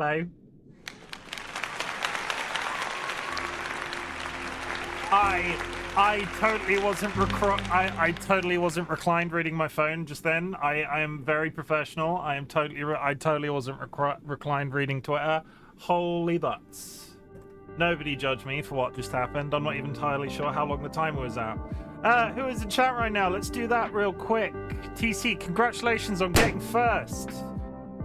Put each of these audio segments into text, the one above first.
Hello. I totally wasn't reclined reading my phone just then. I am very professional. I totally wasn't reclined reading Twitter. Holy butts. Nobody judge me for what just happened. I'm not even entirely sure how long the timer was out. Who is in chat right now? Let's do that real quick. TC, congratulations on getting first.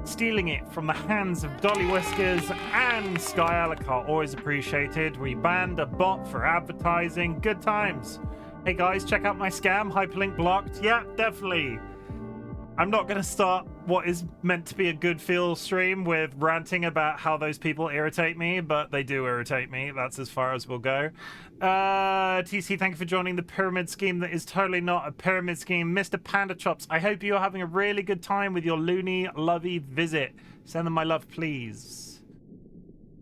Stealing it from the hands of DollyWhiskers and Sky Alucard. Always appreciated. We banned a bot for advertising. Good times. Hey guys, check out my scam. Hyperlink blocked. Yeah, definitely. I'm not going to start what is meant to be a good feel stream with ranting about how those people irritate me, but they do irritate me. That's as far as we'll go. TC, thank you for joining the pyramid scheme that is totally not a pyramid scheme. Mr. Panda Chops, I hope you're having a really good time with your loony lovey visit. Send them my love, please.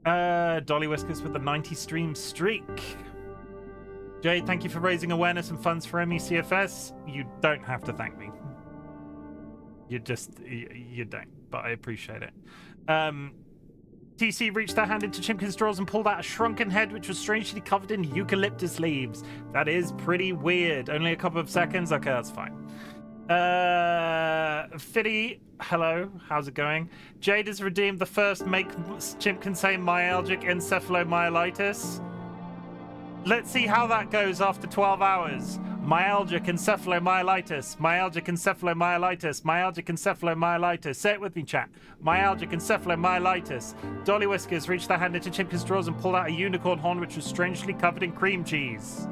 DollyWhiskers with the 90 stream streak. Jade, thank you for raising awareness and funds for MECFS. You don't have to thank me. You don't, but I appreciate it. TC reached their hand into Chimken's drawers and pulled out a shrunken head which was strangely covered in eucalyptus leaves. That is pretty weird. Only a couple of seconds? Okay, that's fine. Fiddy, hello, how's it going? Jade has redeemed the first make Chimken say myalgic encephalomyelitis. Let's see how that goes after 12 hours. Myalgic encephalomyelitis, myalgic encephalomyelitis, myalgic encephalomyelitis. Say it with me, chat. Myalgic encephalomyelitis. DollyWhiskers reached their hand into Chimken's drawers and pulled out a unicorn horn which was strangely covered in cream cheese.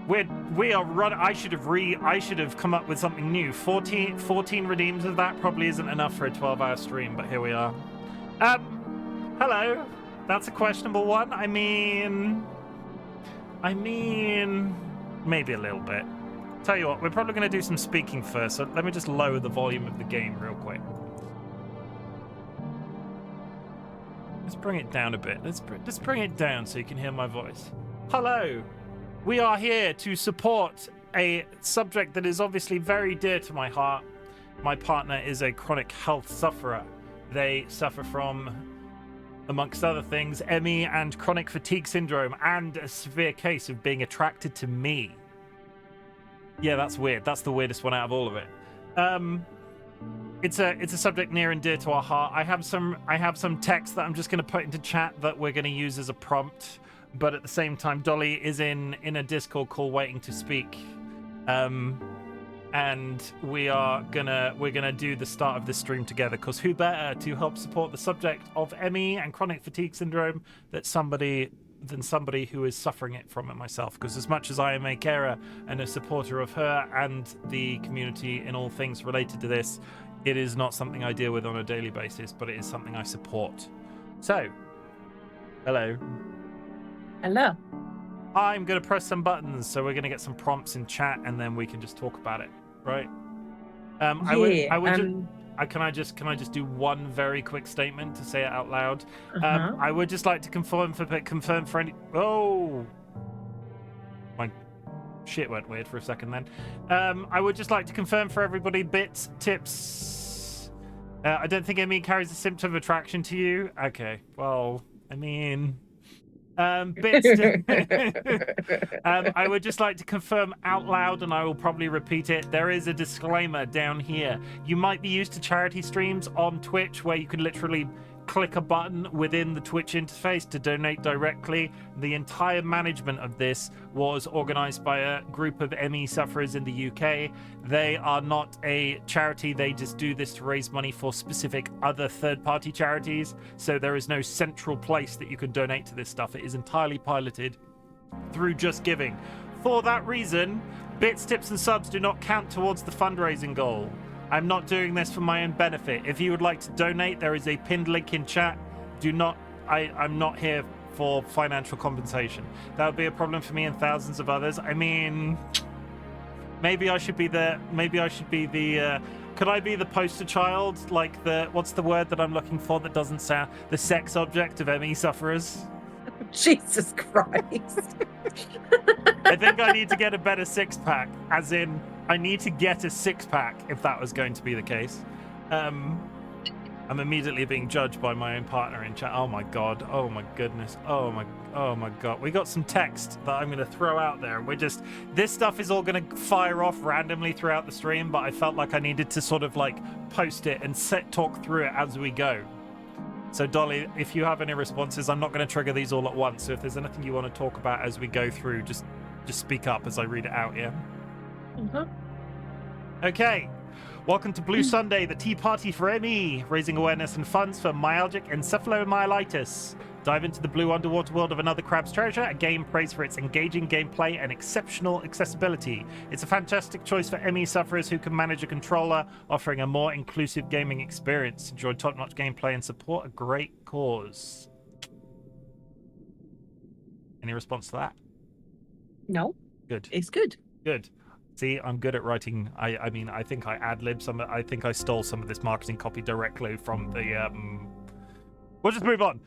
We are running. I should have come up with something new. 14 redeems of that probably isn't enough for a 12-hour stream, but here we are. Hello. That's a questionable one. I mean, maybe a little bit. Tell you what, we're probably going to do some speaking first, so let me just lower the volume of the game real quick. Let's bring it down a bit. Let's bring it down so you can hear my voice. Hello. We are here to support a subject that is obviously very dear to my heart. My partner is a chronic health sufferer. They suffer from, amongst other things, ME and chronic fatigue syndrome, and a severe case of being attracted to me. Yeah, that's weird. That's the weirdest one out of all of it. It's a subject near and dear to our heart. I have some text that I'm just going to put into chat that we're going to use as a prompt, but at the same time, Dolly is in a Discord call waiting to speak. And we're gonna do the start of this stream together, because who better to help support the subject of ME and chronic fatigue syndrome than somebody who is suffering it from it myself. Because as much as I am a carer and a supporter of her and the community in all things related to this, it is not something I deal with on a daily basis, but it is something I support. So, hello. Hello. I'm going to press some buttons, so we're going to get some prompts in chat, and then we can just talk about it, right? Can I just do one very quick statement to say it out loud? I would just like to confirm for any. Oh, my shit went weird for a second then. I would just like to confirm for everybody bits, tips. I don't think ME carries a symptom of attraction to you. Okay, well, I mean. Bits. I would just like to confirm out loud, and I will probably repeat it. There is a disclaimer down here. You might be used to charity streams on Twitch where you can literally click a button within the Twitch interface to donate directly. The entire management of this was organized by a group of ME sufferers in the UK. They are not a charity. They just do this to raise money for specific other third-party charities. So there is no central place that you can donate to this stuff. It is entirely piloted through Just Giving. For that reason, bits, tips, and subs do not count towards the fundraising goal. I'm not doing this for my own benefit. If you would like to donate, there is a pinned link in chat. I'm not here for financial compensation. That would be a problem for me and thousands of others. I mean, maybe I should be the, could I be the poster child? Like what's the word that I'm looking for that doesn't sound, the sex object of ME sufferers? Jesus Christ. I think I need to get a better six-pack, as in, I need to get a six-pack if that was going to be the case. I'm immediately being judged by my own partner in chat. Oh my god. Oh my goodness. Oh my god. We got some text that I'm going to throw out there. This stuff is all going to fire off randomly throughout the stream, but I felt like I needed to sort of like post it and talk through it as we go. So Dolly, if you have any responses, I'm not going to trigger these all at once. So if there's anything you want to talk about as we go through, just speak up as I read it out, yeah? Okay. Welcome to Blue Sunday, the tea party for ME, raising awareness and funds for myalgic encephalomyelitis. Dive into the blue underwater world of Another Crab's Treasure, a game praised for its engaging gameplay and exceptional accessibility. It's a fantastic choice for ME sufferers who can manage a controller, offering a more inclusive gaming experience. Enjoy top-notch gameplay and support a great cause. Any response to that? No. Good. It's good. Good. See, I'm good at writing. I mean, I think I ad-lib some. I think I stole some of this marketing copy directly from the. We'll just move on.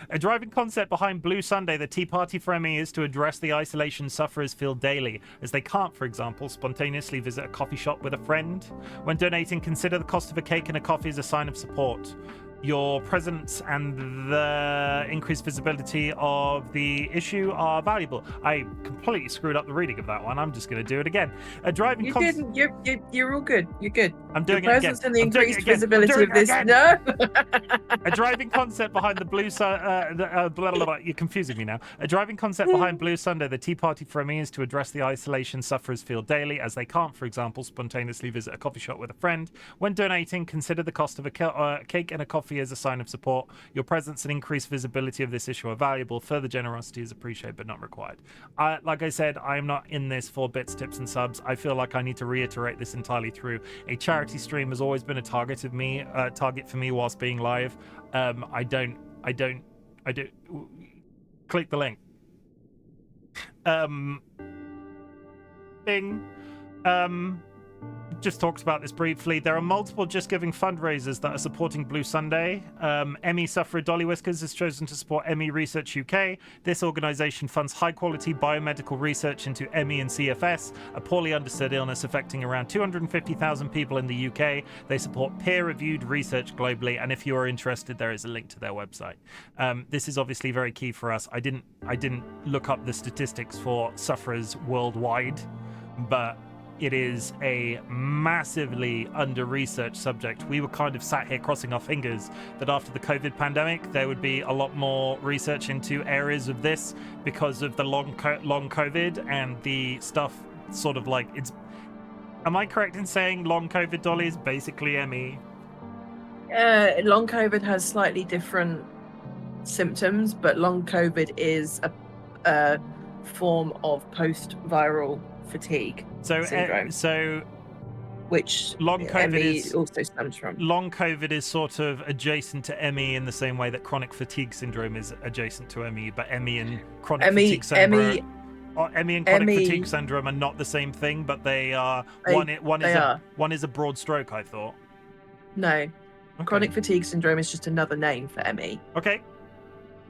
A driving concept behind Blue Sunday, the Tea Party for ME, is to address the isolation sufferers feel daily, as they can't, for example, spontaneously visit a coffee shop with a friend. When donating, consider the cost of a cake and a coffee as a sign of support. Your presence and the increased visibility of the issue are valuable. I completely screwed up the reading of that one. I'm just going to do it again. A driving You didn't. You're all good. You're good. I'm doing the it again. presence and the I'm doing increased it again. visibility of this. Again. No. A driving concept behind the Blue you're confusing me now. A driving concept behind Blue Sunday, the Tea Party for Me, is to address the isolation sufferers feel daily, as they can't, for example, spontaneously visit a coffee shop with a friend. When donating, consider the cost of a cake and a coffee as a sign of support. Your presence and increased visibility of this issue are valuable. Further generosity is appreciated but not required. Like I said, I am not in this for bits, tips, and subs. I feel like I need to reiterate this entirely through. A charity stream has always been a target for me whilst being live. I don't. Click the link. Bing. Just talked about this briefly. There are multiple Just Giving fundraisers that are supporting Blue Sunday. ME sufferer DollyWhiskers has chosen to support ME Research UK. This organisation funds high-quality biomedical research into ME and CFS, a poorly understood illness affecting around 250,000 people in the UK. They support peer-reviewed research globally, and if you are interested, there is a link to their website. This is obviously very key for us. I didn't look up the statistics for sufferers worldwide, but it is a massively under-researched subject. We were kind of sat here crossing our fingers that after the COVID pandemic, there would be a lot more research into areas of this because of the long COVID and the stuff sort of like it's... Am I correct in saying long COVID, Dolly, is basically ME? Long COVID has slightly different symptoms, but long COVID is a form of post-viral fatigue syndrome, which long COVID ME also stems from. Long COVID is sort of adjacent to ME in the same way that chronic fatigue syndrome is adjacent to ME, but ME and chronic fatigue syndrome. ME and chronic fatigue syndrome are not the same thing, but they are. One is a broad stroke, I thought. No, okay. Chronic fatigue syndrome is just another name for ME. Okay,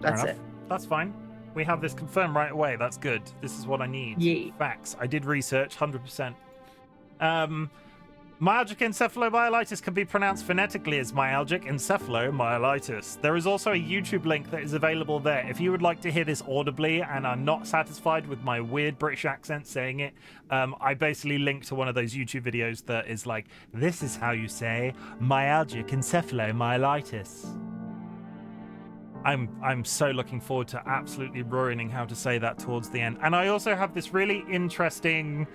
that's it. That's fine. We have this confirmed right away. That's good. This is what I need. Yeah. Facts. I did research, 100%. Myalgic encephalomyelitis can be pronounced phonetically as myalgic encephalomyelitis. There is also a YouTube link that is available there. If you would like to hear this audibly and are not satisfied with my weird British accent saying it, I basically link to one of those YouTube videos that is like, this is how you say myalgic encephalomyelitis. I'm so looking forward to absolutely ruining how to say that towards the end. And I also have this really interesting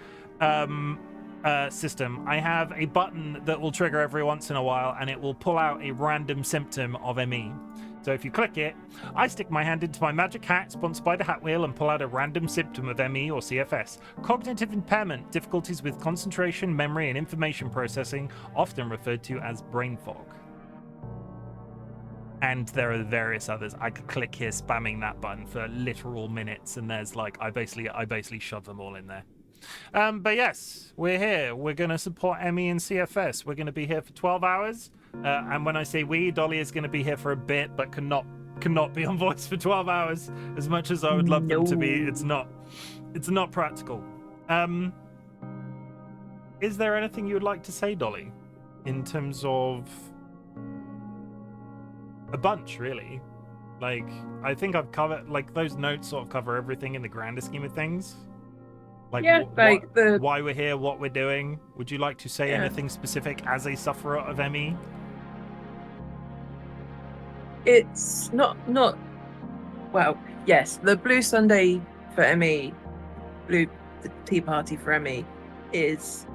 system. I have a button that will trigger every once in a while, and it will pull out a random symptom of ME. So if you click it, I stick my hand into my magic hat, sponsored by the Hat Wheel, and pull out a random symptom of ME or CFS. Cognitive impairment, difficulties with concentration, memory, and information processing, often referred to as brain fog. And there are various others. I could click here spamming that button for literal minutes, and there's like I basically shove them all in there. But yes, we're here. We're going to support ME and CFS. We're going to be here for 12 hours. And when I say we, Dolly is going to be here for a bit, but cannot be on voice for 12 hours as much as I would love them to be. It's not practical. Is there anything you would like to say, Dolly? in terms of a bunch, really. Like, I think I've covered, like, those notes sort of cover everything in the grander scheme of things. Like, Yeah, like why we're here, what we're doing. Would you like to say Yeah. anything specific as a sufferer of ME? It's not well, yes, the Blue Sunday for ME, the Tea Party for ME is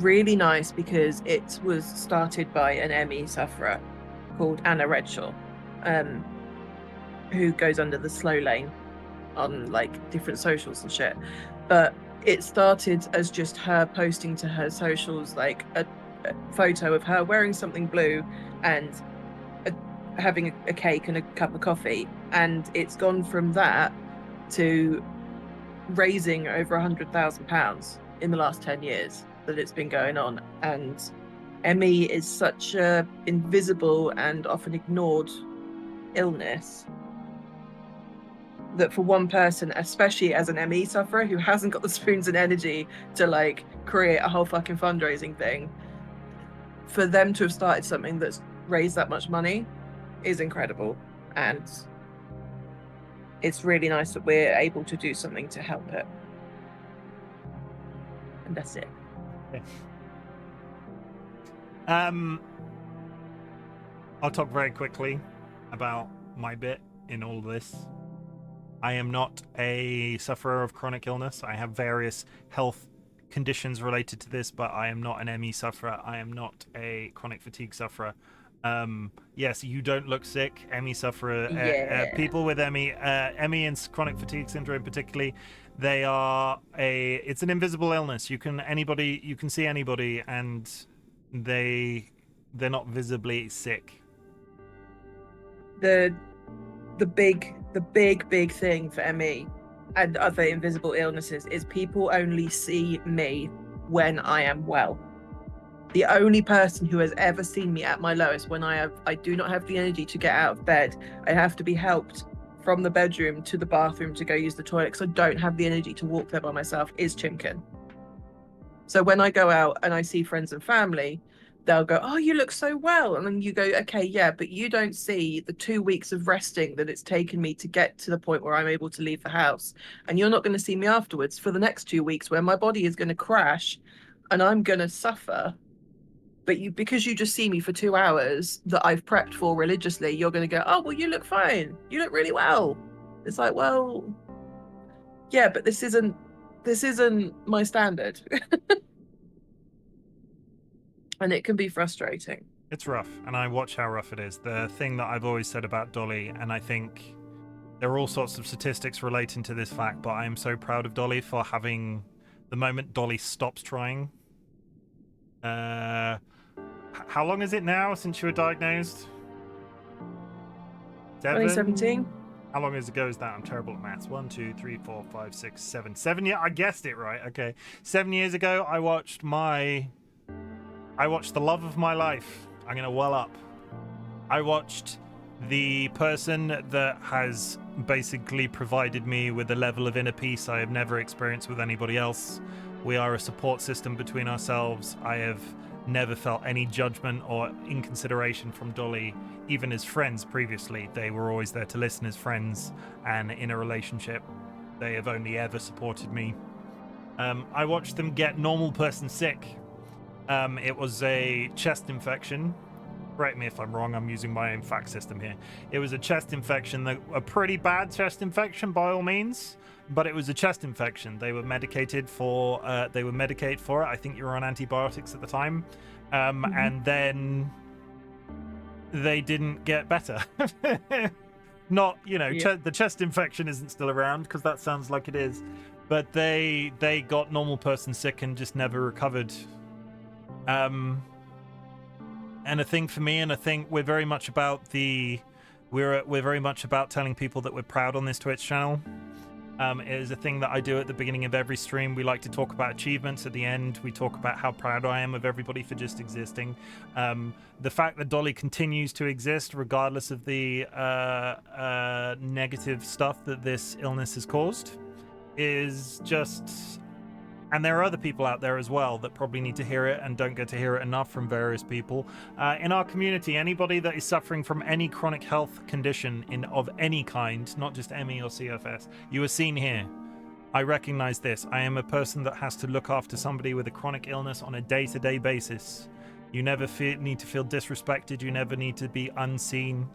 really nice because it was started by an ME sufferer called Anna Redshaw, who goes under the Slow Lane on like different socials and shit. But it started as just her posting to her socials like a photo of her wearing something blue and having a cake and a cup of coffee, and it's gone from that to raising over £100,000 in the last 10 years that it's been going on. And ME is such a invisible and often ignored illness that for one person, especially as an ME sufferer who hasn't got the spoons and energy to like create a whole fucking fundraising thing, for them to have started something that's raised that much money is incredible. And it's really nice that we're able to do something to help it. And that's it. Okay. I'll talk very quickly about my bit in all this. I am not a sufferer of chronic illness. I have various health conditions related to this, but I am not an ME sufferer. I am not a chronic fatigue sufferer. Yes, you don't look sick. ME sufferer, people with ME and chronic fatigue syndrome particularly, it's an invisible illness. You can see anybody and they're not visibly sick. The big thing for ME and other invisible illnesses is people only see me when I am well. The only person who has ever seen me at my lowest, when I do not have the energy to get out of bed, I have to be helped from the bedroom to the bathroom to go use the toilet because I don't have the energy to walk there by myself, is Chimken. So when I go out and I see friends and family, they'll go, oh, you look so well. And then you go, okay, yeah, but you don't see the 2 weeks of resting that it's taken me to get to the point where I'm able to leave the house. And you're not going to see me afterwards for the next 2 weeks where my body is going to crash and I'm going to suffer. But because you just see me for 2 hours that I've prepped for religiously, you're going to go, oh, well, you look fine. You look really well. It's like, well, yeah, but this isn't my standard. And it can be frustrating. It's rough, and I watch how rough it is. The thing that I've always said about Dolly, and I think there are all sorts of statistics relating to this fact, but I am so proud of Dolly for having the moment Dolly stops trying. How long is it now since you were diagnosed? 2017. How long ago is that? I'm terrible at maths. 1, 2, 3, 4, 5, 6, 7. 7 years. I guessed it right. Okay. 7 years ago, I watched the love of my life. I'm going to well up. I watched the person that has basically provided me with a level of inner peace I have never experienced with anybody else. We are a support system between ourselves. I have never felt any judgment or inconsideration from Dolly, even as friends previously. They were always there to listen as friends, and in a relationship, they have only ever supported me. I watched them get normal person sick. It was a chest infection. Correct me if I'm wrong, I'm using my own fact system here. It was a chest infection, a pretty bad chest infection by all means, but it was a chest infection. They were medicated for it. I think you were on antibiotics at the time. And then they didn't get better. Not, the chest infection isn't still around because that sounds like it is, but they got normal person sick and just never recovered. And a thing for me, and I think we're very much about we're very much about telling people that we're proud on this Twitch channel. It is a thing that I do at the beginning of every stream. We like to talk about achievements. At the end, we talk about how proud I am of everybody for just existing. The fact that Dolly continues to exist, regardless of the negative stuff that this illness has caused, is just And there are other people out there as well that probably need to hear it and don't get to hear it enough from various people. In our community, anybody that is suffering from any chronic health condition of any kind, not just ME or CFS, you are seen here. I recognize this. I am a person that has to look after somebody with a chronic illness on a day-to-day basis. You never need to feel disrespected. You never need to be unseen.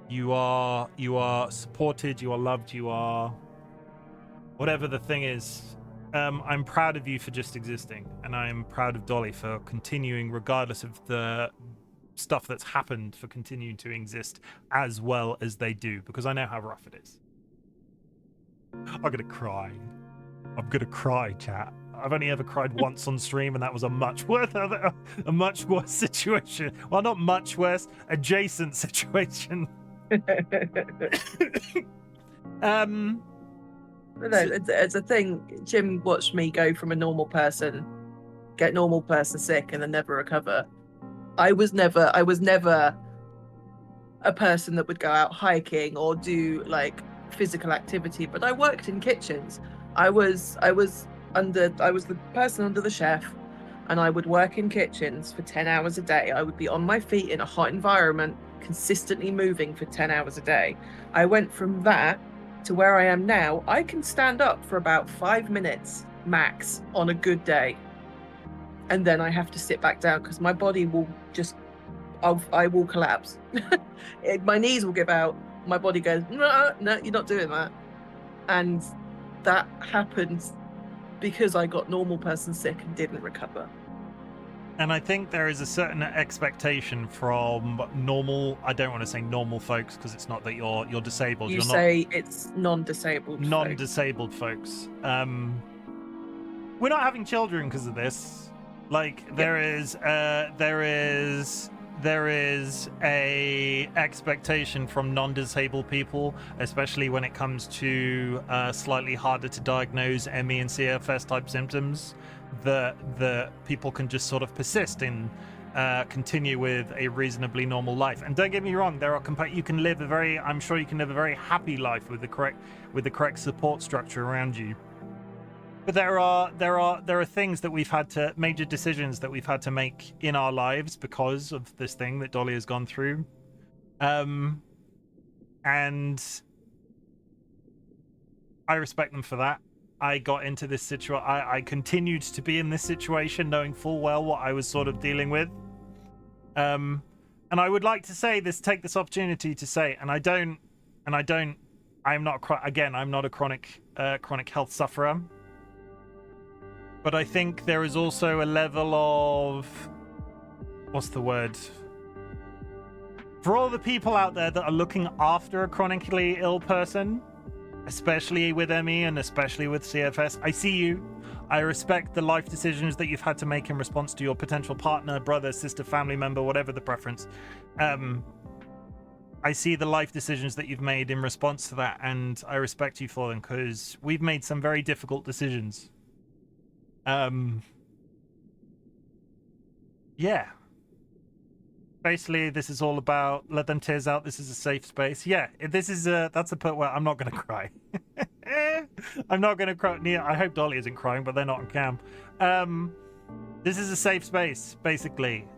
You are supported. You are loved. You are whatever the thing is. I'm proud of you for just existing, and I'm proud of Dolly for continuing, regardless of the stuff that's happened, for continuing to exist as well as they do, because I know how rough it is. I'm gonna cry. I'm gonna cry, chat. I've only ever cried once on stream, and that was a much worse situation. Well, not much worse, adjacent situation. No, it's a thing. Chim watched me go from a normal person, get normal person sick, and then never recover. I was never a person that would go out hiking or do like physical activity, but I worked in kitchens. I was the person under the chef, and I would work in kitchens for 10 hours a day. I would be on my feet in a hot environment, consistently moving for 10 hours a day. I went from that to where I am now. I can stand up for about 5 minutes max on a good day, and then I have to sit back down because my body will just, I will collapse. My knees will give out. My body goes, no, you're not doing that. And that happened because I got normal person sick and didn't recover. And I think there is a certain expectation from normal, I don't want to say normal folks, because it's not that you're disabled. You're say it's non-disabled folks. We're not having children because of this. Like, there is a expectation from non-disabled people, especially when it comes to slightly harder to diagnose ME and CFS type symptoms, that people can just sort of persist in continue with a reasonably normal life. And don't get me wrong, you can live I'm sure you can live a very happy life with the correct support structure around you. But there are things that major decisions that we've had to make in our lives because of this thing that Dolly has gone through. And I respect them for that. I got into this situation. I continued to be in this situation knowing full well what I was sort of dealing with. And I would like to take this opportunity to say, I'm not a chronic health sufferer. But I think there is also a level of, what's the word? For all the people out there that are looking after a chronically ill person, especially with ME and especially with CFS, I see you. I respect the life decisions that you've had to make in response to your potential partner, brother, sister, family member, whatever the preference. I see the life decisions that you've made in response to that, and I respect you for them, because we've made some very difficult decisions. Yeah. Basically, this is all about let them tears out. This is a safe space. Yeah, that's a part where I'm not going to cry. I'm not going to cry. I hope Dolly isn't crying, but they're not on cam. This is a safe space, basically,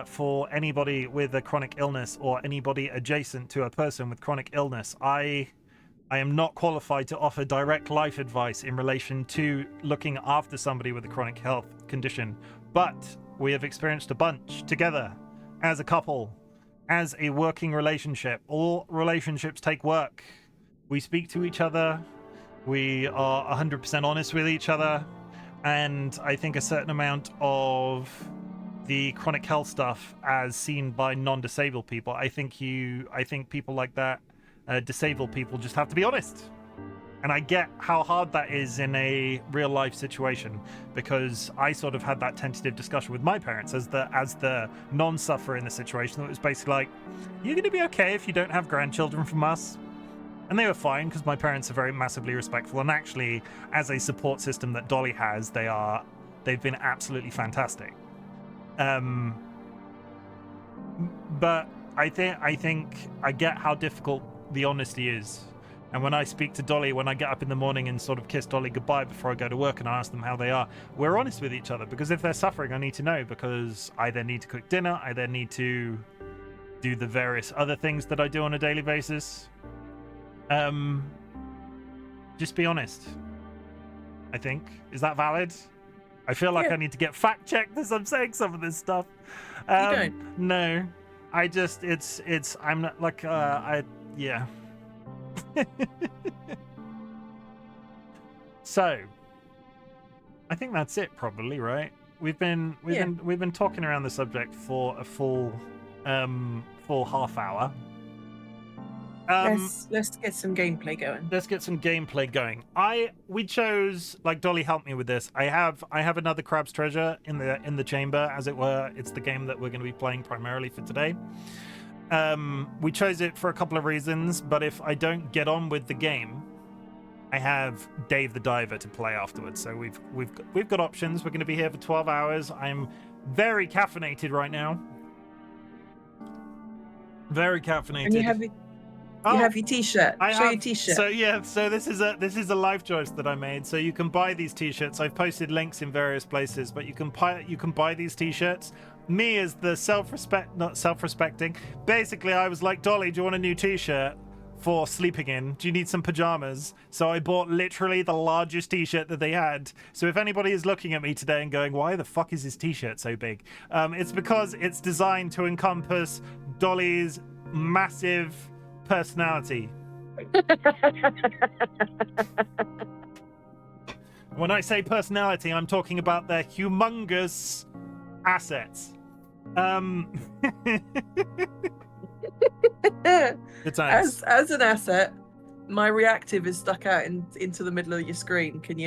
for anybody with a chronic illness or anybody adjacent to a person with chronic illness. I am not qualified to offer direct life advice in relation to looking after somebody with a chronic health condition, but we have experienced a bunch together as a couple, as a working relationship. All relationships take work. We speak to each other. We are 100% honest with each other. And I think a certain amount of the chronic health stuff as seen by non-disabled people, I think people like that, disabled people, just have to be honest. And I get how hard that is in a real life situation, because I sort of had that tentative discussion with my parents as the non-sufferer in the situation. It was basically like, you're going to be okay if you don't have grandchildren from us. And they were fine, because my parents are very massively respectful. And actually, as a support system that Dolly has, they've been absolutely fantastic. But I think I get how difficult the honesty is. And when I speak to Dolly, when I get up in the morning and sort of kiss Dolly goodbye before I go to work and I ask them how they are, we're honest with each other, because if they're suffering, I need to know, because I then need to cook dinner, I then need to do the various other things that I do on a daily basis. Just be honest, I think. Is that valid? I feel like I need to get fact-checked as I'm saying some of this stuff. You don't? No. I just, I'm not, like, yeah. So, I think that's it, probably, right? We've been talking around the subject for a full half hour. Let's get some gameplay going. Let's get some gameplay going. We chose, like, Dolly helped me with this. I have another Crab's Treasure in the chamber, as it were. It's the game that we're going to be playing primarily for today. We chose it for a couple of reasons, but if I don't get on with the game, I have Dave the Diver to play afterwards. So we've got options. We're going to be here for 12 hours. I'm very caffeinated right now. Very caffeinated. And you have your t-shirt. Show your t-shirt. So this is a life choice that I made. So you can buy these t-shirts. I've posted links in various places, but you can buy these t-shirts. Me as the not self-respecting. Basically, I was like, Dolly, do you want a new t-shirt for sleeping in? Do you need some pajamas? So I bought literally the largest t-shirt that they had. So if anybody is looking at me today and going, why the fuck is his t-shirt so big? It's because it's designed to encompass Dolly's massive personality. When I say personality, I'm talking about their humongous assets. As an asset, my reactive is stuck out into the middle of your screen. Can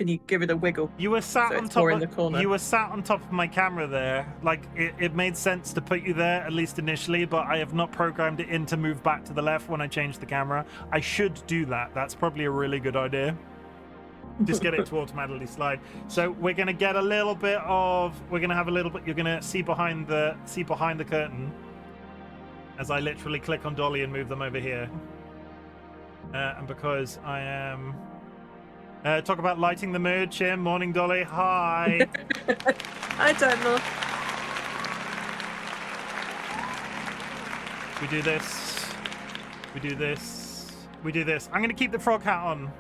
you give it a wiggle? You were sat so on it's top more of in the corner. You were sat on top of my camera there. Like it made sense to put you there, at least initially, but I have not programmed it in to move back to the left when I change the camera. I should do that. That's probably a really good idea. Just get it to automatically slide. So we're gonna get a little bit of. We're gonna have a little bit. You're gonna see behind the curtain as I literally click on Dolly and move them over here. And because I am. Talk about lighting the mood, Chim. Morning, Dolly. Hi. I don't know. We do this. We do this. We do this. I'm going to keep the frog hat on.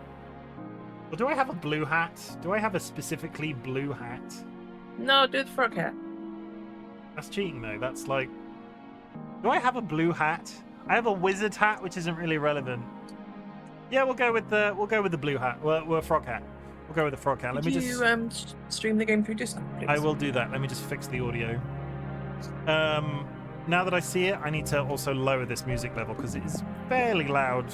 Or do I have a blue hat? Do I have a specifically blue hat? No, do the frog hat. That's cheating, though. That's like... Do I have a blue hat? I have a wizard hat, which isn't really relevant. Yeah, we'll go with the blue hat. We're frog hat. We'll go with the frog hat. Let me just stream the game through Discord, please? I will do that. Let me just fix the audio. Now that I see it, I need to also lower this music level because it is fairly loud.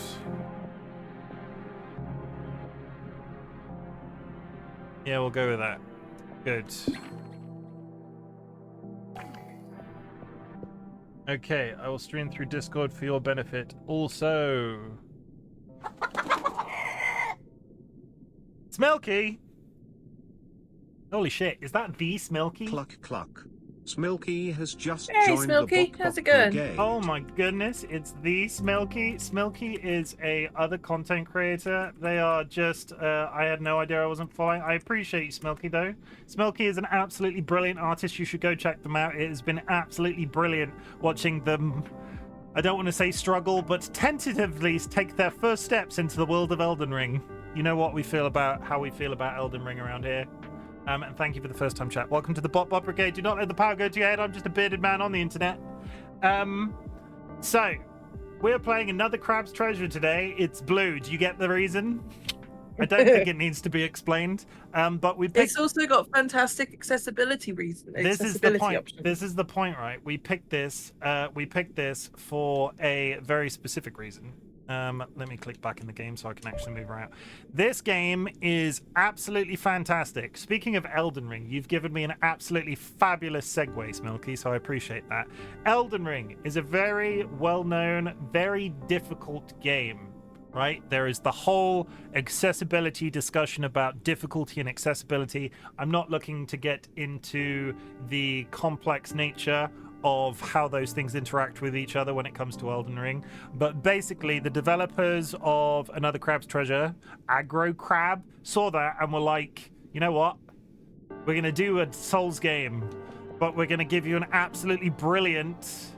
Yeah, we'll go with that. Good. Okay, I will stream through Discord for your benefit. Also... Smilky! Holy shit, is that the Smilky? Cluck cluck. Smilky has just Hey, joined Smilky, the how's it going? Brigade. Oh my goodness, it's the Smilky. Smilky is a other content creator. They are just, I had no idea I wasn't following. I appreciate you, Smilky, though. Smilky is an absolutely brilliant artist. You should go check them out. It has been absolutely brilliant watching them, I don't want to say struggle, but tentatively take their first steps into the world of Elden Ring. You know what we feel about, how we feel about Elden Ring around here. And thank you for the first time chat. Welcome to the Bot Brigade. Do not let the power go to your head. I'm just a bearded man on the internet. So, we're playing another Crab's Treasure today. It's blue. Do you get the reason? I don't think it needs to be explained. But we picked... It's also got fantastic accessibility reasons. This is the point. Options. This is the point, right? We picked this for a very specific reason. Let me click back in the game so I can actually move around. This game is absolutely fantastic. Speaking of Elden Ring, you've given me an absolutely fabulous segue, Smilky, so I appreciate that. Elden Ring is a very well-known, very difficult game, right? There is the whole accessibility discussion about difficulty and accessibility. I'm not looking to get into the complex nature of how those things interact with each other when it comes to Elden Ring. But basically, the developers of Another Crab's Treasure, Aggro Crab, saw that and were like, you know what? We're going to do a Souls game, but we're going to give you an absolutely brilliant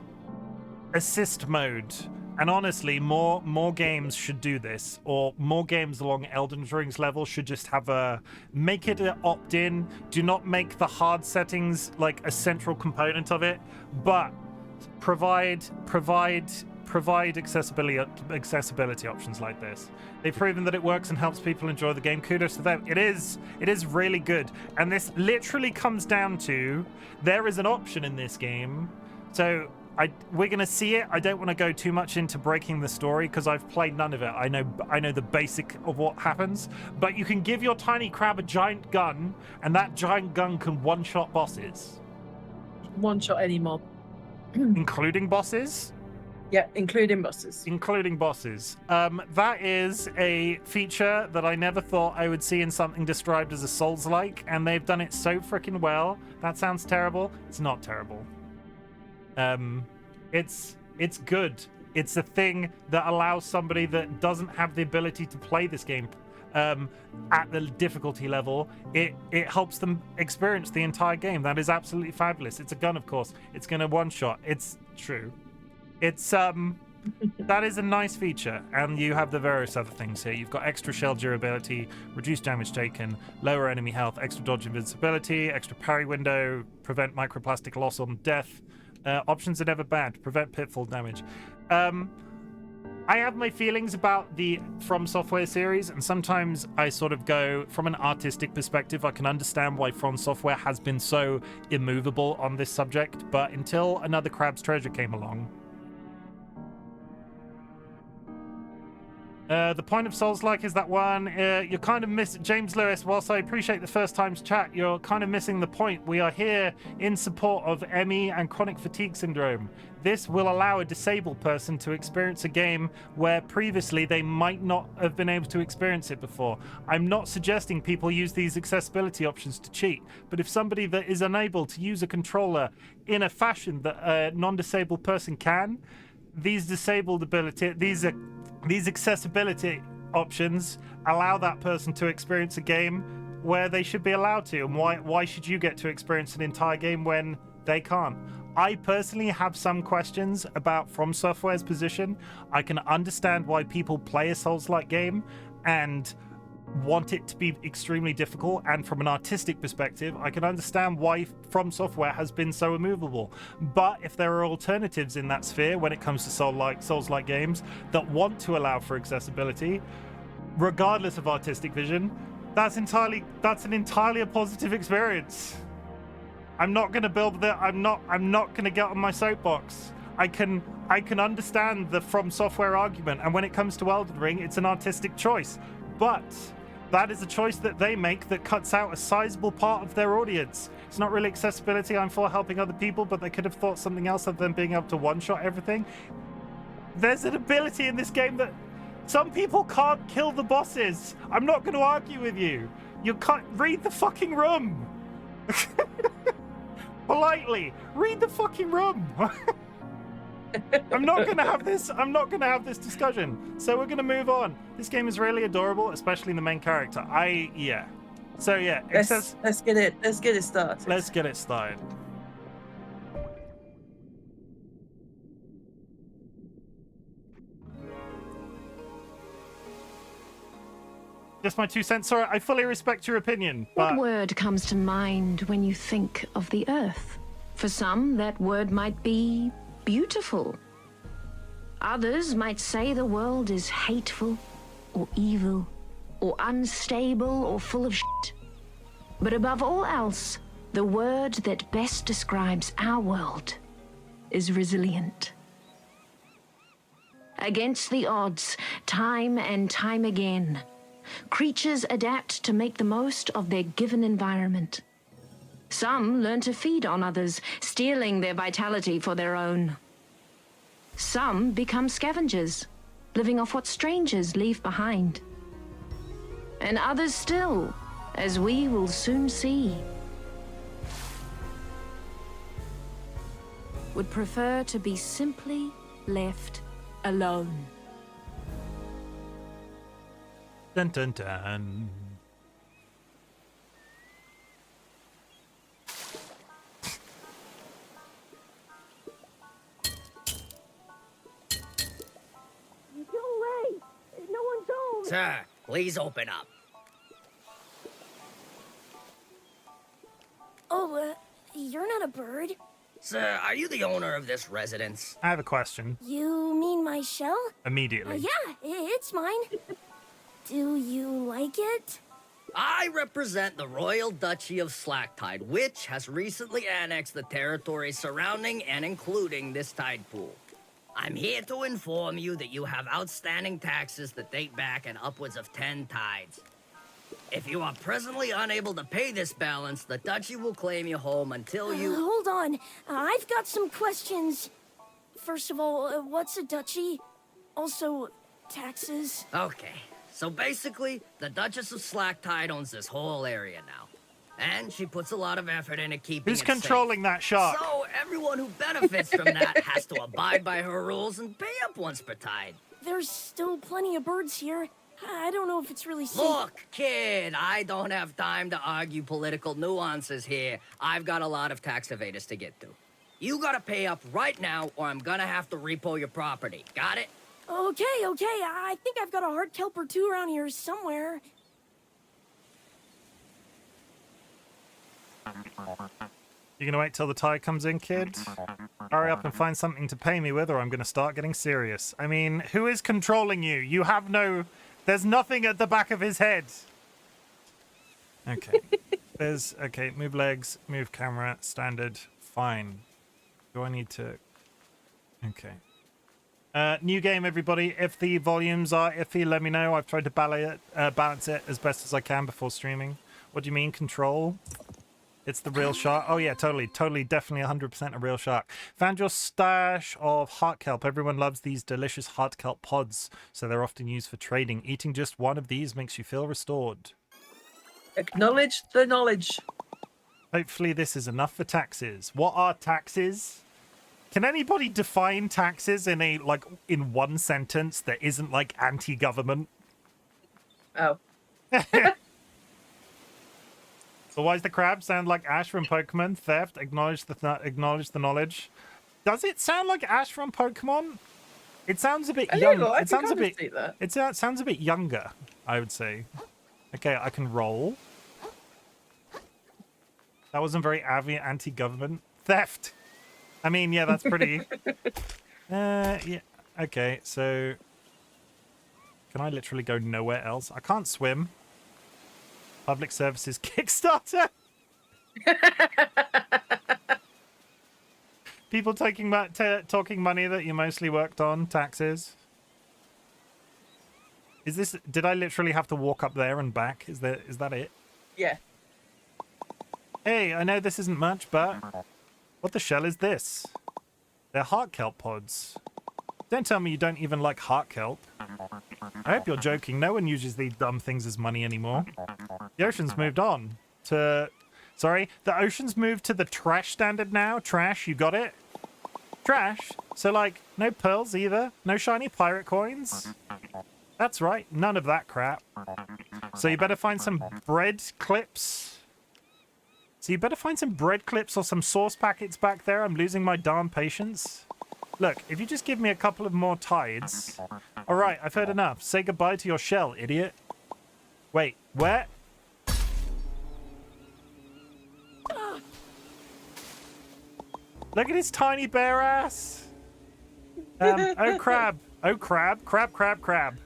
assist mode. And honestly, more games should do this, or more games along Elden Ring's level should just have make it an opt-in. Do not make the hard settings like a central component of it, but provide accessibility options like this. They've proven that it works and helps people enjoy the game. Kudos to them. It is really good. And this literally comes down to, there is an option in this game. So we're going to see it. I don't want to go too much into breaking the story because I've played none of it. I know the basic of what happens, but you can give your tiny crab a giant gun, and that giant gun can one-shot bosses. One-shot any mob. Including bosses? Yeah, including bosses. Including bosses. That is a feature that I never thought I would see in something described as a Souls-like, and they've done it so freaking well. That sounds terrible. It's not terrible. It's good. It's a thing that allows somebody that doesn't have the ability to play this game at the difficulty level, it helps them experience the entire game. That is absolutely fabulous. It's a gun, of course. It's gonna one-shot. It's true. It's that is a nice feature, and you have the various other things here. You've got extra shell durability, reduced damage taken, lower enemy health, extra dodge invincibility, extra parry window, prevent microplastic loss on death. Options are never bad. Prevent pitfall damage. I have my feelings about the From Software series, and sometimes I sort of go from an artistic perspective. I can understand why From Software has been so immovable on this subject, but until Another Crab's Treasure came along, the point of Souls-like is that one, you're kind of missing, James Lewis, whilst I appreciate the first time's chat, you're kind of missing the point. We are here in support of ME and chronic fatigue syndrome. This will allow a disabled person to experience a game where previously they might not have been able to experience it before. I'm not suggesting people use these accessibility options to cheat, but if somebody that is unable to use a controller in a fashion that a non-disabled person can, these accessibility options allow that person to experience a game where they should be allowed to. And why should you get to experience an entire game when they can't? I personally have some questions about From Software's position. I can understand why people play a Souls-like game and want it to be extremely difficult, and from an artistic perspective I can understand why From Software has been so immovable. But if there are alternatives in that sphere when it comes to Souls-like games that want to allow for accessibility regardless of artistic vision, that's an entirely a positive experience. I'm not going to build that. I'm not going to get on my soapbox. I can understand the From Software argument, and when it comes to Elden Ring, it's an artistic choice, but that is a choice that they make that cuts out a sizable part of their audience. It's not really accessibility. I'm for helping other people, but they could have thought something else other than being able to one-shot everything. There's an ability in this game that some people can't kill the bosses. I'm not going to argue with you. You can't read the fucking room. Politely, read the fucking room. I'm not going to have this discussion. So we're going to move on. This game is really adorable, especially the main character. So yeah, let's get it started. Let's get it started. Just my 2 cents. Sorry, I fully respect your opinion, but... What word comes to mind when you think of the Earth? For some, that word might be beautiful. Others might say the world is hateful, or evil, or unstable, or full of shit. But above all else, the word that best describes our world is resilient. Against the odds, time and time again, creatures adapt to make the most of their given environment. Some learn to feed on others, stealing their vitality for their own. Some become scavengers, living off what strangers leave behind. And others still, as we will soon see, would prefer to be simply left alone. Dun dun dun. Go away! No one's home! Sir, please open up. Oh, you're not a bird. Sir, are you the owner of this residence? I have a question. You mean my shell? Immediately. Yeah, it's mine. Do you like it? I represent the Royal Duchy of Slacktide, which has recently annexed the territory surrounding and including this tide pool. I'm here to inform you that you have outstanding taxes that date back in upwards of 10 tides. If you are presently unable to pay this balance, the Duchy will claim you home until you... Hold on. I've got some questions. First of all, what's a duchy? Also, taxes. Okay, so basically, the Duchess of Slacktide owns this whole area now. And she puts a lot of effort into keeping Who's it controlling safe. that shark? So everyone who benefits from that has to abide by her rules and pay up once per tide. There's still plenty of birds here. I don't know if it's really safe. Look, kid, I don't have time to argue political nuances here. I've got a lot of tax evaders to get to. You gotta pay up right now, or I'm gonna have to repo your property. Got it? Okay. I think I've got a hard kelp or two around here somewhere. You gonna wait till the tide comes in, kid? Hurry up and find something to pay me with, or I'm gonna start getting serious. I mean, who is controlling you? You have no... There's nothing at the back of his head. Okay. Okay, move legs, move camera, standard, fine. Do I need to... Okay. New game, everybody. If the volumes are iffy, let me know. I've tried to balance it as best as I can before streaming. What do you mean, control? It's the real shark. Oh, yeah, totally, definitely 100% a real shark. Found your stash of heart kelp. Everyone loves these delicious heart kelp pods, so they're often used for trading. Eating just one of these makes you feel restored. Acknowledge the knowledge. Hopefully this is enough for taxes. What are taxes? Can anybody define taxes in in one sentence that isn't like anti-government? Oh. So why does the crab sound like Ash from Pokemon? Theft. Acknowledge the knowledge. Does it sound like Ash from Pokemon? It sounds a bit young. It sounds a bit. It sounds a bit younger, I would say. Okay, I can roll. That wasn't very anti-government. Theft. I mean, yeah, that's pretty. Yeah. Okay, so can I literally go nowhere else? I can't swim. Public Services Kickstarter. People talking money that you mostly worked on. Taxes. Is this? Did I literally have to walk up there and back? Is that it? Yeah. Hey, I know this isn't much, but what the shell is this? They're heart kelp pods. Don't tell me you don't even like heart kelp. I hope you're joking. No one uses these dumb things as money anymore. The ocean's moved on to... Sorry, the ocean's moved to the trash standard now. Trash, you got it? Trash? So, like, no pearls either? No shiny pirate coins? That's right, none of that crap. So you better find some bread clips. Or some sauce packets back there. I'm losing my darn patience. Look, if you just give me a couple of more tides... Alright, I've heard enough. Say goodbye to your shell, idiot. Wait, where? Look at his tiny bare ass. Oh, crab. Oh, crab. Crab.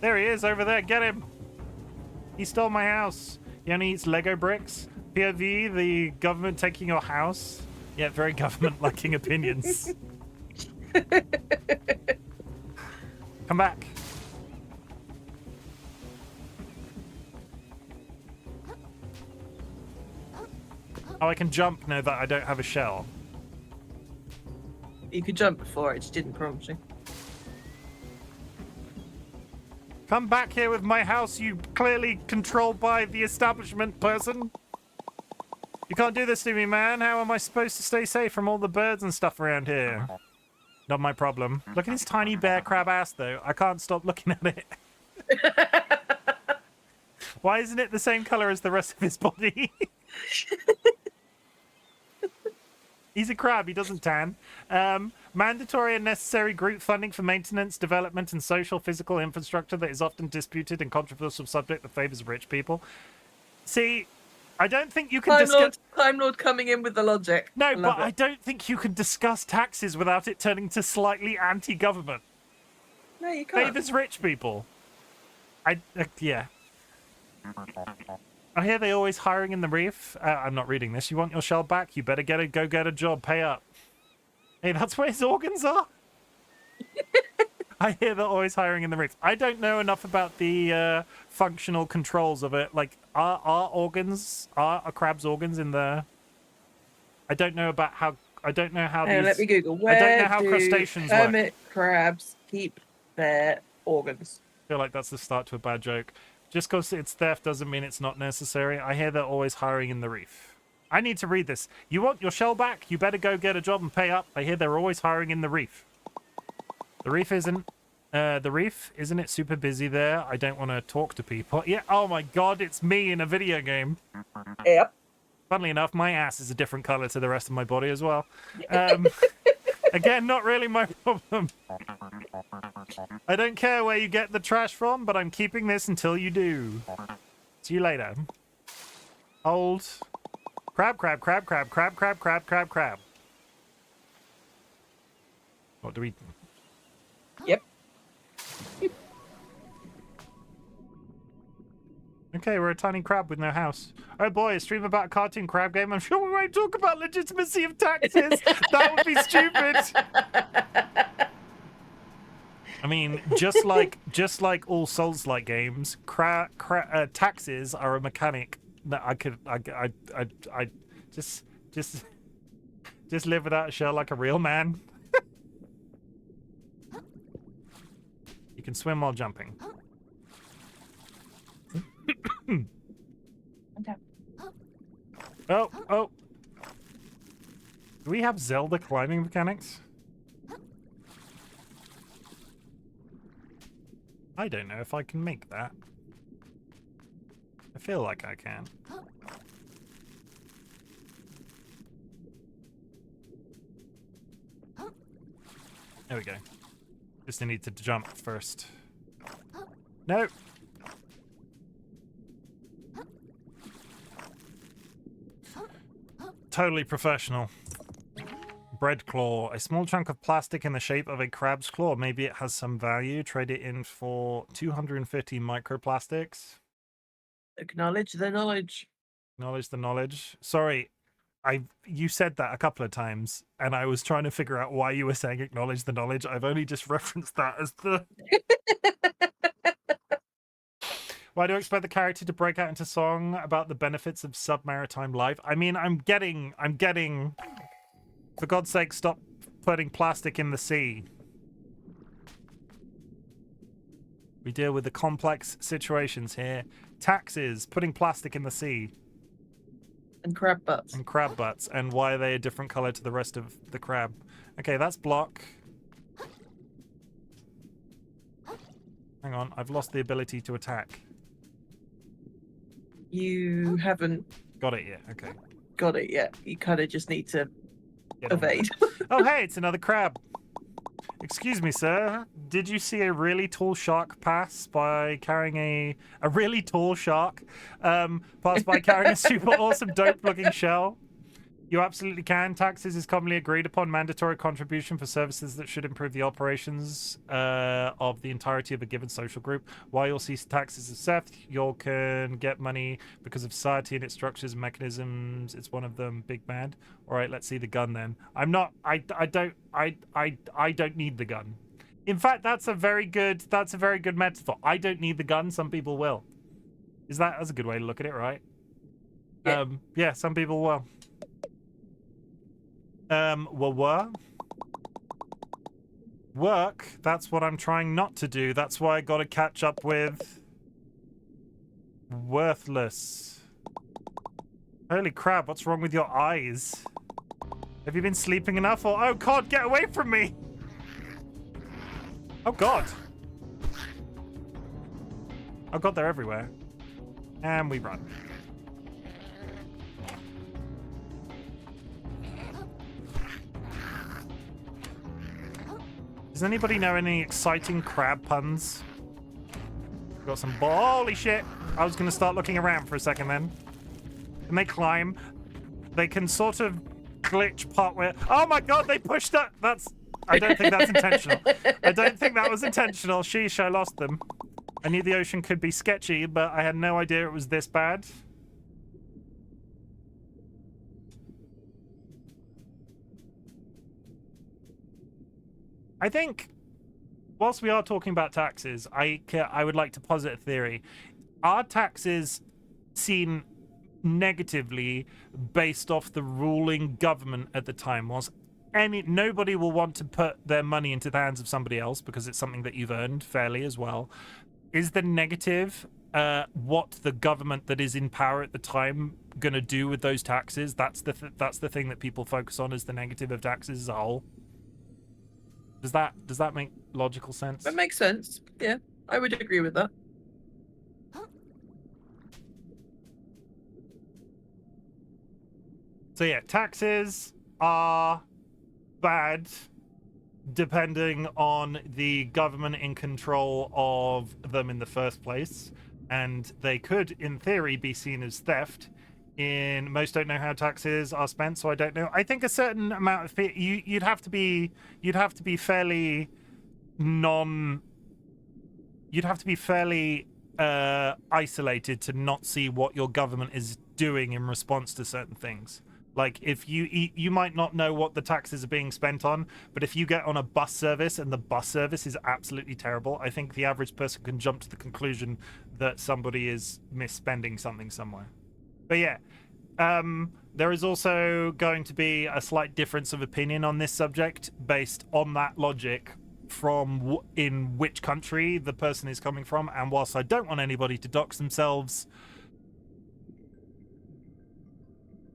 There he is, over there. Get him. He stole my house. He only eats Lego bricks. POV, the government taking your house. Yeah, very government-liking opinions. Come back. Oh, I can jump now that I don't have a shell. You could jump before, it just didn't prompt you. Come back here with my house, you clearly controlled by the establishment person. You can't do this to me, man. How am I supposed to stay safe from all the birds and stuff around here? Not my problem. Look at his tiny bear crab ass, though. I can't stop looking at it. Why isn't it the same color as the rest of his body? He's a crab. He doesn't tan. Mandatory and necessary group funding for maintenance, development, and social physical infrastructure that is often disputed and controversial subject that favors rich people. See, I don't think you can discuss... Time Lord coming in with the logic. No, but I don't think you can discuss taxes without it turning to slightly anti-government. No, you can't. Favors rich people. Yeah. I hear they always hiring in the reef. I'm not reading this. You want your shell back? You better go get a job. Pay up. Hey, that's where his organs are? I hear they're always hiring in the reef. I don't know enough about the functional controls of it. Like, are a crab's organs in the... I don't know about how... I don't know how these... Let me Google. I don't know how crustaceans work. Hermit crabs keep their organs? I feel like that's the start to a bad joke. Just because it's theft doesn't mean it's not necessary. I hear they're always hiring in the reef. I need to read this. You want your shell back? You better go get a job and pay up. I hear they're always hiring in the reef. The reef isn't... isn't it super busy there? I don't want to talk to people. Yeah, oh my god, it's me in a video game. Yep. Funnily enough, my ass is a different color to the rest of my body as well. Again, not really my problem. I don't care where you get the trash from, but I'm keeping this until you do. See you later. Hold. Crab, crab, crab, crab, crab, crab, crab, crab, crab. What do we... Yep. Okay, we're a tiny crab with no house. Oh boy, a stream about a cartoon crab game. I'm sure we won't talk about legitimacy of taxes. That would be stupid. I mean, just like all Souls-like games, taxes are a mechanic that I just live without a shell like a real man. You can swim while jumping. Oh. Do we have Zelda climbing mechanics? I don't know if I can make that. I feel like I can. There we go. Just need to jump first. No. Totally professional. Bread claw. A small chunk of plastic in the shape of a crab's claw. Maybe it has some value. Trade it in for 250 microplastics. Acknowledge the knowledge. Acknowledge the knowledge. Sorry, you said that a couple of times, and I was trying to figure out why you were saying acknowledge the knowledge. I've only just referenced that as the... Why do you expect the character to break out into song about the benefits of submaritime life? I mean, I'm getting... For God's sake, stop putting plastic in the sea. We deal with the complex situations here. Taxes, putting plastic in the sea. And crab butts. And crab butts. And why are they a different color to the rest of the crab? Okay, that's block. Hang on, I've lost the ability to attack. You haven't got it yet, okay. Got it yet. You kind of just need to evade. Oh, hey, it's another crab. Excuse me, sir. Did you see a really tall shark pass by carrying a really tall shark pass by carrying a super awesome dope-looking shell? You absolutely can. Taxes is commonly agreed upon mandatory contribution for services that should improve the operations of the entirety of a given social group. While you'll see taxes as theft, you can get money because of society and its structures and mechanisms. It's one of them. Big bad. All right, let's see the gun then. I don't need the gun. In fact, that's a very good metaphor. I don't need the gun. Some people will. That's a good way to look at it, right? Yeah. Yeah, some people will. Work, that's what I'm trying not to do. That's why I gotta catch up with... Worthless. Holy crap, what's wrong with your eyes? Have you been sleeping enough or... Oh god, get away from me! Oh god. Oh god, they're everywhere. And we run. Does anybody know any exciting crab puns? Got some... Holy shit! I was going to start looking around for a second then. Can they climb? They can sort of glitch part where... Oh my god, they pushed up! That's... I don't think that's intentional. I don't think that was intentional. Sheesh, I lost them. I knew the ocean could be sketchy, but I had no idea it was this bad. I think, whilst we are talking about taxes, I would like to posit a theory. Are taxes seen negatively based off the ruling government at the time? Was nobody will want to put their money into the hands of somebody else because it's something that you've earned fairly as well. Is the negative what the government that is in power at the time going to do with those taxes? That's the thing that people focus on, is the negative of taxes as a whole. Does that make logical sense? That makes sense. Yeah, I would agree with that. So yeah, taxes are bad depending on the government in control of them in the first place, and they could, in theory, be seen as theft. Most don't know how taxes are spent, so I don't know. I think a certain amount of you'd have to be fairly isolated to not see what your government is doing in response to certain things. Like, if you might not know what the taxes are being spent on, but if you get on a bus service and the bus service is absolutely terrible, I think the average person can jump to the conclusion that somebody is misspending something somewhere. But yeah, there is also going to be a slight difference of opinion on this subject based on that logic from in which country the person is coming from. And whilst I don't want anybody to dox themselves,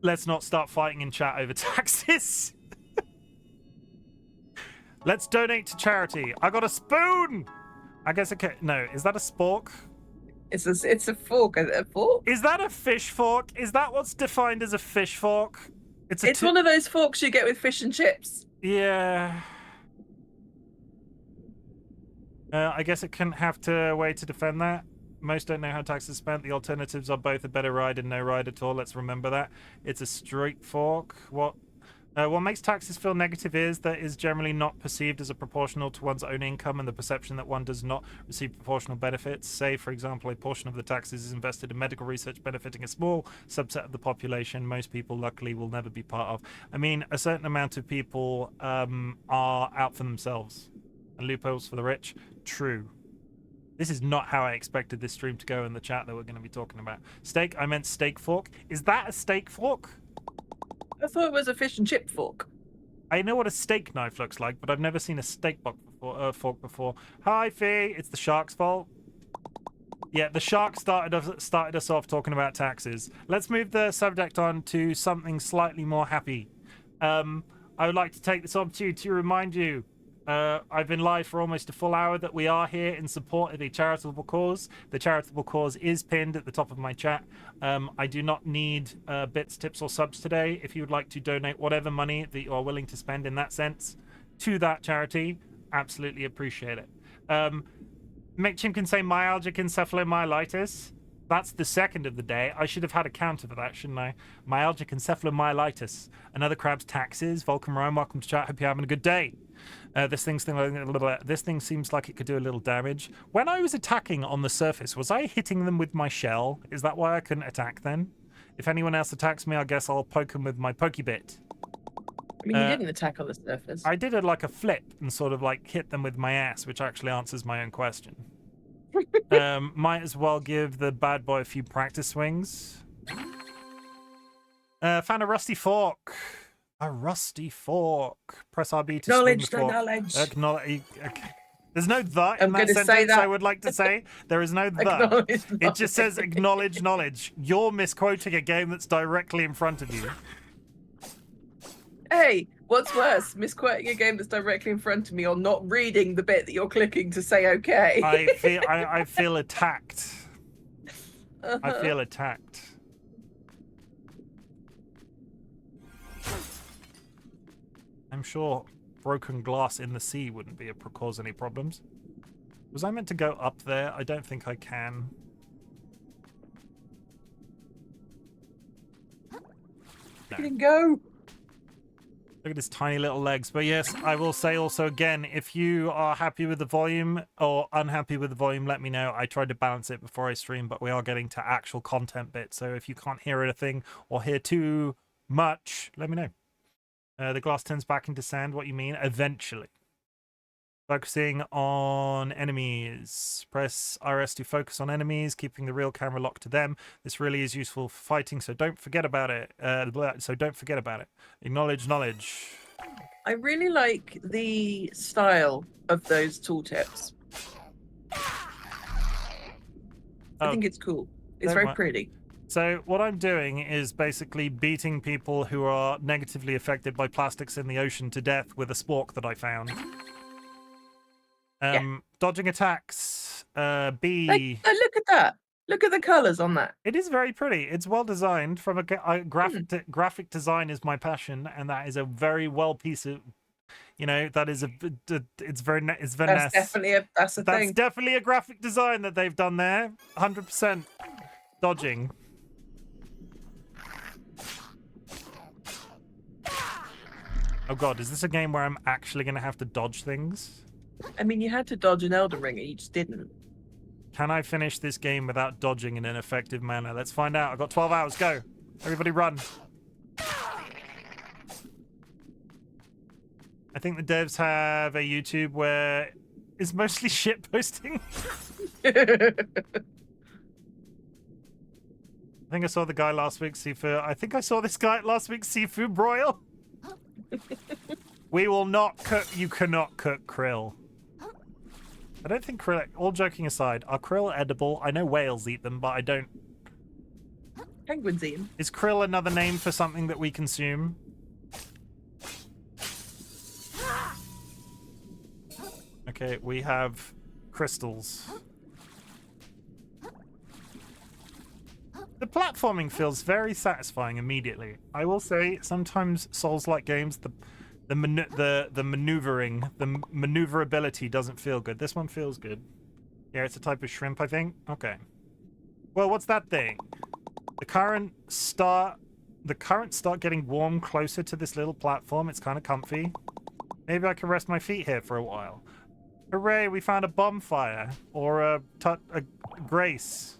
let's not start fighting in chat over taxes. Let's donate to charity. I got a spoon. I guess okay. No, is that a spork? It's a fork. A fork? Is that a fish fork? Is that what's defined as a fish fork? It's one of those forks you get with fish and chips. Yeah. I guess it couldn't have a way to defend that. Most don't know how taxes are spent. The alternatives are both a better ride and no ride at all. Let's remember that. It's a straight fork. What makes taxes feel negative is that is generally not perceived as a proportional to one's own income, and the perception that one does not receive proportional benefits. Say, for example, a portion of the taxes is invested in medical research benefiting a small subset of the population most people, luckily, will never be part of. I mean, a certain amount of people are out for themselves. And loopholes for the rich? True. This is not how I expected this stream to go in the chat that we're going to be talking about. Steak? I meant steak fork. Is that a steak fork? I thought it was a fish and chip fork. I know what a steak knife looks like, but I've never seen a steak fork before. Hi, Fee. It's the shark's fault. Yeah, the shark started us off talking about taxes. Let's move the subject on to something slightly more happy. I would like to take this opportunity to remind you, I've been live for almost a full hour, that we are here in support of a charitable cause. The charitable cause is pinned at the top of my chat. I do not need bits, tips, or subs today. If you would like to donate whatever money that you are willing to spend in that sense to that charity, absolutely appreciate it. Chim can say myalgic encephalomyelitis. That's the second of the day. I should have had a counter for that, shouldn't I? Myalgic encephalomyelitis. Another crab's taxes. Vulcan Rome, welcome to chat. Hope you're having a good day. This thing seems like it could do a little damage. When I was attacking on the surface, was I hitting them with my shell? Is that why I couldn't attack then? If anyone else attacks me, I guess I'll poke them with my pokebit. I mean, you didn't attack on the surface. I did it like a flip and sort of like hit them with my ass, which actually answers my own question. Might as well give the bad boy a few practice swings. Found a rusty fork. A rusty fork. Press RB to Acknowledge swing the fork. knowledge. Acknowledge. There's no the in I'm that gonna say sentence, that. I would like to say. There is no the. Acknowledge It just says knowledge. acknowledge knowledge. You're misquoting a game that's directly in front of you. Hey, what's worse, misquoting a game that's directly in front of me, or not reading the bit that you're clicking to say okay? I feel attacked. I feel attacked. I'm sure broken glass in the sea wouldn't cause any problems. Was I meant to go up there? I don't think I can. You can go. Look at his tiny little legs. But yes, I will say also again, if you are happy with the volume or unhappy with the volume, let me know. I tried to balance it before I stream, but we are getting to actual content bits. So if you can't hear anything or hear too much, let me know. The glass turns back into sand. What you mean? Eventually. Focusing on enemies. Press RS to focus on enemies, keeping the real camera locked to them. This really is useful for fighting, so don't forget about it. Acknowledge knowledge. I really like the style of those tooltips. I think it's cool. It's very pretty. So what I'm doing is basically beating people who are negatively affected by plastics in the ocean to death with a spork that I found. Dodging attacks. B. Look at that. Look at the colours on that. It is very pretty. It's well designed. From a graphic design is my passion, and that is a very well piece of. You know, that is it's very nice. That's definitely a thing. That's definitely a graphic design that they've done there. 100% dodging. Oh god, is this a game where I'm actually going to have to dodge things? I mean, you had to dodge an Elden Ring and you just didn't. Can I finish this game without dodging in an effective manner? Let's find out. I've got 12 hours. Go. Everybody run. I think the devs have a YouTube where it's mostly shit posting. I think I saw the guy last week, Sifu. I think I saw this guy last week, Sifu Broil. We will not cook. You cannot cook krill. I don't think krill. All joking aside, are krill edible? I know whales eat them, but I don't. Penguins eat them. Is krill another name for something that we consume? Okay, we have crystals. The platforming feels very satisfying immediately. I will say, sometimes Souls-like games, the maneuvering, the maneuverability doesn't feel good. This one feels good. Yeah, it's a type of shrimp, I think. Okay. Well, what's that thing? The current start getting warm closer to this little platform. It's kind of comfy. Maybe I can rest my feet here for a while. Hooray! We found a bonfire or a grace.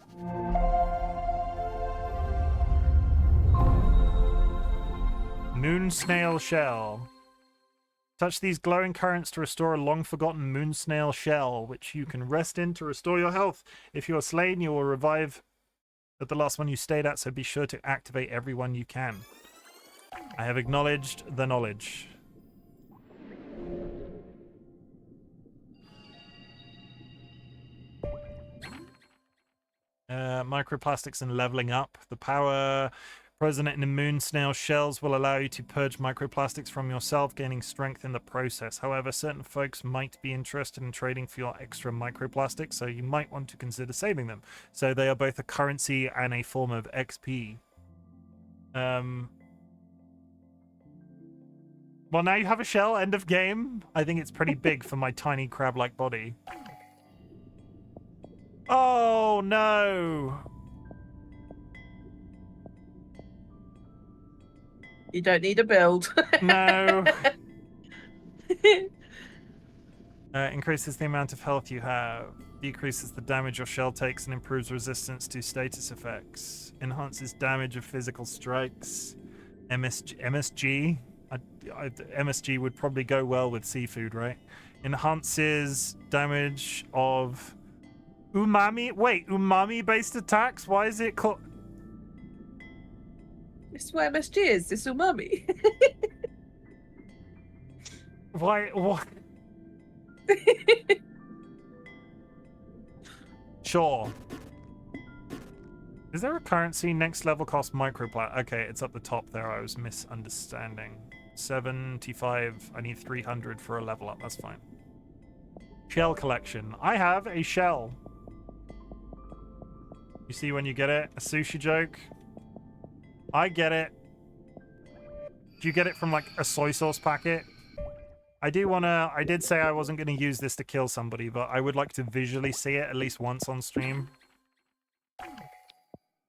Moon snail shell. Touch these glowing currents to restore a long-forgotten moon snail shell, which you can rest in to restore your health. If you are slain, you will revive at the last one you stayed at, so be sure to activate every one you can. I have acknowledged the knowledge. Microplastics and leveling up. The power present in the moon snail shells will allow you to purge microplastics from yourself, gaining strength in the process. However, certain folks might be interested in trading for your extra microplastics, so you might want to consider saving them. So they are both a currency and a form of XP. Well, now you have a shell, end of game. I think it's pretty big for my tiny crab-like body. Oh, no! You don't need a build. No. Increases the amount of health you have. Decreases the damage your shell takes and improves resistance to status effects. Enhances damage of physical strikes. MSG? MSG would probably go well with seafood, right? Enhances damage of umami. Wait, umami-based attacks? Why is it called... This is what MSG is. This umami. Why? What? Sure. Is there a currency? Next level cost microplat? Okay, it's up the top there. I was misunderstanding. 75. I need 300 for a level up. That's fine. Shell collection. I have a shell. You see when you get it? A sushi joke? I get it. Do you get it from like a soy sauce packet? I did say I wasn't going to use this to kill somebody, but I would like to visually see it at least once on stream.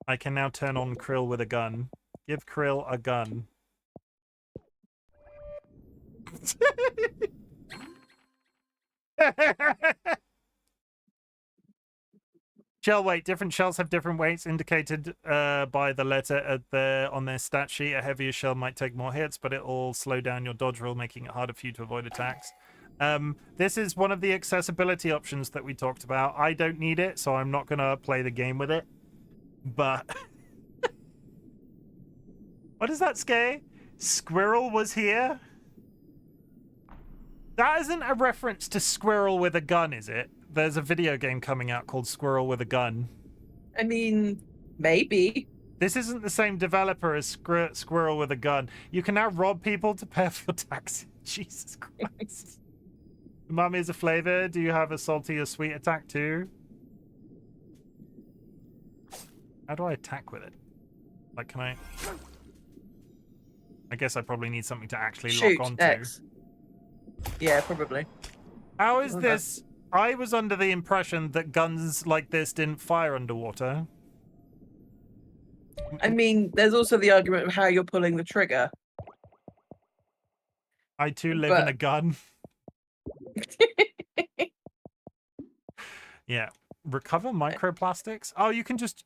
I can now turn on Krill with a gun. Give Krill a gun. Shell weight. Different shells have different weights indicated by the letter on their stat sheet. A heavier shell might take more hits, but it'll slow down your dodge roll, making it harder for you to avoid attacks. This is one of the accessibility options that we talked about. I don't need it, so I'm not going to play the game with it. But... What is that, Skay? Squirrel was here? That isn't a reference to Squirrel with a gun, is it? There's a video game coming out called Squirrel with a Gun. I mean, maybe. This isn't the same developer as Squirrel with a Gun. You can now rob people to pay for your taxes. Jesus Christ. Umami is a flavor. Do you have a salty or sweet attack too? How do I attack with it? Like, can I... I guess I probably need something to actually lock onto. X. Yeah, probably. How is this? I was under the impression that guns like this didn't fire underwater. I mean, there's also the argument of how you're pulling the trigger. I too live in a gun. Yeah. Recover microplastics? Oh, you can just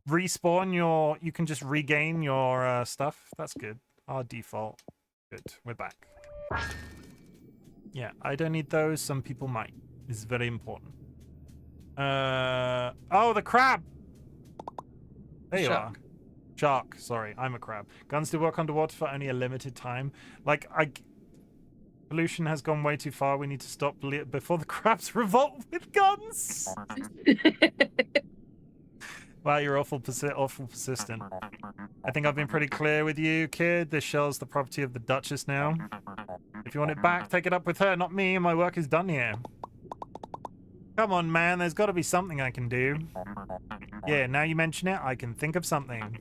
respawn your, you can just regain your stuff. That's good. Our default. Good. We're back. Yeah, I don't need those. Some people might. It's very important. Oh, the crab! There you are. Shark. Sorry, I'm a crab. Guns do work underwater for only a limited time. Like, pollution has gone way too far. We need to stop before the crabs revolt with guns. Wow, you're awful persistent. I think I've been pretty clear with you, kid. This shell's the property of the Duchess now. If you want it back, take it up with her, not me. My work is done here. Come on, man. There's got to be something I can do. Yeah, now you mention it, I can think of something.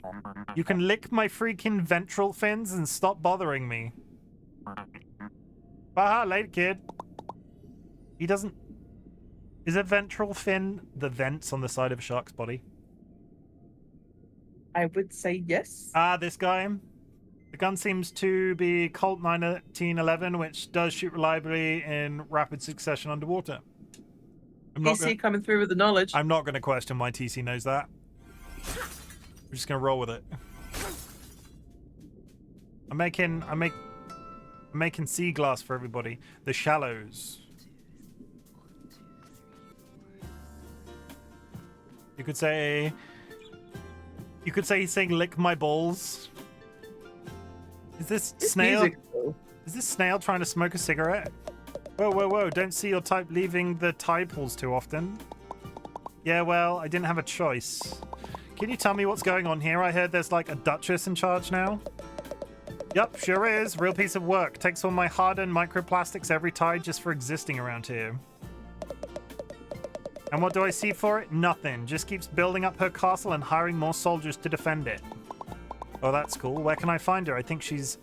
You can lick my freaking ventral fins and stop bothering me. Baha, late, kid. He doesn't... Is a ventral fin the vents on the side of a shark's body? I would say yes. Ah, this guy. The gun seems to be Colt 1911, which does shoot reliably in rapid succession underwater. TC coming through with the knowledge. I'm not going to question why TC knows that. We're just going to roll with it. I'm making sea glass for everybody. The shallows. You could say he's saying lick my balls. Is this snail? Is this snail trying to smoke a cigarette? Whoa, whoa, whoa. Don't see your type leaving the tide pools too often. Yeah, well, I didn't have a choice. Can you tell me what's going on here? I heard there's like a Duchess in charge now. Yup, sure is. Real piece of work. Takes all my hard-earned microplastics every tide just for existing around here. And what do I see for it? Nothing. Just keeps building up her castle and hiring more soldiers to defend it. Oh, that's cool. Where can I find her? I think has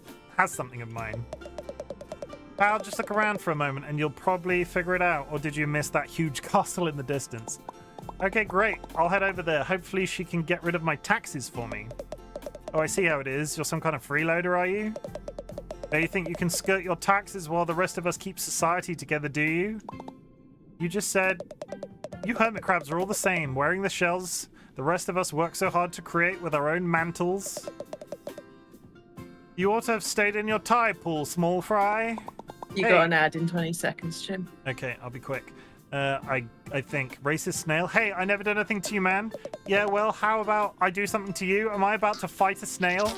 something of mine. Pal, just look around for a moment and you'll probably figure it out. Or did you miss that huge castle in the distance? Okay, great. I'll head over there. Hopefully she can get rid of my taxes for me. Oh, I see how it is. You're some kind of freeloader, are you? Oh, you think you can skirt your taxes while the rest of us keep society together, do you? You just said... You hermit crabs are all the same, wearing the shells the rest of us work so hard to create with our own mantles. You ought to have stayed in your tide pool, small fry. You got an ad in 20 seconds, Chim. Okay, I'll be quick. I think. Racist snail. Hey, I never did anything to you, man. Yeah, well, how about I do something to you? Am I about to fight a snail?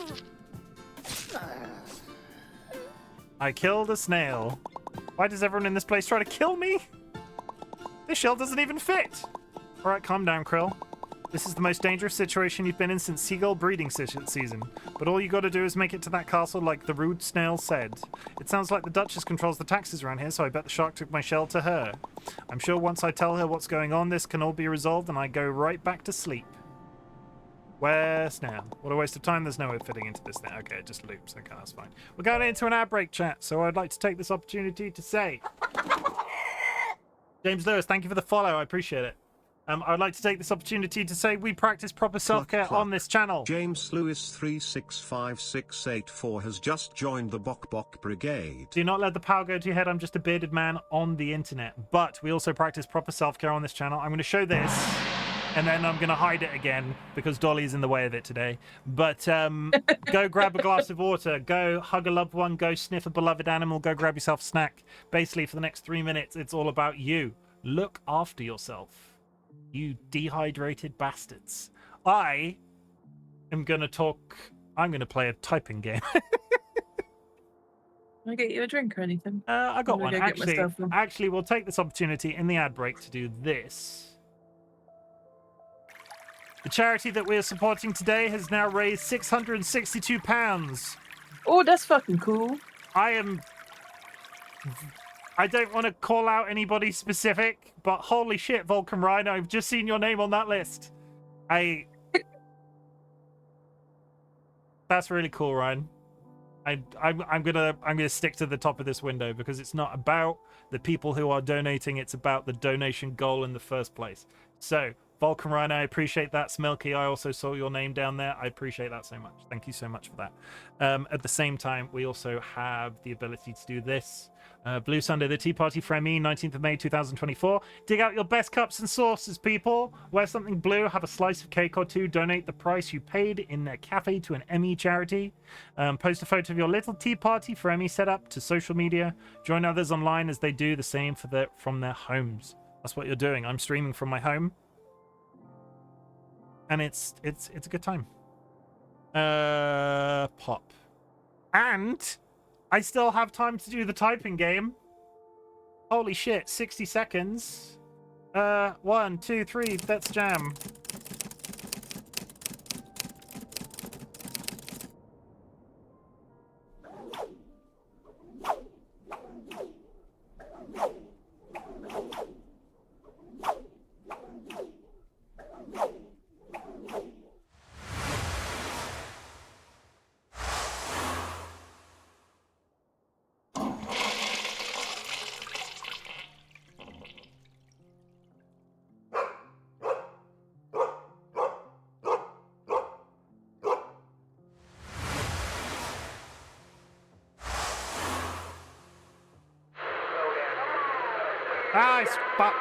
I killed a snail. Why does everyone in this place try to kill me? This shell doesn't even fit. Alright, calm down, Krill. This is the most dangerous situation you've been in since seagull breeding season. But all you gotta do is make it to that castle like the rude snail said. It sounds like the Duchess controls the taxes around here, so I bet the shark took my shell to her. I'm sure once I tell her what's going on, this can all be resolved and I go right back to sleep. Where's now? What a waste of time. There's no way of fitting into this thing. Okay, it just loops. Okay, that's fine. We're going into an ad break chat, so I'd like to take this opportunity to say... James Lewis, thank you for the follow. I appreciate it. I'd like to take this opportunity to say we practice proper self-care on this channel. James Lewis 365684 has just joined the Bok Bok Brigade. Do not let the power go to your head. I'm just a bearded man on the internet. But we also practice proper self-care on this channel. I'm going to show this, and then I'm going to hide it again because Dolly's in the way of it today. But go grab a glass of water. Go hug a loved one. Go sniff a beloved animal. Go grab yourself a snack. Basically, for the next 3 minutes, it's all about you. Look after yourself. You dehydrated bastards. I am going to talk... I'm going to play a typing game. Can I get you a drink or anything? I got one. Go Actually, we'll take this opportunity in the ad break to do this. The charity that we are supporting today has now raised £662. Oh, that's fucking cool. I don't want to call out anybody specific, but holy shit, Vulcan Rhino, I've just seen your name on that list. That's really cool, Ryan. I'm gonna stick to the top of this window because it's not about the people who are donating, it's about the donation goal in the first place. So, Vulcan Rhino, I appreciate that. Smilky, I also saw your name down there. I appreciate that so much. Thank you so much for that. At the same time, we also have the ability to do this. Blue Sunday, the Tea Party for ME, 19th of May 2024. Dig out your best cups and saucers, people. Wear something blue, have a slice of cake or two, donate the price you paid in a cafe to an ME charity. Post a photo of your little tea party for ME setup to social media. Join others online as they do the same from their homes. That's what you're doing. I'm streaming from my home. And it's a good time. Pop. And I still have time to do the typing game. Holy shit, 60 seconds. 1, 2, 3, let's jam. Nice, fuck.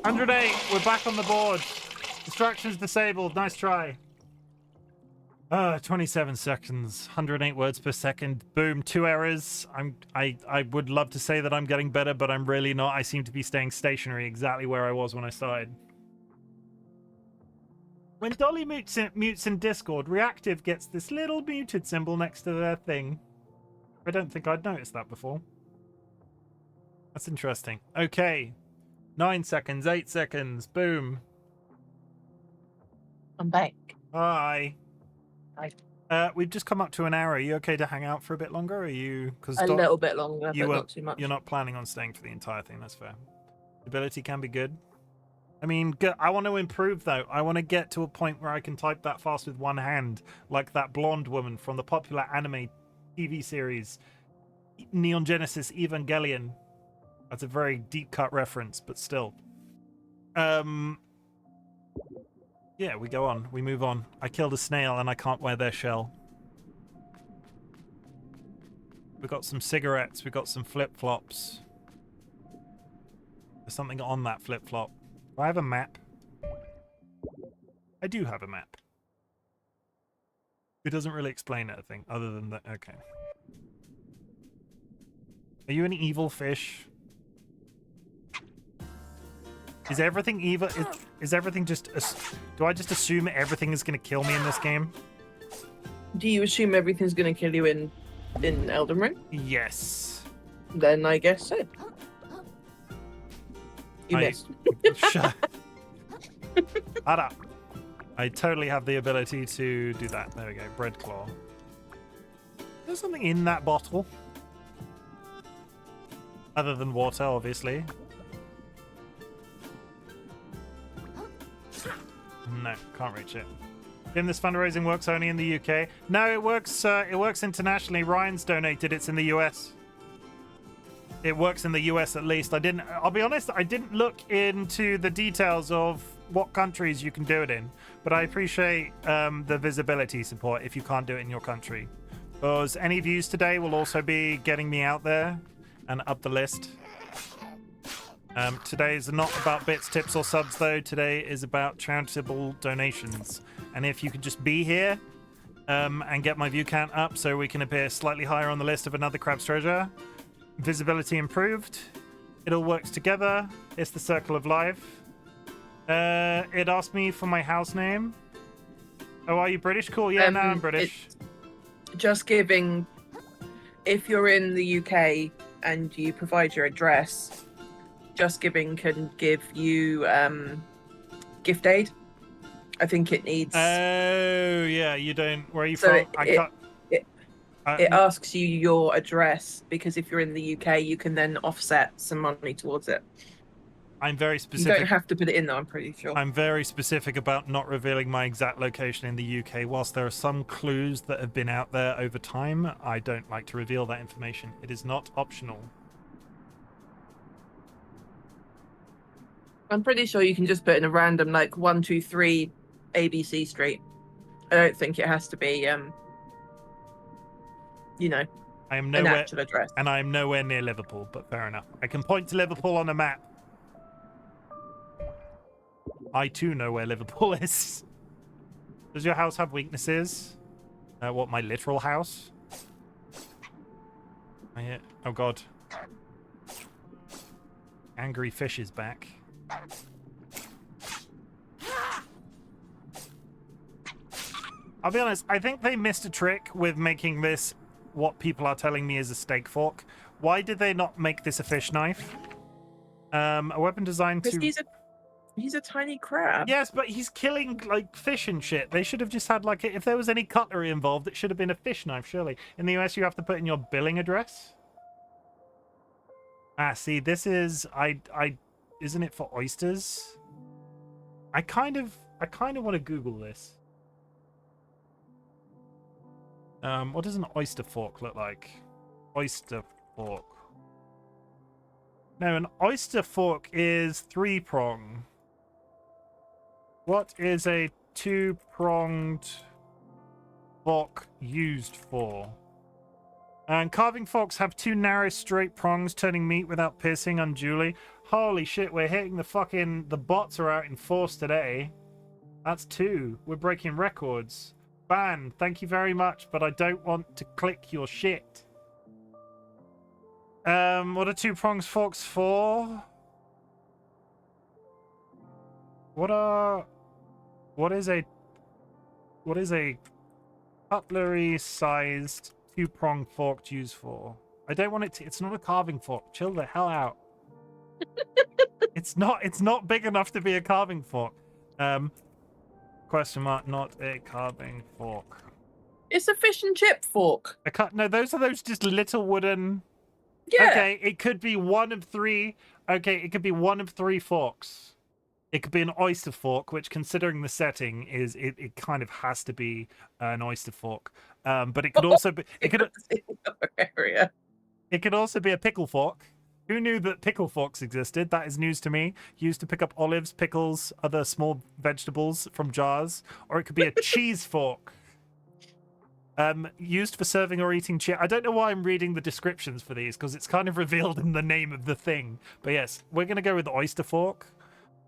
$108, we're back on the board. Distractions disabled, nice try. 27 seconds, 108 words per second. Boom, 2 errors. I would love to say that I'm getting better, but I'm really not. I seem to be staying stationary exactly where I was when I started. When Dolly mutes in Discord, Reactive gets this little muted symbol next to their thing. I don't think I'd noticed that before. That's interesting. Okay. 9 seconds, 8 seconds. Boom. I'm back. Hi. Hi. We've just come up to an hour. Are you okay to hang out for a bit longer? Or are you... A little bit longer, but not too much. You're not planning on staying for the entire thing. That's fair. Ability can be good. I mean, I want to improve, though. I want to get to a point where I can type that fast with one hand, like that blonde woman from the popular anime TV series Neon Genesis Evangelion. That's a very deep-cut reference, but still. Yeah, we go on. We move on. I killed a snail and I can't wear their shell. We got some cigarettes. We got some flip-flops. There's something on that flip-flop. Do I have a map? I do have a map. It doesn't really explain anything other than that. Okay. Are you an evil fish? Is everything evil? Is everything just? Do I just assume everything is going to kill me in this game? Do you assume everything's going to kill you in Elden Ring? Yes. Then I guess so. You missed. Shut up. I totally have the ability to do that. There we go. Bread claw. There's something in that bottle. Other than water, obviously. No, can't reach it. Jim, this fundraising works only in the UK. No, it works. It works internationally. Ryan's donated. It's in the US. It works in the US at least. I'll be honest, I didn't look into the details of what countries you can do it in, but I appreciate the visibility support if you can't do it in your country. Because any views today will also be getting me out there and up the list. Today is not about bits, tips, or subs, though. Today is about charitable donations. And if you could just be here and get my view count up so we can appear slightly higher on the list of another Crab's Treasure. Visibility improved. It all works together. It's the circle of life. It asked me for my house name. Oh, are you British? Cool. Yeah, no, I'm British. Just giving... If you're in the UK and you provide your address, Just Giving can give you gift aid. I think it needs... Oh, yeah, you don't... Where are you So from? It asks you your address, because if you're in the UK, you can then offset some money towards it. I'm very specific. You don't have to put it in, though, I'm pretty sure. I'm very specific about not revealing my exact location in the UK. Whilst there are some clues that have been out there over time, I don't like to reveal that information. It is not optional. I'm pretty sure you can just put in a random, like, 123 ABC Street. I don't think it has to be, you know, I am an nowhere, actual address. and I am nowhere near Liverpool, but fair enough. I can point to Liverpool on a map. I too know where Liverpool is. Does your house have weaknesses? What, my literal house? Oh god. Angry fish is back. I'll be honest, I think they missed a trick with making this what people are telling me is a steak fork. Why did they not make this a fish knife? A weapon designed to... He's a tiny crab. Yes, but he's killing, like, fish and shit. They should have just had, like, if there was any cutlery involved, it should have been a fish knife, surely. In the US, you have to put in your billing address. Ah, see, this is... Isn't it for oysters? I kind of want to Google this. What does an oyster fork look like? Oyster fork. No, an oyster fork is 3-prong. What is a 2-pronged fork used for? And carving forks have 2 narrow straight prongs, turning meat without piercing unduly. Holy shit, we're hitting the bots are out in force today. That's 2. We're breaking records. Ban, thank you very much, but I don't want to click your shit. What are 2-pronged forks for? What is a cutlery-sized 2-pronged fork used for? I don't want it to... It's not a carving fork. Chill the hell out. It's not big enough to be a carving fork. Question mark, not a carving fork. It's a fish and chip fork. No, those are just little wooden... Yeah. Okay, it could be one of 3. Okay, it could be one of 3 forks. It could be an oyster fork, which, considering the setting, is it kind of has to be an oyster fork. But it could also be it could also be a pickle fork. Who knew that pickle forks existed? That is news to me. Used to pick up olives, pickles, other small vegetables from jars. Or it could be a cheese fork. Used for serving or eating cheese. I don't know why I'm reading the descriptions for these, because it's kind of revealed in the name of the thing. But yes, we're going to go with the oyster fork.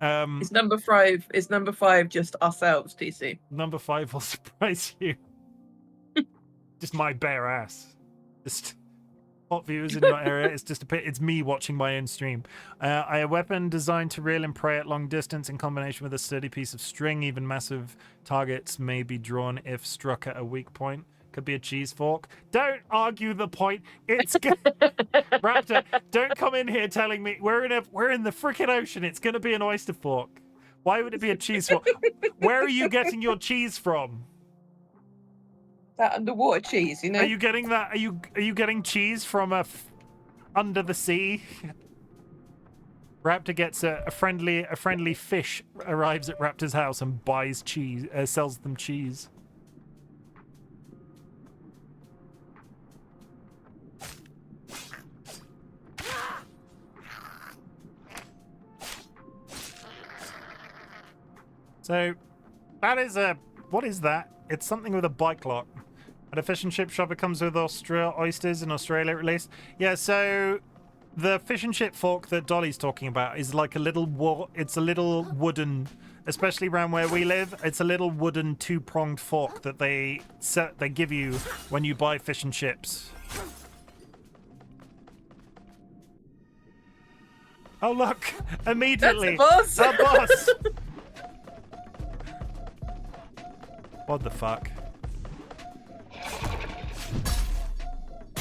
It's number 5. It's number 5, just ourselves, TC. Number 5 will surprise you. Just my bare ass. Just Hot viewers in your area. It's just it's me watching my own stream. A weapon designed to reel and prey at long distance in combination with a sturdy piece of string. Even massive targets may be drawn if struck at a weak point. Could be a cheese fork. Don't argue the point. It's Raptor. Don't come in here telling me we're in the freaking ocean. It's gonna be an oyster fork. Why would it be a cheese fork? Where are you getting your cheese from? That underwater cheese, you know. Are you getting that? Are you getting cheese from under the sea? Raptor gets a friendly fish arrives at Raptor's house and buys cheese, sells them cheese. So, that is what is that? It's something with a bike lock. At a fish and chip shop, it comes with oysters in Australia, at least. Yeah, so the fish and chip fork that Dolly's talking about is like a little it's a little wooden, especially around where we live. It's a little wooden two-pronged fork that they give you when you buy fish and chips. Oh look! Immediately, that's the boss. The boss. What the fuck?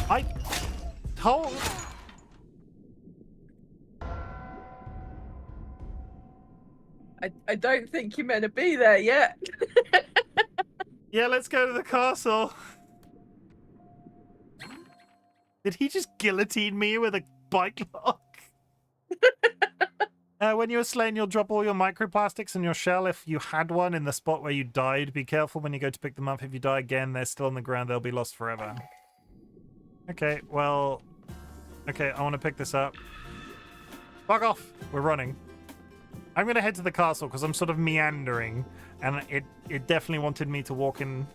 I don't think you're meant to be there yet. Yeah, let's go to the castle. Did he just guillotine me with a bike lock? When you are slain, you'll drop all your microplastics in your shell if you had one in the spot where you died. Be careful when you go to pick them up. If you die again, they're still on the ground. They'll be lost forever. Okay, well... Okay, I want to pick this up. Fuck off! We're running. I'm going to head to the castle because I'm sort of meandering. And it definitely wanted me to walk in...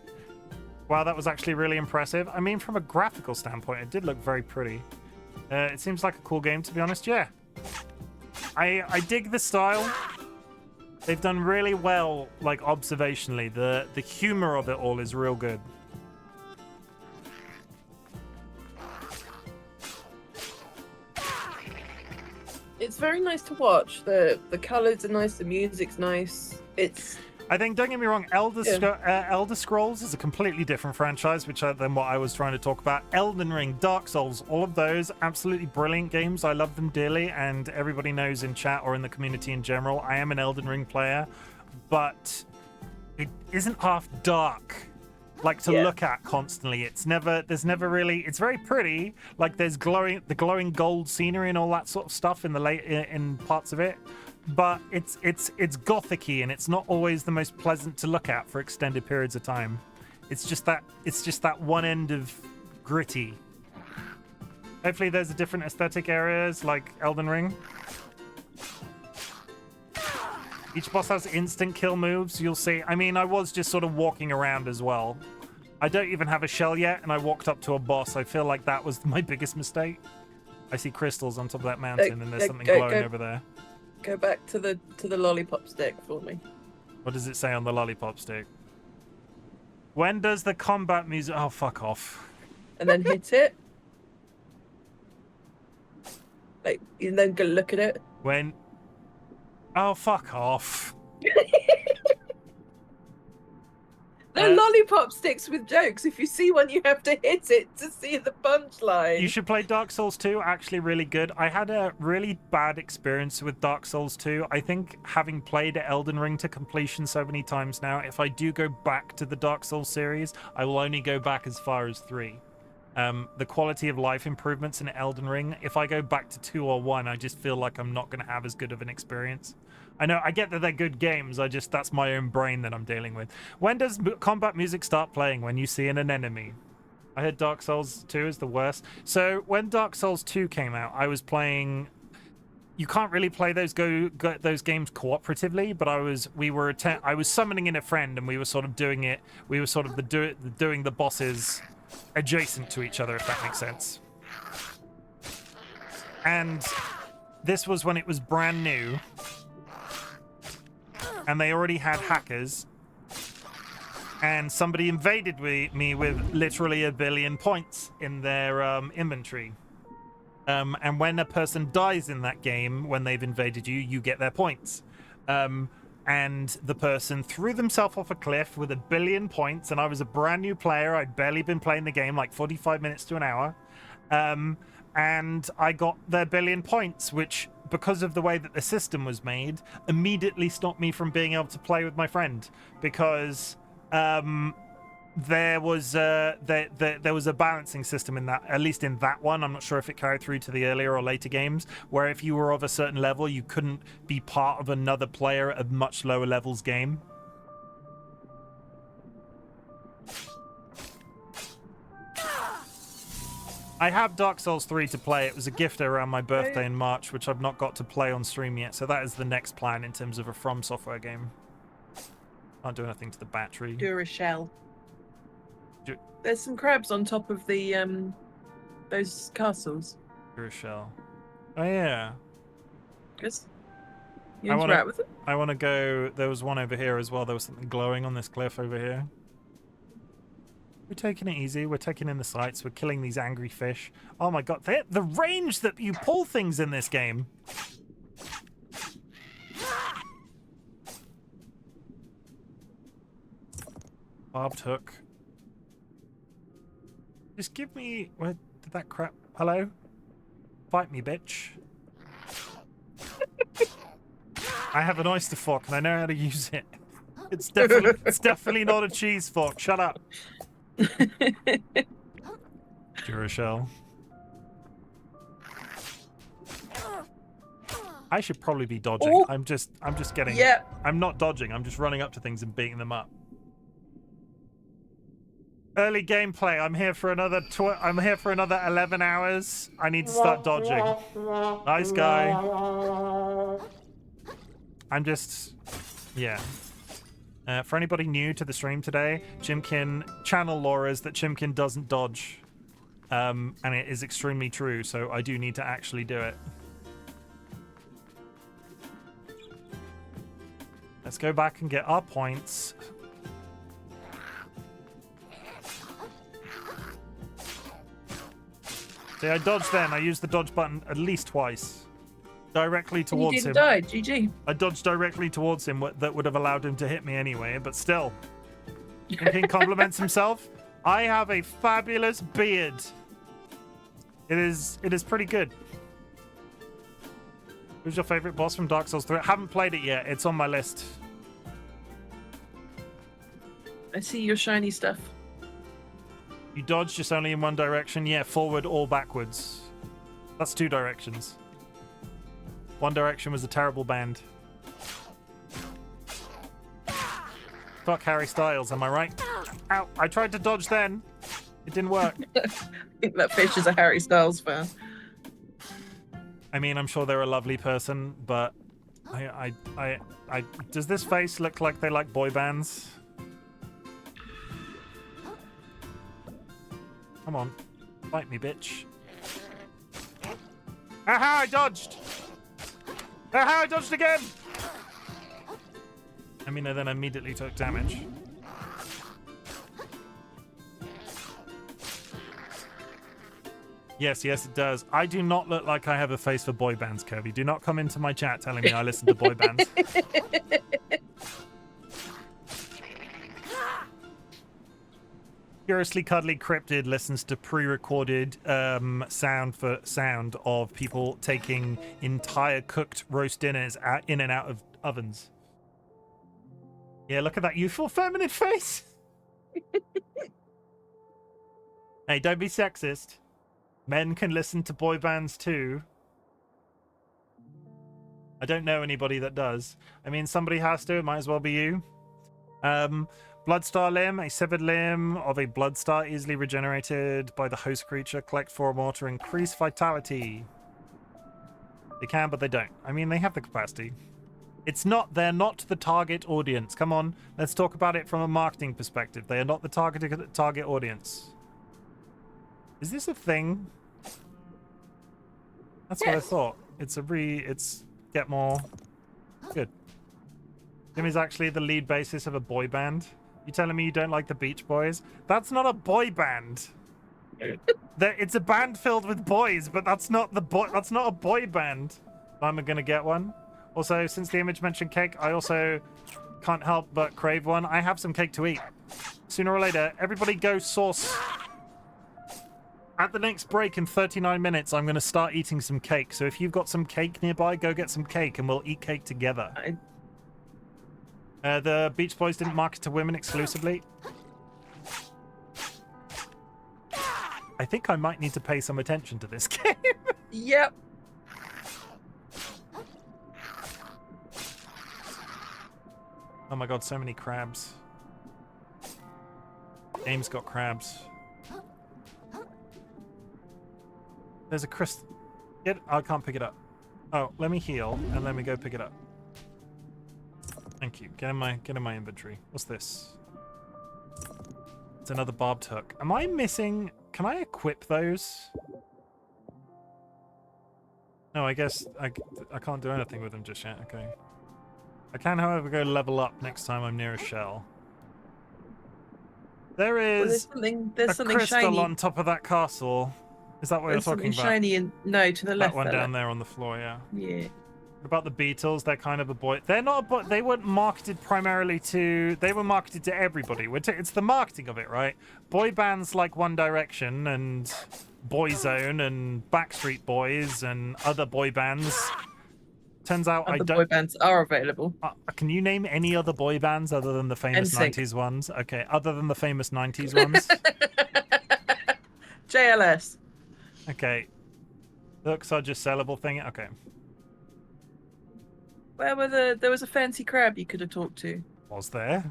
Wow, that was actually really impressive. I mean, from a graphical standpoint, it did look very pretty. It seems like a cool game, to be honest. Yeah. I dig the style. They've done really well, like, observationally. The humor of it all is real good. It's very nice to watch. The colors are nice. The music's nice. I think, don't get me wrong, Elder Scrolls is a completely different franchise than what I was trying to talk about. Elden Ring, Dark Souls, all of those, absolutely brilliant games. I love them dearly, and everybody knows in chat or in the community in general, I am an Elden Ring player, but it isn't half dark. Like to look at constantly. It's very pretty. Like there's the glowing gold scenery and all that sort of stuff in parts of it. But it's gothic-y, and it's not always the most pleasant to look at for extended periods of time. It's just that one end of gritty. Hopefully there's a different aesthetic areas like Elden Ring. Each boss has instant kill moves, you'll see. I mean, I was just sort of walking around as well. I don't even have a shell yet, and I walked up to a boss. I feel like that was my biggest mistake. I see crystals on top of that mountain, and there's something glowing over there. Go back to the lollipop stick for me. What does it say on the lollipop stick? When does the combat music... Oh, fuck off. And then hit it. Like, and then go look at it. When... Oh, fuck off. They're lollipop sticks with jokes. If you see one, you have to hit it to see the punchline. You should play Dark Souls 2. Actually, really good. I had a really bad experience with Dark Souls 2. I think having played Elden Ring to completion so many times now, if I do go back to the Dark Souls series, I will only go back as far as 3. The quality of life improvements in Elden Ring, if I go back to 2 or 1, I just feel like I'm not going to have as good of an experience. I know, I get that they're good games, that's my own brain that I'm dealing with. When does combat music start playing? When you see an enemy. I heard Dark Souls 2 is the worst. So, when Dark Souls 2 came out, I was playing... You can't really play those games cooperatively, but I was summoning in a friend, and we were sort of doing it. We were sort of doing the bosses adjacent to each other, if that makes sense. And this was when it was brand new, and they already had hackers, and somebody invaded me with literally 1 billion points in their inventory. And when a person dies in that game, when they've invaded you, you get their points. And the person threw themselves off a cliff with 1 billion points, and I was a brand new player. I'd barely been playing the game, like 45 minutes to an hour. And I got their 1 billion points, which, because of the way that the system was made, immediately stopped me from being able to play with my friend, because there was a balancing system in that, at least in that one. I'm not sure if it carried through to the earlier or later games, where if you were of a certain level, you couldn't be part of another player at a much lower levels game. I have Dark Souls 3 to play. It was a gift around my birthday in March, which I've not got to play on stream yet, so that is the next plan in terms of a From Software game. Can't do anything to the battery. Duracell. There's some crabs on top of the those castles. Duracell. Oh yeah. Yes. You interact with them? I want to go. There was one over here as well. There was something glowing on this cliff over here. We're taking it easy. We're taking in the sights. We're killing these angry fish. Oh my god, the range that you pull things in this game. Barbed hook. Just give me... Where did that crap... Hello? Fight me, bitch. I have an oyster fork and I know how to use it. It's definitely not a cheese fork. Shut up. Duracell. I should probably be dodging. Ooh. I'm just getting... Yeah. I'm not dodging. I'm just running up to things and beating them up. Early gameplay. I'm here for another 11 hours. I need to start dodging. Nice guy. I'm just... Yeah. For anybody new to the stream today, Chimken, channel lore is that Chimken doesn't dodge. And it is extremely true, so I do need to actually do it. Let's go back and get our points. See, I dodged then. I used the dodge button at least twice. Directly towards him. You didn't die, GG. I dodged directly towards him. That would have allowed him to hit me anyway, but still. King compliments himself. I have a fabulous beard. It is pretty good. Who's your favorite boss from Dark Souls 3? I haven't played it yet. It's on my list. I see your shiny stuff. You dodge just only in one direction? Yeah, forward or backwards. That's 2 directions. One Direction was a terrible band. Fuck Harry Styles, am I right? Ow, I tried to dodge then. It didn't work. I think that fish is a Harry Styles fan. I mean, I'm sure they're a lovely person, but I does this face look like they like boy bands? Come on. Fight me, bitch. Aha, I dodged! Aha, I dodged again! I mean, I then immediately took damage. Yes, it does. I do not look like I have a face for boy bands, Kirby. Do not come into my chat telling me I listen to boy bands. Curiously Cuddly Cryptid listens to pre-recorded sound of people taking entire cooked roast dinners in and out of ovens. Yeah, look at that youthful feminine face. Hey, don't be sexist. Men can listen to boy bands too. I don't know anybody that does. I mean, somebody has to. It might as well be you. Bloodstar limb. A severed limb of a bloodstar easily regenerated by the host creature. Collect 4 more to increase vitality. They can, but they don't. I mean, they have the capacity. They're not the target audience. Come on, let's talk about it from a marketing perspective. They are not the target audience. Is this a thing? That's what I thought. It's get more. Good. Jim is actually the lead bassist of a boy band. You telling me you don't like the Beach Boys? That's not a boy band. It's a band filled with boys, but that's not that's not a boy band. I'm gonna get one. Also, since the image mentioned cake, I also can't help but crave one. I have some cake to eat. Sooner or later, everybody go source. At the next break in 39 minutes, I'm going to start eating some cake. So if you've got some cake nearby, go get some cake and we'll eat cake together. The Beach Boys didn't market to women exclusively. I think I might need to pay some attention to this game. Yep. Oh my god, so many crabs. Game's got crabs. There's a crystal. I can't pick it up. Oh, let me heal and let me go pick it up. Thank you. Get in my inventory. What's this? It's another barbed hook. Am I missing? Can I equip those? No, I guess I can't do anything with them just yet. Okay. I can, however, go level up next time I'm near a shell. There is there's something crystal shiny on top of that castle. Is that what you're talking about? Shiny and no, to the left. That one down there on the floor, yeah. Yeah. What about the Beatles? They're kind of a boy. They're not a boy. They weren't marketed primarily to. They were marketed to everybody. It's the marketing of it, right? Boy bands like One Direction and Boyzone and Backstreet Boys and other boy bands. Turns out Other boy bands are available. Can you name any other boy bands other than the famous NSYNC. 90s ones? Okay, other than the famous 90s ones. JLS. Okay. Looks are just sellable thing. Okay. Where were there was a fancy crab you could have talked to. Was there?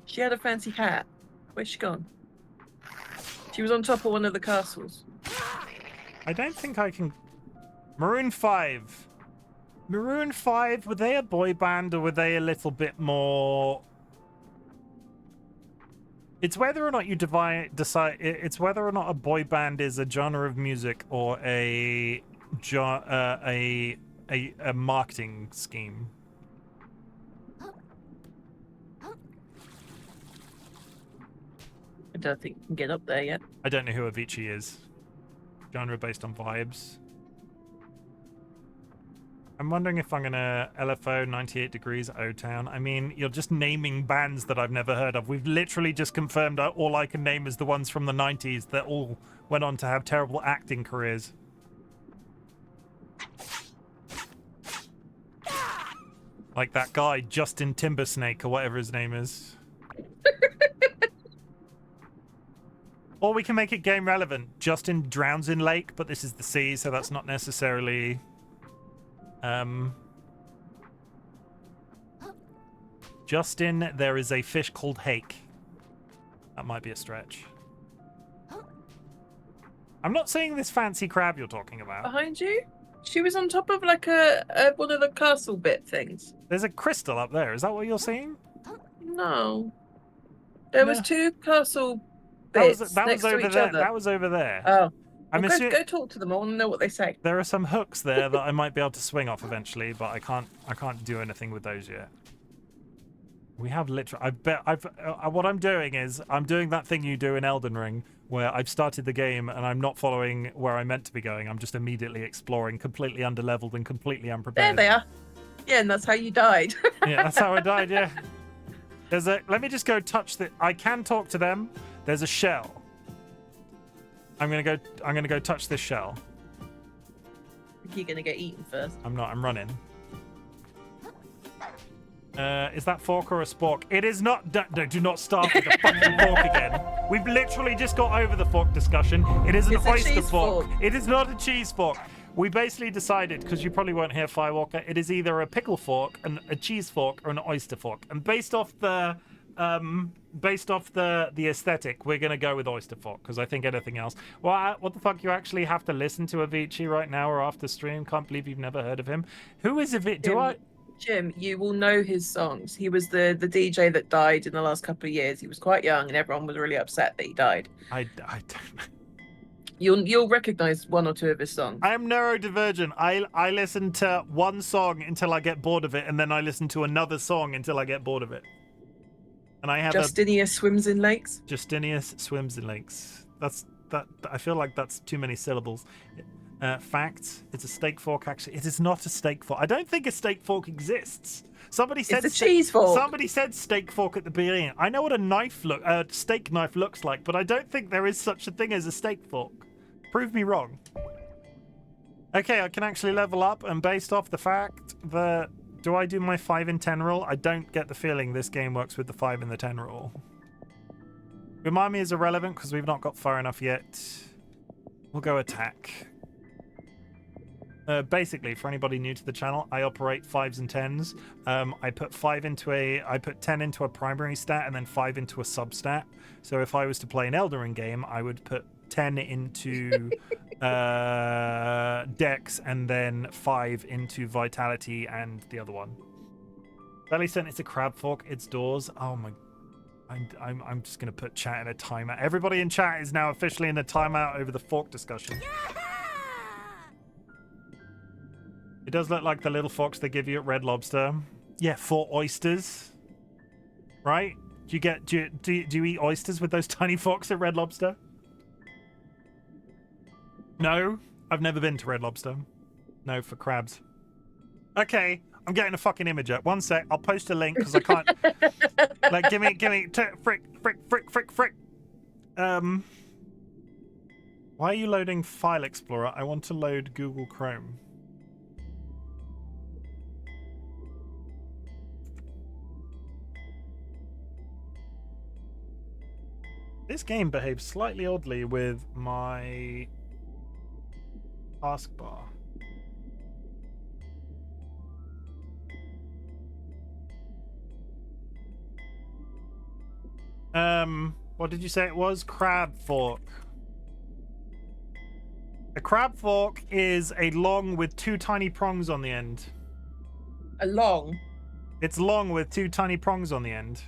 She had a fancy hat. Where's she gone? She was on top of one of the castles. I don't think I can. Maroon 5. Maroon 5, were they a boy band or were they a little bit more? It's whether or not you decide. It's whether or not a boy band is a genre of music or a marketing scheme. I don't think you can get up there yet. I don't know who Avicii is. Genre based on vibes. I'm wondering if I'm gonna LFO 98 Degrees O-Town. I mean, you're just naming bands that I've never heard of. We've literally just confirmed all I can name is the ones from the 90s that all went on to have terrible acting careers. Like that guy, Justin Timbersnake, or whatever his name is. Or we can make it game relevant. Justin drowns in lake, but this is the sea, so that's not necessarily... Justin, there is a fish called hake. That might be a stretch. I'm not seeing this fancy crab you're talking about. Behind you? She was on top of like a one of the castle bit things. There's a crystal up there. Is that what you're seeing? No. There was two castle bits that next was to over each there. other. That was over there. Oh. I'm Well, assuming go talk to them. I want to know what they say. there are some hooks there that I might be able to swing off eventually, but I can't do anything with those yet. We have literally. What I'm doing is I'm doing that thing you do in Elden Ring, where I've started the game and I'm not following where I'm meant to be going. I'm just immediately exploring, completely underleveled and completely unprepared. There they are. Yeah, and that's how you died. Yeah, that's how I died. Yeah. Let me just go touch the. I can talk to them. There's a shell. I'm gonna go touch this shell. You're gonna get eaten first. I'm not. I'm running. Is that fork or a spork? It is not. No, do not start with the fucking fork again. We've literally just got over the fork discussion. It is an It's a oyster cheese fork. fork. It is not a cheese fork. We basically decided, because you probably weren't here, Firewalker, it is either a pickle fork, a cheese fork, or an oyster fork. And based off the aesthetic, we're gonna go with oyster fork because I think anything else. Well, what the fuck? You actually have to listen to Avicii right now or after stream? Can't believe you've never heard of him. Who is Avicii? Chim, you will know his songs. He was the DJ that died in the last couple of years. He was quite young, and everyone was really upset that he died. I don't know. You'll recognize one or two of his songs. I am neurodivergent. I listen to one song until I get bored of it, and then I listen to another song until I get bored of it. And I have Justinius Swims in Lakes. Justinius Swims in Lakes. That's I feel like that's too many syllables. Fact, it's a steak fork. Actually, it is not a steak fork. I don't think a steak fork exists. Somebody said it's a cheese fork. Somebody said steak fork at the beginning. I know what a steak knife looks like, but I don't think there is such a thing as a steak fork. Prove me wrong. Okay, I can actually level up, and based off the fact that do I do my 5 in 10 rule? I don't get the feeling this game works with the 5 in the 10 rule. Remind me is irrelevant because we've not got far enough yet. We'll go attack. Basically, for anybody new to the channel, I operate 5s and 10s. I put 10 into a primary stat and then 5 into a substat. So if I was to play an Elden game, I would put 10 into Dex and then 5 into Vitality and the other one. Belly sent it's a crab fork. It's doors. Oh my! I'm just gonna put chat in a timeout. Everybody in chat is now officially in a timeout over the fork discussion. It does look like the little forks they give you at Red Lobster. Yeah, for oysters. Right? Do you eat oysters with those tiny forks at Red Lobster? No, I've never been to Red Lobster. No, for crabs. Okay, I'm getting a fucking image up. One sec, I'll post a link because I can't. Like, give me, frick. Why are you loading File Explorer? I want to load Google Chrome. This game behaves slightly oddly with my taskbar. What did you say it was? Crab fork. A crab fork is a long with 2 tiny prongs on the end. A long? It's long with 2 tiny prongs on the end.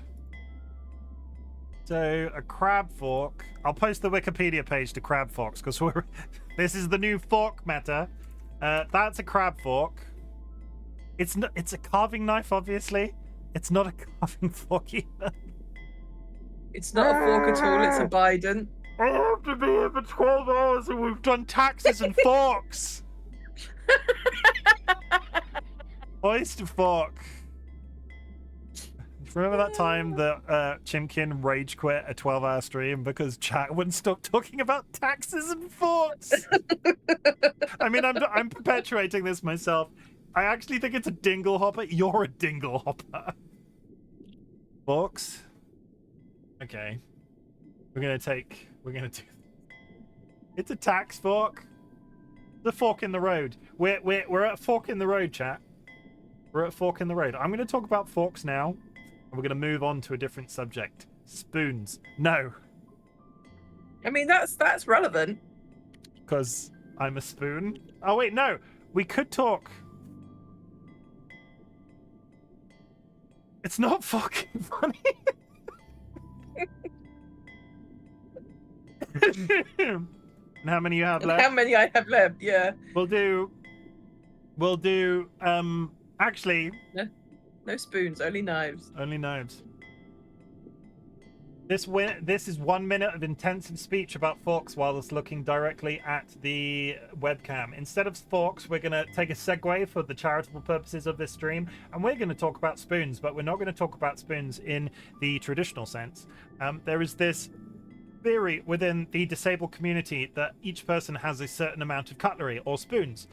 So a crab fork. I'll post the Wikipedia page to crab forks because this is the new fork meta. That's a crab fork. It's a carving knife, obviously. It's not a carving fork either. It's not a fork at all. It's a Biden. I have to be here for 12 hours and we've done taxes and forks. Oyster fork. Remember that time that Chimken rage quit a 12-hour stream because chat wouldn't stop talking about taxes and forks? I mean, I'm perpetuating this myself. I actually think it's a dingle hopper. You're a dingle hopper. Forks. Okay. We're gonna do. It's a tax fork. The fork in the road. We're at a fork in the road, chat. We're at a fork in the road. I'm gonna talk about forks now. We're going to move on to a different subject. Spoons. No. I mean, that's relevant. Because I'm a spoon. Oh, wait, no. We could talk. It's not fucking funny. And how many you have left? How many I have left, yeah. We'll do, actually... No spoons, only knives. Only knives. This is 1 minute of intensive speech about forks whilst looking directly at the webcam. Instead of forks, we're going to take a segue for the charitable purposes of this stream, and we're going to talk about spoons, but we're not going to talk about spoons in the traditional sense. There is this theory within the disabled community that each person has a certain amount of cutlery or spoons.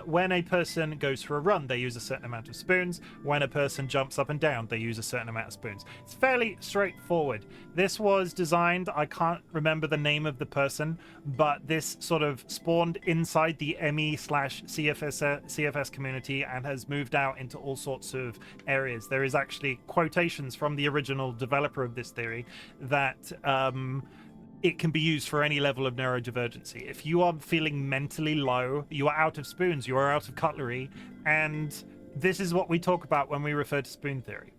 When a person goes for a run, they use a certain amount of spoons. When a person jumps up and down, they use a certain amount of spoons. It's fairly straightforward. This was designed, I can't remember the name of the person, but this sort of spawned inside the ME/CFS community and has moved out into all sorts of areas. There is actually quotations from the original developer of this theory that it can be used for any level of neurodivergency. If you are feeling mentally low, you are out of spoons, you are out of cutlery, and this is what we talk about when we refer to spoon theory.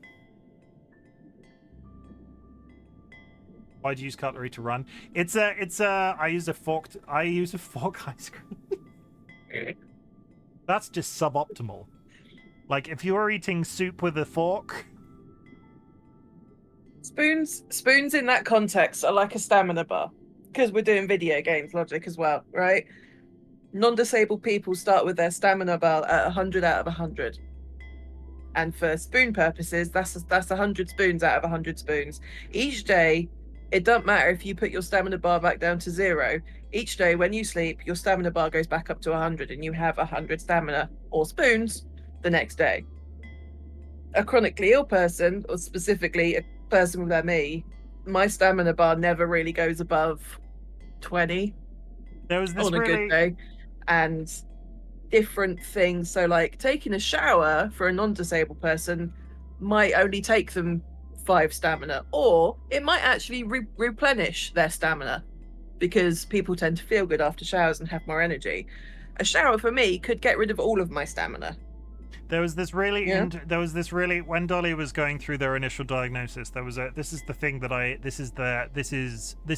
Why do you use cutlery to run? I use a fork ice cream. That's just suboptimal. Like, if you are eating soup with a fork... Spoons in that context are like a stamina bar. because we're doing video games logic as well, right? Non-disabled people start with their stamina bar at 100 out of 100. And for spoon purposes, that's 100 spoons out of 100 spoons. Each day, it doesn't matter if you put your stamina bar back down to 0. Each day when you sleep, your stamina bar goes back up to 100 and you have 100 stamina or spoons the next day. A chronically ill person, or specifically a person with ME, my stamina bar never really goes above 20 There was this on a really good day. And different things, so like taking a shower for a non-disabled person might only take them 5 stamina, or it might actually replenish their stamina, because people tend to feel good after showers and have more energy. A shower for me could get rid of all of my stamina. There was this really, when Dolly was going through their initial diagnosis, this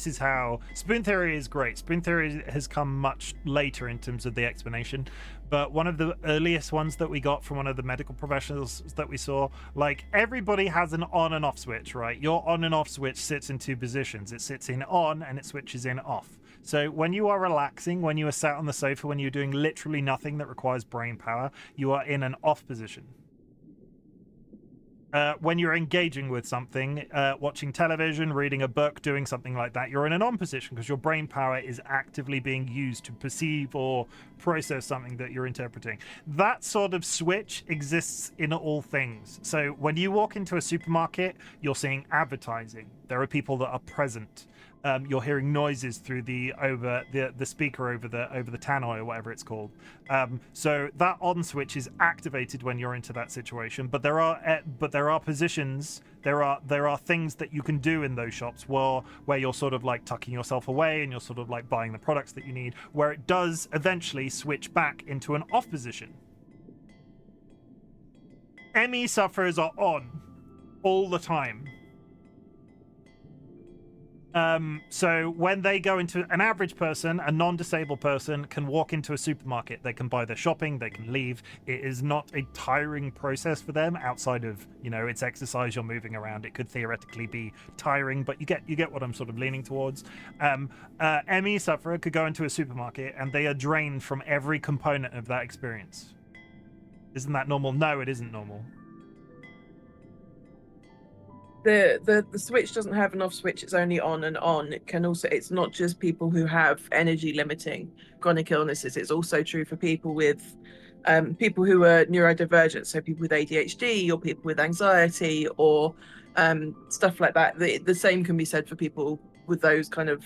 is how spoon theory is great. Spoon theory has come much later in terms of the explanation, but one of the earliest ones that we got from one of the medical professionals that we saw, like, everybody has an on and off switch, right? Your on and off switch sits in 2 positions. It sits in on and it switches in off. So when you are relaxing, when you are sat on the sofa, when you're doing literally nothing that requires brain power, you are in an off position. When you're engaging with something, watching television, reading a book, doing something like that, you're in an on position because your brain power is actively being used to perceive or process something that you're interpreting. That sort of switch exists in all things. So when you walk into a supermarket, you're seeing advertising. There are people that are present. You're hearing noises through the speaker over the tannoy or whatever it's called. So that on switch is activated when you're into that situation. But there are positions. There are things that you can do in those shops where you're sort of like tucking yourself away and you're sort of like buying the products that you need, where it does eventually switch back into an off position. ME sufferers are on all the time. So when they go into an average person, a non-disabled person can walk into a supermarket. They can buy their shopping, they can leave. It is not a tiring process for them outside of, it's exercise, you're moving around. It could theoretically be tiring, but you get what I'm sort of leaning towards. ME sufferer could go into a supermarket and they are drained from every component of that experience. Isn't that normal? No, it isn't normal. The switch doesn't have an off switch, it's only on and on. It's not just people who have energy limiting chronic illnesses, it's also true for people with people who are neurodivergent, so people with ADHD or people with anxiety or stuff like that. The same can be said for people with those kind of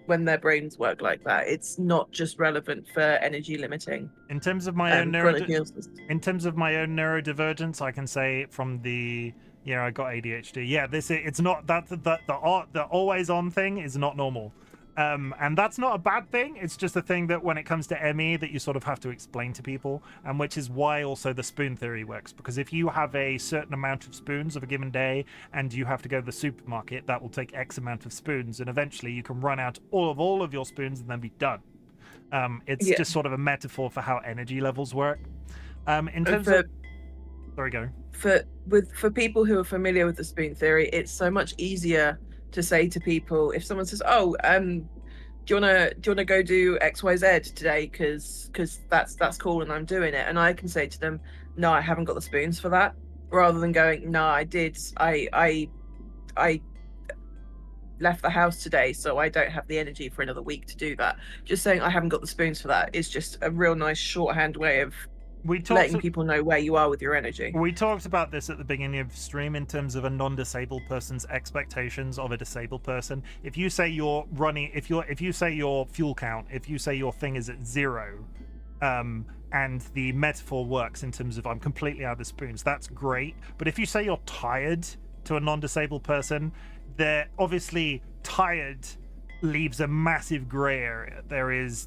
when their brains work like that. It's not just relevant for energy limiting. In terms of my own neurodivergence, I can say from the I got ADHD. Yeah, it's not the always on thing is not normal. And that's not a bad thing. It's just a thing that when it comes to ME that you sort of have to explain to people, and which is why also the spoon theory works, because if you have a certain amount of spoons of a given day and you have to go to the supermarket, that will take X amount of spoons, and eventually you can run out all of your spoons and then be done. It's just sort of a metaphor for how energy levels work. In terms of sorry, go. For people who are familiar with the spoon theory, it's so much easier to say to people if someone says, "Oh, do you wanna go do XYZ today? Because that's cool and I'm doing it," and I can say to them, "No, I haven't got the spoons for that," rather than going, "No, I did. I left the house today, so I don't have the energy for another week to do that." Just saying I haven't got the spoons for that is just a real nice shorthand way of letting people know where you are with your energy. We talked about this at the beginning of the stream in terms of a non-disabled person's expectations of a disabled person. If you say you're running, if you say your fuel count, if you say your thing is at 0, and the metaphor works in terms of I'm completely out of spoons, that's great. But if you say you're tired to a non-disabled person, they're obviously tired leaves a massive gray area. There is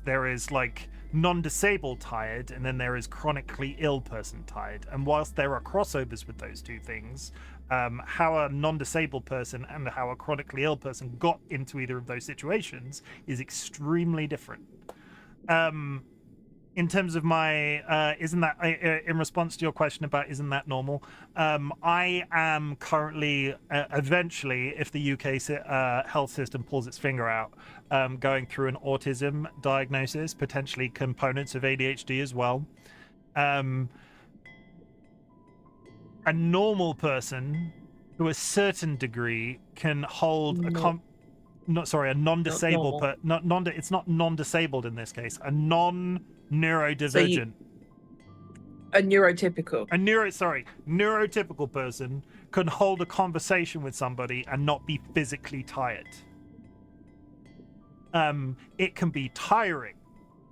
like non-disabled tired, and then there is chronically ill person tired. And whilst there are crossovers with those two things, how a non-disabled person and how a chronically ill person got into either of those situations is extremely different. in terms of my isn't that in response to your question about isn't that normal, I am currently eventually, if the UK health system pulls its finger out, going through an autism diagnosis, potentially components of ADHD as well. A normal person to a certain degree can hold a non-disabled it's not non-disabled in this case, a non-neurodivergent, a neurotypical, neurotypical person can hold a conversation with somebody and not be physically tired. It can be tiring,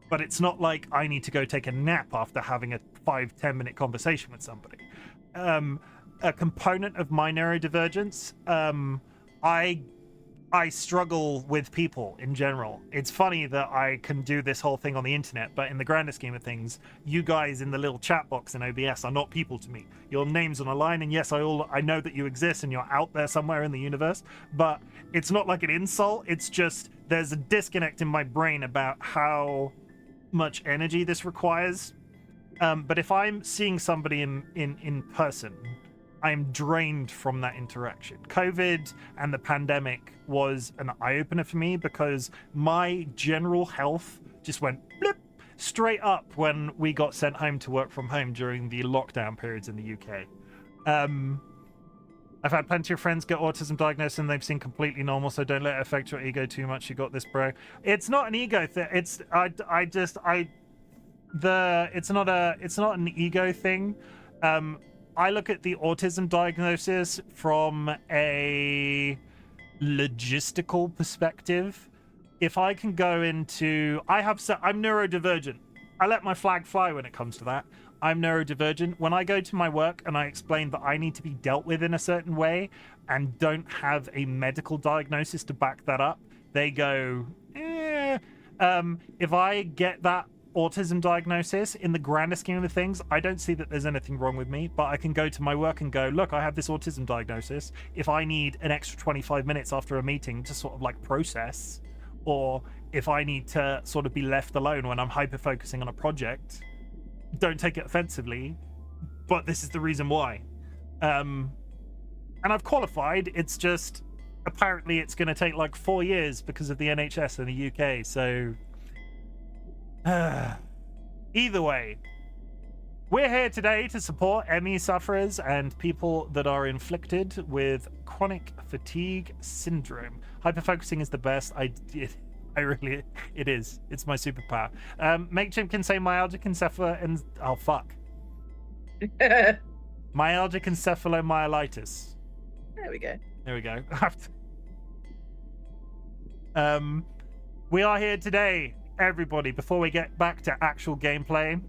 but it's not like I need to go take a nap after having a 5-10 minute conversation with somebody. A component of my neurodivergence, I struggle with people in general. It's funny that I can do this whole thing on the internet, but in the grander scheme of things, you guys in the little chat box in OBS are not people to me. Your name's on a line, and yes, I know that you exist and you're out there somewhere in the universe, but it's not like an insult. It's just there's a disconnect in my brain about how much energy this requires. But if I'm seeing somebody in person, I'm drained from that interaction. COVID and the pandemic was an eye-opener for me because my general health just went blip straight up when we got sent home to work from home during the lockdown periods in the UK. I've had plenty of friends get autism diagnosed and they've seen completely normal, so don't let it affect your ego too much. You got this, bro. It's not an ego thing. It's not an ego thing. I look at the autism diagnosis from a logistical perspective. If I can go into, I'm neurodivergent. I let my flag fly when it comes to that. I'm neurodivergent. When I go to my work and I explain that I need to be dealt with in a certain way and don't have a medical diagnosis to back that up, they go, eh. If I get that autism diagnosis, in the grander scheme of things, I don't see that there's anything wrong with me, but I can go to my work and go, look, I have this autism diagnosis. If I need an extra 25 minutes after a meeting to sort of like process, or if I need to sort of be left alone when I'm hyper focusing on a project, don't take it offensively, but this is the reason why. And I've qualified. It's just apparently it's going to take like 4 years because of the NHS in the UK, so either way, we're here today to support ME sufferers and people that are inflicted with chronic fatigue syndrome. Hyperfocusing is the best. It is. It's my superpower. Make Chimken say myalgic encephalo and myalgic encephalomyelitis. There we go. There we go. We are here today, everybody. Before we get back to actual gameplay,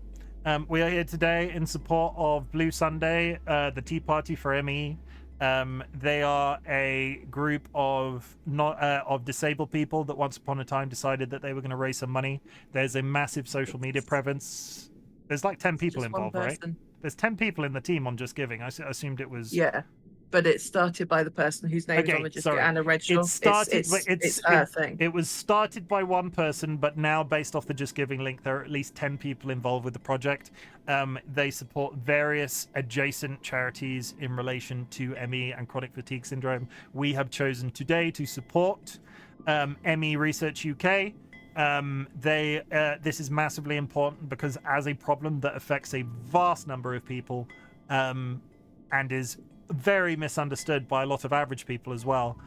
we are here today in support of Blue Sunday, the Tea Party for ME. They are a group of disabled people that once upon a time decided that they were going to raise some money. There's a massive social media presence. There's like 10 people involved, right? There's 10 people in the team on Just Giving. I assumed it was... Yeah, but it started by the person whose name is on the Just Giving, Anna Redshaw. It's her thing. It was started by one person, but now based off the Just Giving link, there are at least 10 people involved with the project. They support various adjacent charities in relation to ME and chronic fatigue syndrome. We have chosen today to support ME Research UK. This is massively important because as a problem that affects a vast number of people and is very misunderstood by a lot of average people as well,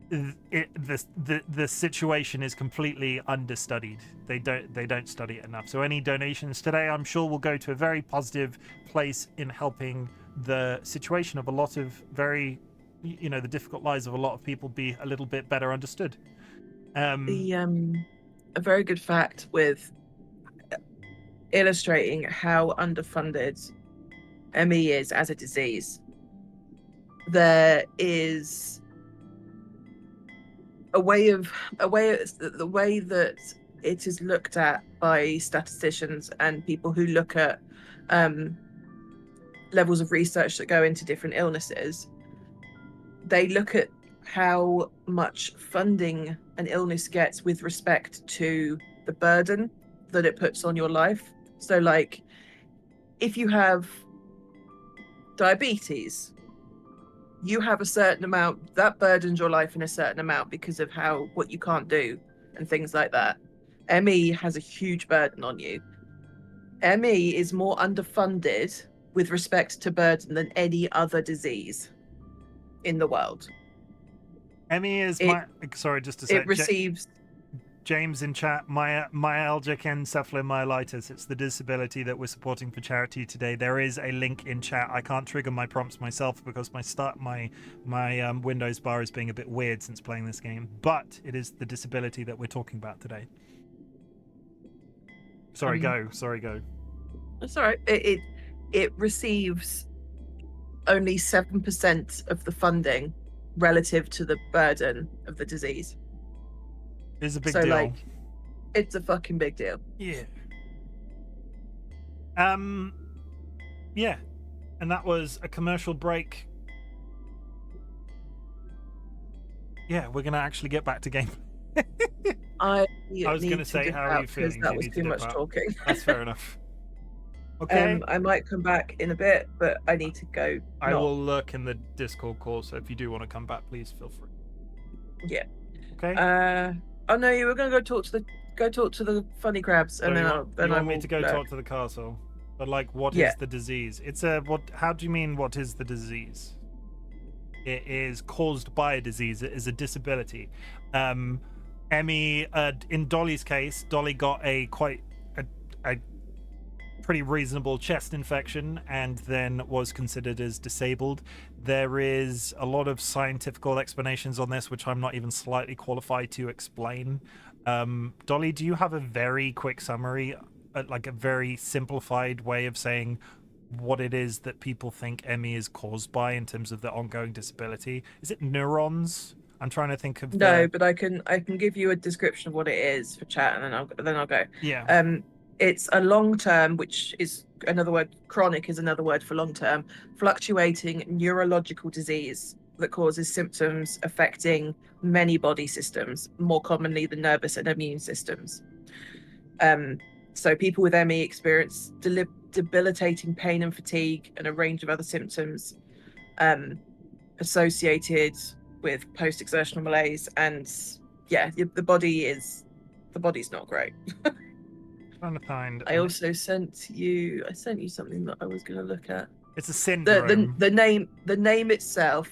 the situation is completely understudied. They don't study it enough. So any donations today, I'm sure, will go to a very positive place in helping the situation of a lot of the difficult lives of a lot of people be a little bit better understood. A very good fact with illustrating how underfunded ME is as a disease. There is the way that it is looked at by statisticians and people who look at levels of research that go into different illnesses. They look at how much funding an illness gets with respect to the burden that it puts on your life. So like, if you have diabetes, you have a certain amount that burdens your life in a certain amount because of what you can't do and things like that. ME has a huge burden on you. ME is more underfunded with respect to burden than any other disease in the world. ME is sorry, just a It sec. receives James in chat, myalgic encephalomyelitis. It's the disability that we're supporting for charity today. There is a link in chat. I can't trigger my prompts myself because my Windows bar is being a bit weird since playing this game. But it is the disability that we're talking about today. Sorry, go. That's all right. It receives only 7% of the funding relative to the burden of the disease. It's a big so deal. like, it's a fucking big deal. Yeah. Yeah. And that was a commercial break. Yeah, we're gonna actually get back to game. I was need gonna say, dip how are out you feeling? because Do that you was need to too dip much out? talking. That's fair enough. Okay. I might come back in a bit, but I need to go. I will look in the Discord call, so if you do want to come back, please feel free. Yeah. Okay. Oh no, you were gonna go talk to the funny crabs, and then you want me to go talk to the castle? But like, what is the disease? How do you mean? What is the disease? It is caused by a disease. It is a disability. Emmy, in Dolly's case, Dolly got a pretty reasonable chest infection and then was considered as disabled. There is a lot of scientific explanations on this, which I'm not even slightly qualified to explain. Dolly, do you have a very quick summary, like a very simplified way of saying what it is that people think ME is caused by in terms of the ongoing disability? Is it neurons? I'm trying to think of but I can give you a description of what it is for chat, and then I'll go. Yeah. It's a long-term, which is another word. Chronic is another word for long-term, fluctuating neurological disease that causes symptoms affecting many body systems, more commonly the nervous and immune systems. So people with ME experience debilitating pain and fatigue and a range of other symptoms associated with post-exertional malaise. And yeah, the body's not great. Trying to find. I sent you something that I was going to look at. It's a syndrome. The name itself.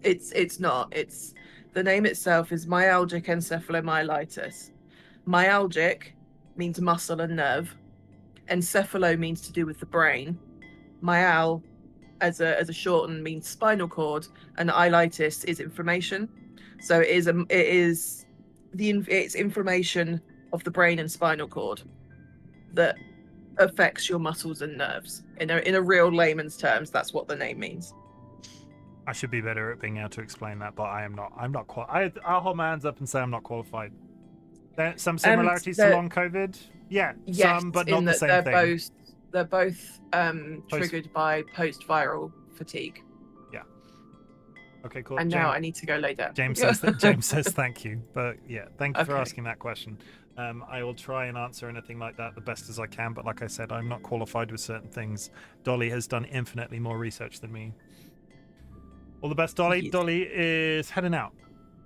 It's not. It's the name itself is myalgic encephalomyelitis. Myalgic means muscle and nerve. Encephalo means to do with the brain. Myal, as a shorten, means spinal cord, and ileitis is inflammation. So it's inflammation of the brain and spinal cord that affects your muscles and nerves. In a real layman's terms, that's what the name means. I should be better at being able to explain that, but I am not. I'm not qualified. I'll hold my hands up and say I'm not qualified. Some similarities to long COVID. Yeah, yes, some, but not the same thing. They're both triggered by post-viral fatigue. Yeah. Okay, cool. And now I need to go lay down. James says thank you, but yeah, thank you for asking that question. I will try and answer anything like that the best as I can, but like I said, I'm not qualified with certain things. Dolly has done infinitely more research than me. All the best, Dolly. Yes. Dolly is heading out.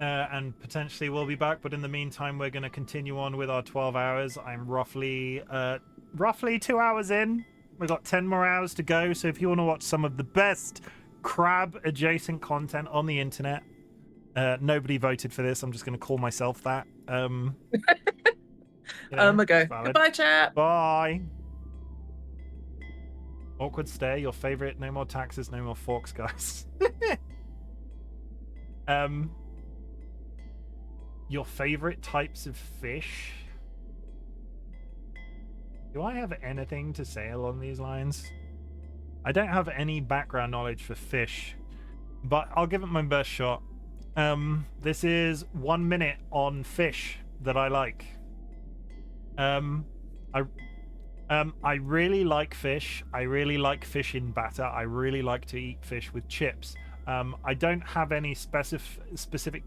And potentially we'll be back, but in the meantime we're going to continue on with our 12 hours. I'm roughly 2 hours in. We've got 10 more hours to go, so if you want to watch some of the best crab adjacent content on the internet, nobody voted for this, I'm just going to call myself that. Okay. Goodbye, chat. Bye. Awkward stare, your favorite. No more taxes, no more forks, guys. Your favorite types of fish? Do I have anything to say along these lines? I don't have any background knowledge for fish, but I'll give it my best shot. This is 1 minute on fish that I like. I really like fish. I really like fish in batter. I really like to eat fish with chips. I don't have any specific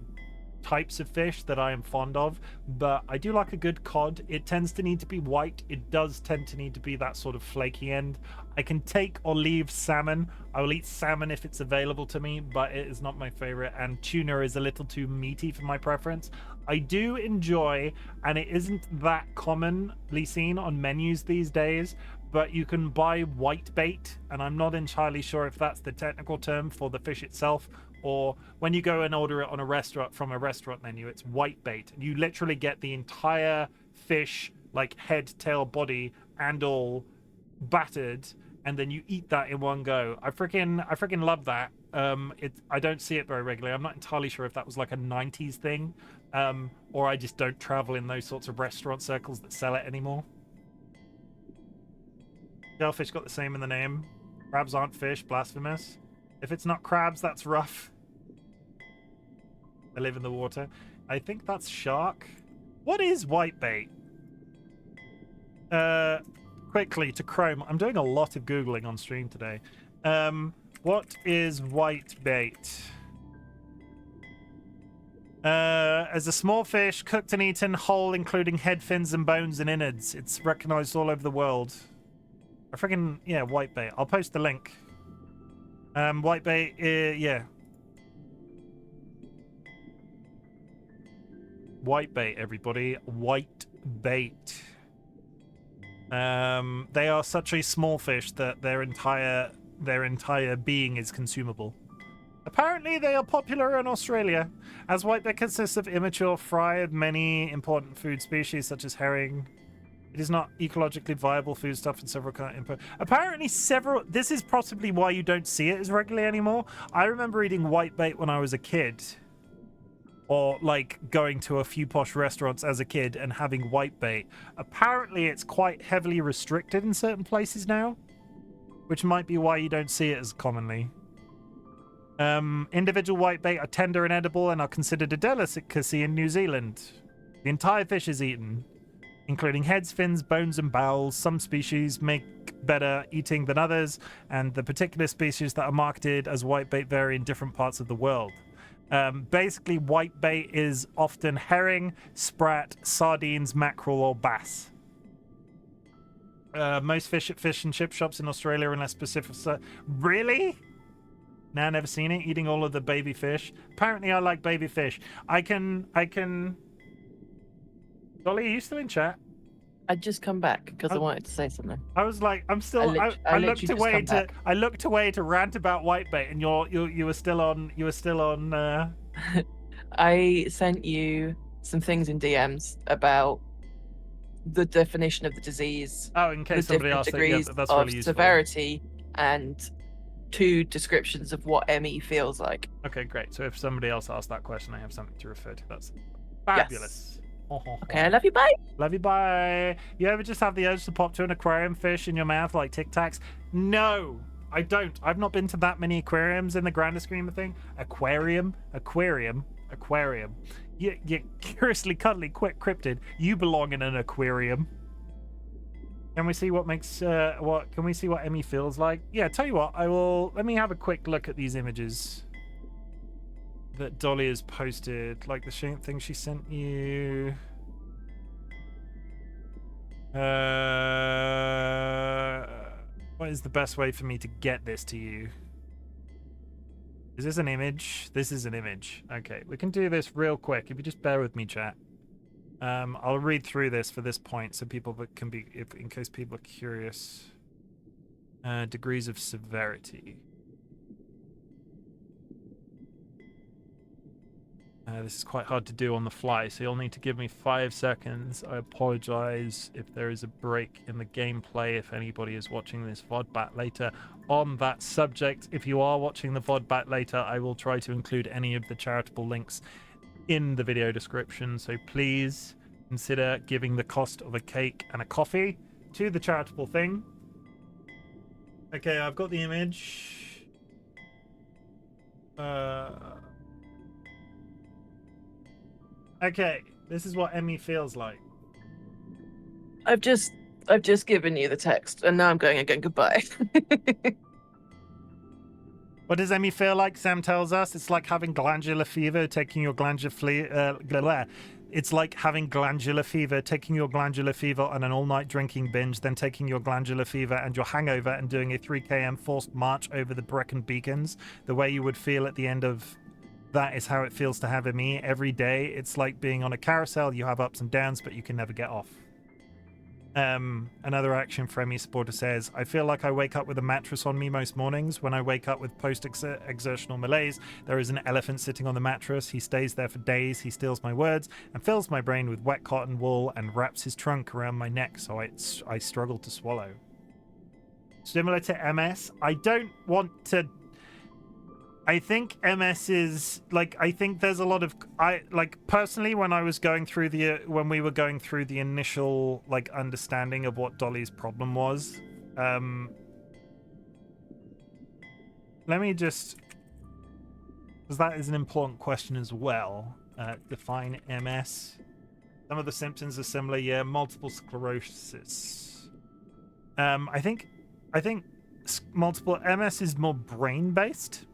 types of fish that I am fond of, but I do like a good cod. It tends to need to be white. It does tend to need to be that sort of flaky end. I can take or leave salmon. I will eat salmon if it's available to me, but it is not my favorite, and tuna is a little too meaty for my preference. I do enjoy, and it isn't that commonly seen on menus these days, but you can buy white bait, and I'm not entirely sure if that's the technical term for the fish itself, or when you go and order it on a restaurant from a restaurant menu, it's white bait. You literally get the entire fish, like head, tail, body, and all battered, and then you eat that in one go. I freaking love that. I don't see it very regularly. I'm not entirely sure if that was like a 90s thing, or I just don't travel in those sorts of restaurant circles that sell it anymore. Shellfish got the same in the name. Crabs aren't fish, blasphemous. If it's not crabs, that's rough. They live in the water. I think that's shark. What is whitebait? Quickly to Chrome. I'm doing a lot of Googling on stream today. What is whitebait? As a small fish, cooked and eaten whole, including head, fins, and bones and innards. It's recognized all over the world. I freaking, yeah, whitebait. I'll post the link. Whitebait, yeah. Whitebait, everybody. Whitebait. They are such a small fish that their entire being is consumable. Apparently, they are popular in Australia, as whitebait consists of immature fry of many important food species, such as herring. It is not ecologically viable foodstuff in several input. Apparently, this is possibly why you don't see it as regularly anymore. I remember eating whitebait when I was a kid, or like going to a few posh restaurants as a kid and having whitebait. Apparently, it's quite heavily restricted in certain places now, which might be why you don't see it as commonly. Individual whitebait are tender and edible and are considered a delicacy in New Zealand. The entire fish is eaten, including heads, fins, bones, and bowels. Some species make better eating than others, and the particular species that are marketed as whitebait vary in different parts of the world. Basically, whitebait is often herring, sprat, sardines, mackerel, or bass. Most fish at fish and chip shops in Australia, unless specific. Really? Nah, never seen it. Eating all of the baby fish. Apparently, I like baby fish. I can. Dolly, are you still in chat? I'd just come back because I wanted to say something. I was like, I'm still. I looked away to. I looked away to rant about whitebait, and you were still on. You were still on. I sent you some things in DMs about the definition of the disease. Oh, in case somebody asked, degrees that's of really useful. Severity and 2 descriptions of what ME feels like. Okay, great. So if somebody else asked that question, I have something to refer to. That's fabulous. Yes. Okay, I love you, bye. Love you, bye. You ever just have the urge to pop to an aquarium fish in your mouth like Tic Tacs? No, I don't. I've not been to that many aquariums in the grander scheme of thing. Aquarium. You're curiously cuddly, quick cryptid. You belong in an aquarium. Can we see what makes Can we see what Emmy feels like? Yeah, tell you what. Let me have a quick look at these images that Dolly has posted, like the thing she sent you. What is the best way for me to get this to you? Is this an image? This is an image. Okay, we can do this real quick. If you just bear with me, chat. I'll read through this for this point so people can be, in case people are curious. Degrees of severity. This is quite hard to do on the fly, so you'll need to give me 5 seconds. I apologize if there is a break in the gameplay, if anybody is watching this VOD back later on that subject. If you are watching the VOD back later, I will try to include any of the charitable links in the video description, so please consider giving the cost of a cake and a coffee to the charitable thing. Okay, I've got the image. Okay, this is what Emmy feels like. I've just given you the text, and now I'm going again. Goodbye. What does Emmy feel like? Sam tells us it's like having glandular fever, taking your It's like having glandular fever, taking your glandular fever on an all-night drinking binge, then taking your glandular fever and your hangover and doing a 3 km forced march over the Brecon Beacons. The way you would feel at the end of that is how it feels to have me every day. It's like being on a carousel. You have ups and downs, but you can never get off. Another action for Emmy supporter says, I feel like I wake up with a mattress on me most mornings. When I wake up with post-exertional malaise, there is an elephant sitting on the mattress. He stays there for days. He steals my words and fills my brain with wet cotton wool and wraps his trunk around my neck so I struggle to swallow. Similar to MS, I don't want to... I think MS is like, I think there's a lot of, personally when we were going through the initial like understanding of what Dolly's problem was, let me just, because that is an important question as well. Define MS. Some of the symptoms are similar. Yeah, multiple sclerosis. I think multiple MS is more brain based,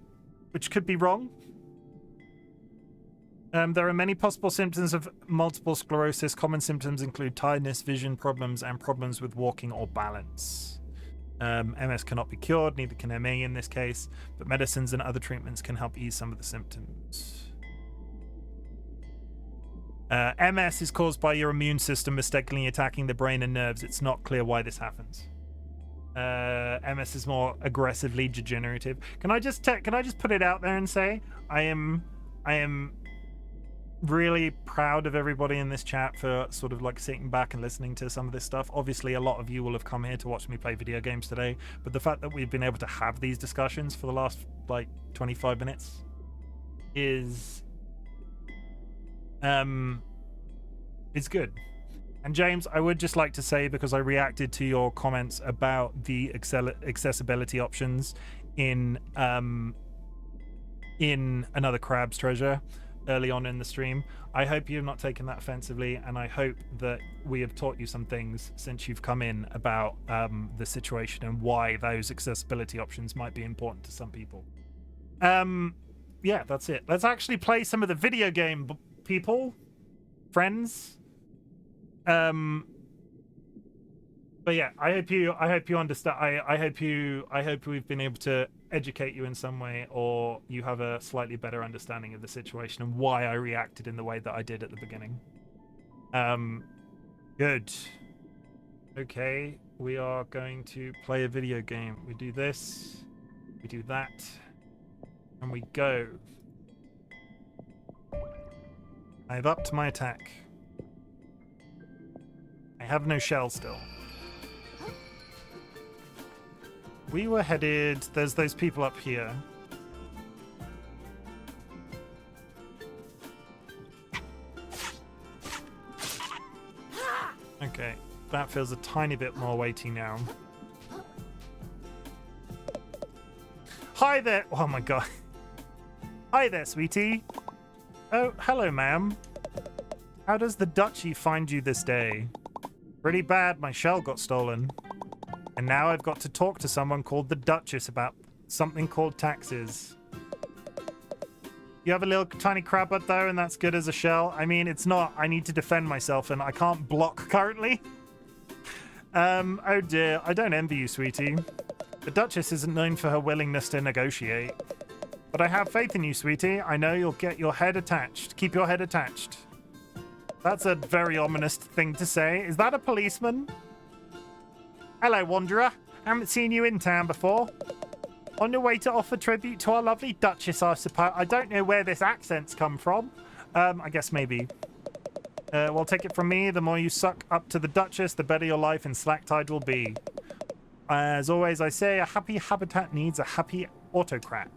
which could be wrong. There are many possible symptoms of multiple sclerosis. Common symptoms include tiredness, vision problems, and problems with walking or balance. MS cannot be cured, neither can ME in this case, but medicines and other treatments can help ease some of the symptoms. MS is caused by your immune system mistakenly attacking the brain and nerves. It's not clear why this happens. MS is more aggressively degenerative. Can I just put it out there and say I am really proud of everybody in this chat for sort of like sitting back and listening to some of this stuff. Obviously, a lot of you will have come here to watch me play video games today, but the fact that we've been able to have these discussions for the last like 25 minutes is good. And James, I would just like to say, because I reacted to your comments about the accessibility options in Another Crab's Treasure early on in the stream, I hope you have not taken that offensively, and I hope that we have taught you some things since you've come in about the situation and why those accessibility options might be important to some people. Yeah, that's it. Let's actually play some of the video game people, friends. But yeah, I hope you understand. I hope we've been able to educate you in some way, or you have a slightly better understanding of the situation and why I reacted in the way that I did at the beginning. Good. Okay, we are going to play a video game. We do this, we do that, and we go. I've upped my attack. I have no shell still. We were headed... There's those people up here. Okay, that feels a tiny bit more weighty now. Hi there! Oh my god. Hi there, sweetie. Oh, hello, ma'am. How does the Duchy find you this day? Pretty bad, my shell got stolen. And now I've got to talk to someone called the Duchess about something called taxes. You have a little tiny crab butt though, and that's good as a shell. I mean, it's not. I need to defend myself, and I can't block currently. Oh dear, I don't envy you, sweetie. The Duchess isn't known for her willingness to negotiate. But I have faith in you, sweetie. I know you'll get your head attached. Keep your head attached. That's a very ominous thing to say. Is that a policeman? Hello, Wanderer. Haven't seen you in town before. On your way to offer tribute to our lovely Duchess, I suppose. I don't know where this accent's come from. I guess maybe. Well, take it from me. The more you suck up to the Duchess, the better your life in Slacktide will be. As always, I say, a happy habitat needs a happy autocrat.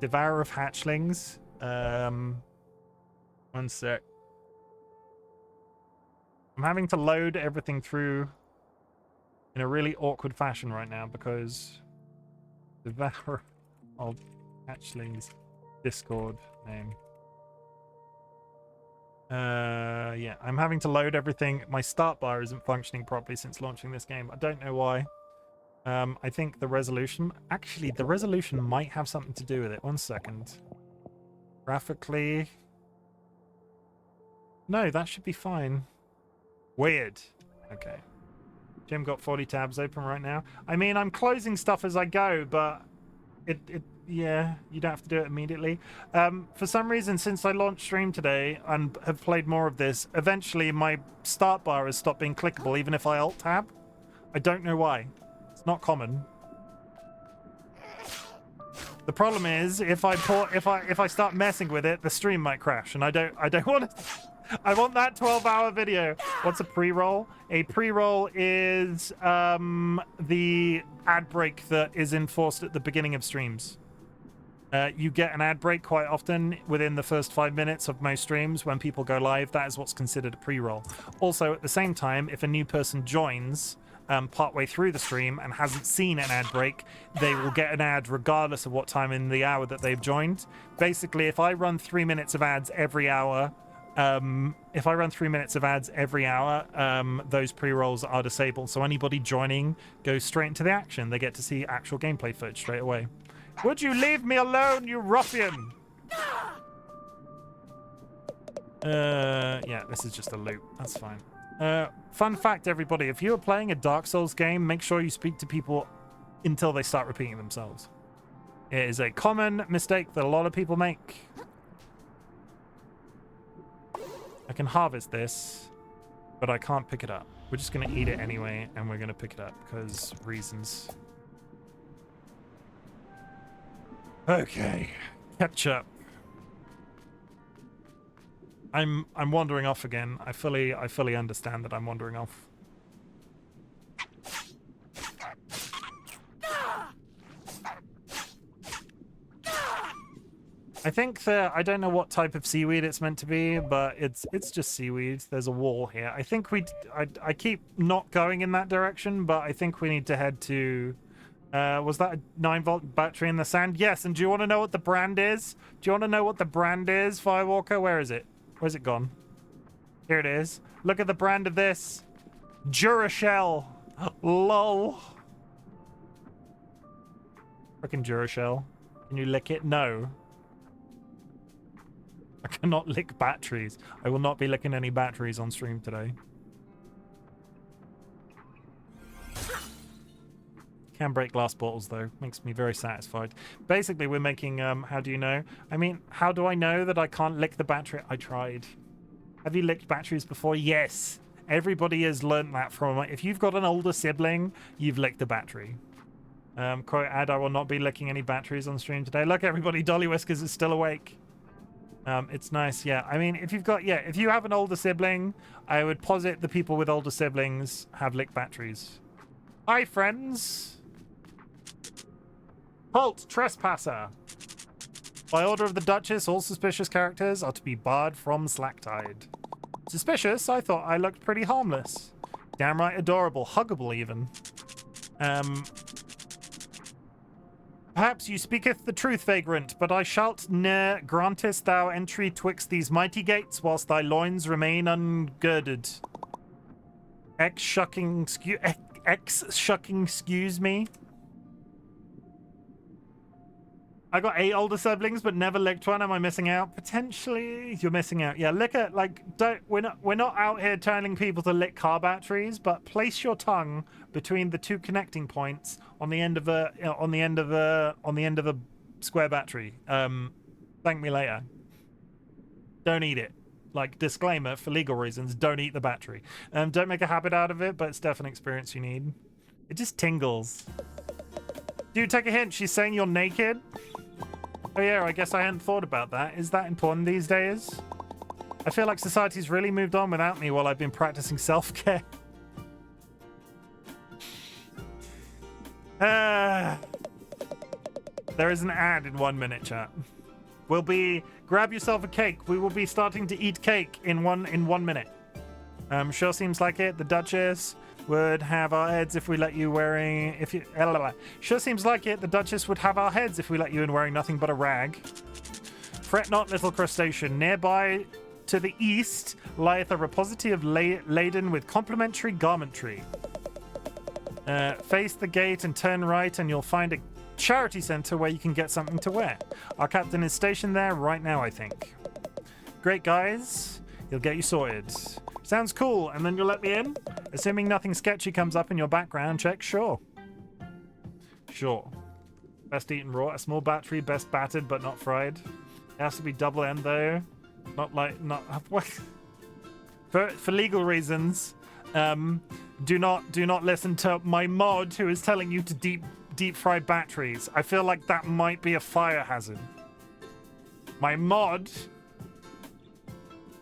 Devourer of hatchlings. One sec. I'm having to load everything through in a really awkward fashion right now because Devourer of hatchlings Discord name. Yeah, I'm having to load everything. My start bar isn't functioning properly since launching this game. I don't know why. I think the resolution... Actually, the resolution might have something to do with it. 1 second. Graphically... No, that should be fine. Weird. Okay. Jim got 40 tabs open right now. I mean, I'm closing stuff as I go, but... Yeah, you don't have to do it immediately. For some reason, since I launched stream today and have played more of this, eventually my start bar has stopped being clickable, even if I alt-tab. I don't know why. It's not common. The problem is, if I start messing with it, the stream might crash, and I don't want to... I want that 12-hour video. What's a pre-roll? A pre-roll is the ad break that is enforced at the beginning of streams. You get an ad break quite often within the first 5 minutes of most streams when people go live. That is what's considered a pre-roll. Also, at the same time, if a new person joins partway through the stream and hasn't seen an ad break, they will get an ad regardless of what time in the hour that they've joined. Basically, if I run 3 minutes of ads every hour, those pre-rolls are disabled. So anybody joining goes straight into the action. They get to see actual gameplay footage straight away. Would you leave me alone, you ruffian? Yeah, this is just a loop. That's fine. Fun fact, everybody. If you're playing a Dark Souls game, make sure you speak to people until they start repeating themselves. It is a common mistake that a lot of people make. I can harvest this, but I can't pick it up. We're just going to eat it anyway, and we're going to pick it up because reasons. Okay, catch up. I'm wandering off again. I fully understand that I'm wandering off. I think that I don't know what type of seaweed it's meant to be, but it's just seaweed. There's a wall here. I think I keep not going in that direction, but I think we need to head to. Was that a 9-volt battery in the sand? Yes. And do you want to know what the brand is? Do you want to know what the brand is, Firewalker? Where is it? Where's it gone? Here it is. Look at the brand of this. Durashell. Lol. Frickin' Durashell. Can you lick it? No. I cannot lick batteries. I will not be licking any batteries on stream today. Can break glass bottles, though. Makes me very satisfied. Basically, we're making, how do you know? I mean, how do I know that I can't lick the battery? I tried. Have you licked batteries before? Yes. Everybody has learned that from... If you've got an older sibling, you've licked a battery. Quote, ad, I will not be licking any batteries on stream today. Look, everybody, DollyWhiskers is still awake. It's nice, yeah. I mean, if you have an older sibling, I would posit the people with older siblings have licked batteries. Hi, friends. Halt, trespasser. By order of the Duchess, all suspicious characters are to be barred from Slacktide. Suspicious? I thought I looked pretty harmless. Damn right adorable, huggable even. Perhaps you speaketh the truth, vagrant, but I shalt ne'er grantest thou entry twixt these mighty gates whilst thy loins remain ungirded. X-shucking, excuse me. I got 8 older siblings, but never licked one. Am I missing out? Potentially, you're missing out. Yeah, lick it. Like, we're not out here telling people to lick car batteries, but place your tongue between the 2 connecting points on the end of a square battery. Thank me later. Don't eat it. Like, disclaimer for legal reasons, don't eat the battery. Don't make a habit out of it, but it's definitely an experience you need. It just tingles. Dude, take a hint. She's saying you're naked. Oh yeah, I guess I hadn't thought about that. Is that important these days? I feel like society's really moved on without me while I've been practicing self-care. There is an ad in 1 minute, chat. Grab yourself a cake. We will be starting to eat cake in one minute. Sure seems like it. The Duchess would have our heads if we let you wearing... Sure seems like it. The Duchess would have our heads if we let you in wearing nothing but a rag. Fret not, little crustacean. Nearby to the east lieth a repository of laden with complimentary garmentry. Face the gate and turn right, and you'll find a charity center where you can get something to wear. Our captain is stationed there right now, I think. Great, guys. He'll get you sorted. Sounds cool, and then you'll let me in? Assuming nothing sketchy comes up in your background check, sure. Sure. Best eaten raw. A small battery, best battered but not fried. It has to be double end though. What? For legal reasons, do not listen to my mod who is telling you to deep fry batteries. I feel like that might be a fire hazard. My mod.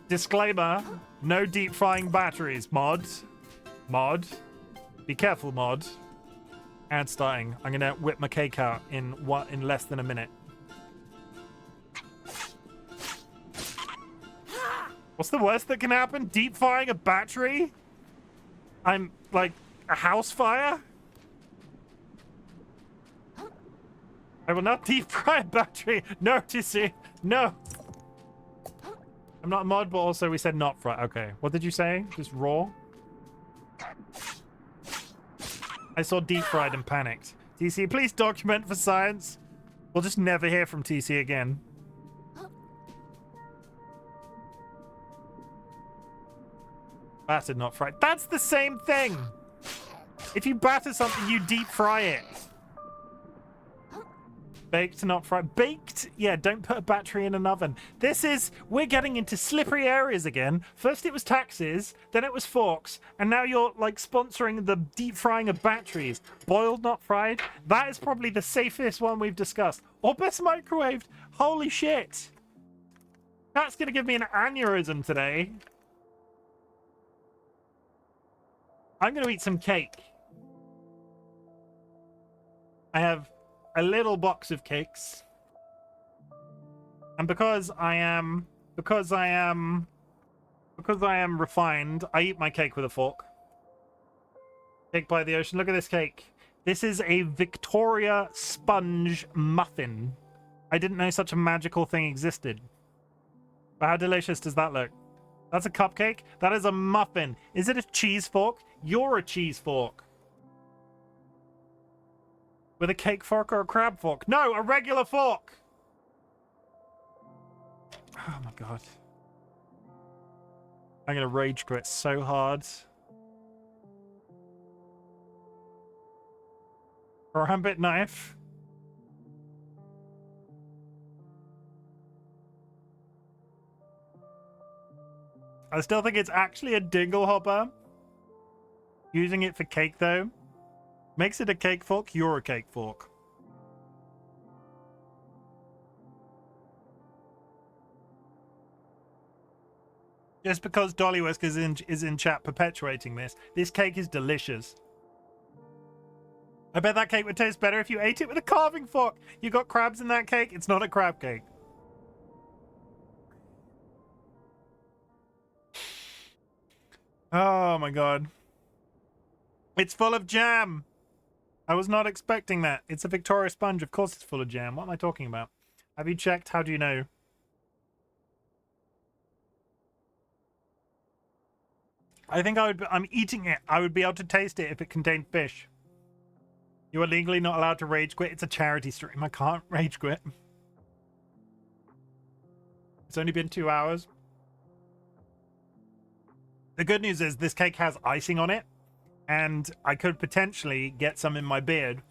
Disclaimer: no deep frying batteries. Mod. Be careful, mod. And starting. I'm gonna whip my cake out in less than a minute. What's the worst that can happen? Deep frying a battery? I'm like a house fire? I will not deep fry a battery. No, TC. No. I'm not a mod, but also we said not fry. Okay. What did you say? Just raw? I saw deep fried and panicked. TC, please document for science. We'll just never hear from TC again. Battered, not fried. That's the same thing. If you batter something, you deep fry it. Baked, not fried. Baked? Yeah, don't put a battery in an oven. We're getting into slippery areas again. First it was taxes, then it was forks, and now you're like sponsoring the deep frying of batteries. Boiled, not fried? That is probably the safest one we've discussed. Or best microwaved. Holy shit. That's gonna give me an aneurysm today. I'm gonna eat some cake. I have a little box of cakes, and because I am refined, I eat my cake with a fork. Cake by the ocean. Look at this cake. This is a Victoria sponge muffin. I didn't know such a magical thing existed. But how delicious does that look? That's a cupcake. That is a muffin. Is it a cheese fork? You're a cheese fork. With a cake fork or a crab fork? No, a regular fork! Oh my god. I'm gonna rage quit so hard. Karambit knife. I still think it's actually a dingle hopper. Using it for cake though. Makes it a cake fork, you're a cake fork. Just because DollyWhiskers is in chat perpetuating this cake is delicious. I bet that cake would taste better if you ate it with a carving fork. You got crabs in that cake? It's not a crab cake. Oh my god. It's full of jam. I was not expecting that. It's a Victoria sponge. Of course it's full of jam. What am I talking about? Have you checked? How do you know? I think I'm eating it. I would be able to taste it if it contained fish. You are legally not allowed to rage quit. It's a charity stream. I can't rage quit. It's only been 2 hours. The good news is this cake has icing on it. And I could potentially get some in my beard,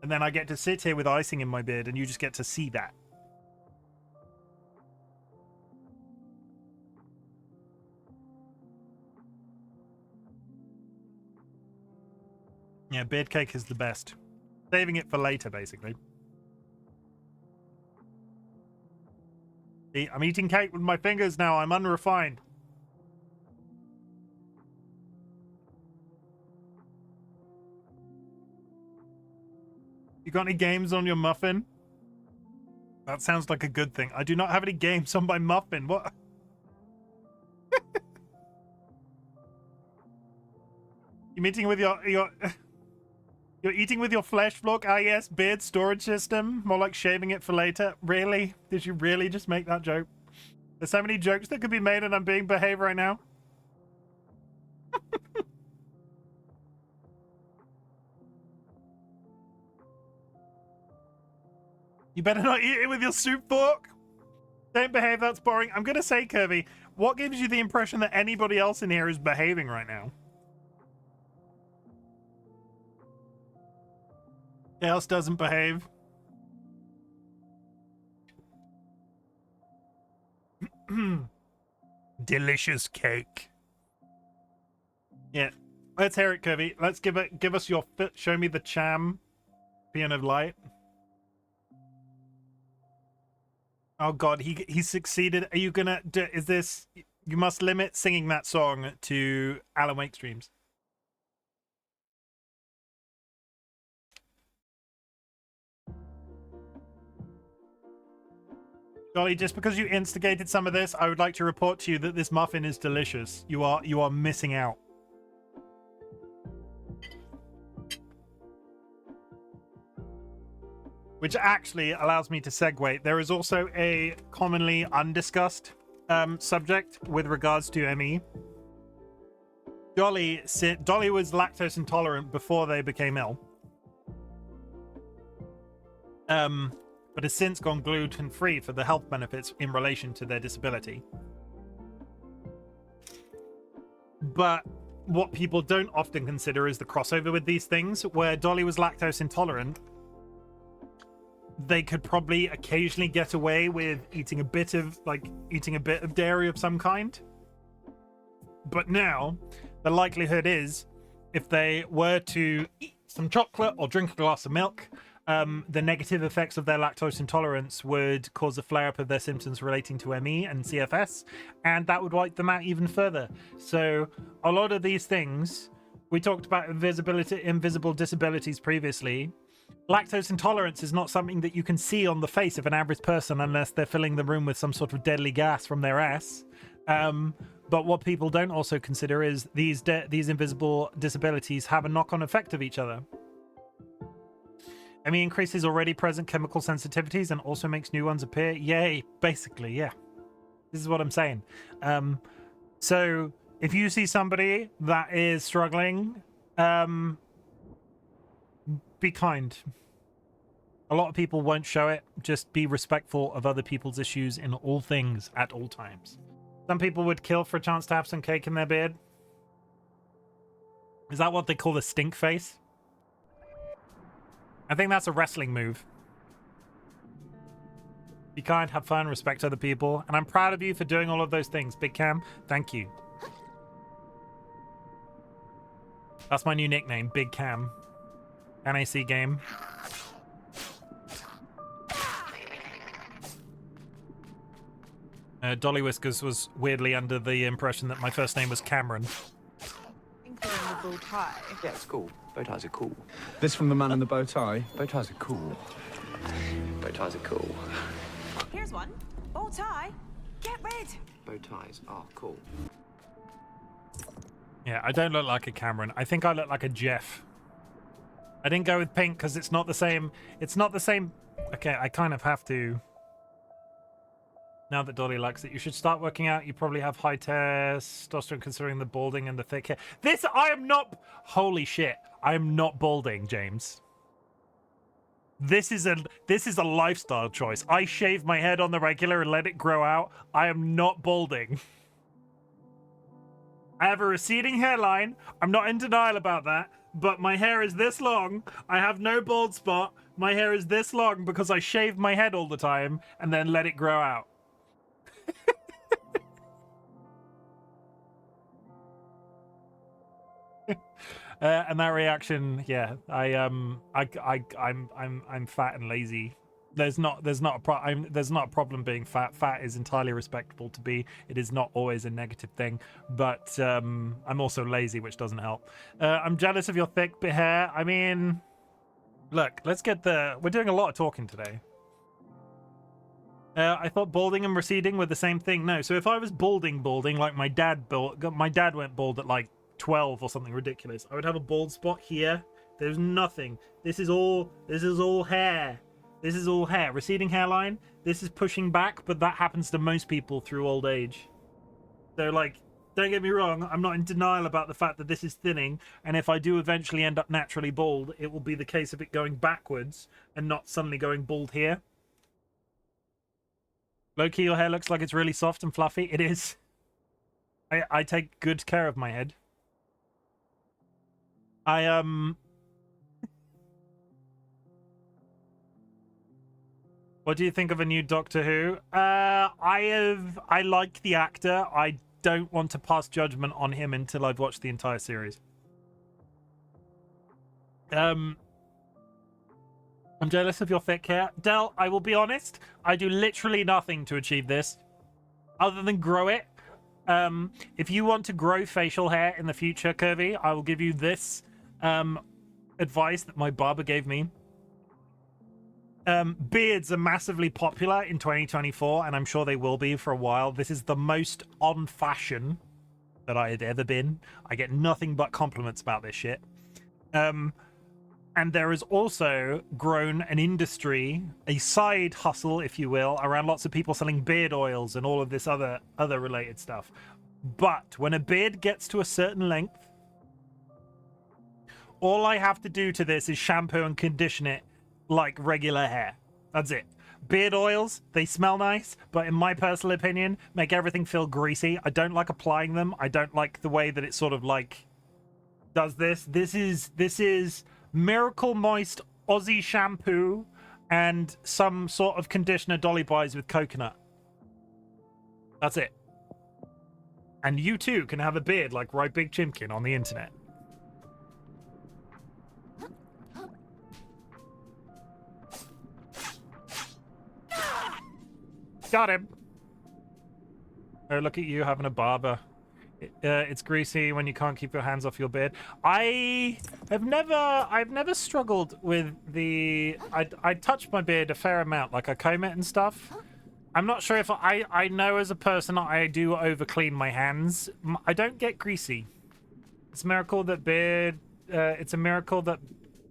and then I get to sit here with icing in my beard, and you just get to see that. Yeah, beard cake is the best. Saving it for later, basically. See, I'm eating cake with my fingers now. I'm unrefined. You got any games on your muffin? That sounds like a good thing. I do not have any games on my muffin. What? You're eating with you're eating with your flesh block? Ah yes, beard storage system. More like shaving it for later. Really? Did you really just make that joke? There's so many jokes that could be made and I'm being behaved right now. You better not eat it with your soup fork. Don't behave, that's boring. I'm gonna say, Kirby, what gives you the impression that anybody else in here is behaving right now? Else doesn't behave. Delicious cake. Yeah, let's hear it, Kirby. Let's give us your show me the cham piano of light. Oh God, he succeeded. Are you gonna do? Is this? You must limit singing that song to Alan Wake streams. Dolly, just because you instigated some of this, I would like to report to you that this muffin is delicious. You are missing out. Which actually allows me to segue. There is also a commonly undiscussed subject with regards to ME. Dolly was lactose intolerant before they became ill. But has since gone gluten-free for the health benefits in relation to their disability. But what people don't often consider is the crossover with these things, where Dolly was lactose intolerant. They could probably occasionally get away with eating a bit of dairy of some kind. But now, the likelihood is, if they were to eat some chocolate or drink a glass of milk, the negative effects of their lactose intolerance would cause a flare-up of their symptoms relating to ME and CFS, and that would wipe them out even further. So a lot of these things, we talked about invisible disabilities previously. Lactose intolerance is not something that you can see on the face of an average person unless they're filling the room with some sort of deadly gas from their ass. But what people don't also consider is these invisible disabilities have a knock-on effect of each other. ME increases already present chemical sensitivities and also makes new ones appear. Yay, basically, yeah. This is what I'm saying. So if you see somebody that is struggling, be kind. A lot of people won't show it. Just be respectful of other people's issues in all things at all times. Some people would kill for a chance to have some cake in their beard. Is that what they call the stink face? I think that's a wrestling move. Be kind, have fun, respect other people. And I'm proud of you for doing all of those things. Big Cam, thank you. That's my new nickname, Big Cam. NAC game. DollyWhiskers was weirdly under the impression that my first name was Cameron. Including the bow tie. Yeah, it's cool. Bow ties are cool. This from the man in the bow tie. Bow ties are cool. Bow ties are cool. Here's one. Bow tie. Get red. Bow ties are cool. Yeah, I don't look like a Cameron. I think I look like a Jeff. I didn't go with pink because it's not the same. It's not the same. Okay, I kind of have to. Now that Dolly likes it, you should start working out. You probably have high testosterone considering the balding and the thick hair. I am not. Holy shit! I am not balding, James. This is a lifestyle choice. I shave my head on the regular and let it grow out. I am not balding. I have a receding hairline. I'm not in denial about that. But my hair is this long. I have no bald spot. My hair is this long because I shave my head all the time and then let it grow out. And that reaction, yeah, I'm fat and lazy. There's not a problem being fat. Fat is entirely respectable to be. It is not always a negative thing, but I'm also lazy, which doesn't help. I'm jealous of your thick hair. I mean, look, we're doing a lot of talking today. I thought balding and receding were the same thing. No, so if I was balding like my dad went bald at like 12 or something ridiculous, I would have a bald spot here. There's nothing. This is all hair. This is all hair. Receding hairline. This is pushing back, but that happens to most people through old age. So, like, don't get me wrong, I'm not in denial about the fact that this is thinning, and if I do eventually end up naturally bald, it will be the case of it going backwards and not suddenly going bald here. Loki, your hair looks like it's really soft and fluffy. It is. I take good care of my head. What do you think of a new Doctor Who? I like the actor. I don't want to pass judgment on him until I've watched the entire series. I'm jealous of your thick hair. Del, I will be honest, I do literally nothing to achieve this other than grow it. If you want to grow facial hair in the future, Kirby, I will give you this advice that my barber gave me. Beards are massively popular in 2024, and I'm sure they will be for a while. This is the most on fashion that I had ever been. I get nothing but compliments about this shit. And there has also grown an industry, a side hustle, if you will, around lots of people selling beard oils and all of this other related stuff. But when a beard gets to a certain length, all I have to do to this is shampoo and condition it like regular hair. That's it. Beard oils, they smell nice, but in my personal opinion, make everything feel greasy. I don't like applying them. I don't like the way that it sort of like does this. This is Miracle Moist Aussie shampoo and some sort of conditioner Dolly buys with coconut. That's it. And you too can have a beard like RightBigChimken on the internet. Got him. Oh, look at you having a barber. It's greasy when you can't keep your hands off your beard. I've never struggled with the. I touch my beard a fair amount, like I comb it and stuff. I'm not sure if I know as a person I do over clean my hands. I don't get greasy. It's a miracle that beard. It's a miracle that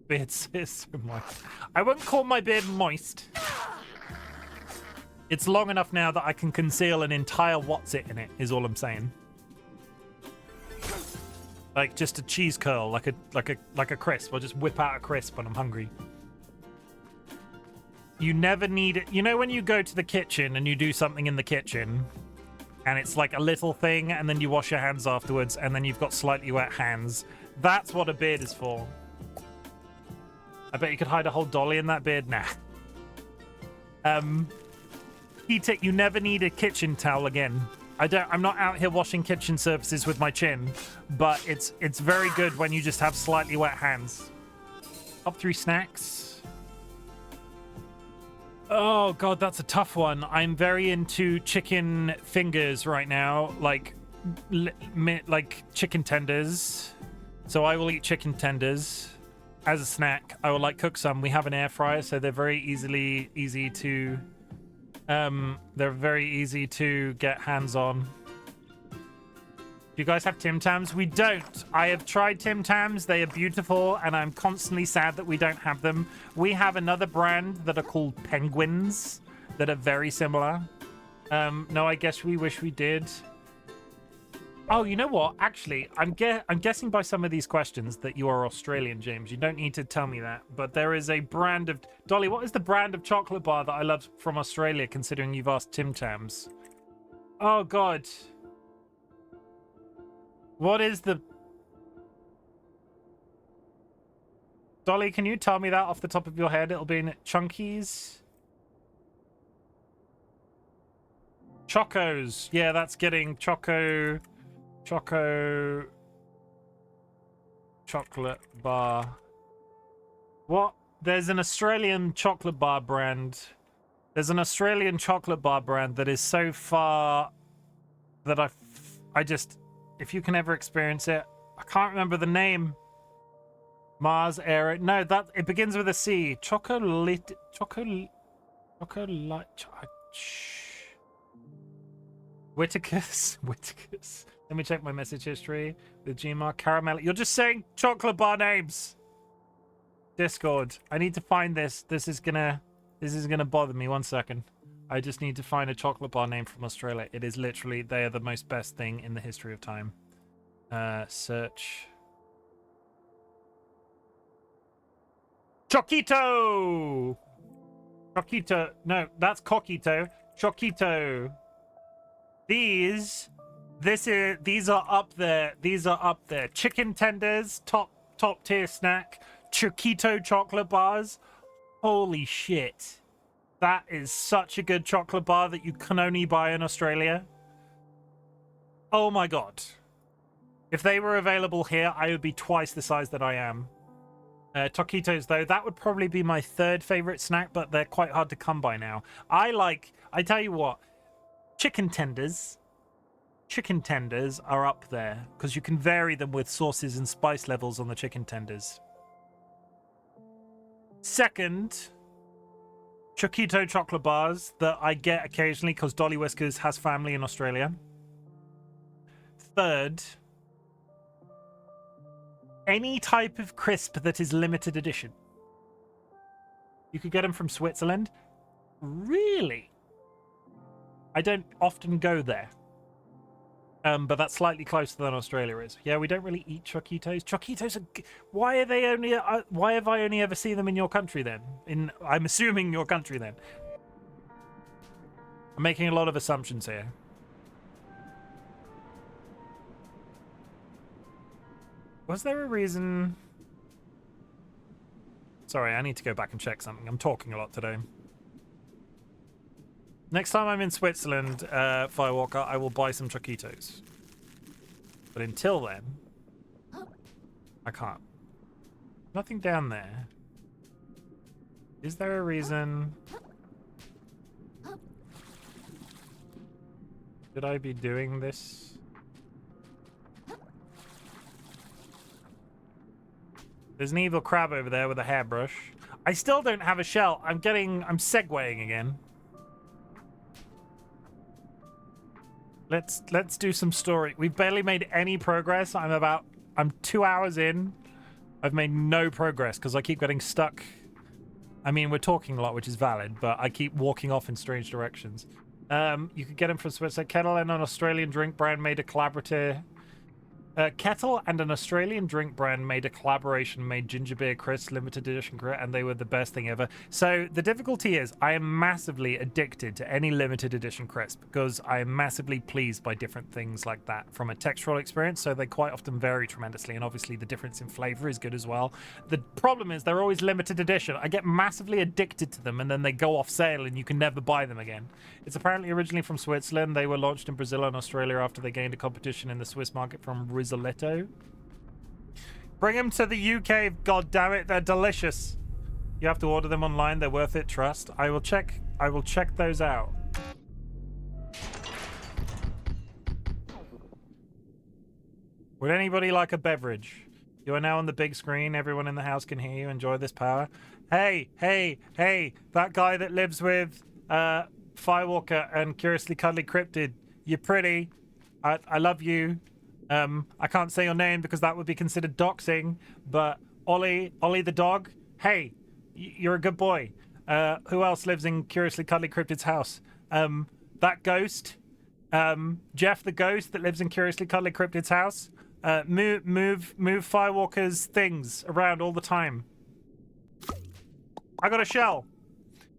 beard is so moist. I wouldn't call my beard moist. It's long enough now that I can conceal an entire what's it in it. Is all I'm saying. Like just a cheese curl, like a crisp. I'll just whip out a crisp when I'm hungry. You never need it. You know when you go to the kitchen and you do something in the kitchen, and it's like a little thing, and then you wash your hands afterwards, and then you've got slightly wet hands. That's what a beard is for. I bet you could hide a whole dolly in that beard. Nah. You never need a kitchen towel again. I'm not out here washing kitchen surfaces with my chin, but it's very good when you just have slightly wet hands. Top 3 snacks. Oh god, that's a tough one. I'm very into chicken fingers right now, like chicken tenders. So I will eat chicken tenders as a snack. I will cook some. We have an air fryer, so they're very easy to. They're very easy to get hands on. Do you guys have Tim Tams? We don't. I have tried Tim Tams. They are beautiful, and I'm constantly sad that we don't have them. We have another brand that are called Penguins that are very similar. No, I guess we wish we did. Oh, you know what? Actually, I'm guessing by some of these questions that you are Australian, James. You don't need to tell me that. But there is a brand of... Dolly, what is the brand of chocolate bar that I love from Australia, considering you've asked Tim Tams? Oh, God. What is the... Dolly, can you tell me that off the top of your head? It'll be in Chunkies. Chocos. Yeah, that's getting Choco chocolate bar. What? There's an Australian chocolate bar brand. There's an Australian chocolate bar brand that is so far that I just, if you can ever experience it, I can't remember the name. Mars Air. No, that it begins with a C. Chocolate. Whitakers. Let me check my message history. The Gmar caramel. You're just saying chocolate bar names. Discord. I need to find this. This is gonna bother me. 1 second. I just need to find a chocolate bar name from Australia. It is literally, they are the most best thing in the history of time. Search. Choquito! Choquito. No, that's Coquito. Choquito. These are up there. These are up there. Chicken tenders, top tier snack. Choquito chocolate bars. Holy shit. That is such a good chocolate bar that you can only buy in Australia. Oh my god. If they were available here, I would be twice the size that I am. Taquitos, though, that would probably be my third favorite snack, but they're quite hard to come by now. I tell you what, chicken tenders are up there because you can vary them with sauces and spice levels on the chicken tenders. Second, Choquito chocolate bars that I get occasionally because DollyWhiskers has family in Australia. Third, any type of crisp that is limited edition. You could get them from Switzerland. Really? I don't often go there. But that's slightly closer than Australia is. Yeah, we don't really eat Choquitos. Choquitos are... Why are they only... why have I only ever seen them in your country then? I'm assuming your country then. I'm making a lot of assumptions here. Was there a reason... Sorry, I need to go back and check something. I'm talking a lot today. Next time I'm in Switzerland, Firewalker, I will buy some Choquitos. But until then, I can't. Nothing down there. Is there a reason? Should I be doing this? There's an evil crab over there with a hairbrush. I still don't have a shell. I'm segueing again. Let's do some story. We've barely made any progress. I'm 2 hours in. I've made no progress because I keep getting stuck. I mean, we're talking a lot, which is valid, but I keep walking off in strange directions. You could get them from Switzerland. Kettle and an Australian drink brand made a collaboration. Kettle and an Australian drink brand made a collaboration, made ginger beer crisps, limited edition, and they were the best thing ever. So the difficulty is I am massively addicted to any limited edition crisp because I am massively pleased by different things like that from a textural experience. So they quite often vary tremendously, and obviously the difference in flavor is good as well. The problem is they're always limited edition. I get massively addicted to them, and then they go off sale, and you can never buy them again. It's apparently originally from Switzerland. They were launched in Brazil and Australia after they gained a competition in the Swiss market from Risoletto. Bring them to the UK, god damn it, they're delicious. You have to order them online, they're worth it, trust. I will check those out. Would anybody like a beverage? You are now on the big screen, everyone in the house can hear you, enjoy this power. Hey, that guy that lives with Firewalker and Curiously Cuddly Cryptid, you're pretty. I love you. I can't say your name because that would be considered doxing, but Ollie the dog, hey, you're a good boy. Who else lives in Curiously Cuddly Cryptid's house? That ghost, Jeff the ghost that lives in Curiously Cuddly Cryptid's house. Move Firewalker's things around all the time. I got a shell.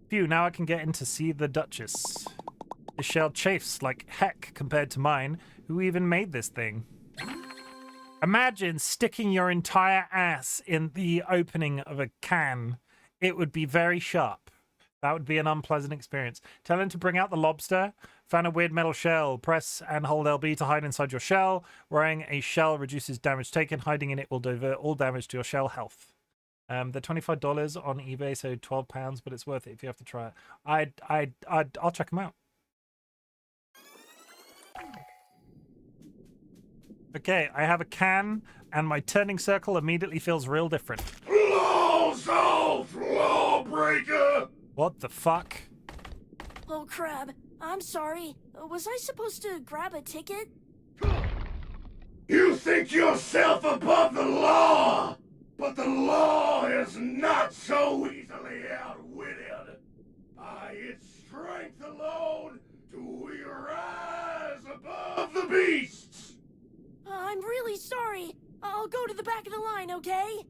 Phew, now I can get in to see the Duchess. This shell chafes like heck compared to mine. Who even made this thing? Imagine sticking your entire ass in the opening of a can. It would be very sharp. That would be an unpleasant experience. Tell him to bring out the lobster. Found a weird metal shell. Press and hold LB to hide inside your shell. Wearing a shell reduces damage taken. Hiding in it will divert all damage to your shell health. They're $25 on eBay, so £12, but it's worth it if you have to try it. I'll check them out. Okay, I have a can, and my turning circle immediately feels real different. Law-solved, lawbreaker! What the fuck? Oh, crap. I'm sorry. Was I supposed to grab a ticket? You think yourself above the law, but the law is not so easily outwitted. By its strength alone do we rise above the beasts. I'm really sorry. I'll go to the back of the line, okay?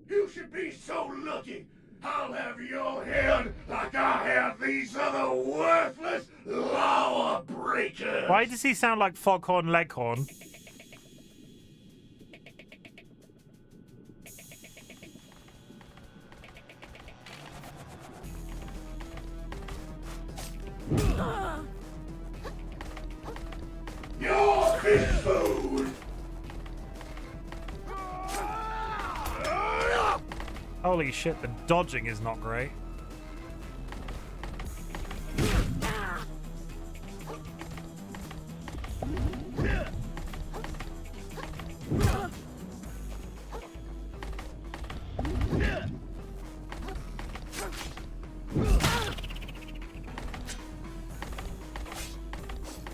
You should be so lucky. I'll have your head like I have these other worthless law breakers. Why does he sound like Foghorn Leghorn? Your fish food. Holy shit, the dodging is not great.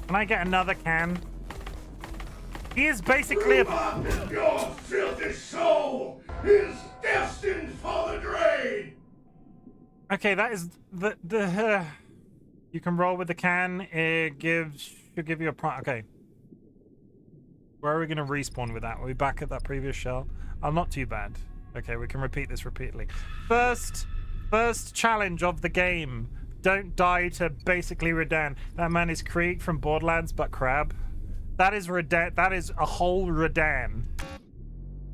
Can I get another can? He is basically a... Your filthy soul is destined for the drain. Okay, that is the you can roll with the can. It should give you a prime. Okay. Where are we gonna respawn with that? Are we back at that previous shell? Oh, not too bad. Okay, we can repeat this repeatedly. First challenge of the game. Don't die to basically Redan. That man is Krieg from Borderlands, but crab. That is Redan. That is a whole Redan.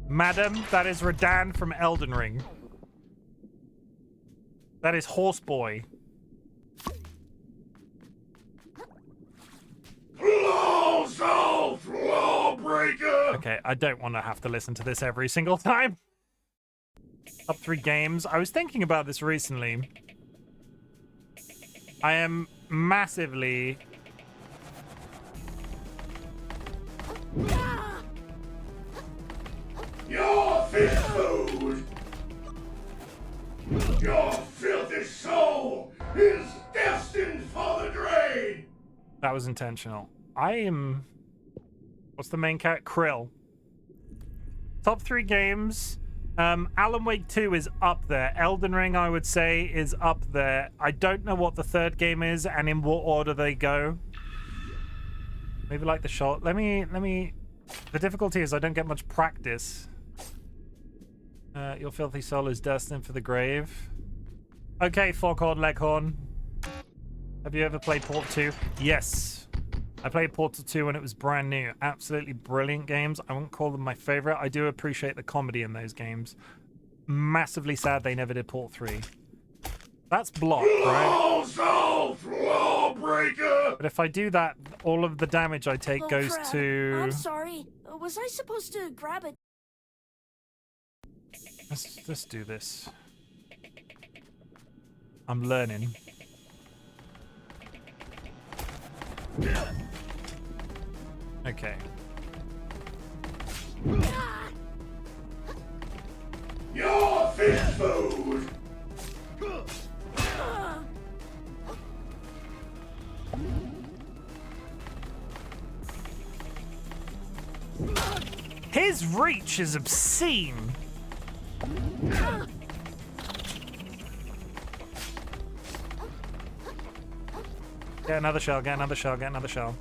Madam, that is Redan from Elden Ring. That is Horseboy. Lawbreaker! Okay, I don't want to have to listen to this every single time. Top 3 games. I was thinking about this recently. I am massively... Your fish food! Your filthy soul is destined for the drain! That was intentional. I am... What's the main character? Krill. Top 3 games. Alan Wake 2 is up there. Elden Ring, I would say, is up there. I don't know what the 3rd game is and in what order they go. Maybe like the shot. Let me... The difficulty is I don't get much practice. Your filthy soul is destined for the grave. Okay, Foghorn Leghorn. Have you ever played Portal 2? Yes. I played Portal 2 when it was brand new. Absolutely brilliant games. I wouldn't call them my favorite. I do appreciate the comedy in those games. Massively sad they never did Portal 3. That's blocked, right? Lawbreaker! But if I do that, all of the damage I take goes crap. to... I'm sorry. Was I supposed to grab it? Let's do this. I'm learning. Okay. Your fish food! His reach is obscene. Get another shell, get another shell, get another shell.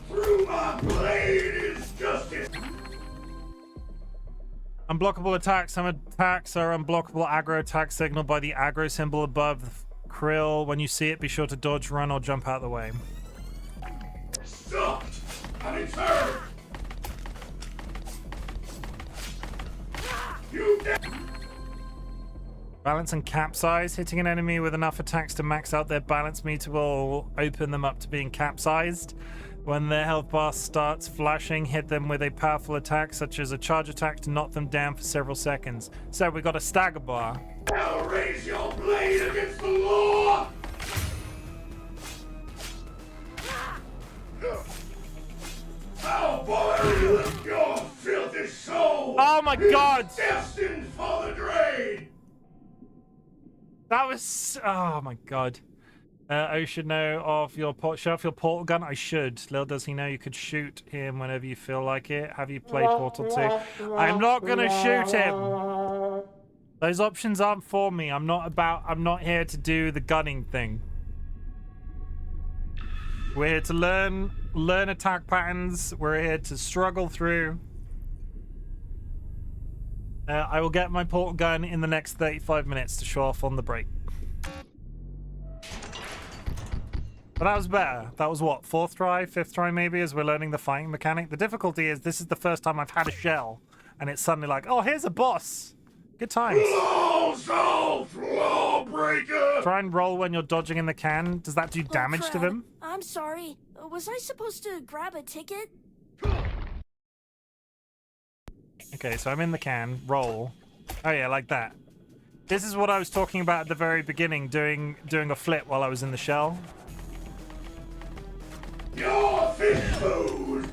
Through my blade is justice! Unblockable attacks. Some attacks are unblockable aggro attack signaled by the aggro symbol above Krill. When you see it, be sure to dodge, run, or jump out of the way. Stopped! I'm in turn! You Balance and capsize. Hitting an enemy with enough attacks to max out their balance meter will open them up to being capsized. When their health bar starts flashing, hit them with a powerful attack, such as a charge attack, to knock them down for several seconds. So we got a stagger bar. I'll raise your blade against the law! I'll boil your filthy soul! Oh my god! It's destined for the drain! That was... Oh my god. I should know of your show off your portal gun. I should. Little does he know you could shoot him whenever you feel like it. Have you played Portal 2? I'm not gonna shoot him. Those options aren't for me. I'm not here to do the gunning thing. We're here to learn attack patterns. We're here to struggle through. I will get my port gun in the next 35 minutes to show off on the break. But that was better. That was what, 4th try, 5th try maybe, as we're learning the fighting mechanic. The difficulty is this is the first time I've had a shell, and it's suddenly like, oh, here's a boss. Good times. Lawbreaker! Try and roll when you're dodging in the can. Does that do damage to them? I'm sorry. Was I supposed to grab a ticket? Okay, so I'm in the can. Roll. Oh yeah, like that. This is what I was talking about at the very beginning, doing a flip while I was in the shell. Your fish food!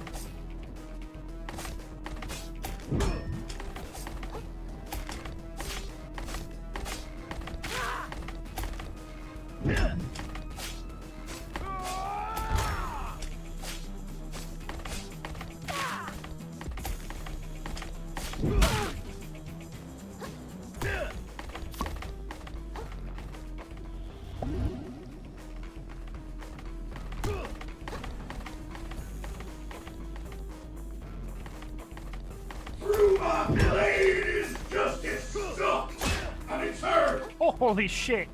Oh, holy shit!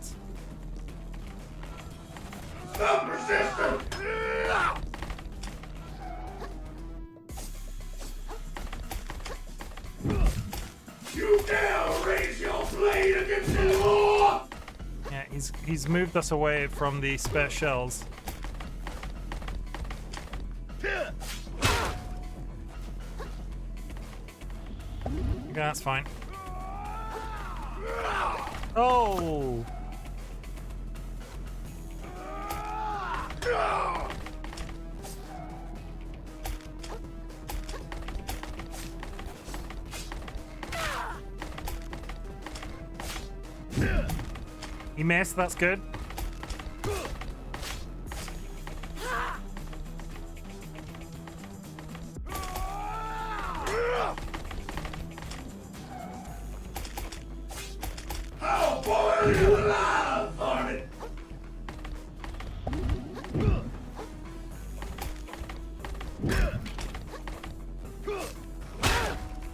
Stop resisting! You dare raise your blade against the law! Yeah, he's moved us away from the spare shells. Okay, that's fine. Oh! He missed, that's good. I'll boil you alive on it!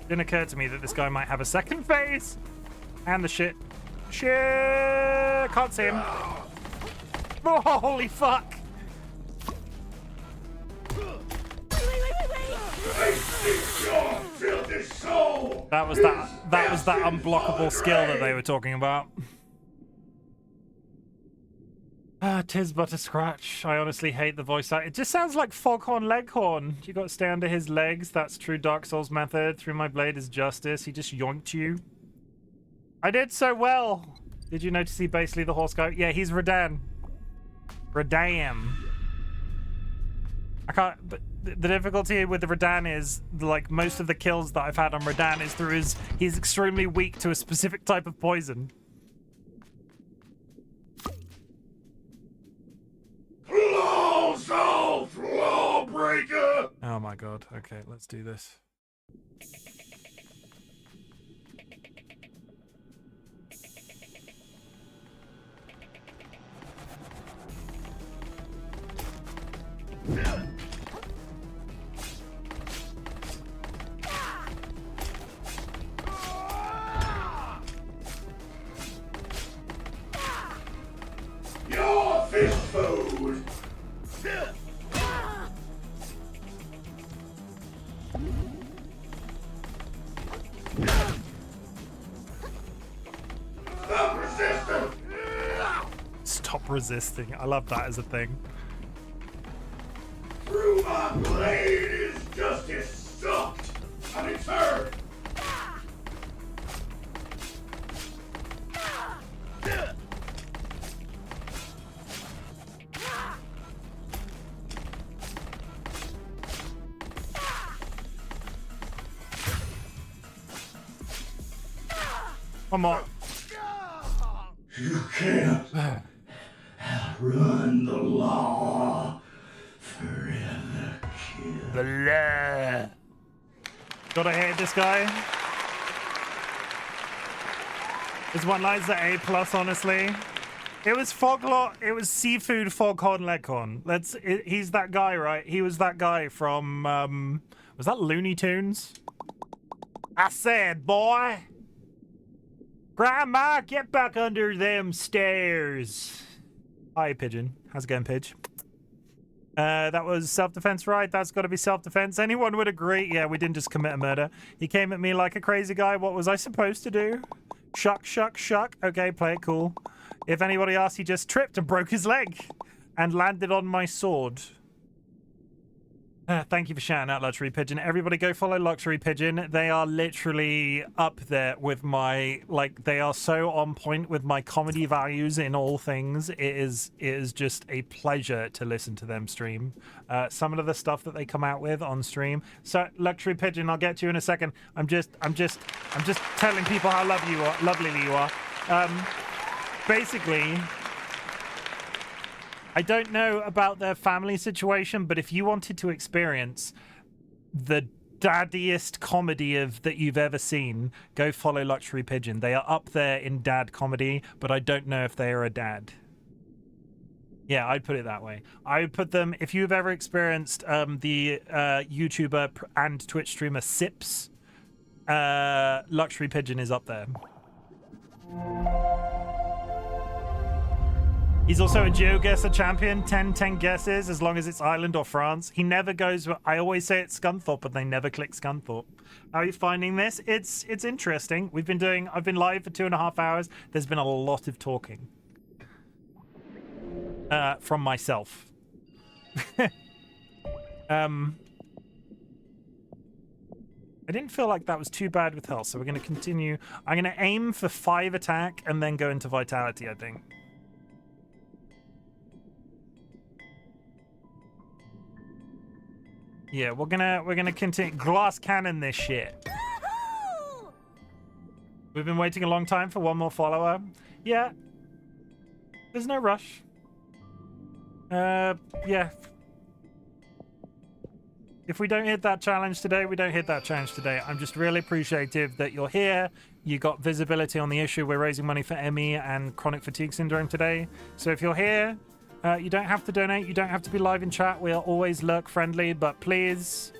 Didn't occur to me that this guy might have a second phase. And the shit. Shit! Can't see him. Oh, holy fuck! That was that unblockable skill that they were talking about. Ah, 'tis but a scratch. I honestly hate the voice act. It just sounds like Foghorn Leghorn. You got to stay under his legs. That's true Dark Souls method. Through my blade is justice. He just yoinked you. I did so well. Did you notice he basically the horse guy? Yeah, he's Radan. Radam. I can't. But the difficulty with the Radan is like most of the kills that I've had on Radan is through he's extremely weak to a specific type of poison. Close off, lawbreaker! Oh my god. Okay, let's do this. Your fish food! Stop resisting! Stop resisting. I love that as a thing. Through my blade is justice sucked, and it's heard. One more. You can't outrun the law forever, kid. The law. Gotta hate this guy. His one line's at A+, honestly. It was it was seafood foghorn leghorn. He's that guy, right? He was that guy from, was that Looney Tunes? I said, boy. Grandma, get back under them stairs. Hi, Pigeon. How's it going, Pidge? That was self-defense, right? That's got to be self-defense. Anyone would agree. Yeah, we didn't just commit a murder. He came at me like a crazy guy. What was I supposed to do? Shuck, shuck, shuck. Okay, play it cool. If anybody asks, he just tripped and broke his leg and landed on my sword. Thank you for shouting out Luxury Pigeon. Everybody go follow Luxury Pigeon. They are literally up there with my, like, they are so on point with my comedy values in all things. It is just a pleasure to listen to them stream. Some of the stuff that they come out with on stream. So Luxury Pigeon, I'll get to you in a second. I'm just telling people how lovely you are. Basically, I don't know about their family situation, but if you wanted to experience the daddiest comedy that you've ever seen, go follow Luxury Pigeon. They are up there in dad comedy, but I don't know if they are a dad. Yeah, I'd put it that way. I would put them, if you've ever experienced the YouTuber and Twitch streamer Sips, Luxury Pigeon is up there. He's also a GeoGuessr champion, 10 guesses, as long as it's Ireland or France. He never goes, I always say it's Scunthorpe, but they never click Scunthorpe. How are you finding this? It's interesting. I've been live for 2.5 hours. There's been a lot of talking. From myself. I didn't feel like that was too bad with health, so we're going to continue. I'm going to aim for 5 attack and then go into vitality, I think. Yeah, we're gonna continue glass cannon this shit. We've been waiting a long time for one more follower. Yeah. There's no rush. Yeah. If we don't hit that challenge today, we don't hit that challenge today. I'm just really appreciative that you're here. You got visibility on the issue. We're raising money for ME and chronic fatigue syndrome today. So if you're here, you don't have to donate. You don't have to be live in chat. We are always lurk friendly, but please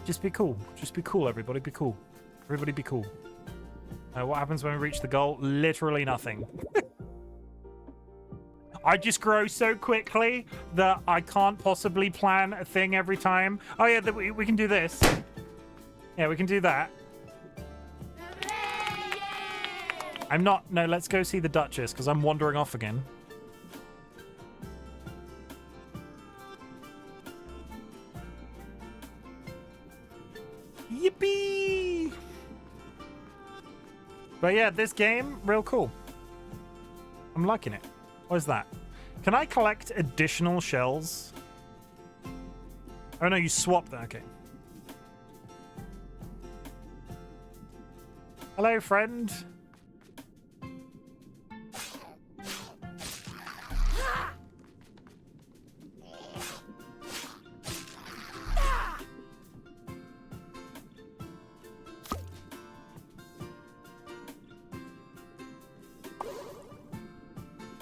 just be cool. Just be cool, everybody. Be cool. Everybody be cool. What happens when we reach the goal? Literally nothing. I just grow so quickly that I can't possibly plan a thing every time. Oh, yeah, we can do this. Yeah, we can do that. I'm not... No, let's go see the Duchess, because I'm wandering off again. Yippee! But yeah, this game, real cool. I'm liking it. What is that? Can I collect additional shells? Oh no, you swapped that. Okay. Hello, friend.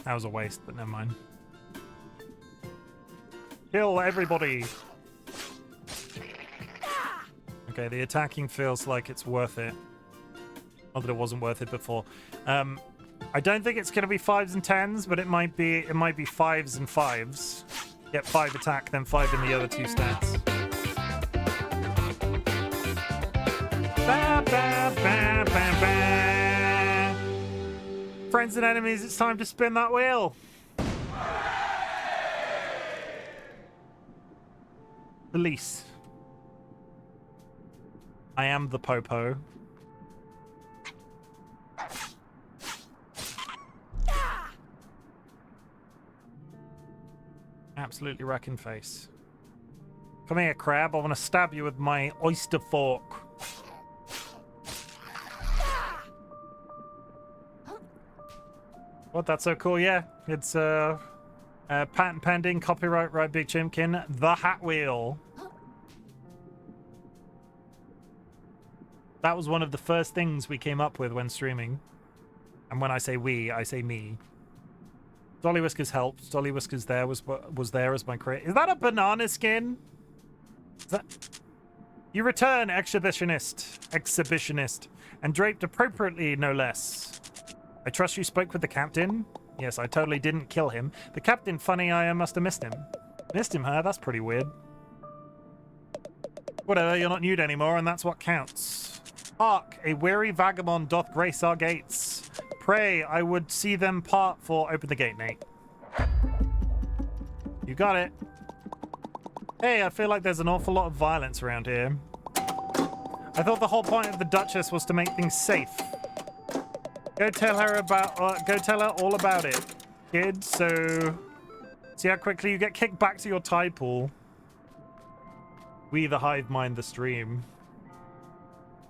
That was a waste, but never mind. Kill everybody! Okay, the attacking feels like it's worth it. Not that it wasn't worth it before. I don't think it's going to be 5s and 10s, but it might be 5s and 5s. Get 5 attack, then 5 in the other 2 stats. Ba, ba, ba, ba, ba. Friends and enemies, it's time to spin that wheel. Release. I am the Popo. Absolutely wrecking face. Come here, crab. I want to stab you with my oyster fork. What? That's so cool. Yeah, it's patent pending, copyright RightBigChimken, the Hat Wheel. That was one of the first things we came up with when streaming, And when I say we, I say me. DollyWhiskers helped. DollyWhiskers there was there as my creator. Is that a banana skin? Is that... You return, exhibitionist, and draped appropriately, no less. I trust you spoke with the captain? Yes, I totally didn't kill him. The captain, funny, I must have missed him. Missed him, huh? That's pretty weird. Whatever, you're not nude anymore, and that's what counts. Hark, a weary vagabond doth grace our gates. Pray, I would see them part for... Open the gate, Nate. You got it. Hey, I feel like there's an awful lot of violence around here. I thought the whole point of the Duchess was to make things safe. Go tell her all about it, kid. So, see how quickly you get kicked back to your tide pool. We, the hive mind the stream.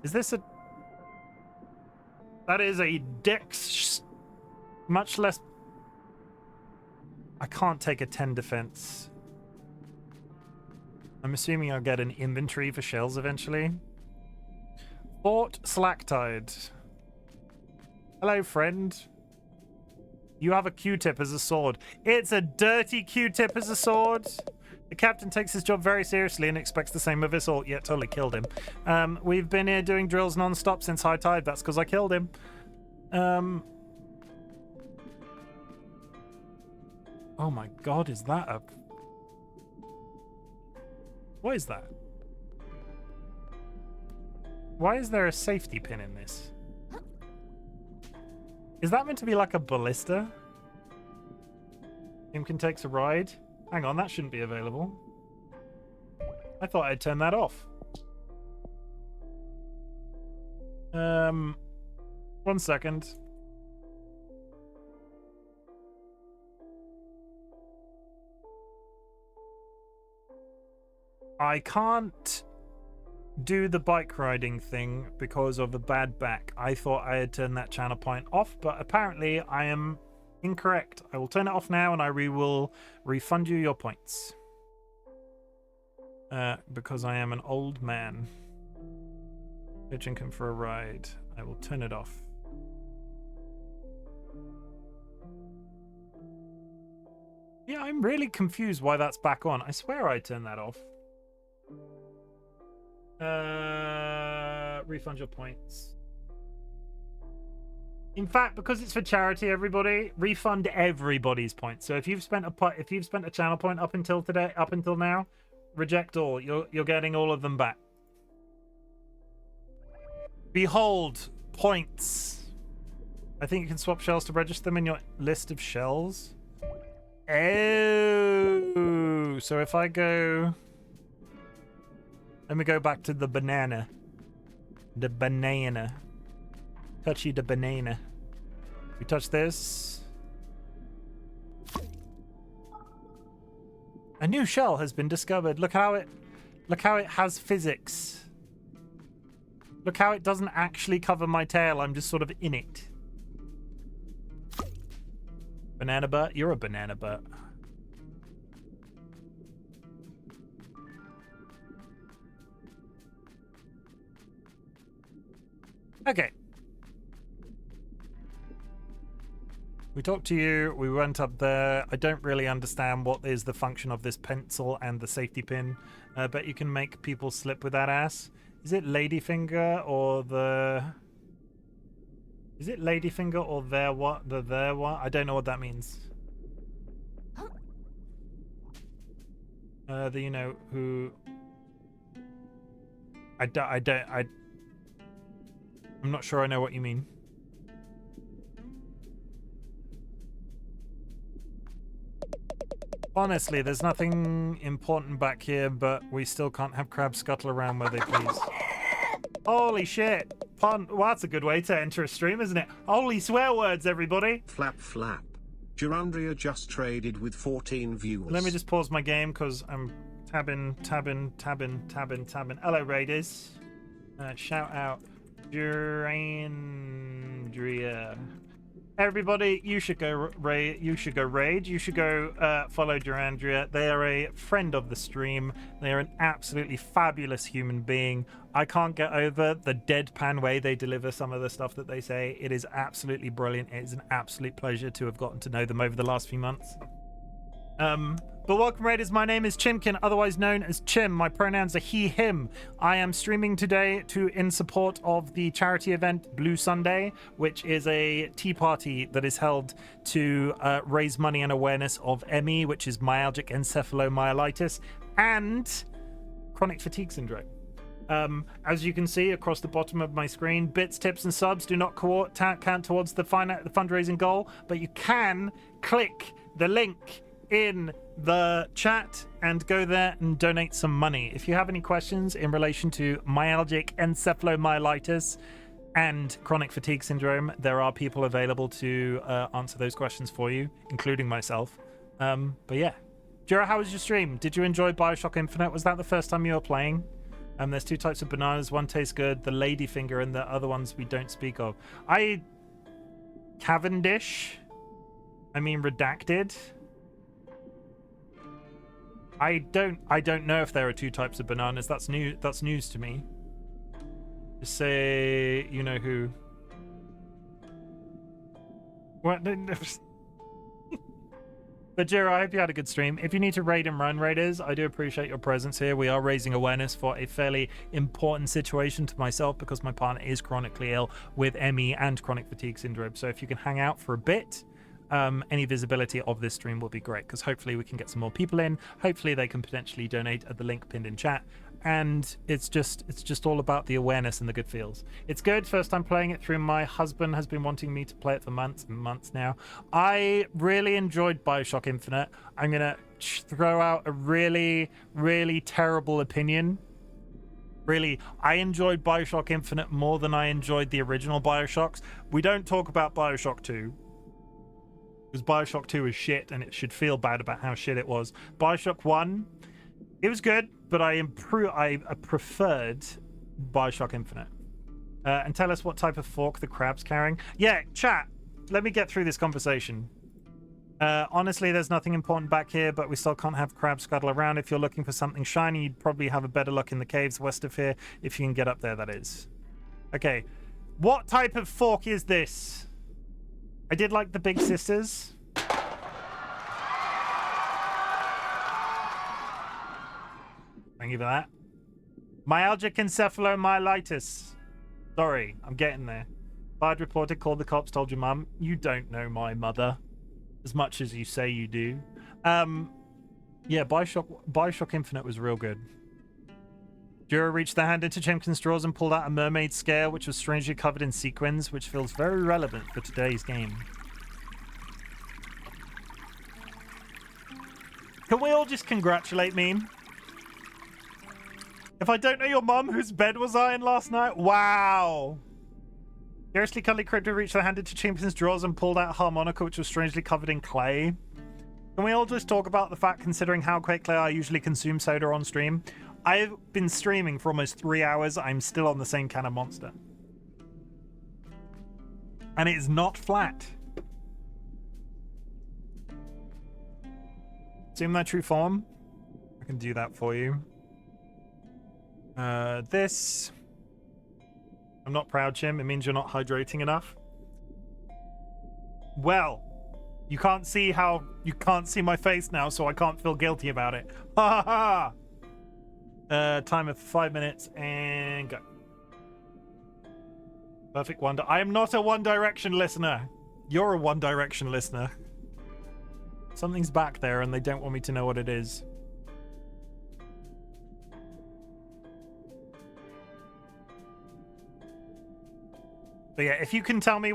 Is this a... That is a dex... Much less... I can't take a 10 defense. I'm assuming I'll get an inventory for shells eventually. Fort Slacktide. Hello, friend. You have a Q-tip as a sword. It's a dirty Q-tip as a sword. The captain takes his job very seriously and expects the same of us all. Yeah, totally killed him. We've been here doing drills non-stop since high tide. That's because I killed him. Oh my god, is that a... What is that? Why is there a safety pin in this? Is that meant to be like a ballista? Chimken takes a ride. Hang on, that shouldn't be available. I thought I'd turn that off. 1 second. I can't do the bike riding thing because of a bad back. I thought I had turned that channel point off, but apparently I am incorrect. I will turn it off now and I will refund you your points. Because I am an old man. Pitching him for a ride. I will turn it off. Yeah, I'm really confused why that's back on. I swear I turned that off. Refund your points. In fact, because it's for charity, everybody, refund everybody's points. So if you've spent a channel point up until now, reject all. You're getting all of them back. Behold, points. I think you can swap shells to register them in your list of shells. Oh, so if I go... Let me go back to the banana. The banana. Touchy the banana. We touch this. A new shell has been discovered. Look how it has physics. Look how it doesn't actually cover my tail. I'm just sort of in it. Banana butt? You're a banana butt. Okay. We talked to you. We went up there. I don't really understand what is the function of this pencil and the safety pin. I bet you can make people slip with that ass. Is it ladyfinger or the... Is it ladyfinger or there what? The there what? I don't know what that means. The you know who... I'm not sure I know what you mean. Honestly, there's nothing important back here, but we still can't have crabs scuttle around where they please. Holy shit! Well, that's a good way to enter a stream, isn't it? Holy swear words, everybody! Flap flap. Durandria just traded with 14 viewers. Let me just pause my game because I'm tabbing. Hello, Raiders. Shout out Durandria. Everybody, you should go raid. You should go follow Durandria. They are a friend of the stream. They are an absolutely fabulous human being. I can't get over the deadpan way they deliver some of the stuff that they say. It is absolutely brilliant. It is an absolute pleasure to have gotten to know them over the last few months. But welcome, Raiders. My name is Chimken, otherwise known as Chim. My pronouns are he, him. I am streaming today in support of the charity event Blue Sunday, which is a tea party that is held to raise money and awareness of ME, which is myalgic encephalomyelitis, and chronic fatigue syndrome. As you can see across the bottom of my screen, bits, tips, and subs do not count towards the fundraising goal, but you can click the link in the chat and go there and donate some money. If you have any questions in relation to myalgic encephalomyelitis and chronic fatigue syndrome, there are people available to answer those questions for you, including myself. But yeah. Jira, how was your stream? Did you enjoy Bioshock Infinite? Was that the first time you were playing? There's two types of bananas. One tastes good, the ladyfinger, and the other ones we don't speak of. Cavendish? I mean redacted? I don't know if there are two types of bananas. That's news to me. Just say you know who. What? But Jira, I hope you had a good stream. If you need to raid and run raiders, I do appreciate your presence here. We are raising awareness for a fairly important situation to myself because my partner is chronically ill with ME and chronic fatigue syndrome. So if you can hang out for a bit, any visibility of this stream will be great because hopefully we can get some more people in. Hopefully they can potentially donate at the link pinned in chat. And it's just all about the awareness and the good feels. It's good. First time playing it through. My husband has been wanting me to play it for months and months now. I really enjoyed Bioshock Infinite. I'm gonna throw out a really, really terrible opinion. Really, I enjoyed Bioshock Infinite more than I enjoyed the original Bioshocks. We don't talk about Bioshock 2. Because Bioshock 2 is shit and it should feel bad about how shit it was. Bioshock 1, it was good, but I preferred Bioshock Infinite. And tell us what type of fork the crab's carrying. Yeah, chat, let me get through this conversation. Honestly, there's nothing important back here, but we still can't have crabs scuttle around. If you're looking for something shiny, you'd probably have a better luck in the caves west of here, if you can get up there, that is. Okay, what type of fork is this? I did like the Big Sisters. Thank you for that. Myalgic encephalomyelitis. Sorry, I'm getting there. Fired reported, called the cops, told your mum. You don't know my mother as much as you say you do. Yeah, Bioshock Infinite was real good. Jura reached their hand into Chimken's drawers and pulled out a mermaid scale, which was strangely covered in sequins, which feels very relevant for today's game. Can we all just congratulate me? If I don't know your mum, whose bed was I in last night? Wow! Curiously cuddly Crypto reached their hand into Chimken's drawers and pulled out a harmonica, which was strangely covered in clay. Can we all just talk about the fact, considering how quickly I usually consume soda on stream? I've been streaming for almost 3 hours. I'm still on the same kind of monster. And it is not flat. Assume their true form. I can do that for you. This. I'm not proud, Chim. It means you're not hydrating enough. Well, you can't see my face now, so I can't feel guilty about it. Ha ha ha! Timer for 5 minutes and go. Perfect Wonder. I am not a One Direction listener. You're a One Direction listener. Something's back there and they don't want me to know what it is. But yeah, if you can tell me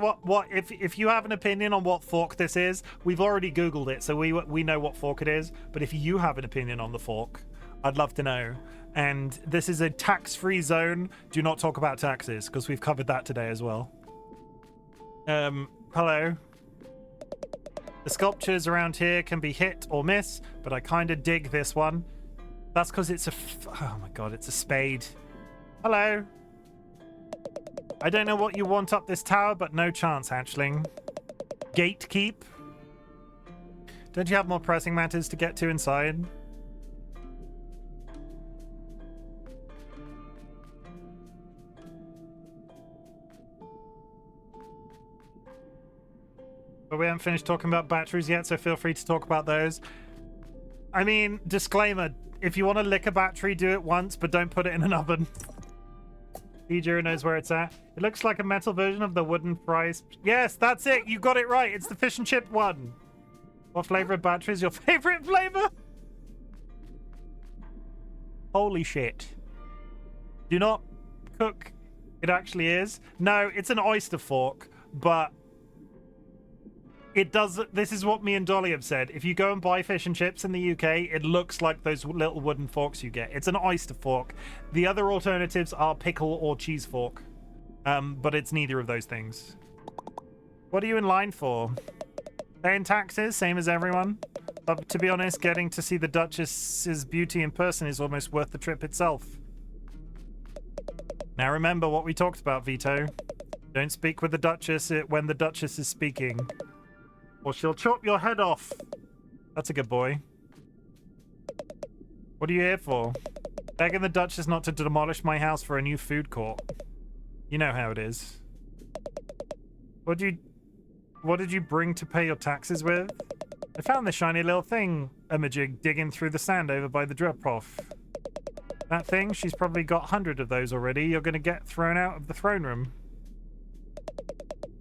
if you have an opinion on what fork this is, we've already Googled it, so we know what fork it is. But if you have an opinion on the fork, I'd love to know. And this is a tax-free zone. Do not talk about taxes, because we've covered that today as well. Hello. The sculptures around here can be hit or miss, but I kind of dig this one. That's because it's oh my god, it's a spade. Hello. I don't know what you want up this tower, but no chance, hatchling. Gatekeep. Don't you have more pressing matters to get to inside? But we haven't finished talking about batteries yet, so feel free to talk about those. I mean, disclaimer, if you want to lick a battery, do it once, but don't put it in an oven. DJ knows where it's at. It looks like a metal version of the wooden fries. Yes, that's it. You got it right. It's the fish and chip one. What flavor of battery is your favorite flavor? Holy shit. Do not cook. It actually is. No, it's an oyster fork, but it does. This is what me and Dolly have said. If you go and buy fish and chips in the UK, it looks like those little wooden forks you get. It's an oyster fork. The other alternatives are pickle or cheese fork. But it's neither of those things. What are you in line for? Paying taxes, same as everyone. But to be honest, getting to see the Duchess's beauty in person is almost worth the trip itself. Now remember what we talked about, Vito. Don't speak with the Duchess when the Duchess is speaking, or she'll chop your head off. That's a good boy. What are you here for? Begging the Duchess not to demolish my house for a new food court. You know how it is. What did you bring to pay your taxes with? I found this shiny little thing, Imajig, digging through the sand over by the drop-off. That thing, she's probably got 100 of those already. You're going to get thrown out of the throne room.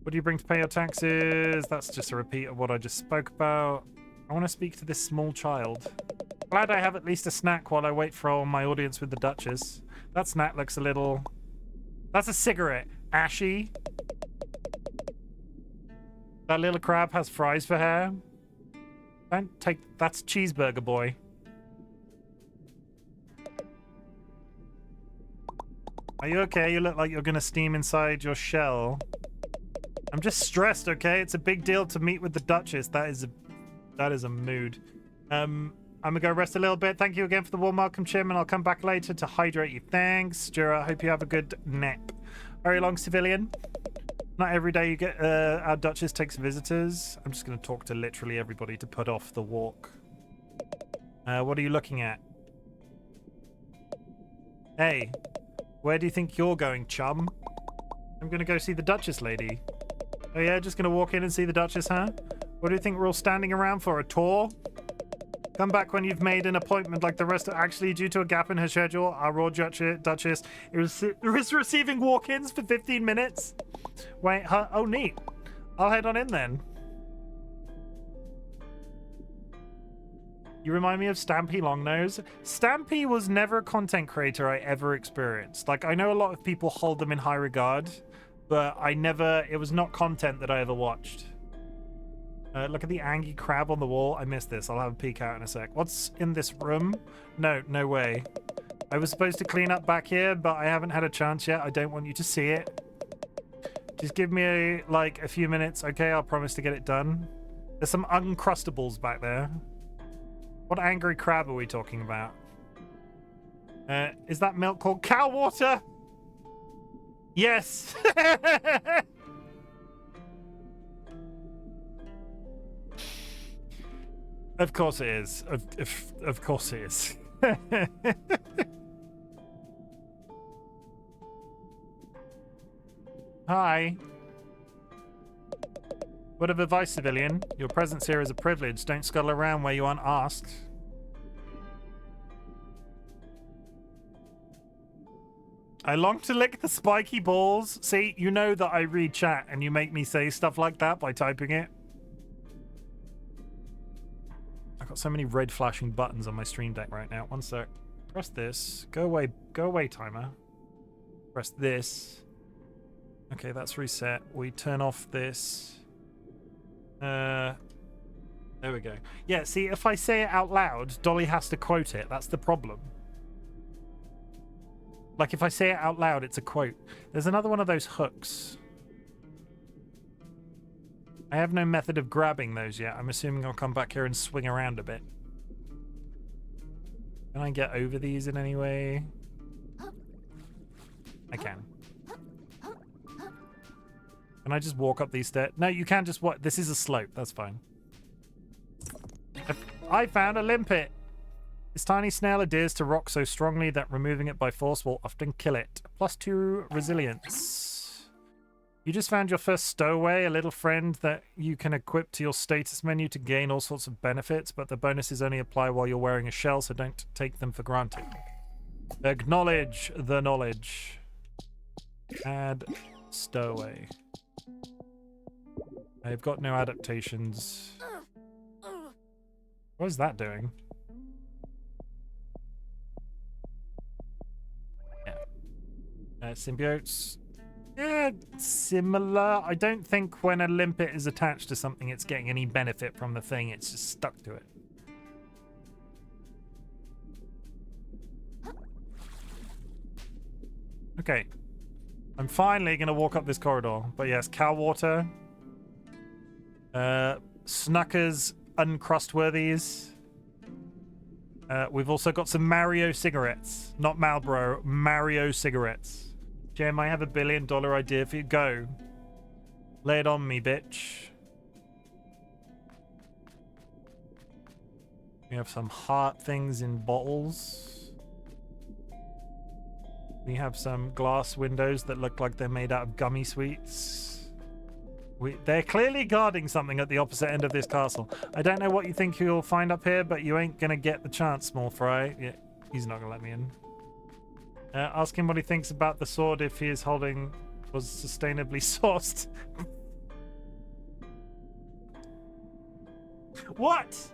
What do you bring to pay your taxes? That's just a repeat of what I just spoke about. I want to speak to this small child. Glad I have at least a snack while I wait for my audience with the Duchess. That snack looks a little... That's a cigarette. Ashy. That little crab has fries for hair. Don't take... That's cheeseburger boy. Are you okay? You look like you're gonna steam inside your shell. I'm just stressed, okay? It's a big deal to meet with the Duchess. That is a mood. I'm gonna go rest a little bit. Thank you again for the warm welcome, Chim, and I'll come back later to hydrate you. Thanks, Jura. I hope you have a good nap. Very long, civilian. Not every day you get our Duchess takes visitors. I'm just gonna talk to literally everybody to put off the walk. What are you looking at? Hey, where do you think you're going, chum? I'm gonna go see the Duchess lady. Oh yeah, just gonna walk in and see the Duchess, huh? What do you think we're all standing around for, a tour? Come back when you've made an appointment like the rest. Actually, due to a gap in her schedule, our Royal Duchess is receiving walk-ins for 15 minutes. Wait, huh? Oh, neat. I'll head on in then. You remind me of Stampy Longnose. Stampy was never a content creator I ever experienced. Like, I know a lot of people hold them in high regard, but it was not content that I ever watched. Look at the angry crab on the wall. I missed this. I'll have a peek out in a sec. What's in this room? No way. I was supposed to clean up back here, but I haven't had a chance yet. I don't want you to see it. Just give me like a few minutes, okay? I'll promise to get it done. There's some Uncrustables back there. What angry crab are we talking about? Is that milk called cow water? Yes! Of course it is. Of course it is. Hi. Word of advice, civilian. Your presence here is a privilege. Don't scuttle around where you aren't asked. I long to lick the spiky balls. See, you know that I read chat and you make me say stuff like that by typing it. I've got so many red flashing buttons on my stream deck right now. One sec. Press this. Go away, timer. Press this. Okay, that's reset. We turn off this. There we go. Yeah, see, if I say it out loud, Dolly has to quote it. That's the problem. Like, if I say it out loud, it's a quote. There's another one of those hooks. I have no method of grabbing those yet. I'm assuming I'll come back here and swing around a bit. Can I get over these in any way? I can. Can I just walk up these stairs? No, you can't just what? This is a slope. That's fine. I found a limpet. This tiny snail adheres to rock so strongly that removing it by force will often kill it. +2 resilience. You just found your first stowaway, a little friend that you can equip to your status menu to gain all sorts of benefits, but the bonuses only apply while you're wearing a shell, so don't take them for granted. Acknowledge the knowledge. Add stowaway. I've got no adaptations. What is that doing? Yeah. Symbiotes. Yeah, similar. I don't think when a limpet is attached to something, it's getting any benefit from the thing. It's just stuck to it. Okay. I'm finally going to walk up this corridor. But yes, cow water. Snuckers Uncrustworthies. We've also got some Mario cigarettes. Not Marlboro, Mario cigarettes. Jim, I have $1 billion idea for you. Go. Lay it on me, bitch. We have some heart things in bottles. We have some glass windows that look like they're made out of gummy sweets. They're clearly guarding something at the opposite end of this castle. I don't know what you think you'll find up here, but you ain't gonna get the chance, small fry. Yeah, he's not gonna let me in. Ask him what he thinks about the sword if he is holding was sustainably sourced. What?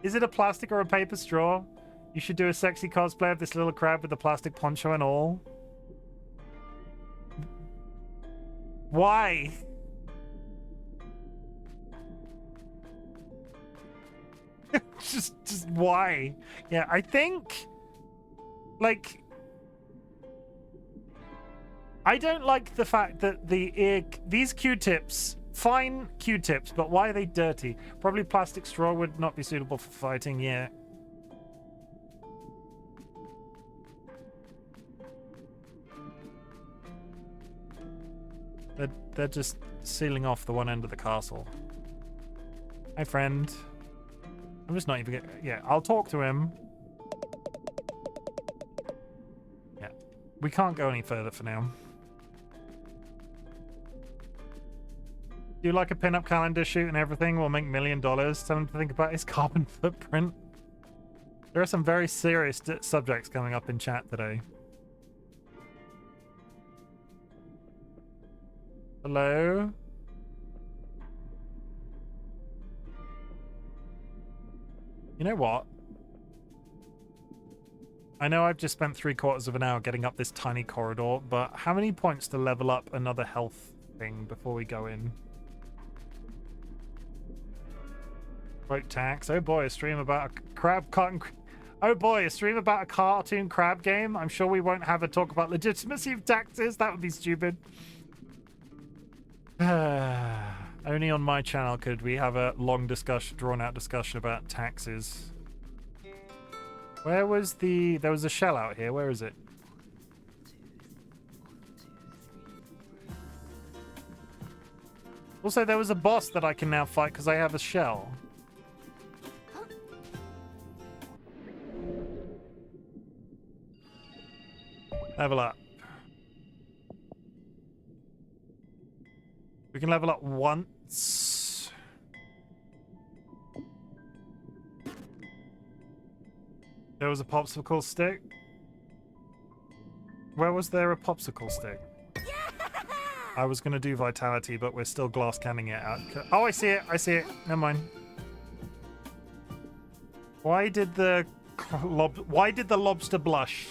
Is it a plastic or a paper straw? You should do a sexy cosplay of this little crab with the plastic poncho and all. Why? just why? Yeah, I think like I don't like the fact that these Q-tips, fine Q-tips, but why are they dirty? Probably plastic straw would not be suitable for fighting, yeah. They're just sealing off the one end of the castle. Hi, friend. I'm just not even yeah, I'll talk to him. Yeah. We can't go any further for now. Do you like a pin-up calendar shoot and everything? Will make $1 million. Tell him to think about his carbon footprint. There are some very serious subjects coming up in chat today. Hello? You know what? I know I've just spent 3/4 of an hour getting up this tiny corridor, but how many points to level up another health thing before we go in? Quote tax. Oh boy, a stream about a crab cartoon. Oh boy, a stream about a cartoon crab game. I'm sure we won't have a talk about legitimacy of taxes. That would be stupid. Only on my channel could we have a long discussion, drawn out discussion about taxes. Where was there was a shell out here. Where is it? Also, there was a boss that I can now fight because I have a shell. Level up. We can level up once. There was a popsicle stick. Where was there a popsicle stick? I was going to do vitality, but we're still glass canning it out. Oh, I see it. I see it. Never mind. Why did the lobster blush?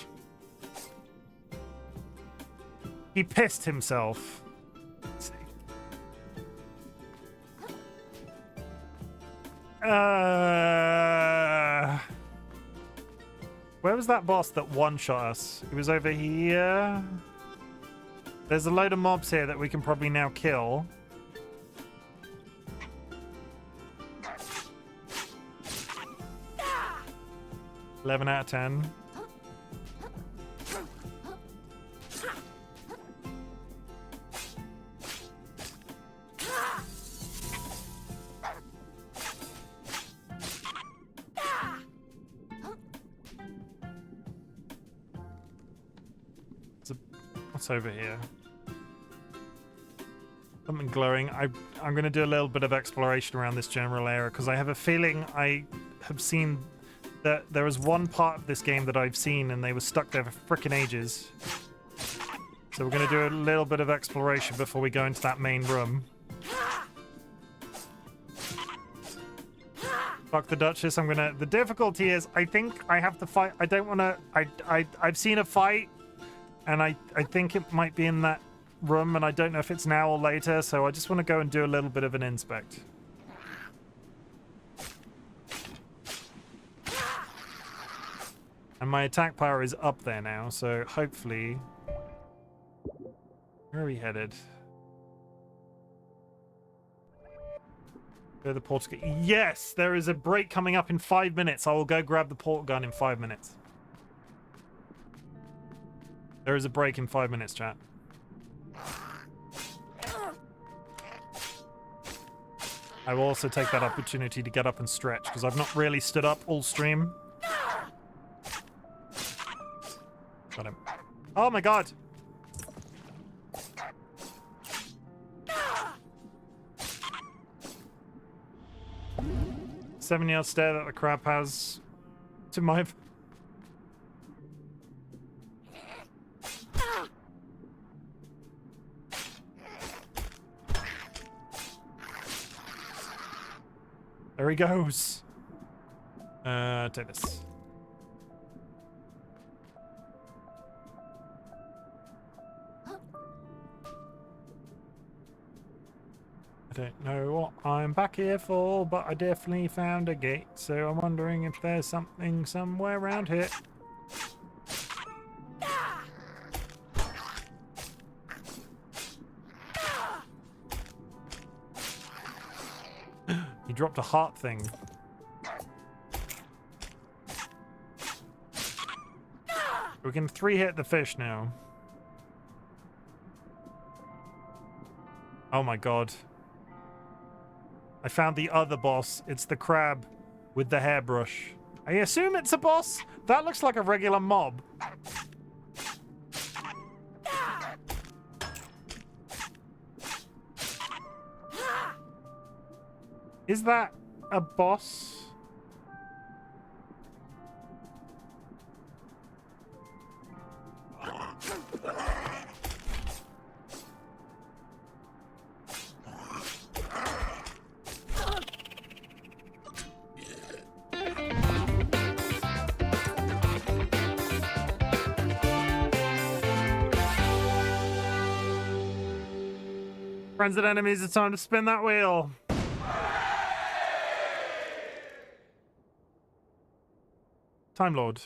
He pissed himself. Where was that boss that one-shot us? He was over here. There's a load of mobs here that we can probably now kill. Ah! 11 out of 10. What's over here? Something glowing. I'm going to do a little bit of exploration around this general area because I have a feeling I have seen that there was one part of this game that I've seen and they were stuck there for frickin' ages. So we're going to do a little bit of exploration before we go into that main room. Fuck the Duchess. I'm gonna... The difficulty is, I think I have to fight... I don't want to... I've seen a fight, and I think it might be in that room, and I don't know if it's now or later, so I just want to go and do a little bit of an inspect. And my attack power is up there now, so hopefully... Where are we headed? Go to the portal. Yes! There is a break coming up in 5 minutes. I will go grab the portal gun in 5 minutes. There is a break in 5 minutes, chat. I will also take that opportunity to get up and stretch, because I've not really stood up all stream. Got him. Oh my god! 7-yard stare that the crab has to my... There he goes. Take this. I don't know what I'm back here for, but I definitely found a gate, so I'm wondering if there's something somewhere around here. He dropped a heart thing. We can 3-hit the fish now. Oh my god. I found the other boss. It's the crab with the hairbrush. I assume it's a boss? That looks like a regular mob. Is that a boss? Friends and enemies, it's time to spin that wheel. Time Lord.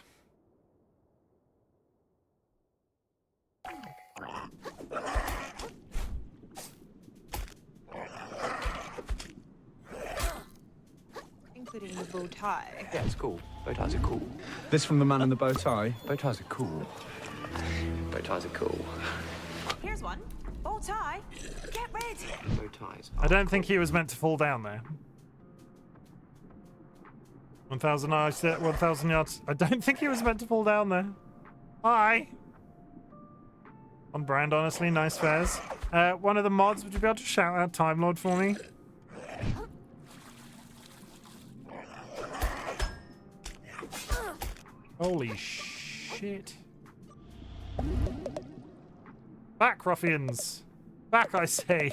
Including the bow tie. Yeah, it's cool. Bow ties are cool. This from the man in the bow tie. Bow ties are cool. Bow ties are cool. Here's one. Bow tie. Get ready. Bow ties. I don't think he was meant to fall down there. 1,000 yards. 1,000 yards. I don't think he was meant to fall down there. Hi. On brand, honestly. Nice fares. One of the mods, would you be able to shout out Time Lord for me? Holy shit. Back, ruffians. Back, I say.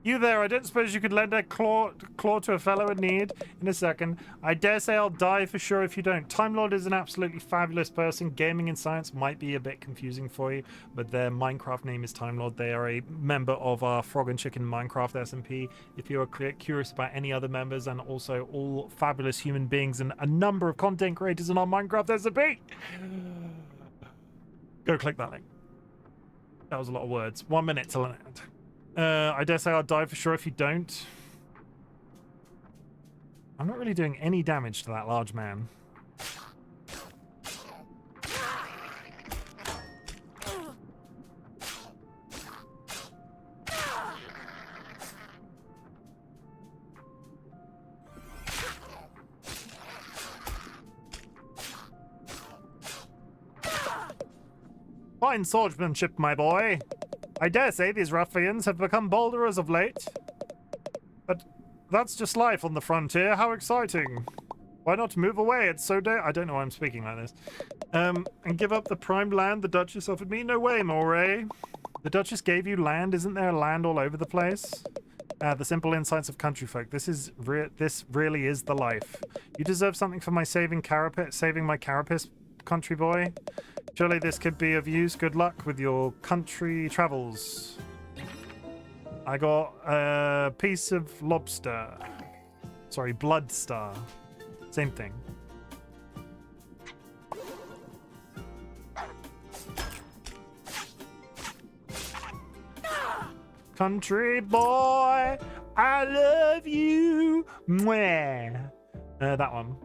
You there, I don't suppose you could lend a claw to a fellow in need in a second. I dare say I'll die for sure if you don't. Time Lord is an absolutely fabulous person. Gaming and science might be a bit confusing for you, but their Minecraft name is Time Lord. They are a member of our Frog and Chicken Minecraft SMP. If you are curious about any other members and also all fabulous human beings and a number of content creators in our Minecraft SMP, go click that link. That was a lot of words. 1 minute till an end. I dare say I'll die for sure if you don't. I'm not really doing any damage to that large man. Fine swordsmanship, my boy. I dare say these ruffians have become bolder as of late. But that's just life on the frontier. How exciting. Why not move away? It's so I don't know why I'm speaking like this. And give up the primed land the Duchess offered me? No way, Moray. The Duchess gave you land? Isn't there land all over the place? The simple insights of country folk. This really is the life. You deserve something for my saving my carapace, country boy. Surely this could be of use. Good luck with your country travels. I got a piece of lobster. Sorry, blood star. Same thing. Country boy, I love you. Mwah. That one.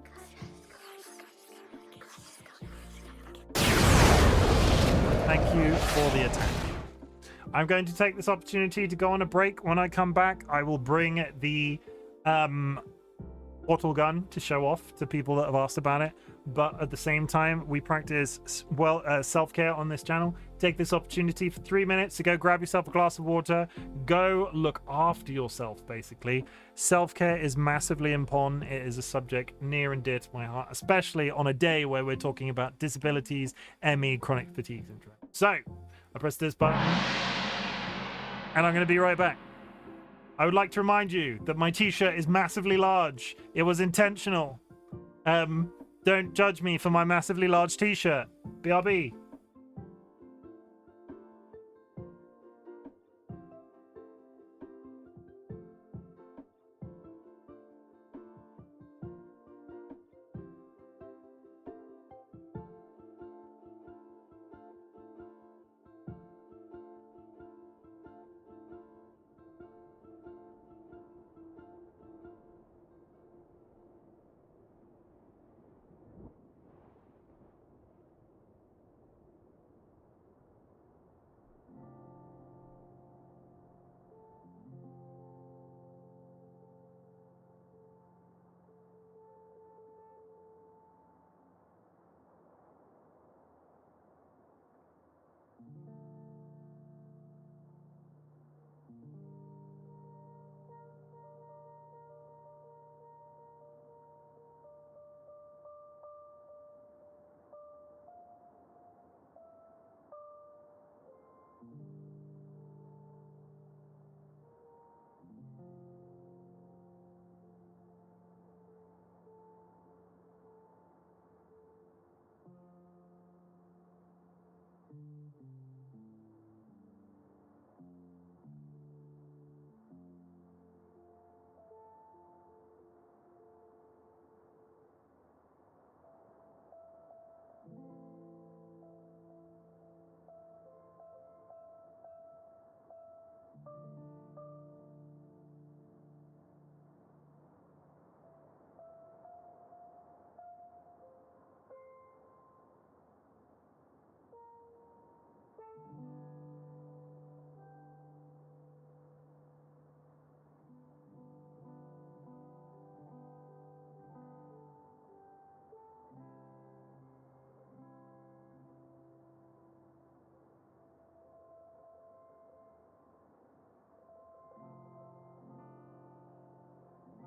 Thank you for the attack. I'm going to take this opportunity to go on a break. When I come back, I will bring the portal gun to show off to people that have asked about it. But at the same time, we practice self-care on this channel. Take this opportunity for 3 minutes to go grab yourself a glass of water. Go look after yourself, basically. Self-care is massively important. It is a subject near and dear to my heart, especially on a day where we're talking about disabilities, ME, chronic fatigue syndrome. So, I press this button, and I'm going to be right back. I would like to remind you that my t-shirt is massively large. It was intentional. Don't judge me for my massively large t-shirt. BRB.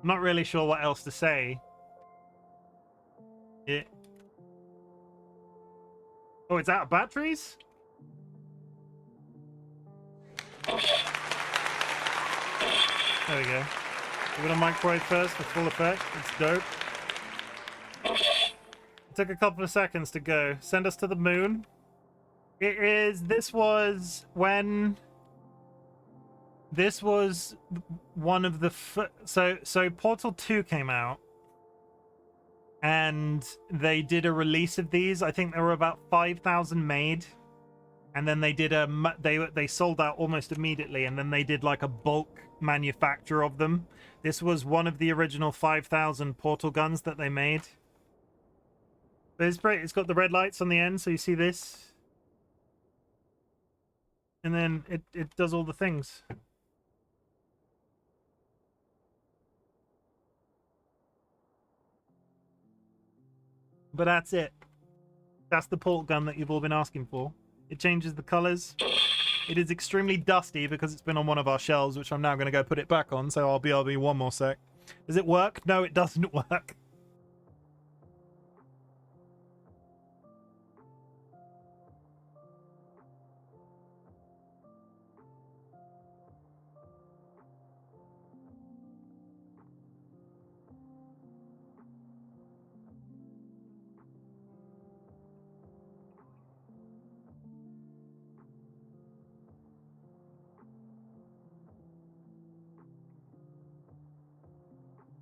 I'm not really sure what else to say. Oh, it's out of batteries? There we go. We're gonna microwave first for full effect. It's dope. It took a couple of seconds to go. Send us to the moon. This was one of the so Portal 2 came out, and they did a release of these. I think there were about 5,000 made, and then they did they sold out almost immediately, and then they did like a bulk manufacture of them. This was one of the original 5,000 portal guns that they made. But it's great. It's got the red lights on the end, so you see this, and then it does all the things. But that's it. That's the port gun that you've all been asking for. It changes the colors. It is extremely dusty because it's been on one of our shelves, which I'm now going to go put it back on. So I'll be one more sec. Does it work? No, it doesn't work.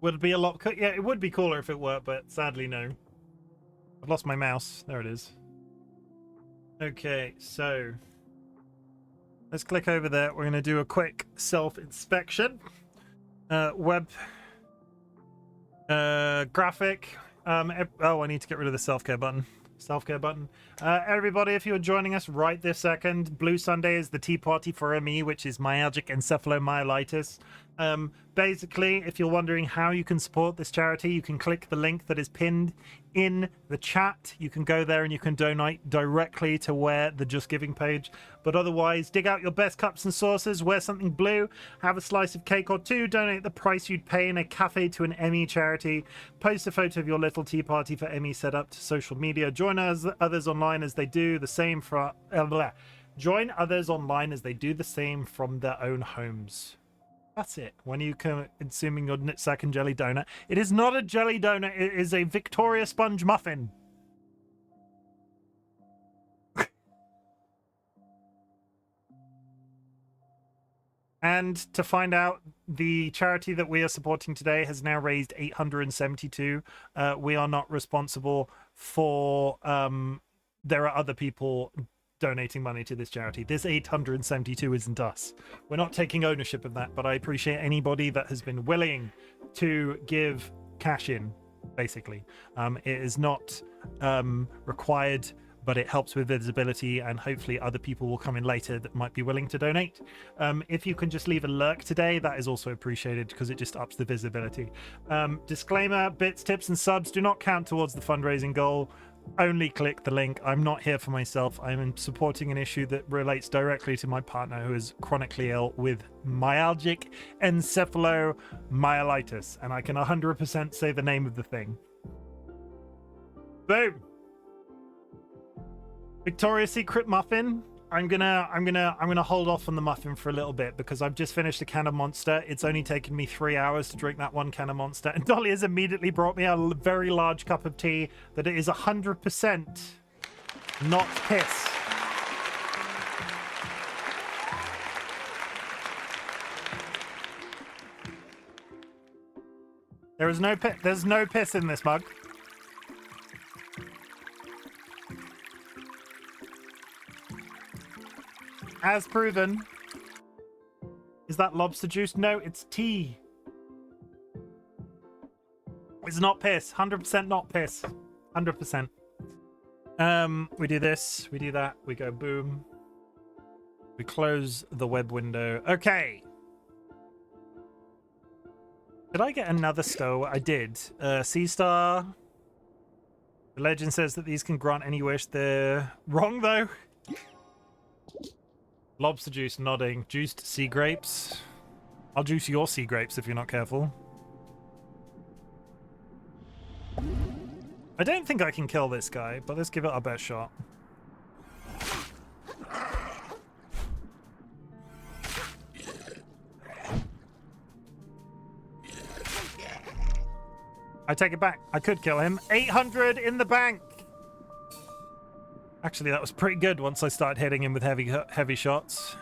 Would it be a lot? Yeah, it would be cooler if it worked, but sadly, no. I've lost my mouse. There it is. Okay, so let's click over there. We're going to do a quick self-inspection. Web graphic. Oh, I need to get rid of the self-care button. Self-care button. Everybody, if you're joining us right this second, Blue Sunday is the tea party for ME, which is myalgic encephalomyelitis. Basically, if you're wondering how you can support this charity, you can click the link that is pinned in the chat. You can go there and you can donate directly to where the Just Giving page. But otherwise, dig out your best cups and saucers, wear something blue, have a slice of cake or two, donate the price you'd pay in a cafe to an ME charity, post a photo of your little tea party for ME set up to social media, join others online as they do the same for join others online as they do the same from their own homes. That's it. When you consuming your second jelly donut, it is not a jelly donut. It is a Victoria sponge muffin. And to find out, the charity that we are supporting today has now raised 872. We are not responsible for. There are other people donating money to this charity. This 872 isn't us. We're not taking ownership of that, but I appreciate anybody that has been willing to give cash in, basically. It is not required, but it helps with visibility, and hopefully other people will come in later that might be willing to donate. If you can just leave a lurk today, that is also appreciated because it just ups the visibility. Disclaimer, bits, tips, and subs do not count towards the fundraising goal. Only click the link. I'm not here for myself. I'm supporting an issue that relates directly to my partner who is chronically ill with myalgic encephalomyelitis, and I can 100% say the name of the thing. Boom. Victoria's Secret muffin. I'm gonna hold off on the muffin for a little bit because I've just finished a can of Monster. It's only taken me 3 hours to drink that one can of Monster, and Dolly has immediately brought me a very large cup of tea that it is 100% not piss. There's no piss in this mug. As proven. Is that lobster juice? No, it's tea. It's not piss. 100% not piss. 100%. We do this. We do that. We go boom. We close the web window. Okay. Did I get another stow? I did. Sea Star. The legend says that these can grant any wish. They're wrong, though. Lobster juice, nodding. Juiced sea grapes. I'll juice your sea grapes if you're not careful. I don't think I can kill this guy, but let's give it our best shot. I take it back. I could kill him. 800 in the bank. Actually, that was pretty good once I started hitting him with heavy shots.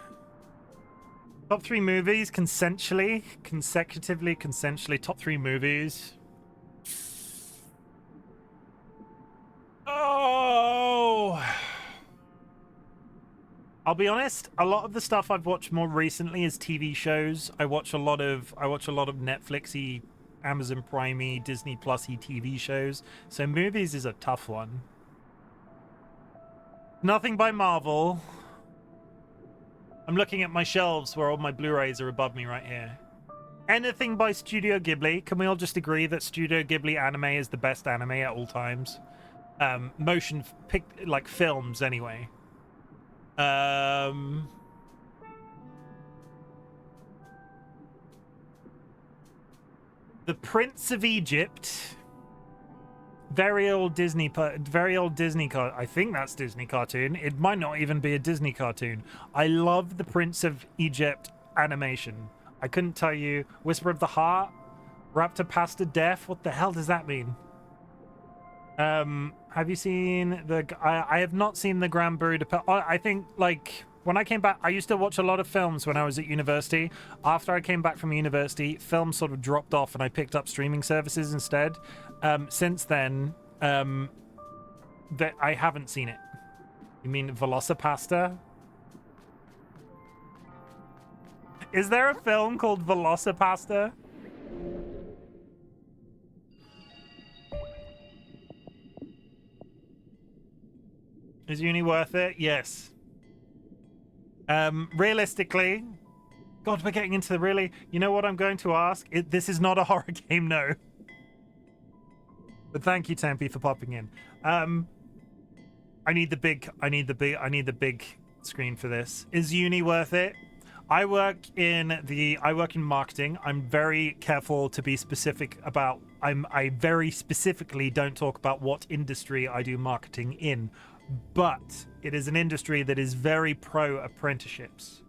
Top 3 movies, consecutively. Top 3 movies. Oh! I'll be honest, a lot of the stuff I've watched more recently is TV shows. I watch a lot of Netflixy, Amazon Prime-y, Disney Plus-y TV shows. So movies is a tough one. Nothing by Marvel. I'm looking at my shelves where all my Blu-rays are above me right here. Anything by Studio Ghibli. Can we all just agree that Studio Ghibli anime is the best anime at all times? Motion like films anyway. The Prince of Egypt. Very old Disney I think that's Disney cartoon. It might not even be a Disney cartoon. I love the Prince of Egypt animation. I couldn't tell you. Whisper of the Heart, Raptor Pasta Death. What the hell does that mean? Have you seen the? I have not seen the Grand Budapest. I think like when I came back, I used to watch a lot of films when I was at university. After I came back from university, films sort of dropped off, and I picked up streaming services instead. Since then, that I haven't seen it. You mean Velocipasta? Is there a film called Velocipasta? Is uni worth it? Yes. Realistically, God, we're getting into the really. You know what I'm going to ask? This is not a horror game, no. But thank you, Tempe, for popping in. I need the big screen for this. Is uni worth it? I work in marketing. I'm very careful to be specific about. I very specifically don't talk about what industry I do marketing in, but it is an industry that is very pro apprenticeships.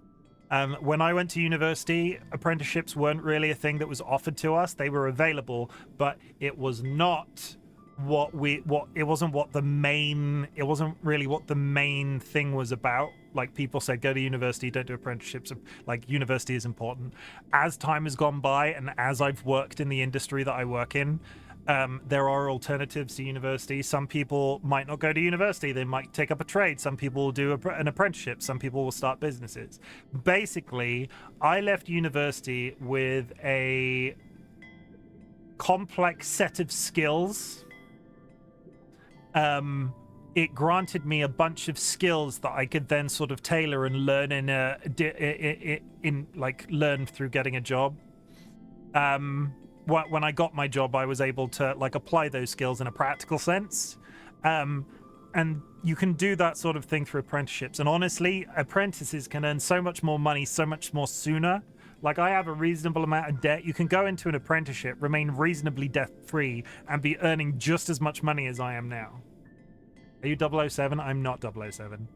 When I went to university, apprenticeships weren't really a thing that was offered to us. They were available, but it was not it wasn't really what the main thing was about. Like, people said, go to university, don't do apprenticeships. Like, university is important. As time has gone by, and as I've worked in the industry that I work in, there are alternatives to university. Some people might not go to university. They might take up a trade. Some people will do an apprenticeship. Some people will start businesses. Basically, I left university with a complex set of skills. It granted me a bunch of skills that I could then sort of tailor and learn learn through getting a job. When I got my job, I was able to apply those skills in a practical sense. And you can do that sort of thing through apprenticeships. And honestly, apprentices can earn so much more money, so much more sooner. Like, I have a reasonable amount of debt. You can go into an apprenticeship, remain reasonably debt-free, and be earning just as much money as I am now. Are you 007? I'm not 007.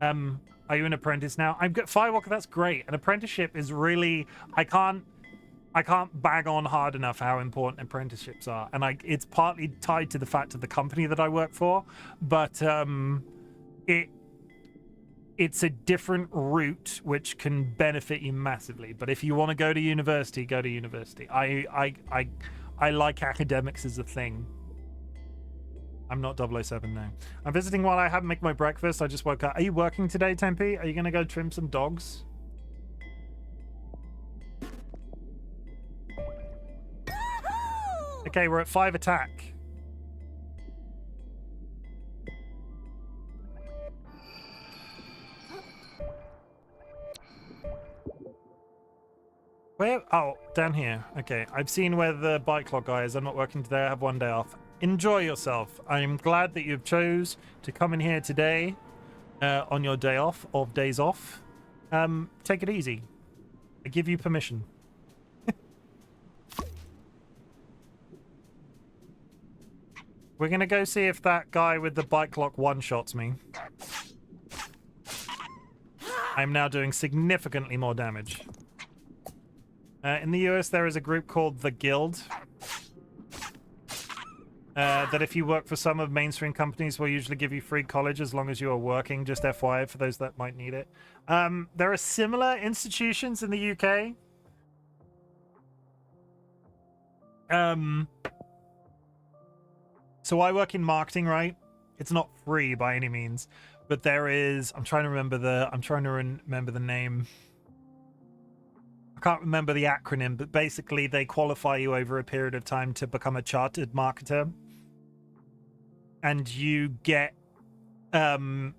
Are you an apprentice now? I'm good. Firewalker, that's great. An apprenticeship is really... I can't bag on hard enough how important apprenticeships are. And it's partly tied to the fact of the company that I work for, but it's a different route which can benefit you massively. But if you want to go to university, go to university. I like academics as a thing. I'm not 007 now. I'm visiting while I haven't made my breakfast. I just woke up. Are you working today, Tempe? Are you going to go trim some dogs? Okay, we're at 5 attack. Where? Oh, down here. Okay, I've seen where the bike clock guy is. I'm not working today. I have one day off. Enjoy yourself. I'm glad that you've chose to come in here today on your day off, of days off. Take it easy. I give you permission. We're going to go see if that guy with the bike lock one-shots me. I'm now doing significantly more damage. In the US, there is a group called The Guild. That if you work for some of mainstream companies will usually give you free college as long as you are working. Just FYI for those that might need it. There are similar institutions in the UK. So I work in marketing, right? It's not free by any means, but there is. I'm trying to remember the name. I can't remember the acronym, but basically they qualify you over a period of time to become a chartered marketer, and you get so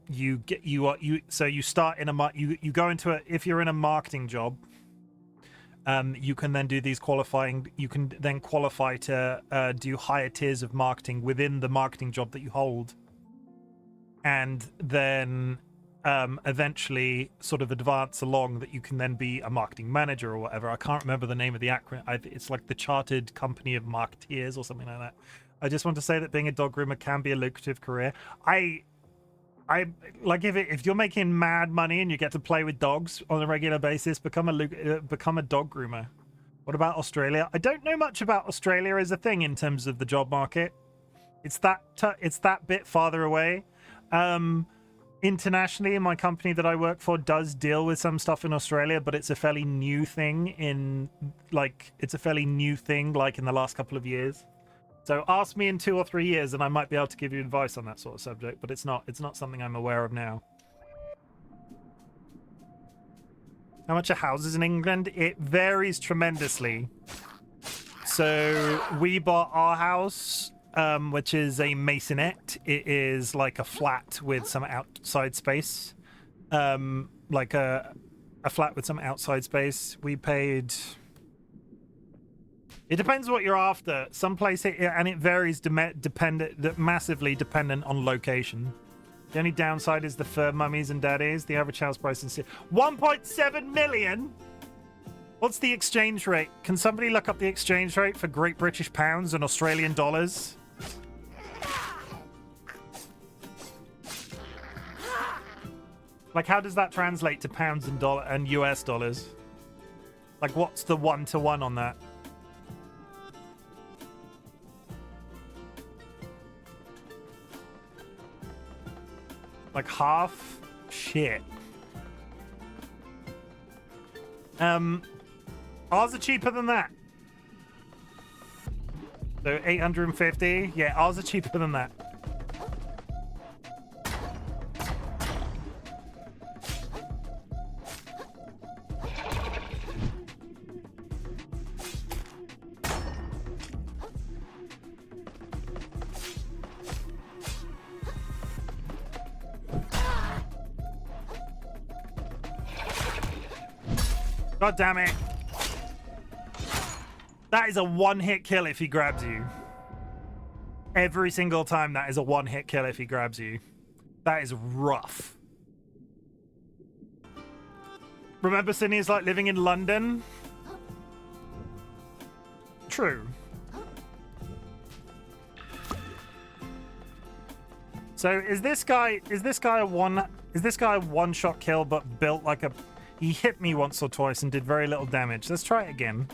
you start in you go into a, if you're in a marketing job, you can then do these qualifying. You can then qualify to do higher tiers of marketing within the marketing job that you hold, and then eventually sort of advance along that you can then be a marketing manager or whatever. I can't remember the name of the acronym. It's like the Chartered Company of Marketeers or something like that. I just want to say that being a dog groomer can be a lucrative career. I like if you're making mad money and you get to play with dogs on a regular basis, become a dog groomer. What about Australia? I don't know much about Australia as a thing in terms of the job market. It's that bit farther away. Internationally, my company that I work for does deal with some stuff in Australia, but it's a fairly new thing in like in the last couple of years. So ask me in 2 or 3 years and I might be able to give you advice on that sort of subject, but it's not something I'm aware of now. How much are houses in England? It varies tremendously. So we bought our house, which is a maisonette. It is like a flat with some outside space. Like a flat with some outside space. We paid... It depends what you're after. Some place, and it varies massively dependent on location. The only downside is the fur mummies and daddies. The average house price in 1.7 million. What's the exchange rate? Can somebody look up the exchange rate for Great British pounds and Australian dollars? Like, how does that translate to pounds and US dollars? Like, what's the 1-to-1 on that? Like half? Shit. Ours are cheaper than that. So 850. Yeah, ours are cheaper than that. God damn it. That is a one-hit kill if he grabs you. Every single time that is a one-hit kill if he grabs you. That is rough. Remember Sydney's like living in London? True. So is this guy a one-shot kill but built like a... He hit me once or twice and did very little damage. Let's try it again.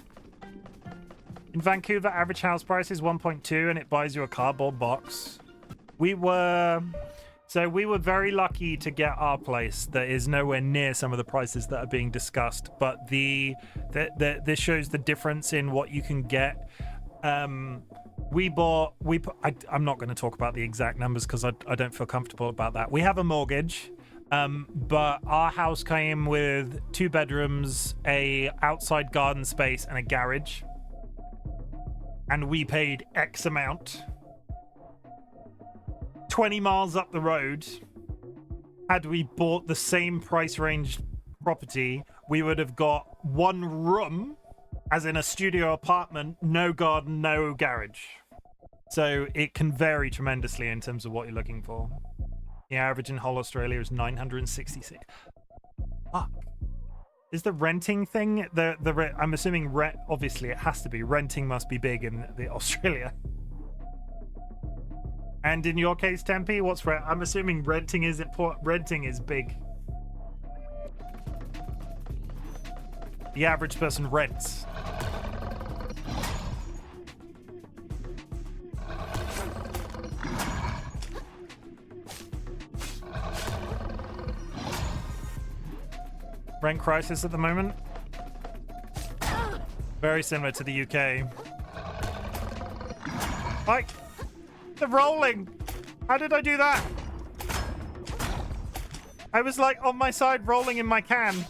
In Vancouver, average house price is 1.2 and it buys you a cardboard box. We were very lucky to get our place that is nowhere near some of the prices that are being discussed, but this shows the difference in what you can get. I'm not going to talk about the exact numbers because I don't feel comfortable about that. We have a mortgage. But our house came with 2 bedrooms, a outside garden space, and a garage. And we paid X amount. 20 miles up the road, had we bought the same price range property, we would have got 1 room, as in a studio apartment, no garden, no garage. So it can vary tremendously in terms of what you're looking for. The average in whole Australia is 966. Fuck. Is the renting thing I'm assuming obviously it has to be. Renting must be big in the Australia. And in your case, Tempe, what's I'm assuming renting is important. Renting is big. The average person rents. Rent crisis at the moment. Very similar to the UK. Like, they're rolling. How did I do that? I was like on my side rolling in my can.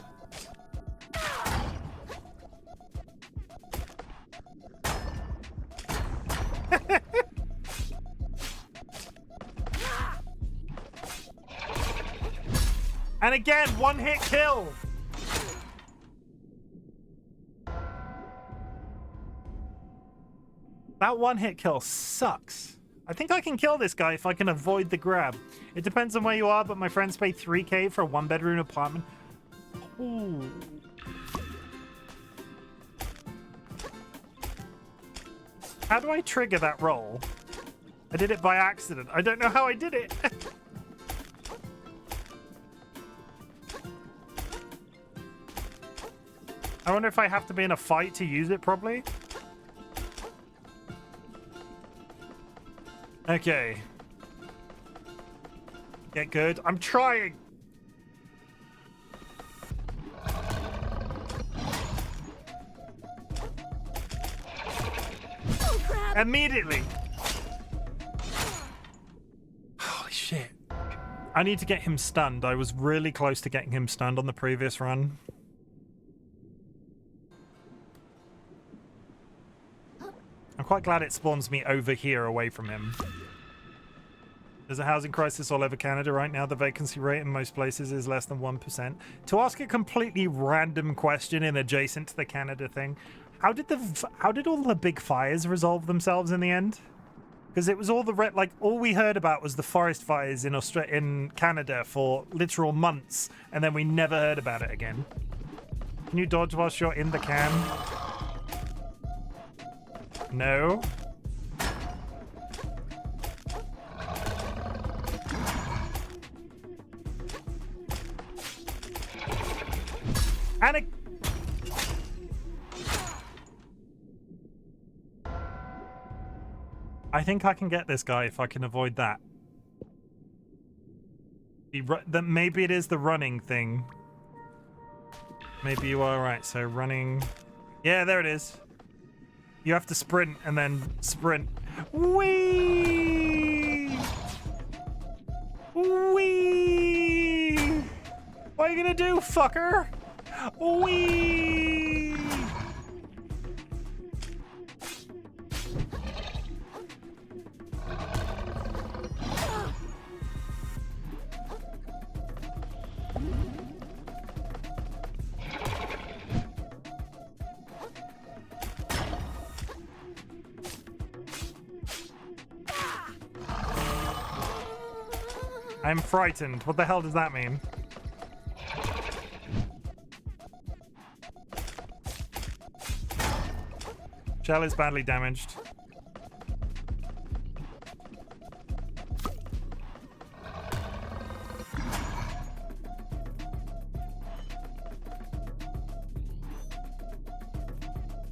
And again, one-hit kill. That one-hit kill sucks. I think I can kill this guy if I can avoid the grab. It depends on where you are, but my friends pay 3K for a 1-bedroom apartment. Ooh. How do I trigger that roll? I did it by accident. I don't know how I did it. I wonder if I have to be in a fight to use it properly. Okay. Get good. I'm trying. Oh, crap. Immediately. Holy shit. I need to get him stunned. I was really close to getting him stunned on the previous run. I'm quite glad it spawns me over here away from him. There's a housing crisis all over Canada right now. The vacancy rate in most places is less than 1%. To ask a completely random question in adjacent to the Canada thing, how did all the big fires resolve themselves in the end? Because it was all the all we heard about was the forest fires in Canada for literal months, and then we never heard about it again. Can you dodge whilst you're in the can? No. And it... I think I can get this guy if I can avoid that. Maybe it is the running thing. Maybe you are right. So running... Yeah, there it is. You have to sprint and then sprint. Whee! Whee! What are you gonna do, fucker? Whee! I'm frightened. What the hell does that mean? Shell is badly damaged.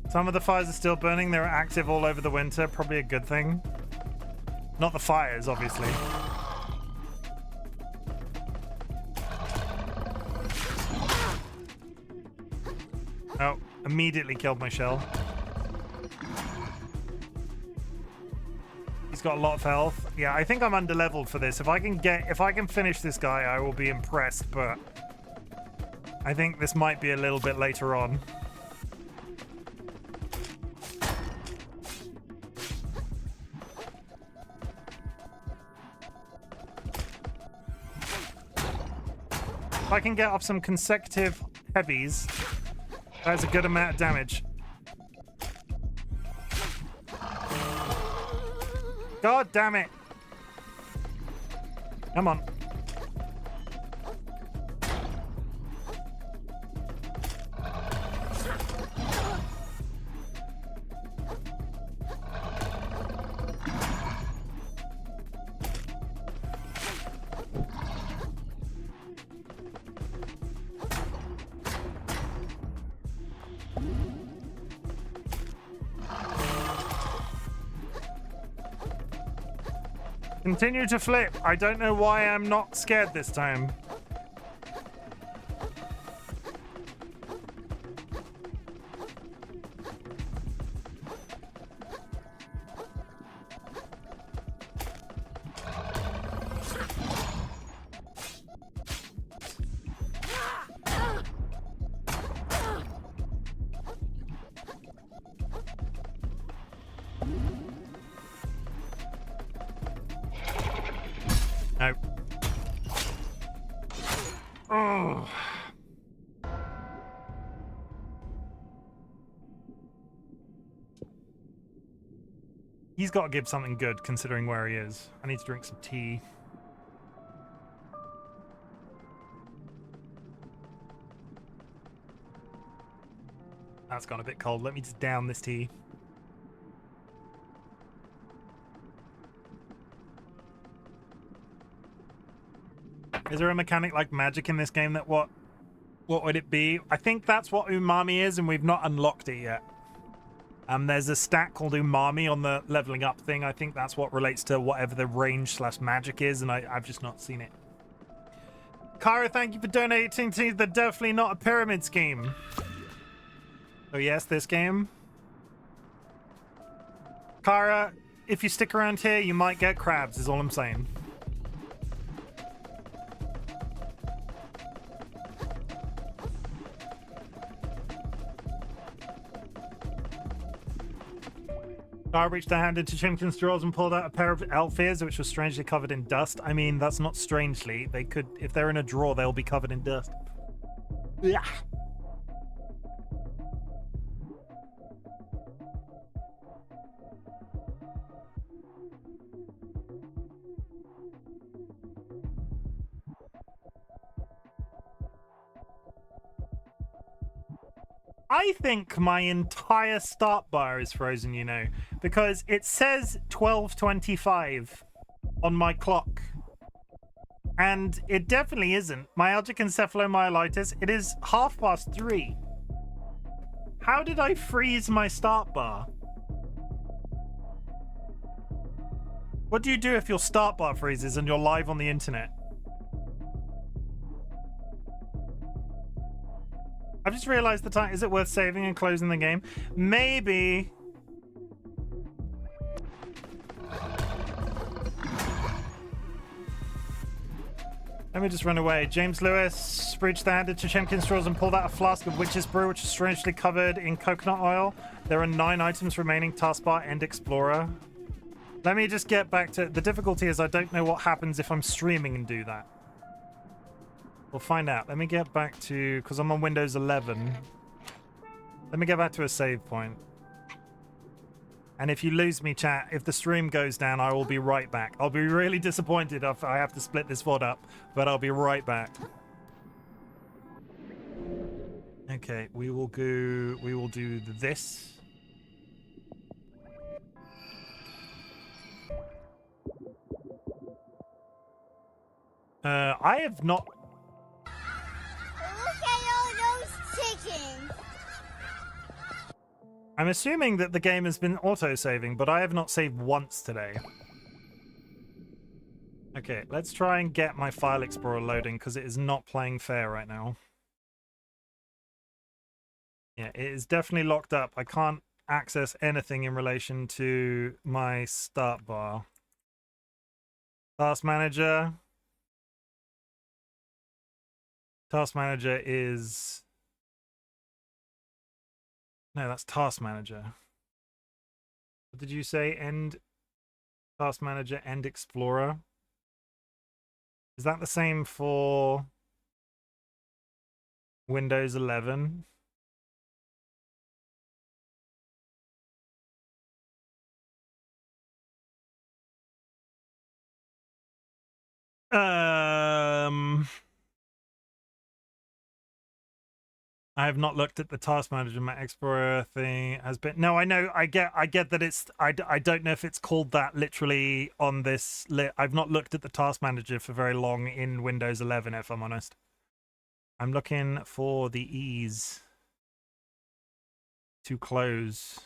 Some of the fires are still burning. They're active all over the winter. Probably a good thing. Not the fires, obviously. Oh, immediately killed my shell. He's got a lot of health. Yeah, I think I'm underleveled for this. If I can finish this guy, I will be impressed, but I think this might be a little bit later on. If I can get off some consecutive heavies, that's a good amount of damage. God damn it. Come on. Continue to flip. I don't know why I'm not scared this time. No. Oh. He's got to give something good considering where he is. I need to drink some tea. That's gone a bit cold. Let me just down this tea. Is there a mechanic like magic in this game that what would it be? I think that's what umami is, and we've not unlocked it yet. There's a stat called umami on the leveling up thing. I think that's what relates to whatever the range / magic is, and I've just not seen it. Kara, thank you for donating to the Definitely Not a Pyramid Scheme. Oh yes, this game. Kara, if you stick around here, you might get crabs, is all I'm saying. I reached a hand into Chimken's drawers and pulled out a pair of elf ears, which was strangely covered in dust. I mean, that's not strangely. They could, if they're in a drawer, they'll be covered in dust. Yeah. I think my entire start bar is frozen, you know, because it says 12:25 on my clock. And it definitely isn't. Myalgic encephalomyelitis, it is 3:30. How did I freeze my start bar? What do you do if your start bar freezes and you're live on the internet? I've just realized the time. Is it worth saving and closing the game? Maybe. Let me just run away. James Lewis reached the hand into Chimken's drawers and pulled out a flask of witch's brew, which is strangely covered in coconut oil. There are 9 items remaining. Taskbar, End Explorer. Let me just get back to... The difficulty is I don't know what happens if I'm streaming and do that. We'll find out. Let me get back to... Because I'm on Windows 11. Let me get back to a save point. And if you lose me, chat, if the stream goes down, I will be right back. I'll be really disappointed if I have to split this VOD up, but I'll be right back. Okay, we will do this. I have not... Look at all those chickens! I'm assuming that the game has been auto-saving, but I have not saved once today. Okay, let's try and get my file explorer loading, because it is not playing fair right now. Yeah, it is definitely locked up. I can't access anything in relation to my start bar. Task Manager. Task Manager is... No, that's Task Manager. What did you say? End Task Manager, End Explorer. Is that the same for Windows 11? I have not looked at the Task Manager. My Explorer thing has been... No, I know. I get that it's... I don't know if it's called that literally on this... I've not looked at the Task Manager for very long in Windows 11, if I'm honest. I'm looking for the ease to close.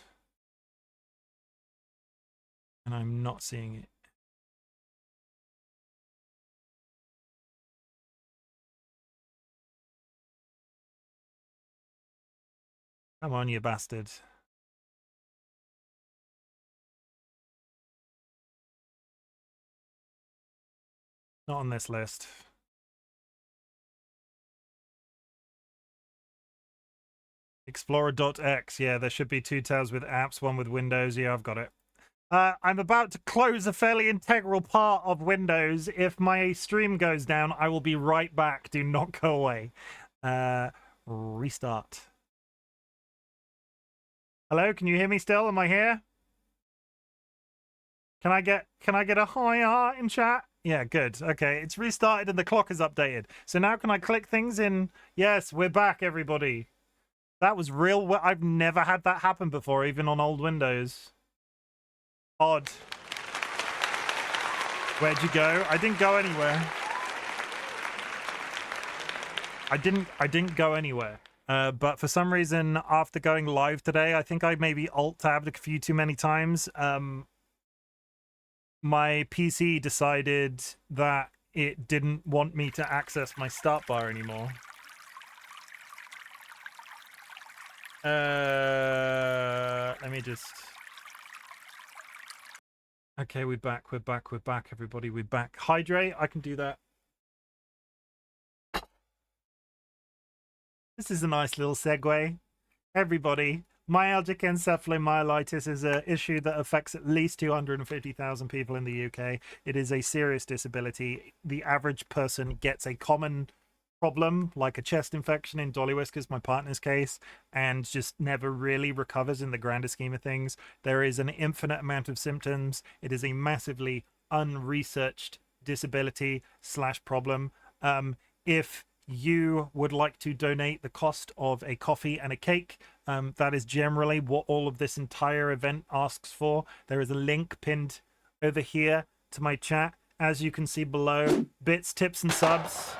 And I'm not seeing it. Come on, you bastard. Not on this list. Explorer.x. Yeah, there should be 2 tabs with apps, one with Windows. Yeah, I've got it. I'm about to close a fairly integral part of Windows. If my stream goes down, I will be right back. Do not go away. Restart. Hello, can you hear me still? Am I here? Can I get a high heart in chat? Yeah, good. Okay, it's restarted and the clock is updated. So now can I click things in? Yes, we're back, everybody. That was real. I've never had that happen before, even on old Windows. Odd. Where'd you go? I didn't go anywhere. I didn't go anywhere. But for some reason, after going live today, I think I maybe alt-tabbed a few too many times. My PC decided that it didn't want me to access my start bar anymore. Let me just... Okay, we're back, everybody. We're back. Hydrate, I can do that. This is a nice little segue. Everybody, myalgic encephalomyelitis is an issue that affects at least 250,000 people in the UK. It is a serious disability. The average person gets a common problem, like a chest infection in DollyWhiskers, my partner's case, and just never really recovers in the grander scheme of things. There is an infinite amount of symptoms. It is a massively unresearched disability / problem. If you would like to donate the cost of a coffee and a cake, that is generally what all of this entire event asks for. There is a link pinned over here to my chat, as you can see below. Bits, tips, and subs.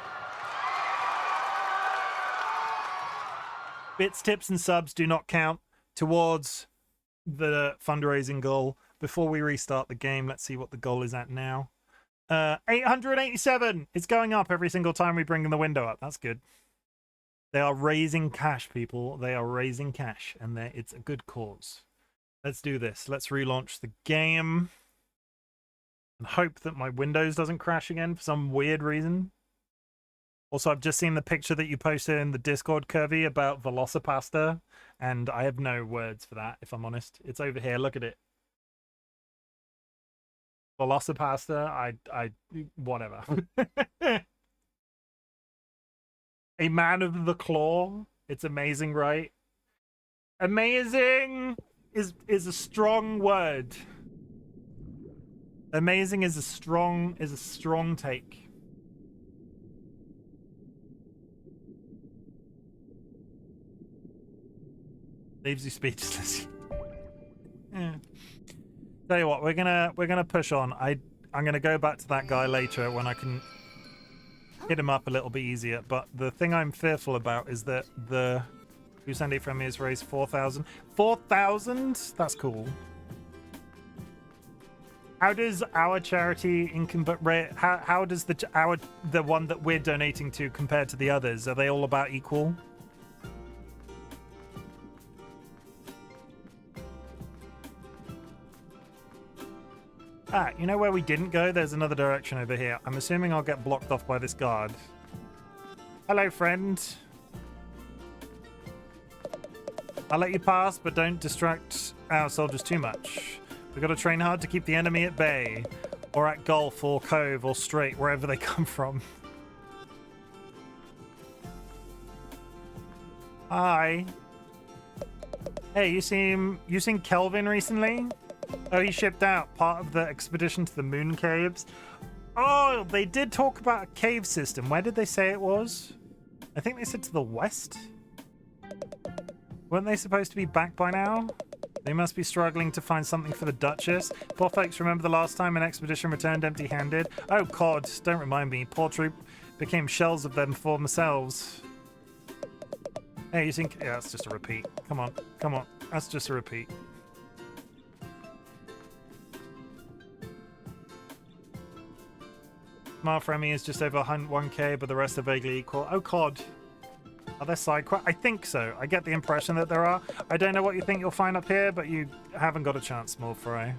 Bits, tips, and subs do not count towards the fundraising goal. Before we restart the game, let's see what the goal is at now. 887. It's going up every single time we bring the window up. That's good. They are raising cash, people. They are raising cash, and it's a good cause. Let's do this. Let's relaunch the game and hope that my Windows doesn't crash again for some weird reason. Also, I've just seen the picture that you posted in the Discord, Kirby, about Velocipasta, and I have no words for that, if I'm honest. It's over here. Look at it. Velocipasta, whatever. A man of the claw. It's amazing, right? Amazing is a strong word. Amazing is a strong take. Leaves you speechless. Yeah. Tell you what, we're gonna push on. I'm gonna go back to that guy later when I can hit him up a little bit easier. But the thing I'm fearful about is that the Usandi from me has raised 4,000. 4,000? That's cool. How does our charity how does the one that we're donating to compare to the others? Are they all about equal? Ah, you know where we didn't go? There's another direction over here. I'm assuming I'll get blocked off by this guard. Hello, friend. I'll let you pass, but don't distract our soldiers too much. We've got to train hard to keep the enemy at bay, or at Gulf, or Cove, or Strait, wherever they come from. Hi. Hey, you seen Kelvin recently? Oh, he shipped out, part of the expedition to the moon caves. Oh, they did talk about a cave system. Where did they say it was? I think they said to the west. Weren't they supposed to be back by now? They must be struggling to find something for the Duchess. Poor folks, remember the last time an expedition returned empty-handed? Oh, God, don't remind me. Poor troop became shells of them for themselves. Hey, you think... Yeah, that's just a repeat. Come on, come on. That's just a repeat. Smart Remy is just over 1k, but the rest are vaguely equal. Oh, COD. Are there side quests? I think so. I get the impression that there are. I don't know what you think you'll find up here, but you haven't got a chance, small fry.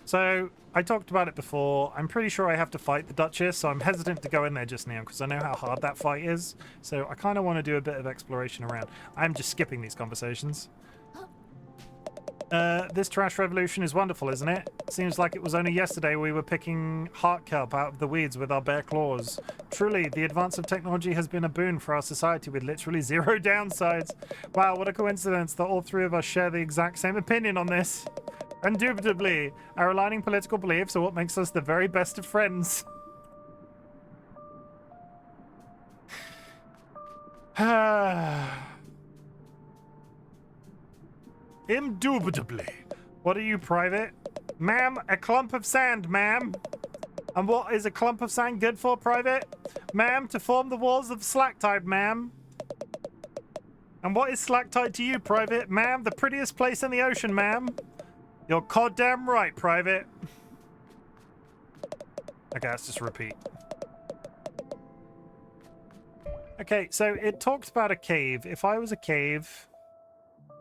So, I talked about it before. I'm pretty sure I have to fight the Duchess, so I'm hesitant to go in there just now because I know how hard that fight is. So, I kind of want to do a bit of exploration around. I'm just skipping these conversations. This trash revolution is wonderful, isn't it? Seems like it was only yesterday we were picking heart kelp out of the weeds with our bare claws. Truly, the advance of technology has been a boon for our society with literally zero downsides. Wow, what a coincidence that all three of us share the exact same opinion on this. Indubitably, our aligning political beliefs are what makes us the very best of friends. Indubitably. What are you, Private? Ma'am, a clump of sand, ma'am. And what is a clump of sand good for, Private? Ma'am, to form the walls of Slacktide, ma'am. And what is Slacktide to you, Private? Ma'am, the prettiest place in the ocean, ma'am. You're goddamn right, Private. Okay, let's just repeat. Okay, so it talks about a cave. If I was a cave...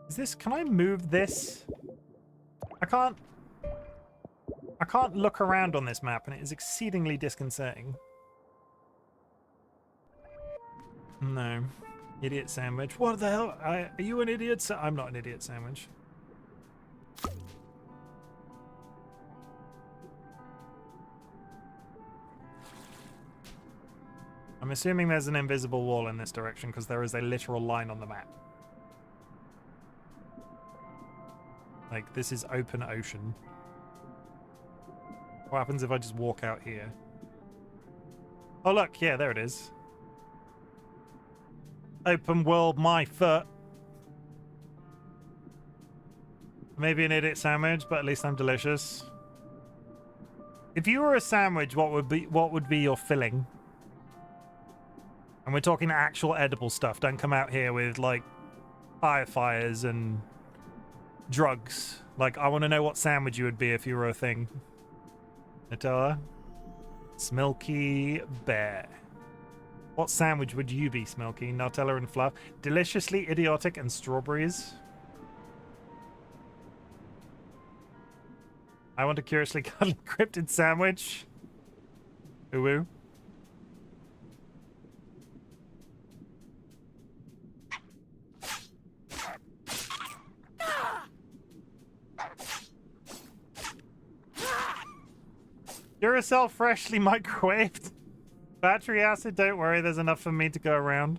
Is this... Can I move this? I can't look around on this map, and it is exceedingly disconcerting. No. Idiot sandwich. What the hell? Are you an idiot? I'm not an idiot sandwich. I'm assuming there's an invisible wall in this direction, because there is a literal line on the map. Like, this is open ocean. What happens if I just walk out here? Oh, look. Yeah, there it is. Open world, my foot. Maybe an idiot sandwich, but at least I'm delicious. If you were a sandwich, what would be your filling? And we're talking actual edible stuff. Don't come out here with, like, firefires and drugs. Like, I want to know what sandwich you would be if you were a thing. Nutella. Smilky Bear. What sandwich would you be, Smilky? Nutella and fluff. Deliciously idiotic and strawberries. I want a curiously cuddly cryptid sandwich. Ooh. Duracell freshly microwaved. Battery acid, don't worry, there's enough for me to go around.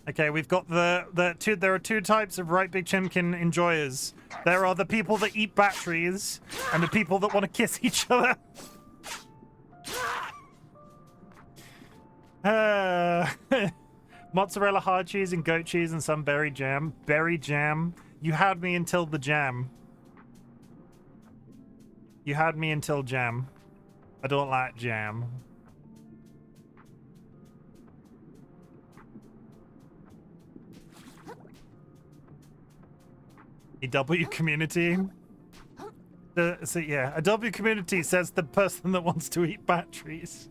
Okay, we've got there are two types of RightBigChimken enjoyers. There are the people that eat batteries, and the people that want to kiss each other. Mozzarella hard cheese and goat cheese and some berry jam. Berry jam. You had me until the jam. You had me until jam. I don't like jam. A W community? So yeah, a W community says the person that wants to eat batteries.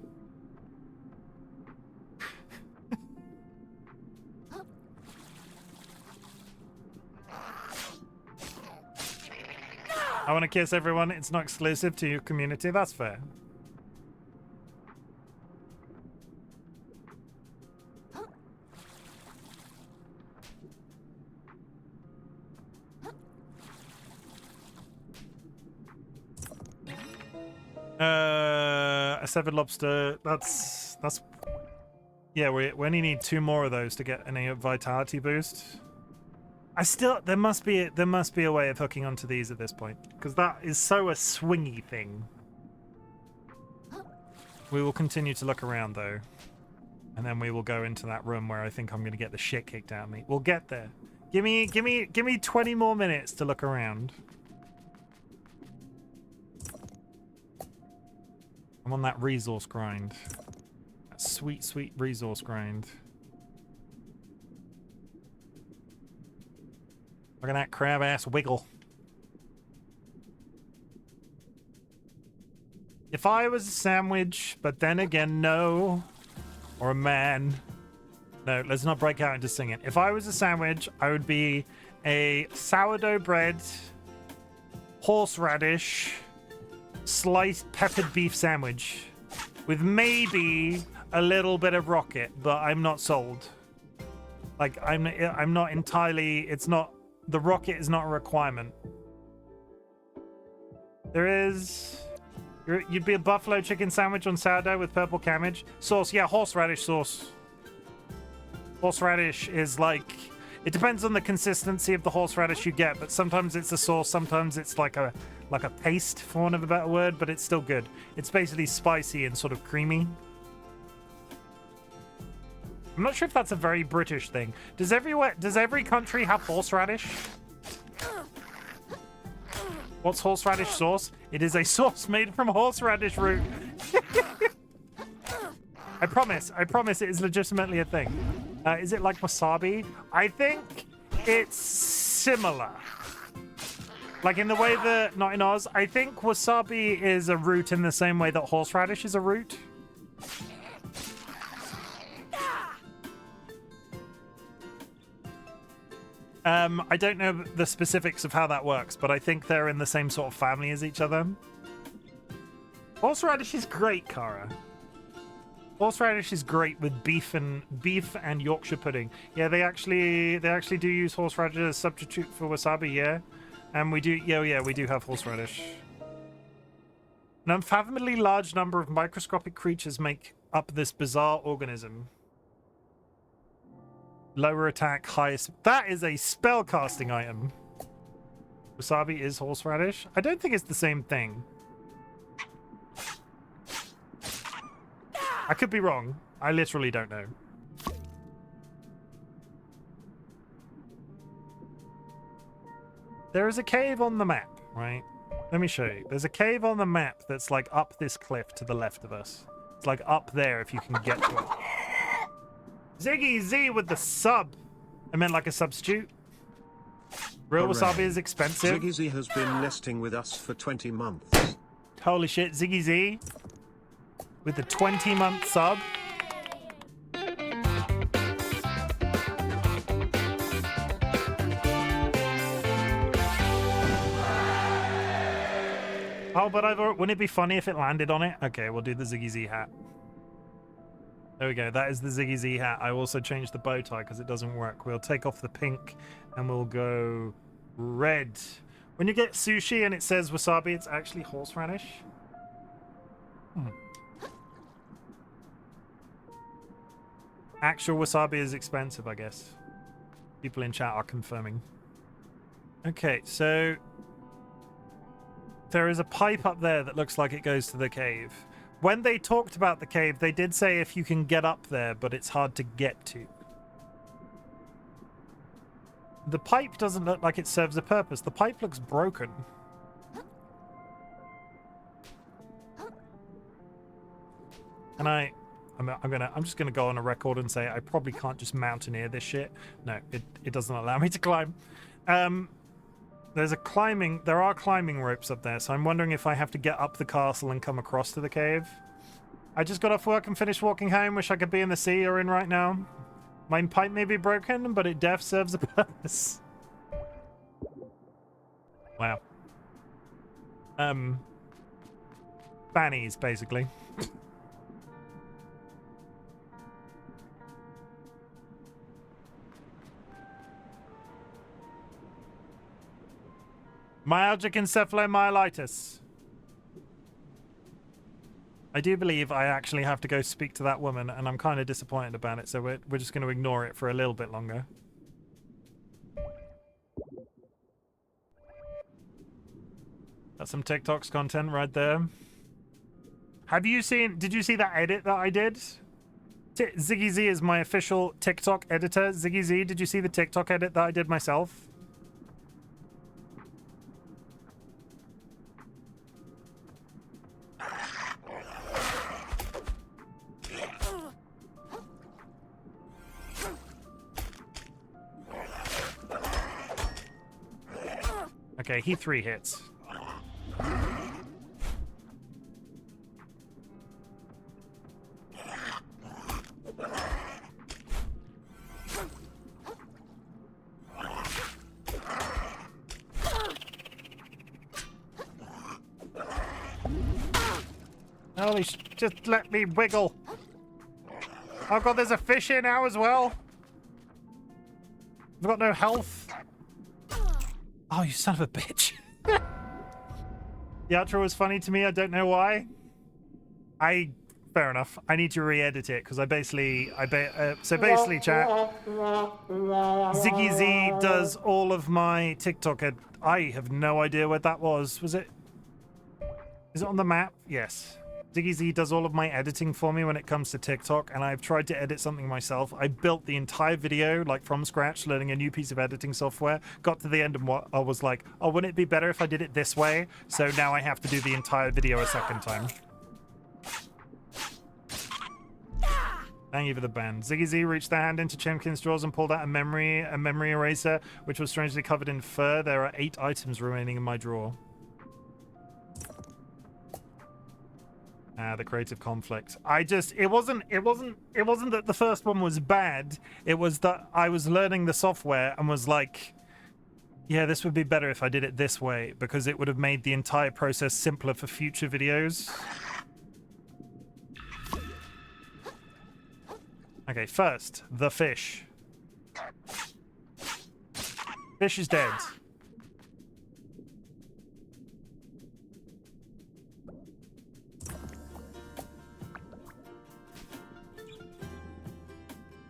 I want to kiss everyone. It's not exclusive to your community. That's fair. A severed lobster. That's. Yeah, we only need 2 more of those to get any vitality boost. There must be a way of hooking onto these at this point, because that is so a swingy thing. We will continue to look around though, and then we will go into that room where I think I'm going to get the shit kicked out of me. We'll get there. Give me 20 more minutes to look around. I'm on that resource grind. That sweet, sweet resource grind. Look at that crab-ass wiggle. If I was a sandwich, but then again, no. Or a man. No, let's not break out into singing. If I was a sandwich, I would be a sourdough bread, horseradish, sliced peppered beef sandwich. With maybe a little bit of rocket, but I'm not sold. Like, I'm not entirely... It's not... The rocket is not a requirement. There is... You'd be a buffalo chicken sandwich on sourdough with purple cabbage. Sauce, yeah, horseradish sauce. Horseradish is like... It depends on the consistency of the horseradish you get, but sometimes it's a sauce, sometimes it's like a paste, for want of a better word, but it's still good. It's basically spicy and sort of creamy. I'm not sure if that's a very British thing. Does every country have horseradish? What's horseradish sauce? It is a sauce made from horseradish root. I promise it is legitimately a thing. Is it like wasabi? I think it's similar. Like in the way that, not in Oz, I think wasabi is a root in the same way that horseradish is a root. I don't know the specifics of how that works, but I think they're in the same sort of family as each other. Horseradish is great, Kara. Horseradish is great with beef and Yorkshire pudding. Yeah, they actually do use horseradish as a substitute for wasabi, yeah. And we do, yeah, we do have horseradish. An unfathomably large number of microscopic creatures make up this bizarre organism. Lower attack, highest... That is a spellcasting item. Wasabi is horseradish? I don't think it's the same thing. I could be wrong. I literally don't know. There is a cave on the map, right? Let me show you. There's a cave on the map that's like up this cliff to the left of us. It's like up there if you can get to it. Ziggy Z with the sub. I meant like a substitute. Real wasabi is expensive. Ziggy Z has been nesting with us for 20 months. Holy shit, Ziggy Z with the 20-month sub. Oh, but wouldn't it be funny if it landed on it? Okay, we'll do the Ziggy Z hat. There we go. That is the Ziggy Z hat. I also changed the bow tie because it doesn't work. We'll take off the pink and we'll go red. When you get sushi and it says wasabi, it's actually horseradish. Actual wasabi is expensive, I guess. People in chat are confirming. Okay, so there is a pipe up there that looks like it goes to the cave. When they talked about the cave, they did say if you can get up there, but it's hard to get to. The pipe doesn't look like it serves a purpose. The pipe looks broken. And I'm just gonna go on a record and say I probably can't just mountaineer this shit. No, it doesn't allow me to climb. There are climbing ropes up there, so I'm wondering if I have to get up the castle and come across to the cave. I just got off work and finished walking home. Wish I could be in the sea you're in right now. My pipe may be broken, but it def serves a purpose. Wow. Fannies, basically. Myalgic encephalomyelitis. I do believe I actually have to go speak to that woman, and I'm kind of disappointed about it, so we're just going to ignore it for a little bit longer. That's some TikTok's content right there. Did you see that edit that I did? Ziggy Z is my official TikTok editor. Ziggy Z, did you see the TikTok edit that I did myself? Okay, he 3 hits. Holy just let me wiggle. Oh god, there's a fish here now as well. I've got no health. Oh, you son of a bitch. The outro was funny to me. I don't know why. Fair enough. I need to re-edit it because so basically, chat. Ziggy Z does all of my TikTok. I have no idea what that was. Was it? Is it on the map? Yes. Ziggy Z does all of my editing for me when it comes to TikTok, and I've tried to edit something myself. I built the entire video, like, from scratch, learning a new piece of editing software. Got to the end and I was like, oh, wouldn't it be better if I did it this way? So now I have to do the entire video a second time. Thank you for the ban. Ziggy Z reached their hand into Chimken's drawers and pulled out a memory eraser, which was strangely covered in fur. There are 8 items remaining in my drawer. The creative conflict. It wasn't that the first one was bad. It was that I was learning the software and was like, yeah, this would be better if I did it this way, because it would have made the entire process simpler for future videos. Okay, first, the fish. Fish is dead.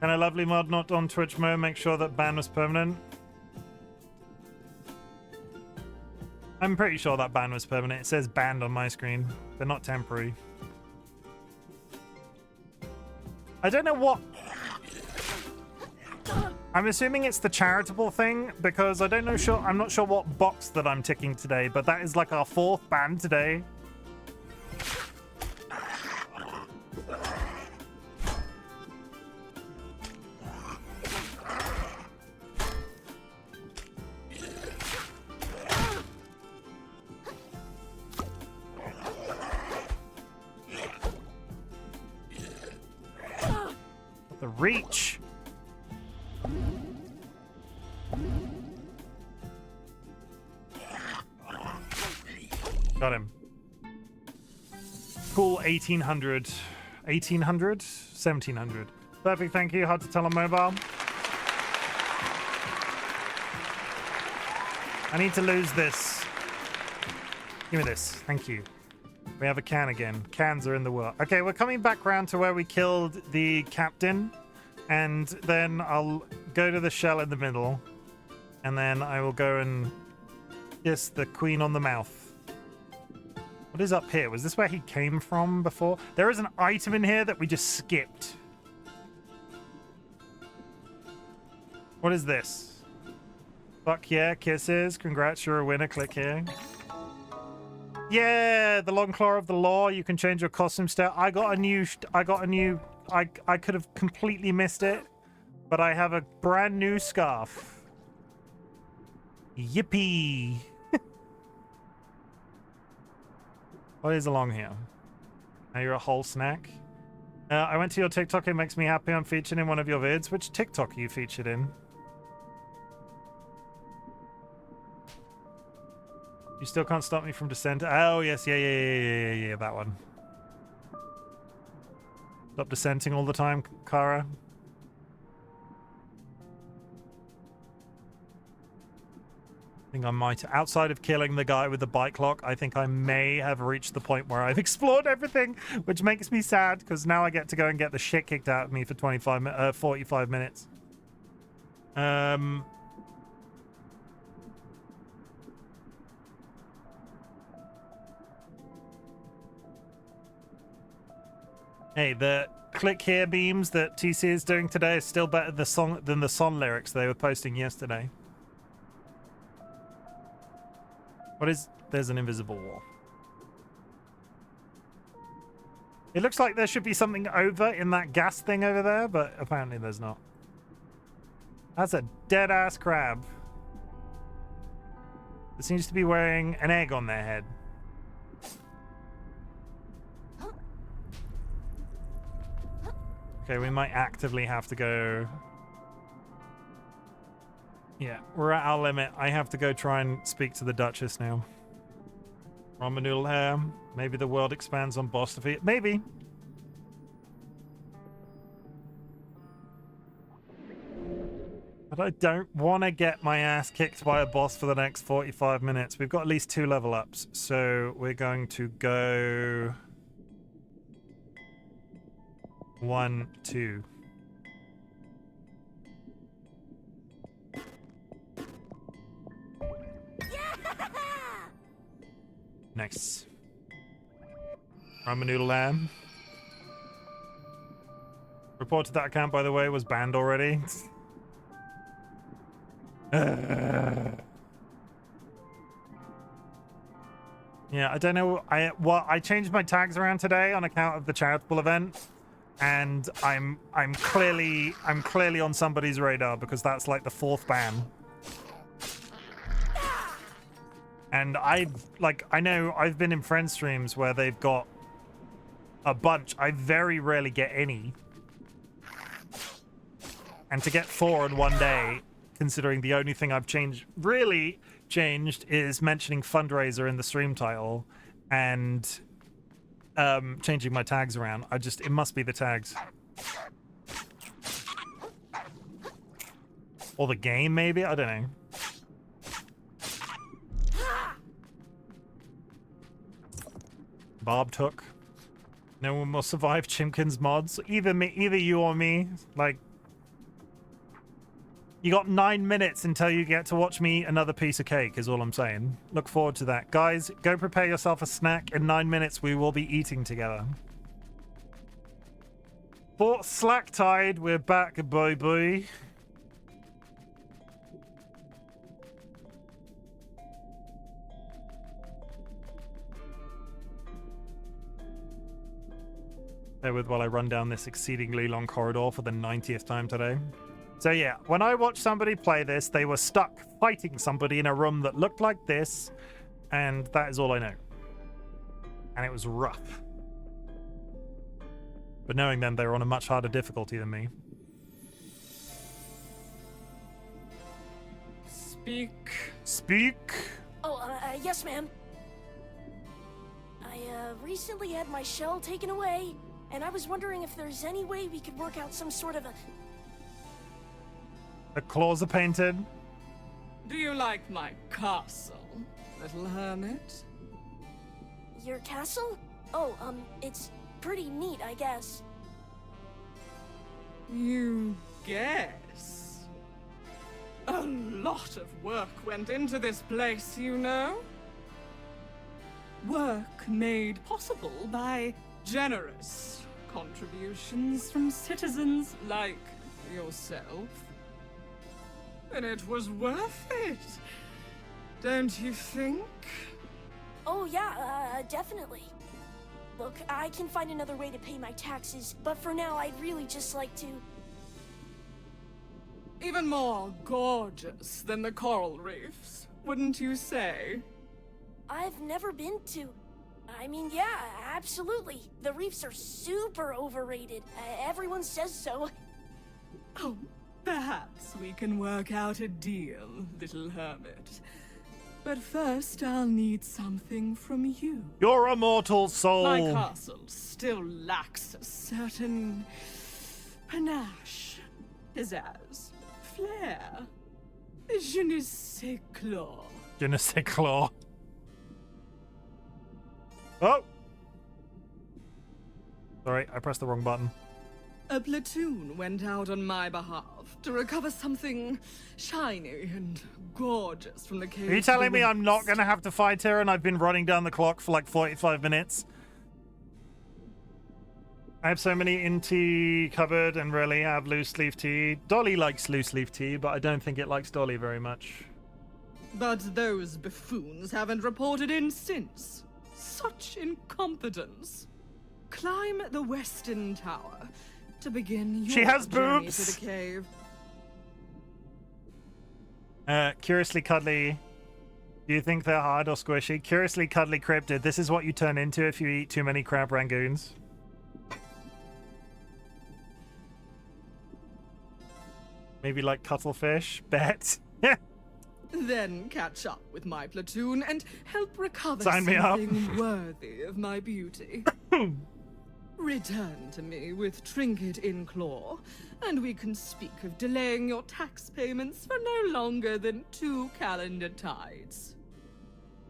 Can a lovely mod not on Twitch mode make sure that ban was permanent? I'm pretty sure that ban was permanent. It says banned on my screen, but not temporary. I don't know what... I'm assuming it's the charitable thing, because I'm not sure what box that I'm ticking today, but that is like our 4th ban today. The reach. Got him. Cool. 1800. 1800? 1700. Perfect, thank you. Hard to tell on mobile. I need to lose this. Give me this. Thank you. We have a can again. Cans are in the world. Okay, we're coming back round to where we killed the captain. And then I'll go to the shell in the middle. And then I will go and kiss the queen on the mouth. What is up here? Was this where he came from before? There is an item in here that we just skipped. What is this? Fuck yeah, kisses. Congrats, you're a winner. Click here. Yeah, the long claw of the law. You can change your costume style. I got a new... I could have completely missed it, but I have a brand new scarf. Yippee. What is along here? Now you're a whole snack. I went to your TikTok. It makes me happy I'm featured in one of your vids. Which TikTok are you featured in? You still can't stop me from descent. Oh, yes. Yeah, that one. Stop dissenting all the time, Kara. I think I might, outside of killing the guy with the bike lock, I think I may have reached the point where I've explored everything, which makes me sad, because now I get to go and get the shit kicked out of me for 45 minutes. Hey, the click here beams that TC is doing today is still better than the song lyrics they were posting yesterday. What is... There's an invisible wall. It looks like there should be something over in that gas thing over there, but apparently there's not. That's a dead-ass crab. It seems to be wearing an egg on their head. Okay, we might actively have to go... Yeah, we're at our limit. I have to go try and speak to the Duchess now. Ramen noodle hair. Maybe the world expands on boss defeat. Maybe. But I don't want to get my ass kicked by a boss for the next 45 minutes. We've got at least 2 level ups. So we're going to go 1, 2. Nice. Ramen noodle lamb. Report to that account, by the way, was banned already. Yeah, I don't know. I changed my tags around today on account of the charitable event, and I'm clearly on somebody's radar because that's like the 4th ban. And I know I've been in friend streams where they've got a bunch. I very rarely get any. And to get 4 in one day, considering the only thing I've really changed is mentioning fundraiser in the stream title and changing my tags around. It must be the tags. Or the game, maybe? I don't know. Bob took. No one will survive Chimken's mods. Either you or me. Like, you got 9 minutes until you get to watch me another piece of cake, is all I'm saying. Look forward to that. Guys, go prepare yourself a snack. In 9 minutes, we will be eating together. For Slack Tide, we're back, boy. Bear with while I run down this exceedingly long corridor for the 90th time today. So yeah, when I watched somebody play this, they were stuck fighting somebody in a room that looked like this, and that is all I know. And it was rough. But knowing them, they were on a much harder difficulty than me. Speak. Oh, yes, ma'am. I recently had my shell taken away, and I was wondering if there's any way we could work out some sort of a... The claws are painted. Do you like my castle, little hermit? Your castle? Oh, it's pretty neat, I guess. You guess? A lot of work went into this place, you know? Work made possible by generous contributions from citizens like yourself. And it was worth it, don't you think? Oh yeah, definitely. Look, I can find another way to pay my taxes, but for now I'd really just like to... Even more gorgeous than the coral reefs, wouldn't you say? I've never been to... I mean, yeah, absolutely. The reefs are super overrated. Everyone says so. Oh, perhaps we can work out a deal, little hermit. But first, I'll need something from you. Your immortal soul. My castle still lacks a certain panache, pizzazz, flair. Je ne sais quoi. Je ne sais quoi. Oh! Sorry, I pressed the wrong button. A platoon went out on my behalf to recover something shiny and gorgeous from the cave. Are you telling me I'm not going to have to fight her and I've been running down the clock for like 45 minutes? I have so many in tea cupboard and rarely have loose leaf tea. Dolly likes loose leaf tea, but I don't think it likes Dolly very much. But those buffoons haven't reported in since. Such incompetence. Climb the western tower to begin your She has journey boobs. to the cave. Curiously cuddly. Do you think they're hard or squishy? Curiously cuddly cryptid. This is what you turn into if you eat too many crab rangoons. Maybe like cuttlefish. Bet. Then catch up with my platoon and help recover Sign me up. something worthy of my beauty. Return to me with trinket in claw, and we can speak of delaying your tax payments for no longer than 2 calendar tides.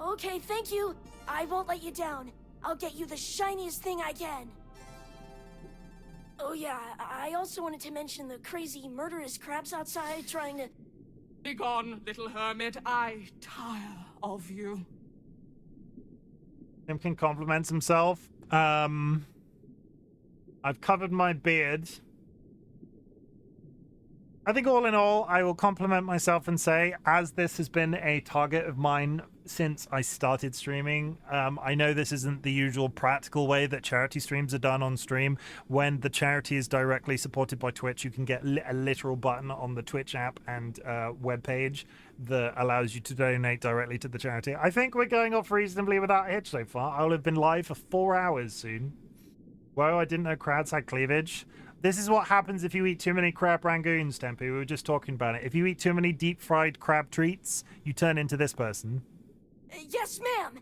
Okay, thank you. I won't let you down. I'll get you the shiniest thing I can. Oh yeah, I also wanted to mention the crazy murderous crabs outside trying to... Begone, little hermit. I tire of you. Chimken compliments himself. I've covered my beard. I think all in all, I will compliment myself and say, as this has been a target of mine since I started streaming, I know this isn't the usual practical way that charity streams are done on stream. When the charity is directly supported by Twitch, you can get a literal button on the Twitch app and webpage that allows you to donate directly to the charity. I think we're going off reasonably without a hitch so far. I'll have been live for 4 hours soon. Whoa, I didn't know crabs had cleavage. This is what happens if you eat too many crab rangoons, Tempe. We were just talking about it. If you eat too many deep-fried crab treats, you turn into this person. Yes, ma'am!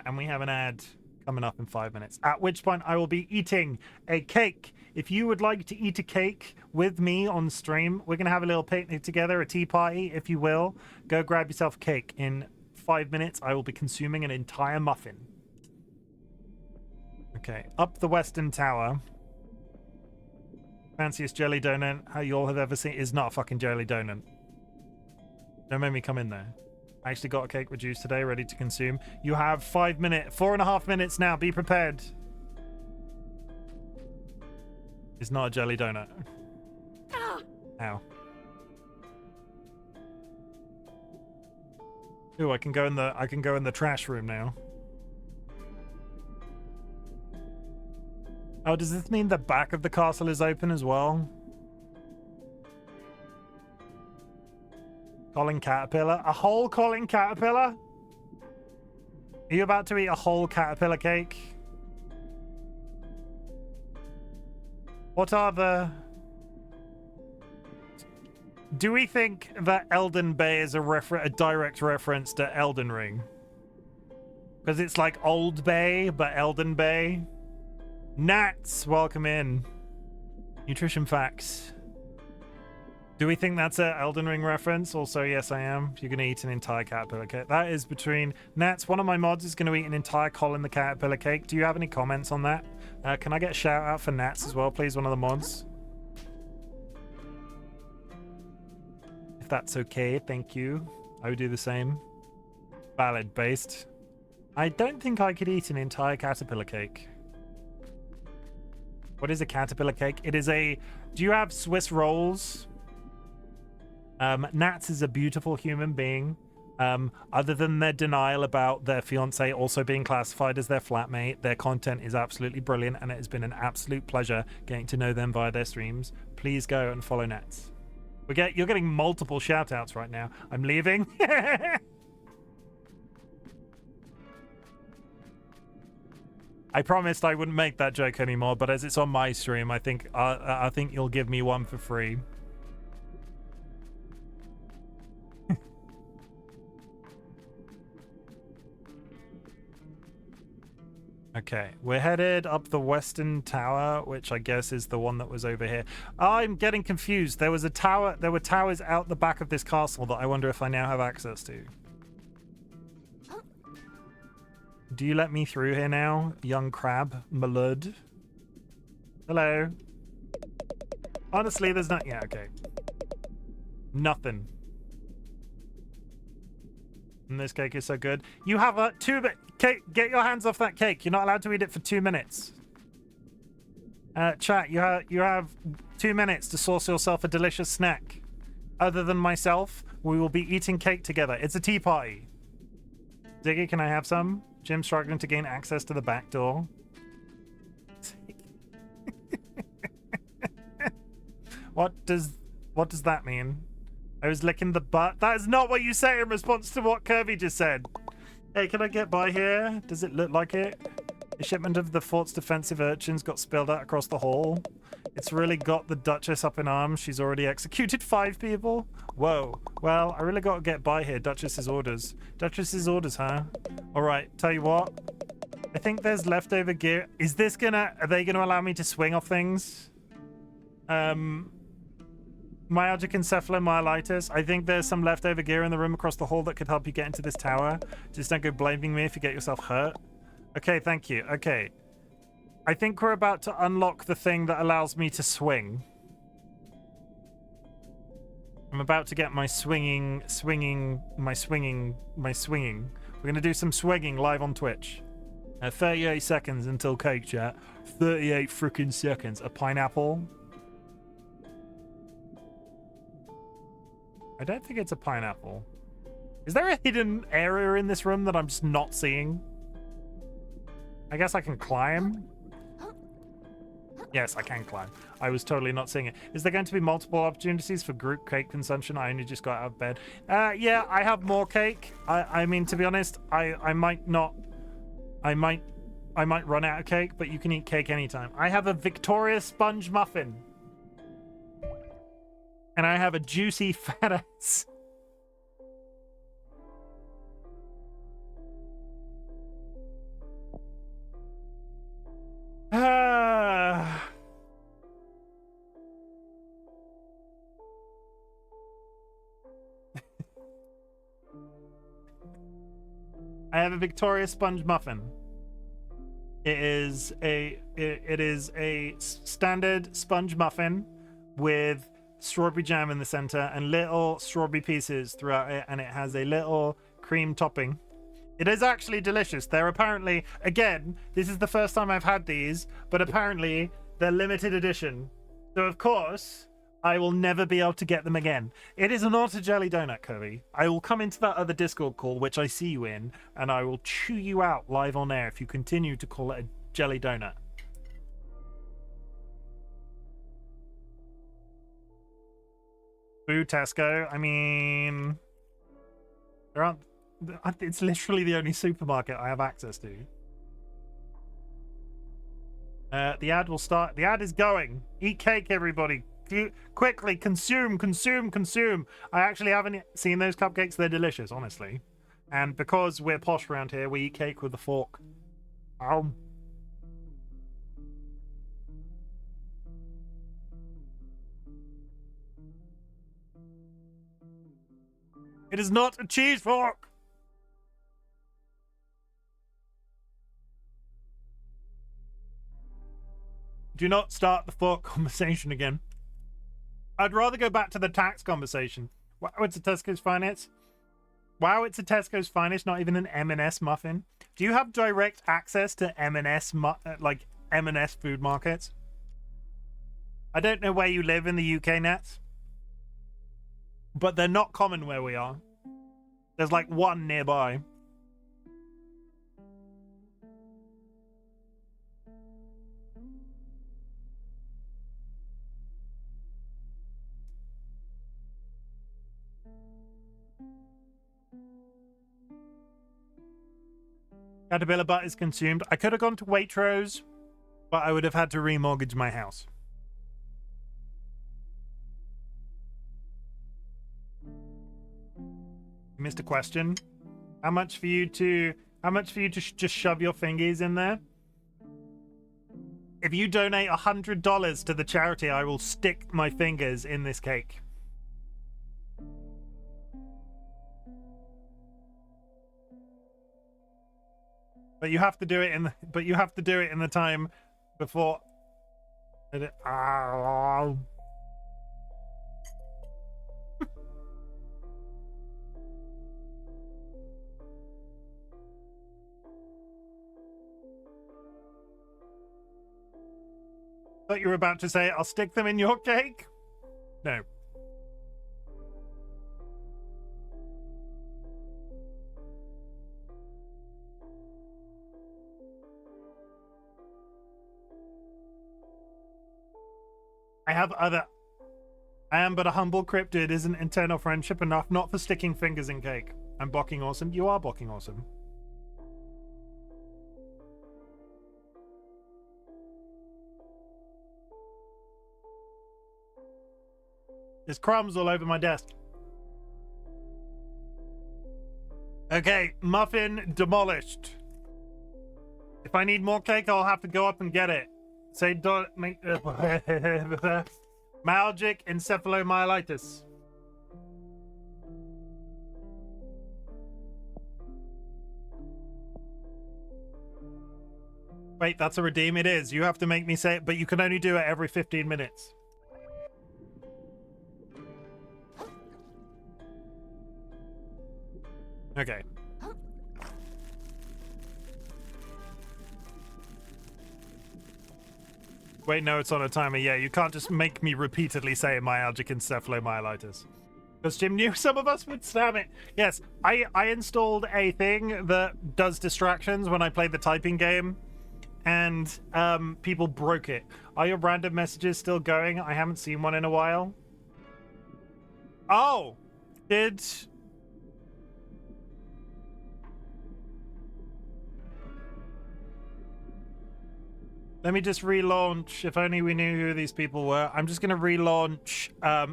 And we have an ad coming up in 5 minutes, at which point I will be eating a cake. If you would like to eat a cake with me on stream, we're going to have a little picnic together, a tea party, if you will. Go grab yourself a cake. In 5 minutes, I will be consuming an entire muffin. Okay, up the Western Tower. Fanciest jelly donut how you all have ever seen is not a fucking jelly donut. Don't make me come in there. I actually got a cake with juice today, ready to consume. You have 4.5 minutes now. Be prepared. It's not a jelly donut. Ow. Ooh, I can go in the trash room now. Oh, does this mean the back of the castle is open as well? Calling caterpillar? A whole calling caterpillar? Are you about to eat a whole caterpillar cake? What are the... Do we think that Elden Bay is a direct reference to Elden Ring? Because it's like Old Bay, but Elden Bay. Nats, welcome in. Nutrition facts. Do we think that's a Elden Ring reference? Also, yes, I am. You're going to eat an entire caterpillar cake. That is between... Nats, one of my mods is going to eat an entire Colin the caterpillar cake. Do you have any comments on that? Can I get a shout out for Nats as well, please? One of the mods. If that's okay, thank you. I would do the same. Valid based. I don't think I could eat an entire caterpillar cake. What is a caterpillar cake? It is a... Do you have Swiss rolls? Nats is a beautiful human being. Other than their denial about their fiance also being classified as their flatmate, their content is absolutely brilliant, and it has been an absolute pleasure getting to know them via their streams. Please go and follow Nats. You're getting multiple shout-outs right now. I'm leaving. I promised I wouldn't make that joke anymore, but as it's on my stream, I think you'll give me one for free. Okay, we're headed up the Western Tower, which I guess is the one that was over here. I'm getting confused. There was a tower. There were towers out the back of this castle that I wonder if I now have access to. Do you let me through here now, young crab, my lord? Hello. Honestly, there's not... Yeah, okay. Nothing. And this cake is so good. You have a cake. Get your hands off that cake. You're not allowed to eat it for 2 minutes. Chat, you have 2 minutes to source yourself a delicious snack. Other than myself, we will be eating cake together. It's a tea party. Ziggy, can I have some? Jim's struggling to gain access to the back door. What does that mean? I was licking the butt. That is not what you say in response to what Kirby just said. Hey, can I get by here? Does it look like it? A shipment of the fort's defensive urchins got spilled out across the hall. It's really got the Duchess up in arms. She's already executed 5 people. Whoa. Well, I really got to get by here. Duchess's orders. Duchess's orders, huh? Alright, tell you what. I think there's leftover gear. Are they gonna allow me to swing off things? Myalgic encephalomyelitis. I think there's some leftover gear in the room across the hall that could help you get into this tower. Just don't go blaming me if you get yourself hurt. Okay, thank you. Okay. I think we're about to unlock the thing that allows me to swing. I'm about to get my swinging. We're gonna do some swinging live on Twitch. 38 seconds until cake, chat. 38 freaking seconds. A pineapple? I don't think it's a pineapple. Is there a hidden area in this room that I'm just not seeing? I guess I can climb. Yes, I can climb. I was totally not seeing it. Is there going to be multiple opportunities for group cake consumption? I only just got out of bed. Yeah, I have more cake. I mean, to be honest, I might not. I might run out of cake, but you can eat cake anytime. I have a Victoria sponge muffin. And I have a juicy fat ass. I have a Victoria sponge muffin. It is a standard sponge muffin with strawberry jam in the center and little strawberry pieces throughout it, and it has a little cream topping. It is actually delicious. They're apparently, again, this is the first time I've had these, but apparently they're limited edition. So of course, I will never be able to get them again. It is not a jelly donut, Kirby. I will come into that other Discord call, which I see you in, and I will chew you out live on air if you continue to call it a jelly donut. Boo, Tesco. I mean, there aren't. It's literally the only supermarket I have access to. The ad will start. The ad is going. Eat cake, everybody. Quickly, consume. I actually haven't seen those cupcakes. They're delicious, honestly. And because we're posh around here, we eat cake with a fork. It is not a cheese fork. Do not start the fork conversation again. I'd rather go back to the tax conversation. Wow, it's a Tesco's Finest. Wow, it's a Tesco's Finest, not even an M&S muffin. Do you have direct access to M&S, like M&S food markets? I don't know where you live in the UK, Nets, but they're not common where we are. There's like one nearby. Caterpillar butt is consumed. I could have gone to Waitrose, but I would have had to remortgage my house. Missed a question. How much for you to just shove your fingers in there? If you donate $100 to the charity, I will stick my fingers in this cake. But you have to do it in the time before. Thought you were about to say, I'll stick them in your cake? No. I am but a humble cryptid. Isn't internal friendship enough? Not for sticking fingers in cake. I'm bocking awesome. You are bocking awesome. There's crumbs all over my desk. Okay, muffin demolished. If I need more cake, I'll have to go up and get it. Say don't make myalgic encephalomyelitis. Wait, that's a redeem? It is. You have to make me say it, but you can only do it every 15 minutes. Okay. Wait, no, it's on a timer. Yeah, you can't just make me repeatedly say myalgic encephalomyelitis. Because Jim knew some of us would stab it. Yes, I installed a thing that does distractions when I play the typing game. And people broke it. Are your random messages still going? I haven't seen one in a while. Oh! Did... Let me just relaunch. If only we knew who these people were. I'm just going to relaunch.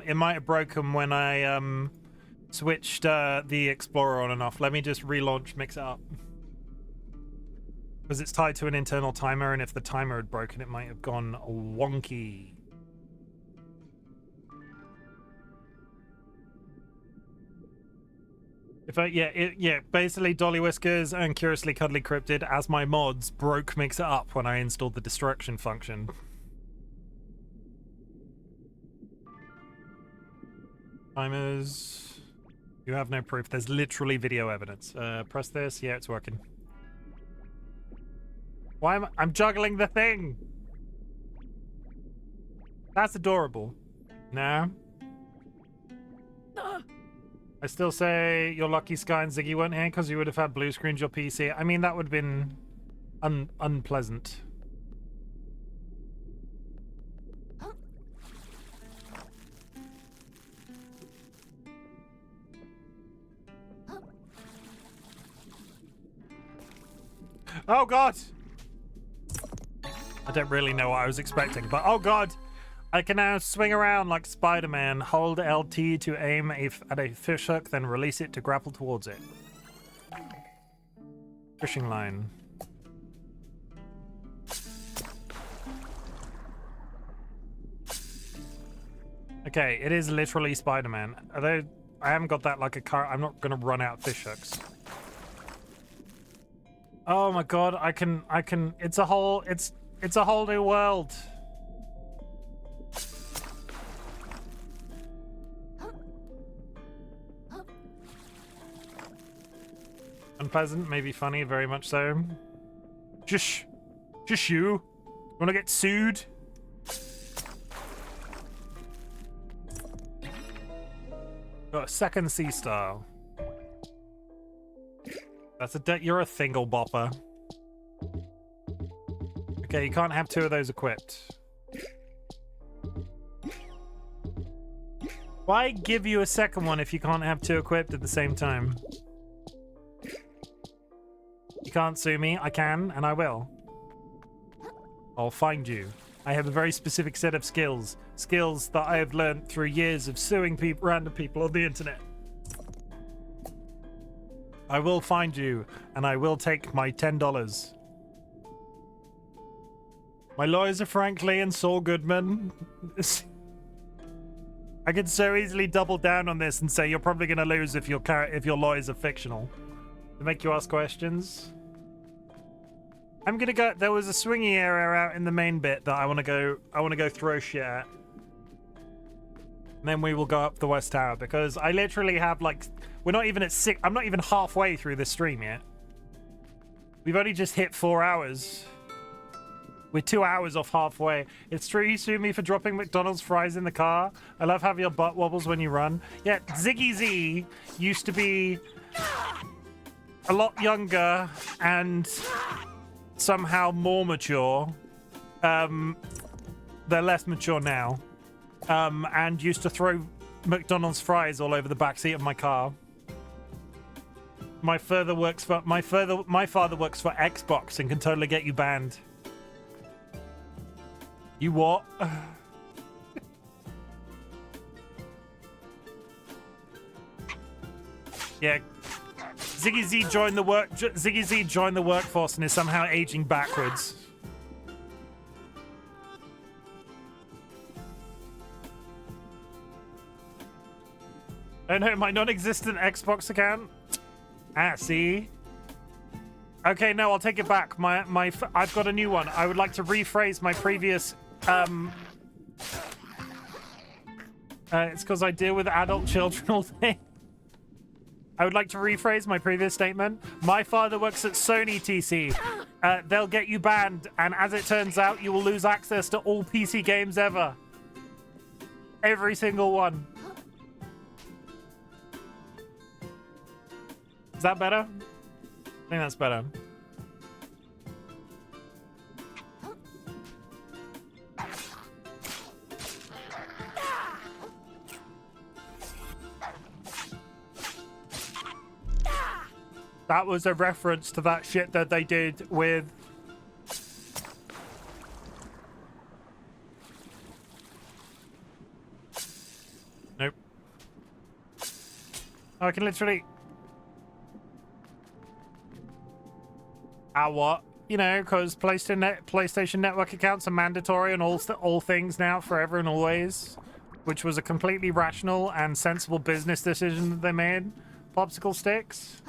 It might have broken when I switched the Explorer on and off. Let me just relaunch, mix it up. Because it's tied to an internal timer, and if the timer had broken, it might have gone wonky. If I, yeah, basically DollyWhiskers and Curiously Cuddly Cryptid as my mods broke Mix It Up when I installed the destruction function. Timers. You have no proof. There's literally video evidence. Press this. Yeah, it's working. Why am I'm juggling the thing? That's adorable. No. I still say you're lucky Sky and Ziggy weren't here because you would have had blue screens your PC. I mean, that would have been unpleasant. Oh god! I don't really know what I was expecting, but oh god! I can now swing around like Spider-Man, hold LT to aim at a fish hook, then release it to grapple towards it. Fishing line. Okay, it is literally Spider-Man. Although I haven't got that like a car, I'm not gonna run out fish hooks. Oh my god, I can, it's a whole new world. Unpleasant, maybe funny, very much so. Just you. Wanna get sued? Got a second sea star. That's you're a thingle bopper. Okay, you can't have two of those equipped. Why give you a second one if you can't have two equipped at the same time? You can't sue me. I can, and I will. I'll find you. I have a very specific set of skills. Skills that I have learned through years of suing random people on the internet. I will find you, and I will take my $10. My lawyers are Frank Lee and Saul Goodman. I could so easily double down on this and say you're probably going to lose if your lawyers are fictional. To make you ask questions. I'm gonna go. There was a swingy area out in the main bit that I want to go throw shit at. And then we will go up the West Tower because I literally have like, we're not even at 6. I'm not even halfway through this stream yet. We've only just hit 4 hours. We're 2 hours off halfway. It's true you sued me for dropping McDonald's fries in the car. I love how your butt wobbles when you run. Yeah, Ziggy Z used to be a lot younger and somehow more mature. They're less mature now. And used to throw McDonald's fries all over the backseat of my car. My father works for Xbox and can totally get you banned. You what? Yeah. Ziggy Z joined the workforce and is somehow aging backwards. Oh no, my non-existent Xbox account. Ah, see. Okay, no, I'll take it back. I've got a new one. I would like to rephrase my previous. It's because I deal with adult children all day. I would like to rephrase my previous statement. My father works at Sony TC. They'll get you banned, and as it turns out, you will lose access to all PC games ever. Every single one. Is that better? I think that's better. That was a reference to that shit that they did with... Nope. Oh, I can literally... what? You know, because PlayStation Network accounts are mandatory on all things now, forever and always. Which was a completely rational and sensible business decision that they made. Popsicle sticks.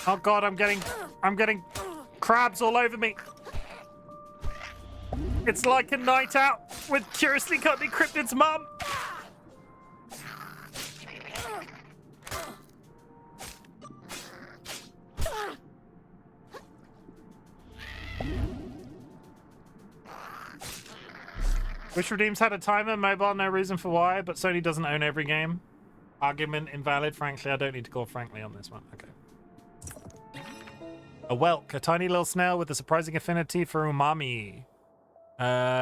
Oh god, I'm getting crabs all over me. It's like a night out with Curiously Cuddly Cryptid's mum. Wish Redeems had a timer, mobile, no reason for why, but Sony doesn't own every game. Argument invalid. Frankly, I don't need to call frankly on this one. Okay. A whelk, a tiny little snail with a surprising affinity for umami.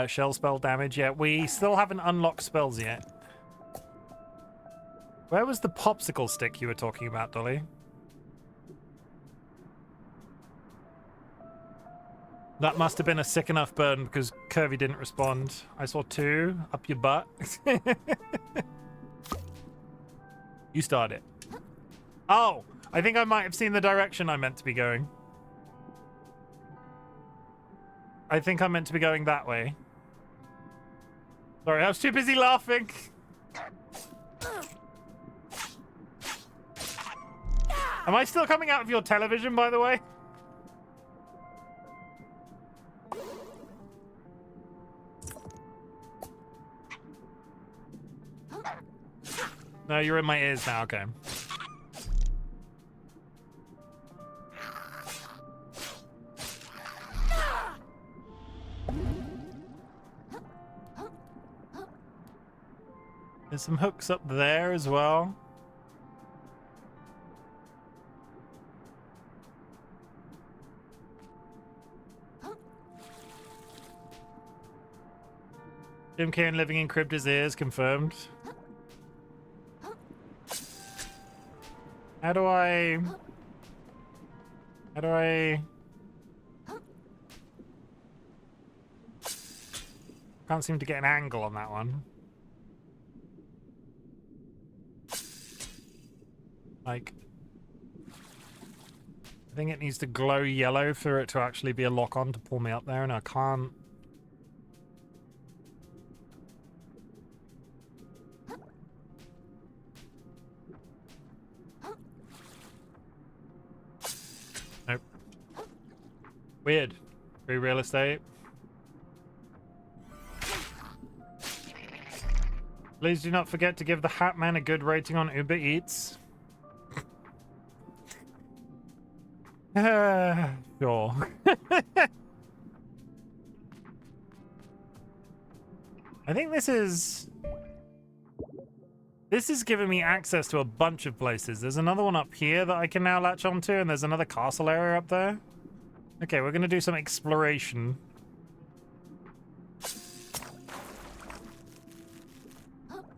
Shell spell damage. Yeah, we still haven't unlocked spells yet. Where was the popsicle stick you were talking about, Dolly? That must have been a sick enough burn because Curvy didn't respond. I saw 2 up your butt. You start it. Oh, I think I might have seen the direction I meant to be going. I think I meant to be going that way. Sorry, I was too busy laughing. Am I still coming out of your television, by the way? No, you're in my ears now, okay. There's some hooks up there as well. Chimken living in Cryptid's ears, confirmed. How do I... Can't seem to get an angle on that one. Like... I think it needs to glow yellow for it to actually be a lock-on to pull me up there, and I can't... Nope. Weird. Free real estate. Please do not forget to give the Hat Man a good rating on Uber Eats. Sure. I think this is giving me access to a bunch of places. There's another one up here that I can now latch onto, and there's another castle area up there. Okay, we're gonna do some exploration.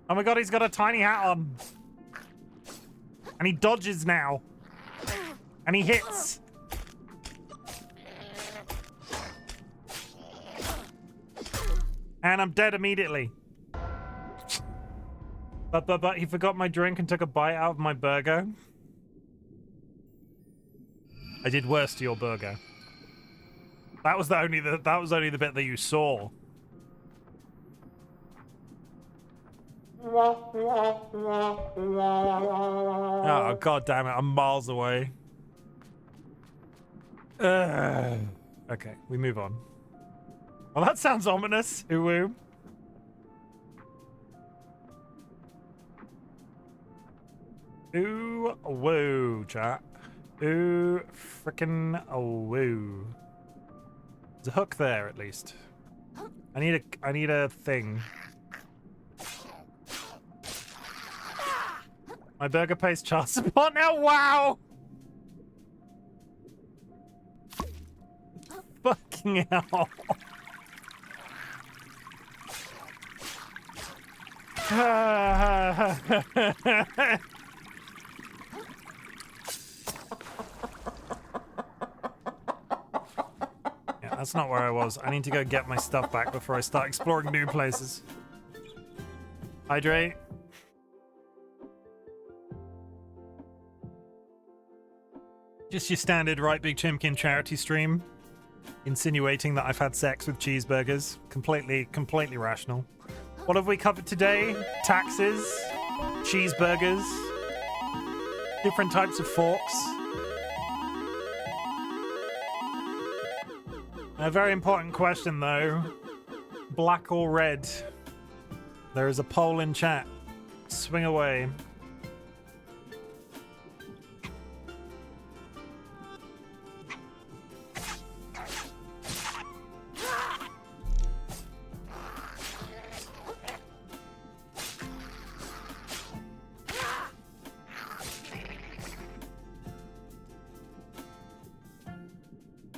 Oh my god, he's got a tiny hat on. And he dodges now. And he hits. And I'm dead immediately. But he forgot my drink and took a bite out of my burger. I did worse to your burger. That was only the bit that you saw. Oh god damn it! I'm miles away. Okay, we move on. Well, that sounds ominous. Ooh. Ooh, woo, chat. Ooh, frickin' woo. There's a hook there, at least. I need a thing. My burger pays child support now. Wow. Fucking hell. That's not where I was. I need to go get my stuff back before I start exploring new places. Hydrate. Just your standard RightBigChimken charity stream. Insinuating that I've had sex with cheeseburgers. Completely rational. What have we covered today? Taxes. Cheeseburgers. Different types of forks. A very important question, though. Black or red? There is a poll in chat. Swing away.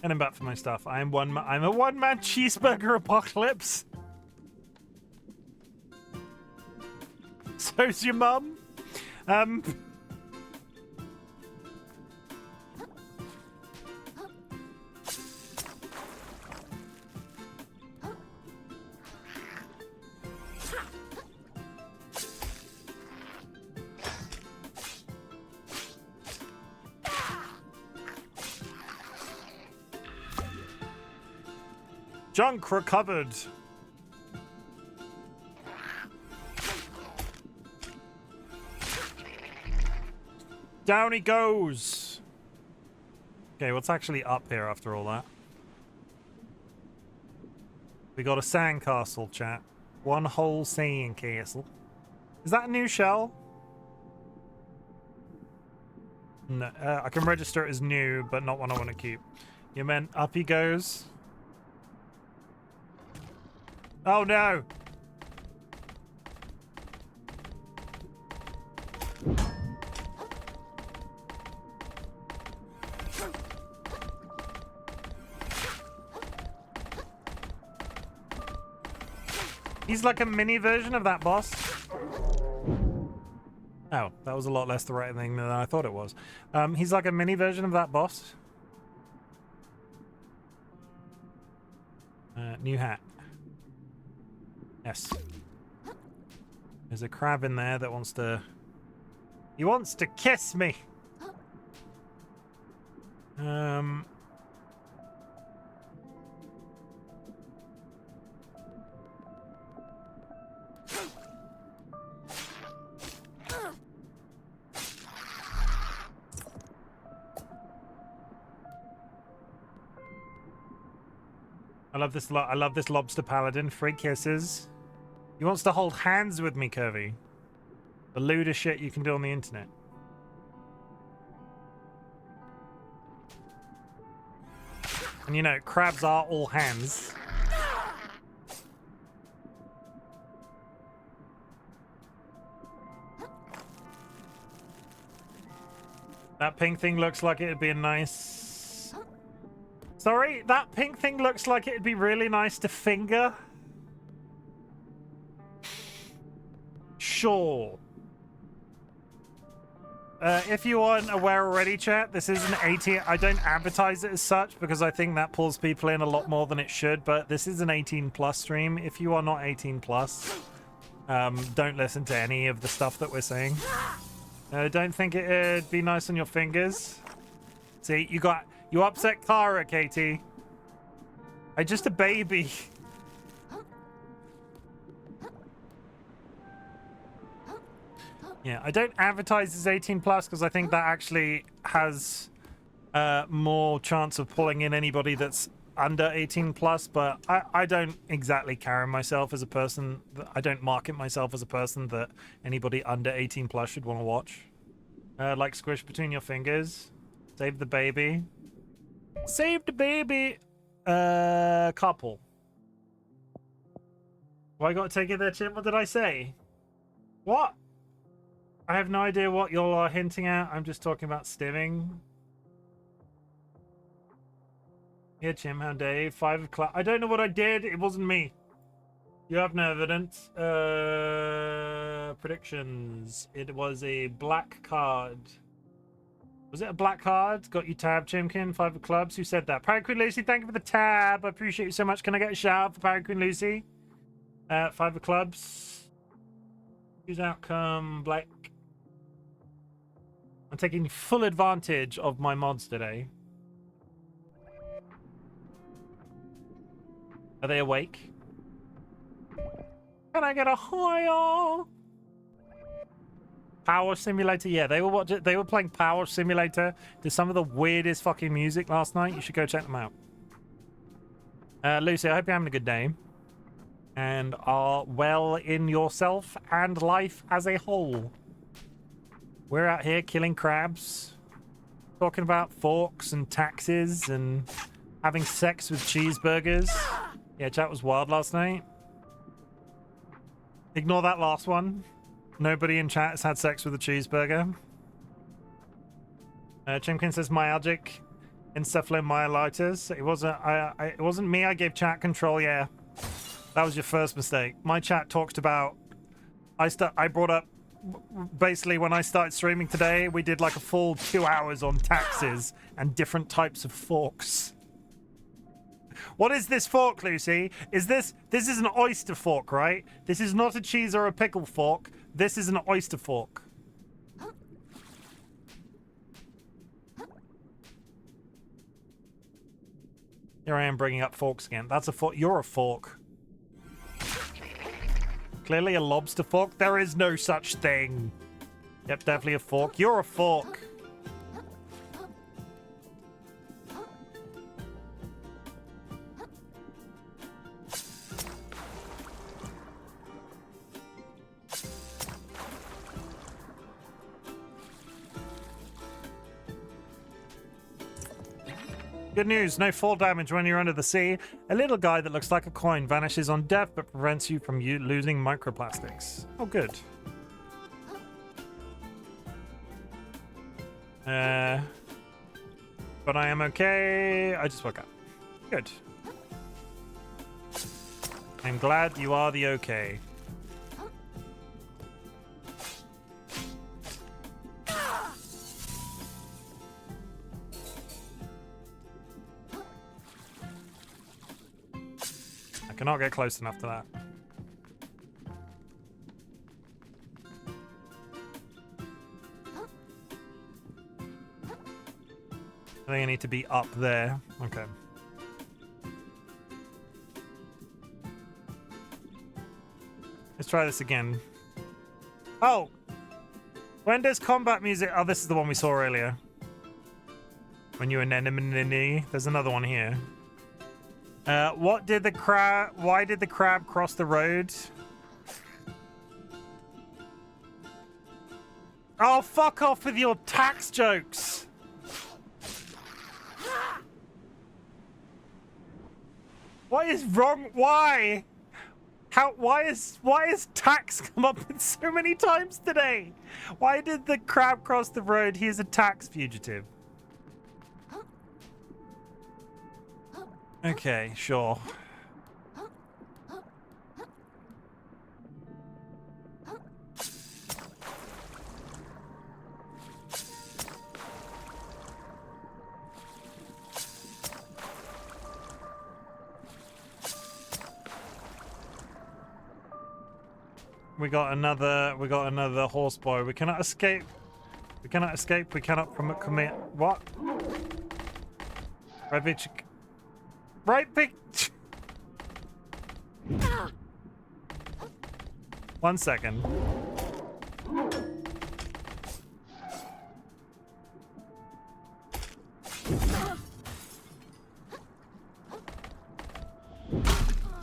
And I'm back for my stuff. I'm a one-man cheeseburger apocalypse. So's your mum. Junk recovered. Down he goes. Okay, what's actually up here after all that? We got a sandcastle, chat. One whole sandcastle. Is that a new shell? No, I can register it as new, but not one I want to keep. You meant up he goes? Oh no! He's like a mini version of that boss. Oh, that was a lot less the right thing than I thought it was. He's like a mini version of that boss. New hat. Yes. There's a crab in there that wants to... He wants to kiss me! I love this lobster paladin. Free kisses. He wants to hold hands with me, Curvy. The lewder shit you can do on the internet. And you know, crabs are all hands. That pink thing looks like it'd be a nice... Sorry, that pink thing looks like it'd be really nice to finger. Sure. If you aren't aware already, chat, this is an 18... I don't advertise it as such because I think that pulls people in a lot more than it should, but this is an 18+ stream. If you are not 18+, Don't listen to any of the stuff that we're saying. Don't think it'd be nice on your fingers. See, you upset Clara, Katie. I'm just a baby. Yeah, I don't advertise as 18 plus because I think that actually has more chance of pulling in anybody that's under 18 plus, but I don't exactly carry myself as a person. I don't market myself as a person that anybody under 18 plus should want to watch. Like squish between your fingers. Save the baby. Save the baby. Couple. Well, I got to take it there, Chim. What did I say? What? I have no idea what y'all are hinting at. I'm just talking about stimming. Yeah, Chim, how Dave? 5 o'clock. I don't know what I did. It wasn't me. You have no evidence. Predictions. It was a black card. Was it a black card? Got you tab, Chimkin. 5 of clubs. Who said that? Pirate Queen Lucy, thank you for the tab. I appreciate you so much. Can I get a shout out for Pirate Queen Lucy? 5 of clubs. Whose outcome? Black. I'm taking full advantage of my mods today. Are they awake? Can I get a higher? Power Simulator? Yeah, they were playing Power Simulator to some of the weirdest fucking music last night. You should go check them out. Lucy, I hope you're having a good day. And are well in yourself and life as a whole. We're out here killing crabs. Talking about forks and taxes and having sex with cheeseburgers. Yeah, chat was wild last night. Ignore that last one. Nobody in chat has had sex with a cheeseburger. Chimkin says myalgic encephalomyelitis. It wasn't me. I gave chat control. Yeah, that was your first mistake. My chat talked about. I brought up basically when I started streaming today. We did like a full 2 hours on taxes and different types of forks. What is this fork, Lucy? This is an oyster fork, right? This is not a cheese or a pickle fork. This is an oyster fork. Here I am bringing up forks again. That's a fork. You're a fork. Clearly a lobster fork. There is no such thing. Yep, definitely a fork. You're a fork. Good news, no fall damage when you're under the sea. A little guy that looks like a coin vanishes on death but prevents you from losing microplastics. Oh, good. But I am okay. I just woke up. Good. I'm glad you are the okay. I cannot get close enough to that. I think I need to be up there. Okay. Let's try this again. Oh! When does combat music... Oh, this is the one we saw earlier. When you were anemone. There's another one here. What did the crab... Why did the crab cross the road? Oh, fuck off with your tax jokes! What is wrong? Why? Why is tax come up with so many times today? Why did the crab cross the road? He is a tax fugitive. Okay, sure. We got another horse boy. We cannot escape. We cannot escape. We cannot commit. What? Right big. 1 second.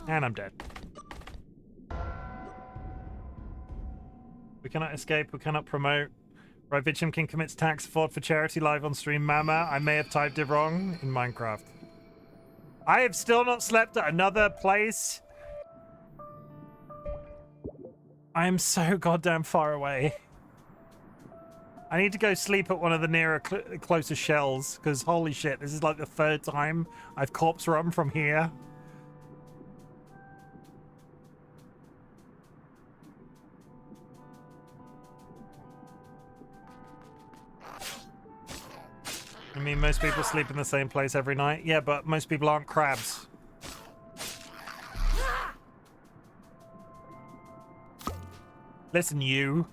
And I'm dead. We cannot escape. We cannot promote. RightBigChimken commits tax fraud for charity live on stream. Mama, I may have typed it wrong in Minecraft. I have still not slept at another place. I am so goddamn far away. I need to go sleep at one of the nearer, closer shells, because holy shit, this is like the 3rd time I've corpse run from here. I mean, most people sleep in the same place every night. Yeah, but most people aren't crabs. Listen, you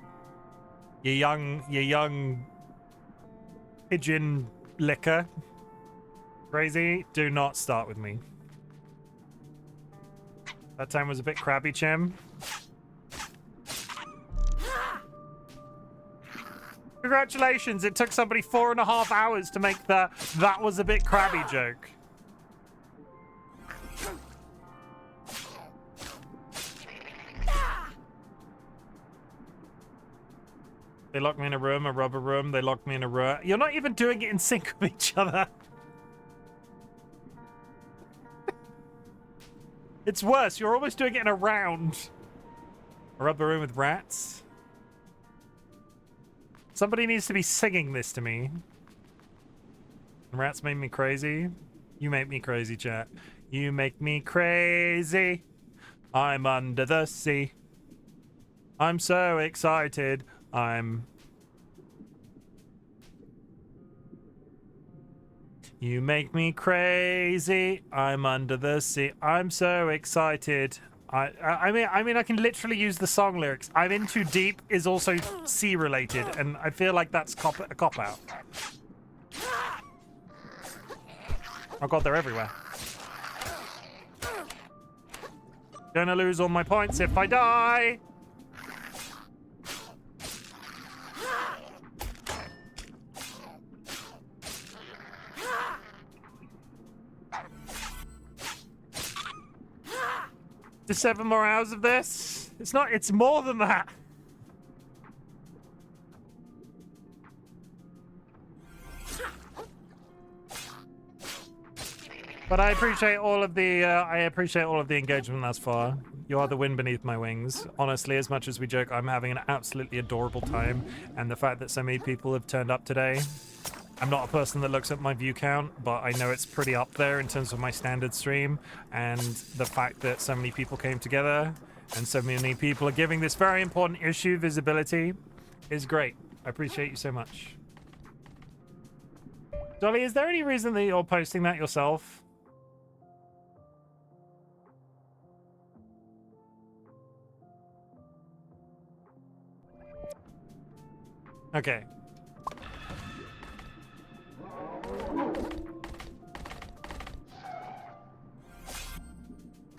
young pigeon licker. Crazy, do not start with me. That time was a bit crabby, Chim. Congratulations, it took somebody 4.5 hours to make the "that was a bit crabby" joke. They locked me in a room, a rubber room. They locked me in a room. You're not even doing it in sync with each other. It's worse. You're almost doing it in a round. A rubber room with rats. Somebody needs to be singing this to me. Rats made me crazy. You make me crazy, chat. You make me crazy. I'm under the sea. I'm so excited. You make me crazy. I'm under the sea. I'm so excited. I mean, I can literally use the song lyrics. I'm in too deep is also sea related, and I feel like that's a cop out. Oh god, they're everywhere. Gonna lose all my points if I die. Just 7 more hours of this? It's more than that. But I appreciate all of the engagement thus far. You are the wind beneath my wings. Honestly, as much as we joke, I'm having an absolutely adorable time, and the fact that so many people have turned up today. I'm not a person that looks at my view count, but I know it's pretty up there in terms of my standard stream, and the fact that so many people came together and so many people are giving this very important issue visibility is great. I appreciate you so much. Dolly, is there any reason that you're posting that yourself? Okay.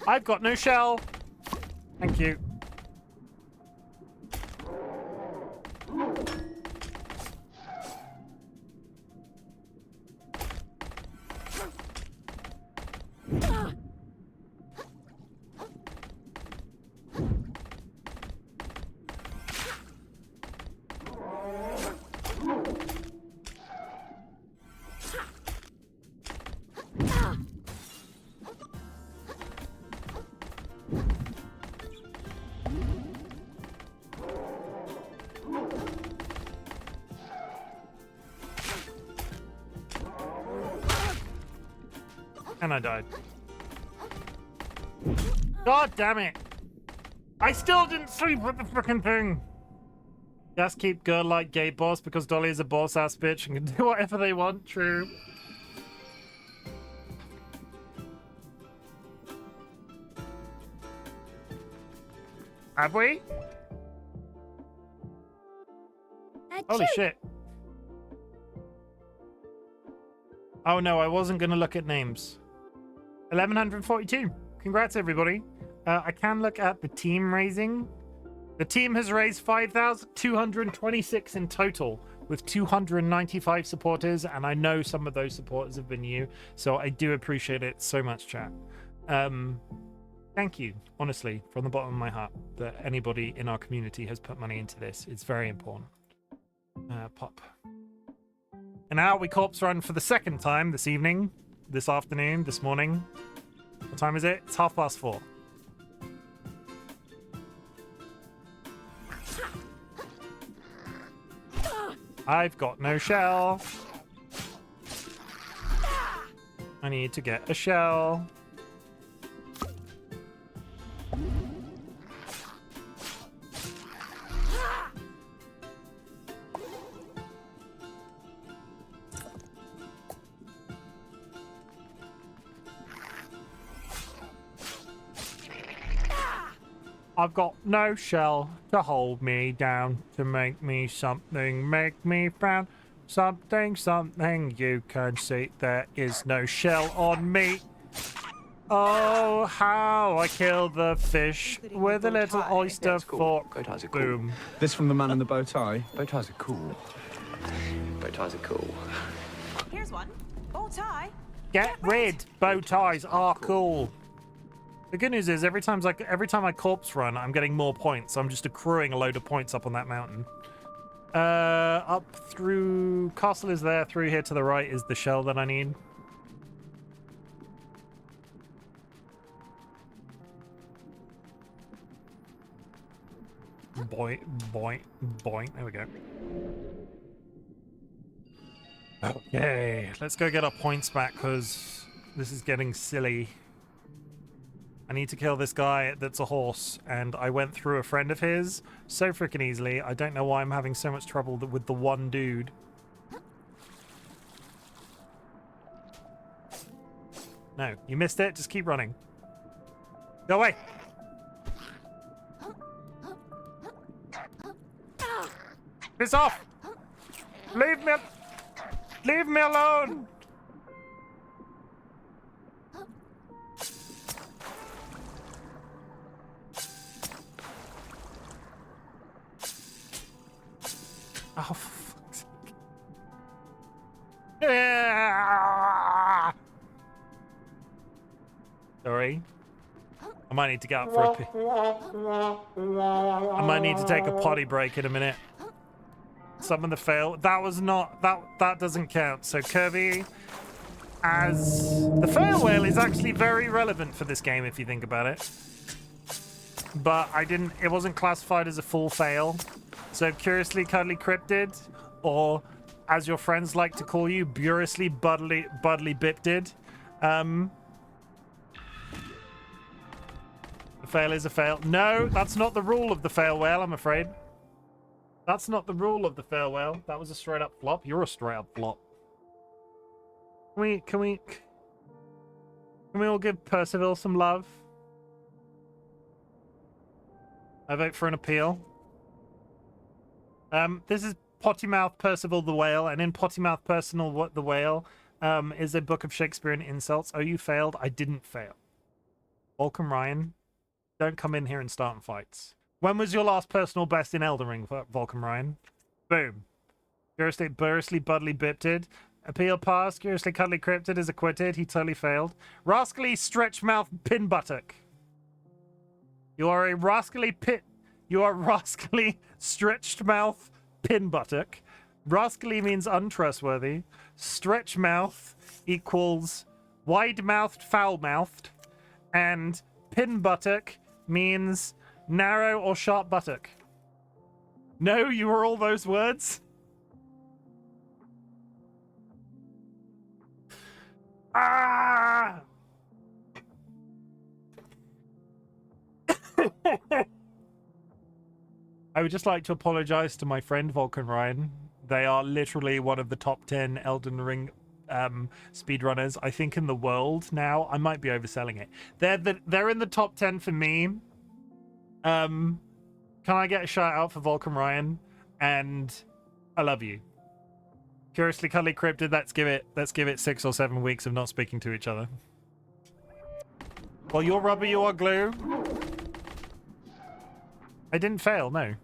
I've got no shell. Thank you. And I died. God damn it! I still didn't sleep with the frickin' thing! Just keep girl like gay boss because Dolly is a boss ass bitch and can do whatever they want, true. Have we? Holy shit. Oh no, I wasn't going to look at names. 1142. Congrats, everybody. I can look at the team raising. The team has raised 5,226 in total, with 295 supporters, and I know some of those supporters have been you, so I do appreciate it so much, chat. Thank you, honestly, from the bottom of my heart, that anybody in our community has put money into this. It's very important. Pop. And now we corpse run for the second time this evening, this afternoon, this morning. What time is it? It's 4:30. I've got no shell. I need to get a shell. I've got no shell to hold me down, to make me something, make me frown. Something, something, you can see there is no shell on me. Oh, how I kill the fish with a little oyster fork. Bow ties are cool. Boom. This from the man in the bow tie. Bow ties are cool. Bow ties are cool. Here's one. Bow tie. Get rid. Bow ties are cool. The good news is every time I corpse run, I'm getting more points. So I'm just accruing a load of points up on that mountain. Up through castle is there. Through here to the right is the shell that I need. Boink, boink, boink. There we go. Okay, let's go get our points back because this is getting silly. I need to kill this guy that's a horse, and I went through a friend of his so freaking easily. I don't know why I'm having so much trouble with the one dude. No, you missed it. Just keep running. Go away. Piss off. Leave me alone. Oh, for fuck's sake. Yeah. Sorry. I might need to get up for a pee. I might need to take a potty break in a minute. Summon the fail. That was not... That doesn't count. So Kirby, as... The fail whale is actually very relevant for this game if you think about it. But it wasn't classified as a full fail. So curiously cuddly cryptid, or as your friends like to call you, buriously buddly biptid. The fail is a fail. No, that's not the rule of the fail whale, I'm afraid. That's not the rule of the fail whale. That was a straight up flop. You're a straight up flop. Can we all give Percival some love? I vote for an appeal. This is Pottymouth Percival the Whale, and in Pottymouth Percival the Whale is a book of Shakespearean insults. Oh, you failed? I didn't fail. Welcome, Ryan. Don't come in here and start fights. When was your last personal best in Elden Ring, Volcom Ryan? Boom. Curiously buddly bipted. Appeal passed. Curiously cuddly cryptid is acquitted. He totally failed. Rascally stretch mouth pin buttock. You are a rascally stretched mouth pin buttock. Rascally means untrustworthy. Stretch mouth equals wide-mouthed, foul-mouthed. And pin buttock means narrow or sharp buttock. No, you are all those words? Ah! I would just like to apologize to my friend Volcan Ryan. They are literally one of the top 10 Elden Ring speedrunners, I think, in the world now. I might be overselling it. They're in the top 10 for me. Can I get a shout out for Volcan Ryan? And I love you. Curiously cuddly cryptid, let's give it 6 or 7 weeks of not speaking to each other. Well, you're rubber, you are glue. I didn't fail, no.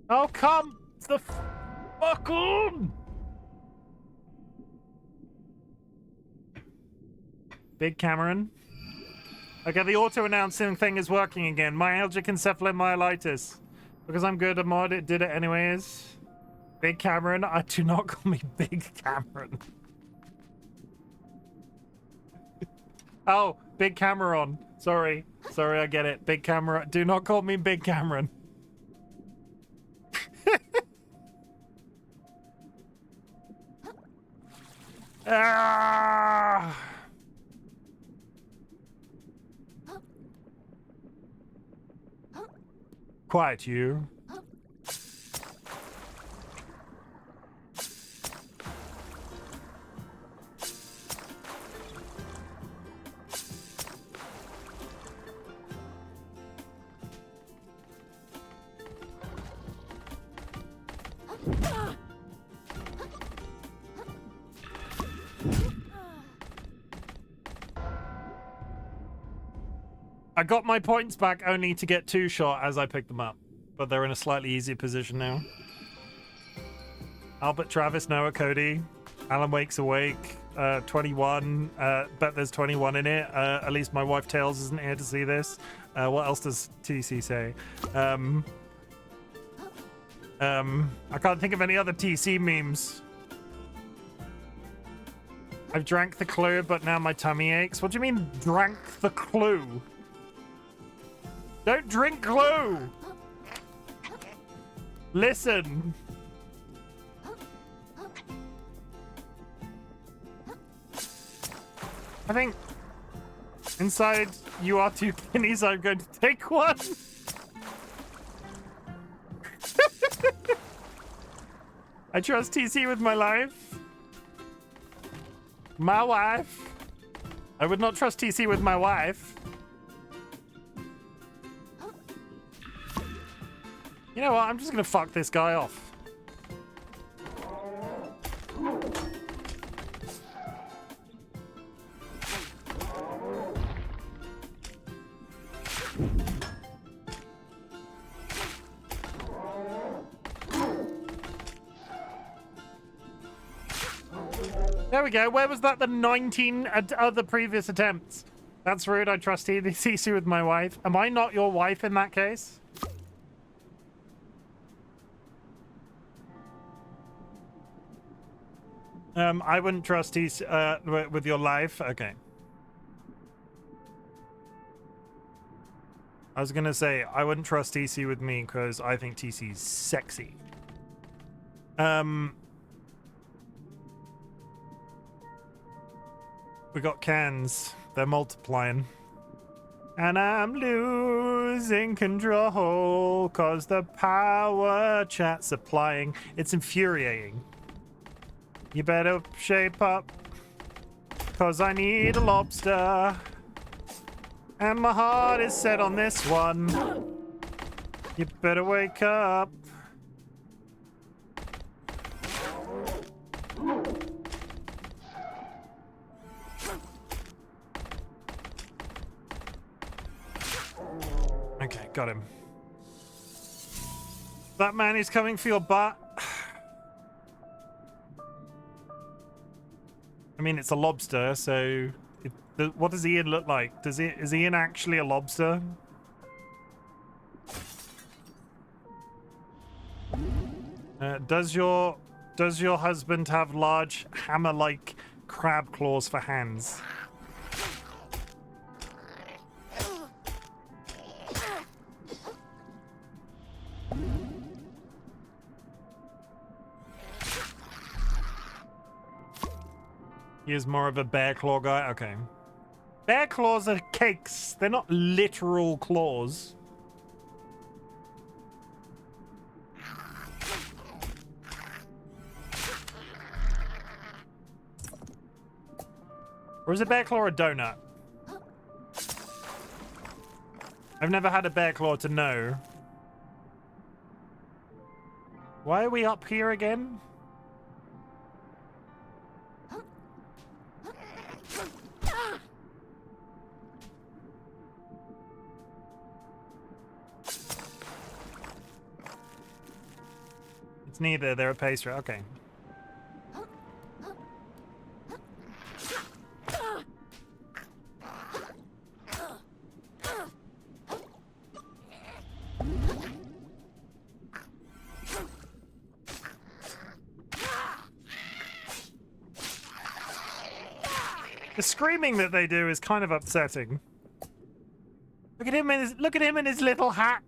Oh, come the fuck on! Big Cameron. Okay, the auto-announcing thing is working again. Myalgic encephalomyelitis. Because I'm good at mod, it did it anyways. Big Cameron. Do not call me Big Cameron. Oh, Big Cameron. Sorry, I get it. Big Cameron. Do not call me Big Cameron. Ah! Quiet, you. I got my points back only to get 2 shot as I picked them up, but they're in a slightly easier position now. Albert, Travis, Noah, Cody, Alan Wake's awake, 21, bet there's 21 in it. At least my wife Tails isn't here to see this. What else does TC say? I can't think of any other TC memes. I've drank the clue, but now my tummy aches. What do you mean, drank the clue? Don't drink glue! Listen! I think inside you are 2 guineas, I'm going to take one. I trust TC with my life. My wife. I would not trust TC with my wife. You know what? I'm just gonna fuck this guy off. There we go. Where was that? The 19 other previous attempts. That's rude. I trust TC with my wife. Am I not your wife in that case? I wouldn't trust TC with your life. Okay. I was gonna say I wouldn't trust TC with me because I think TC's sexy. We got cans. They're multiplying. And I'm losing control cause the power chat's applying. It's infuriating. You better shape up cause I need a lobster. And my heart is set on this one. You better wake up. Okay, got him. That man is coming for your butt. I mean, it's a lobster, so what does Ian look like? Is Ian actually a lobster? Does your husband have large hammer-like crab claws for hands? He is more of a bear claw guy? Okay. Bear claws are cakes. They're not literal claws. Or is a bear claw a donut? I've never had a bear claw to know. Why are we up here again? It's neither. They're a pastry. Okay. The screaming that they do is kind of upsetting. Look at him in his little hat.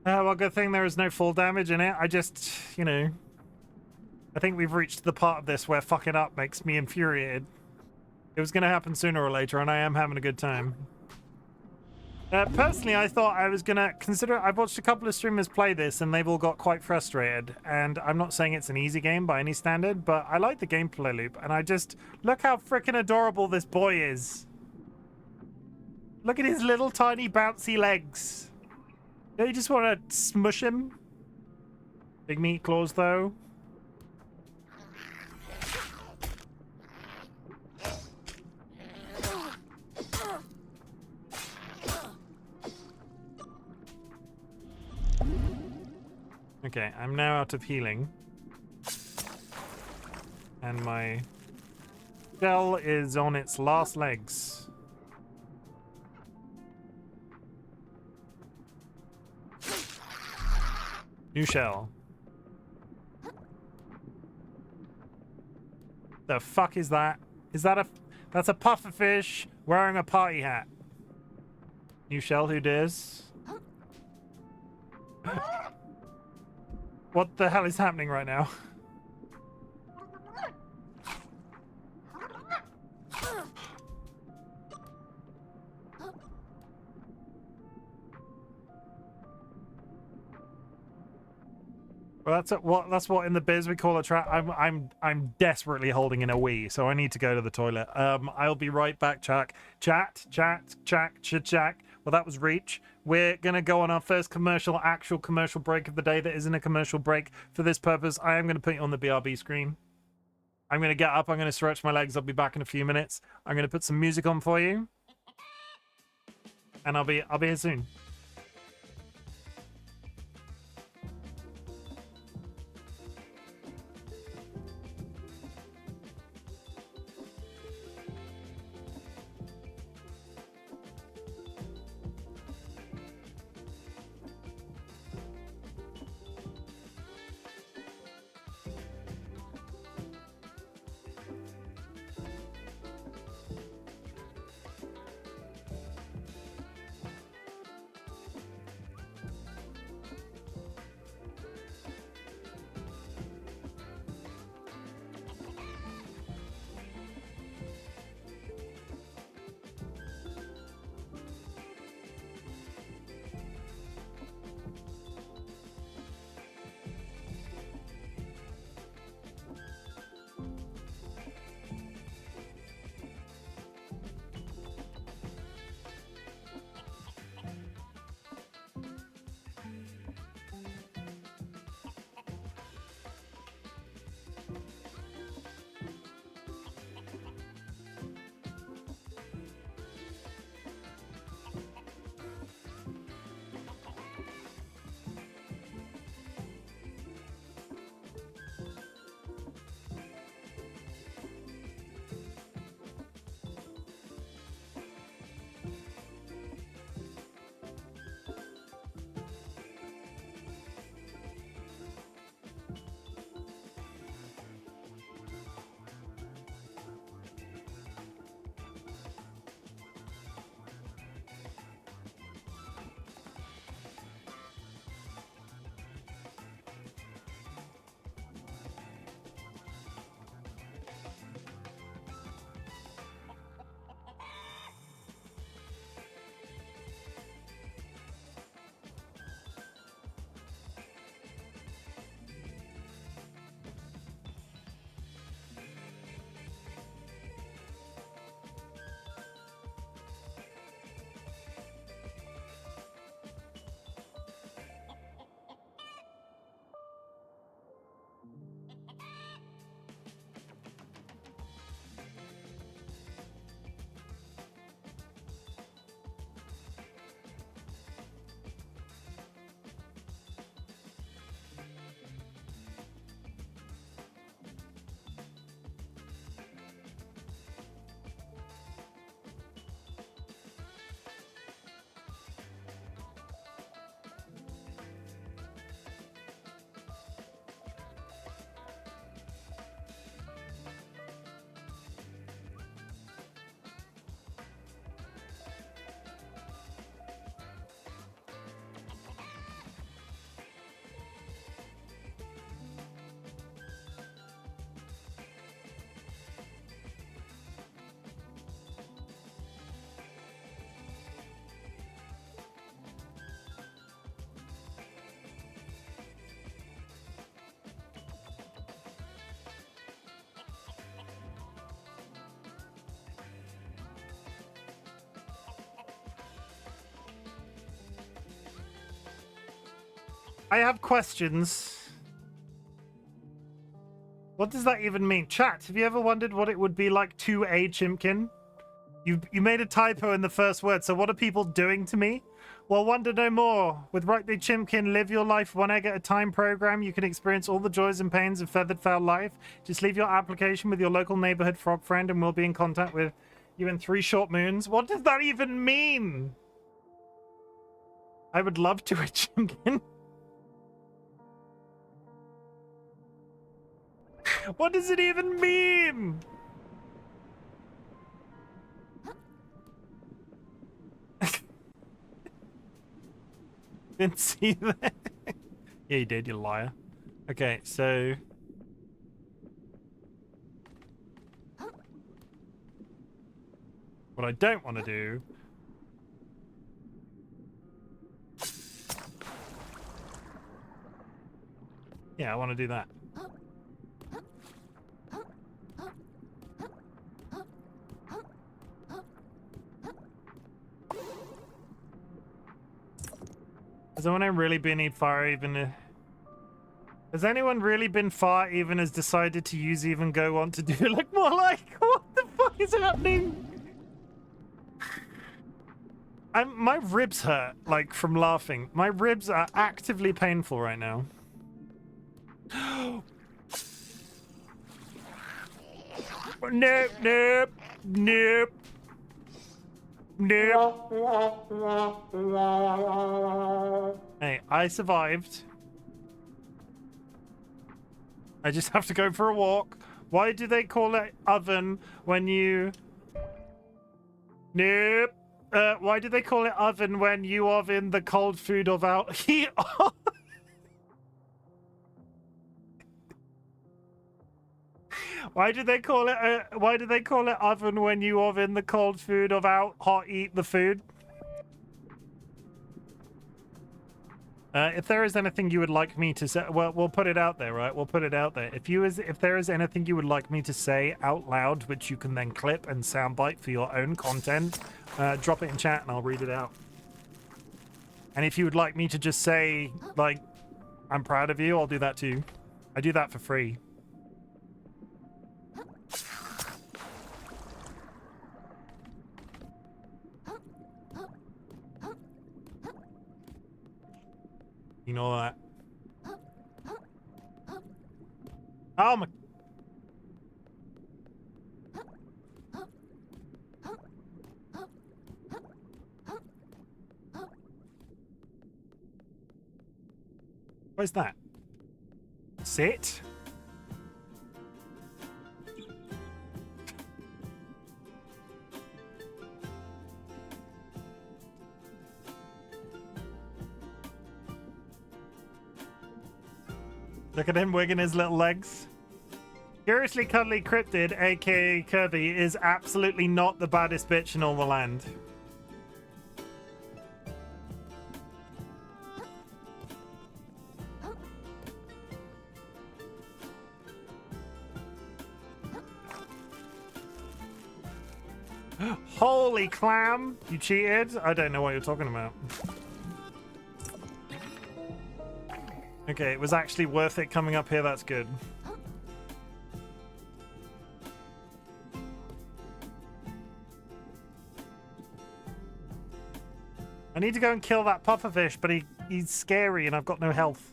Well, good thing there is no fall damage in it. I just, you know, I think we've reached the part of this where fucking up makes me infuriated. It was going to happen sooner or later, and I am having a good time. Personally, I thought I was going to consider... I've watched a couple of streamers play this, and they've all got quite frustrated. And I'm not saying it's an easy game by any standard, but I like the gameplay loop. And I just... Look how freaking adorable this boy is. Look at his little tiny bouncy legs. Don't you just want to smush him? Big meat claws, though. Okay, I'm now out of healing. And my shell is on its last legs. New shell. The fuck is that? Is that a... That's a pufferfish wearing a party hat. New shell, who dares? What the hell is happening right now? Well, that's what in the biz we call a trap. I'm desperately holding in a wee, so I need to go to the toilet. I'll be right back, Chuck. Chat. Well, that was Reach. We're gonna go on our first actual commercial break of the day that isn't a commercial break. For this purpose, I am gonna put you on the BRB screen. I'm gonna get up, I'm gonna stretch my legs, I'll be back in a few minutes. I'm gonna put some music on for you. And I'll be here soon. I have questions. What does that even mean? Chat, have you ever wondered what it would be like to a Chimken? You made a typo in the first word, so what are people doing to me? Well, wonder no more. With RightBigChimken, live your life one egg at a time program. You can experience all the joys and pains of feathered fowl life. Just leave your application with your local neighborhood frog friend and we'll be in contact with you in 3 short moons. What does that even mean? I would love to a Chimken. What does it even mean? Didn't see that. Yeah, you did, you liar. Okay, so what I don't want to do yeah, I want to do that. Has anyone really been far even? Has anyone really been far even has decided to use even go on to do like more like what the fuck is happening? My ribs hurt like from laughing. My ribs are actively painful right now. Nope, nope, nope. Nope. Hey, I survived. I just have to go for a walk. Why do they call it oven when you... Nope. Why do they call it oven when you oven the cold food of our heat? Why do they call it oven when you oven the cold food of out hot eat the food? If there is anything you would like me to say, well, we'll put it out there, right? We'll put it out there. If there is anything you would like me to say out loud, which you can then clip and soundbite for your own content, drop it in chat and I'll read it out. And if you would like me to just say, like, I'm proud of you, I'll do that too. I do that for free. You know that. Oh my. Where's that? Sit. Look at him wigging his little legs. Curiously cuddly cryptid, aka Kirby, is absolutely not the baddest bitch in all the land. Holy clam! You cheated? I don't know what you're talking about. Okay, it was actually worth it coming up here, that's good. I need to go and kill that pufferfish, but he's scary and I've got no health.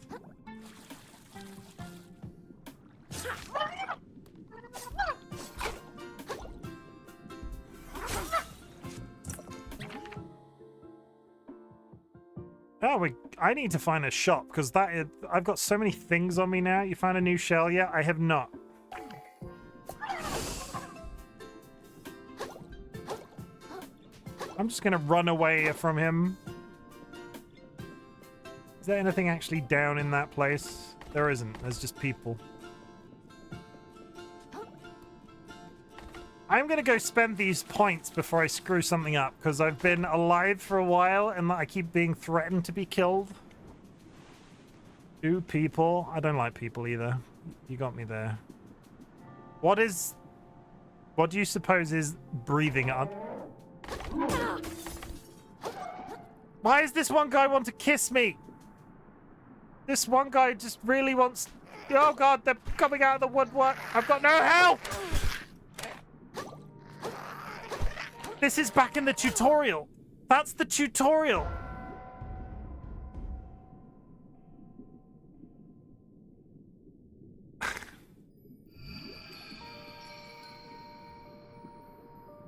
Oh, I need to find a shop because I've got so many things on me now. You found a new shell yet? I have not. I'm just gonna run away from him. Is there anything actually down in that place? There isn't. There's just people. I'm gonna go spend these points before I screw something up, because I've been alive for a while and I keep being threatened to be killed. Ooh, people. I don't like people either. You got me there. What do you suppose is breathing up? Why does this one guy want to kiss me? This one guy just really wants... Oh god, they're coming out of the woodwork. I've got no help! This is back in the tutorial. That's the tutorial.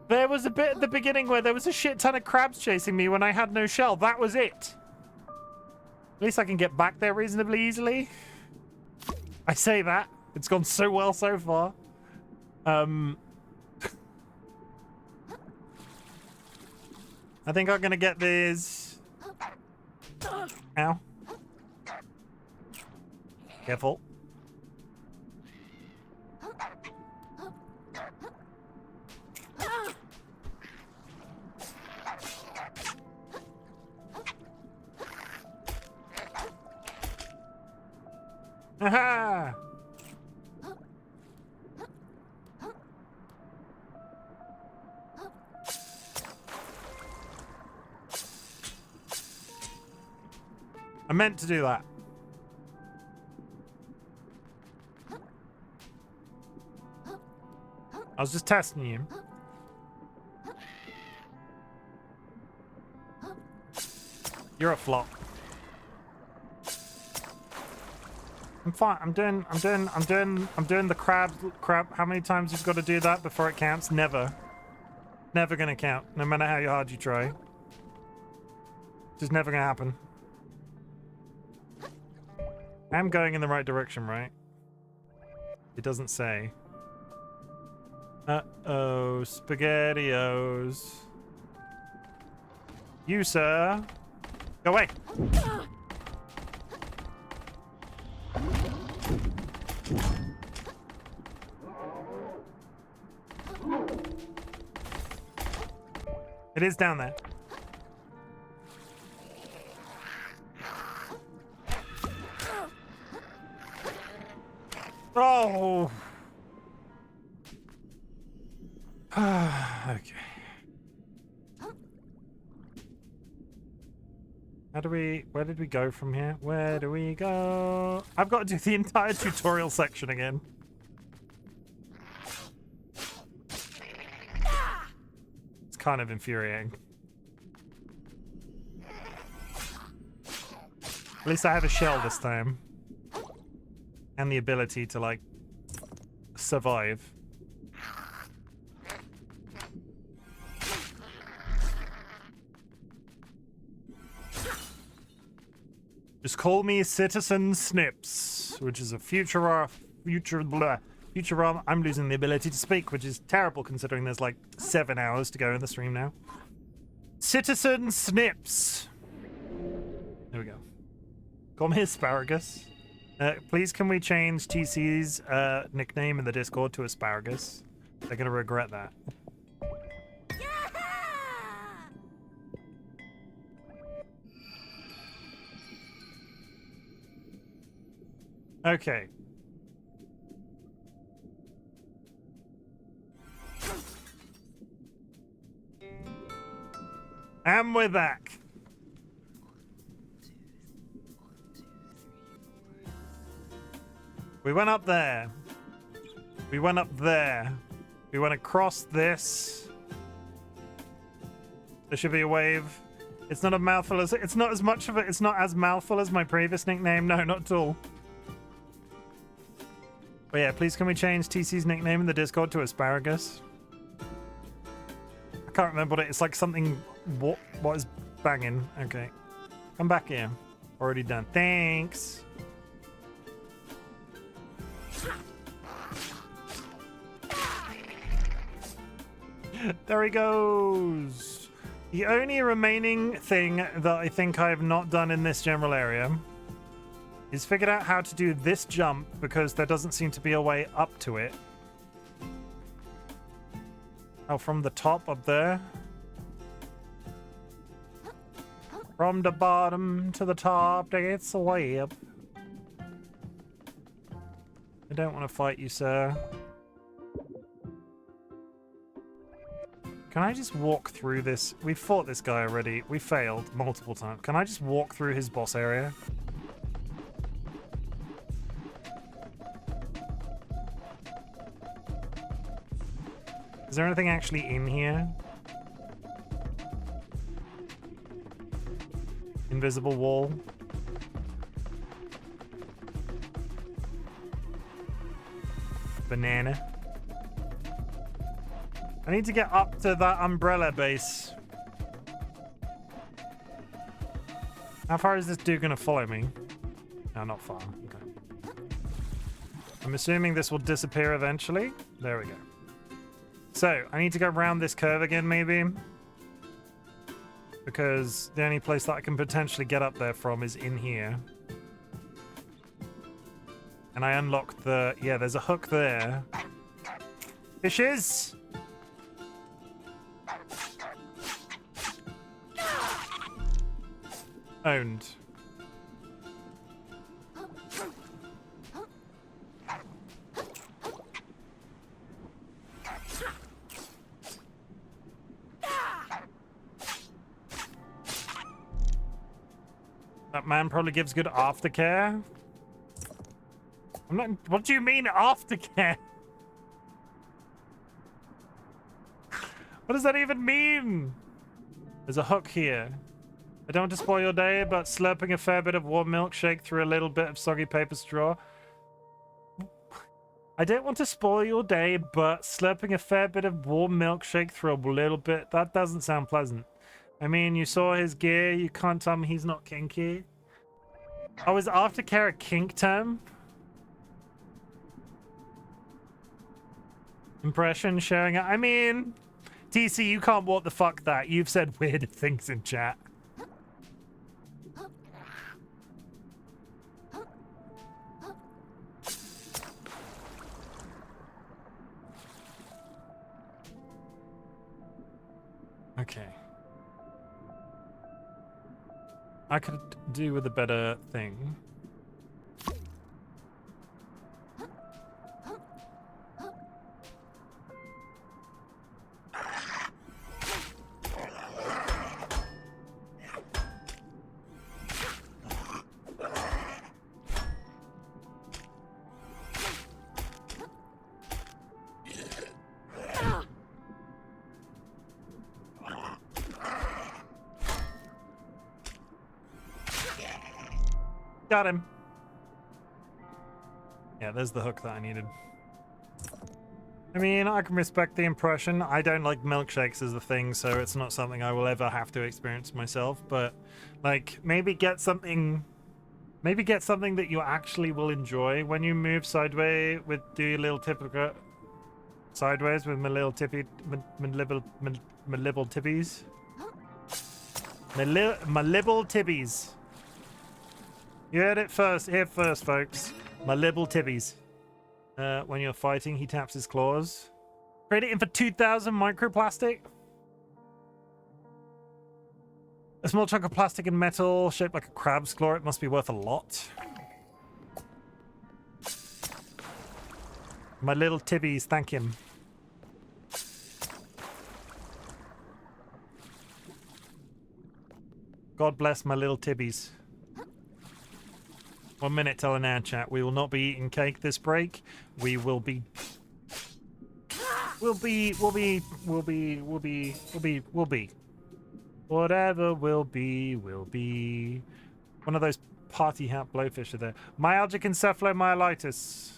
There was a bit at the beginning where there was a shit ton of crabs chasing me when I had no shell. That was it. At least I can get back there reasonably easily. I say that. It's gone so well so far. I think I'm gonna get this. Ow. Careful. Aha! I meant to do that. I was just testing you. You're a flop. I'm fine. I'm doing the crab. How many times you've got to do that before it counts? Never. Never gonna count, no matter how hard you try. Just never gonna happen. I'm going in the right direction, right? It doesn't say. Uh-oh, SpaghettiOs. You, sir. Go away. It is down there. Oh. Okay. How do we... Where did we go from here? Where do we go? I've got to do the entire tutorial section again. It's kind of infuriating. At least I have a shell this time. And the ability to, like, survive. Just call me Citizen Snips, which is a Futurama. I'm losing the ability to speak, which is terrible considering there's like 7 hours to go in the stream now. Citizen Snips. There we go. Call me Asparagus. Please can we change TC's nickname in the Discord to Asparagus? They're gonna regret that. Okay. And we're back. We went up there. We went up there. We went across this. There should be a wave. It's not a mouthful as it's not as much of it. It's not as mouthful as my previous nickname. No, not at all. But yeah, please can we change TC's nickname in the Discord to Asparagus? I can't remember what it's like something what is banging. Okay. Come back here. Already done. Thanks. There he goes. The only remaining thing that I think I have not done in this general area is figured out how to do this jump because there doesn't seem to be a way up to it. Oh, from the top up there? From the bottom to the top, it's a way up. I don't want to fight you, sir. Can I just walk through this? We fought this guy already. We failed multiple times. Can I just walk through his boss area? Is there anything actually in here? Invisible wall. Banana. I need to get up to that umbrella base. How far is this dude gonna follow me? No, not far. Okay. I'm assuming this will disappear eventually. There we go. So, I need to go around this curve again, maybe. Because the only place that I can potentially get up there from is in here. And I unlocked the... Yeah, there's a hook there. Fishes! Owned. That man probably gives good aftercare. I'm not. What do you mean aftercare? What does that even mean? There's a hook here. I don't want to spoil your day, but slurping a fair bit of warm milkshake through a little bit of soggy paper straw. I don't want to spoil your day, but slurping a fair bit of warm milkshake through a little bit. That doesn't sound pleasant. I mean, you saw his gear. You can't tell me he's not kinky. Oh, is aftercare a kink term? Impression sharing. I mean, TC, you can't what the fuck that. You've said weird things in chat. Okay. I could do with a better thing. Got him. Yeah, there's the hook that I needed. I mean, I can respect the impression. I don't like milkshakes as a thing, so it's not something I will ever have to experience myself. But, like, maybe get something that you actually will enjoy when you move sideways with do your little typical sideways with my little tippy, my libble tippies. My libble tippies. You heard it first, here first, folks. My libble tibbies. When you're fighting, he taps his claws. Trade it in for 2,000 microplastic. A small chunk of plastic and metal shaped like a crab's claw. It must be worth a lot. My little tibbies, thank him. God bless my little tibbies. 1 minute till an ad chat. We will not be eating cake this break. We will be. We'll be. Whatever will be, will be. One of those party hat blowfish are there. Myalgic encephalomyelitis.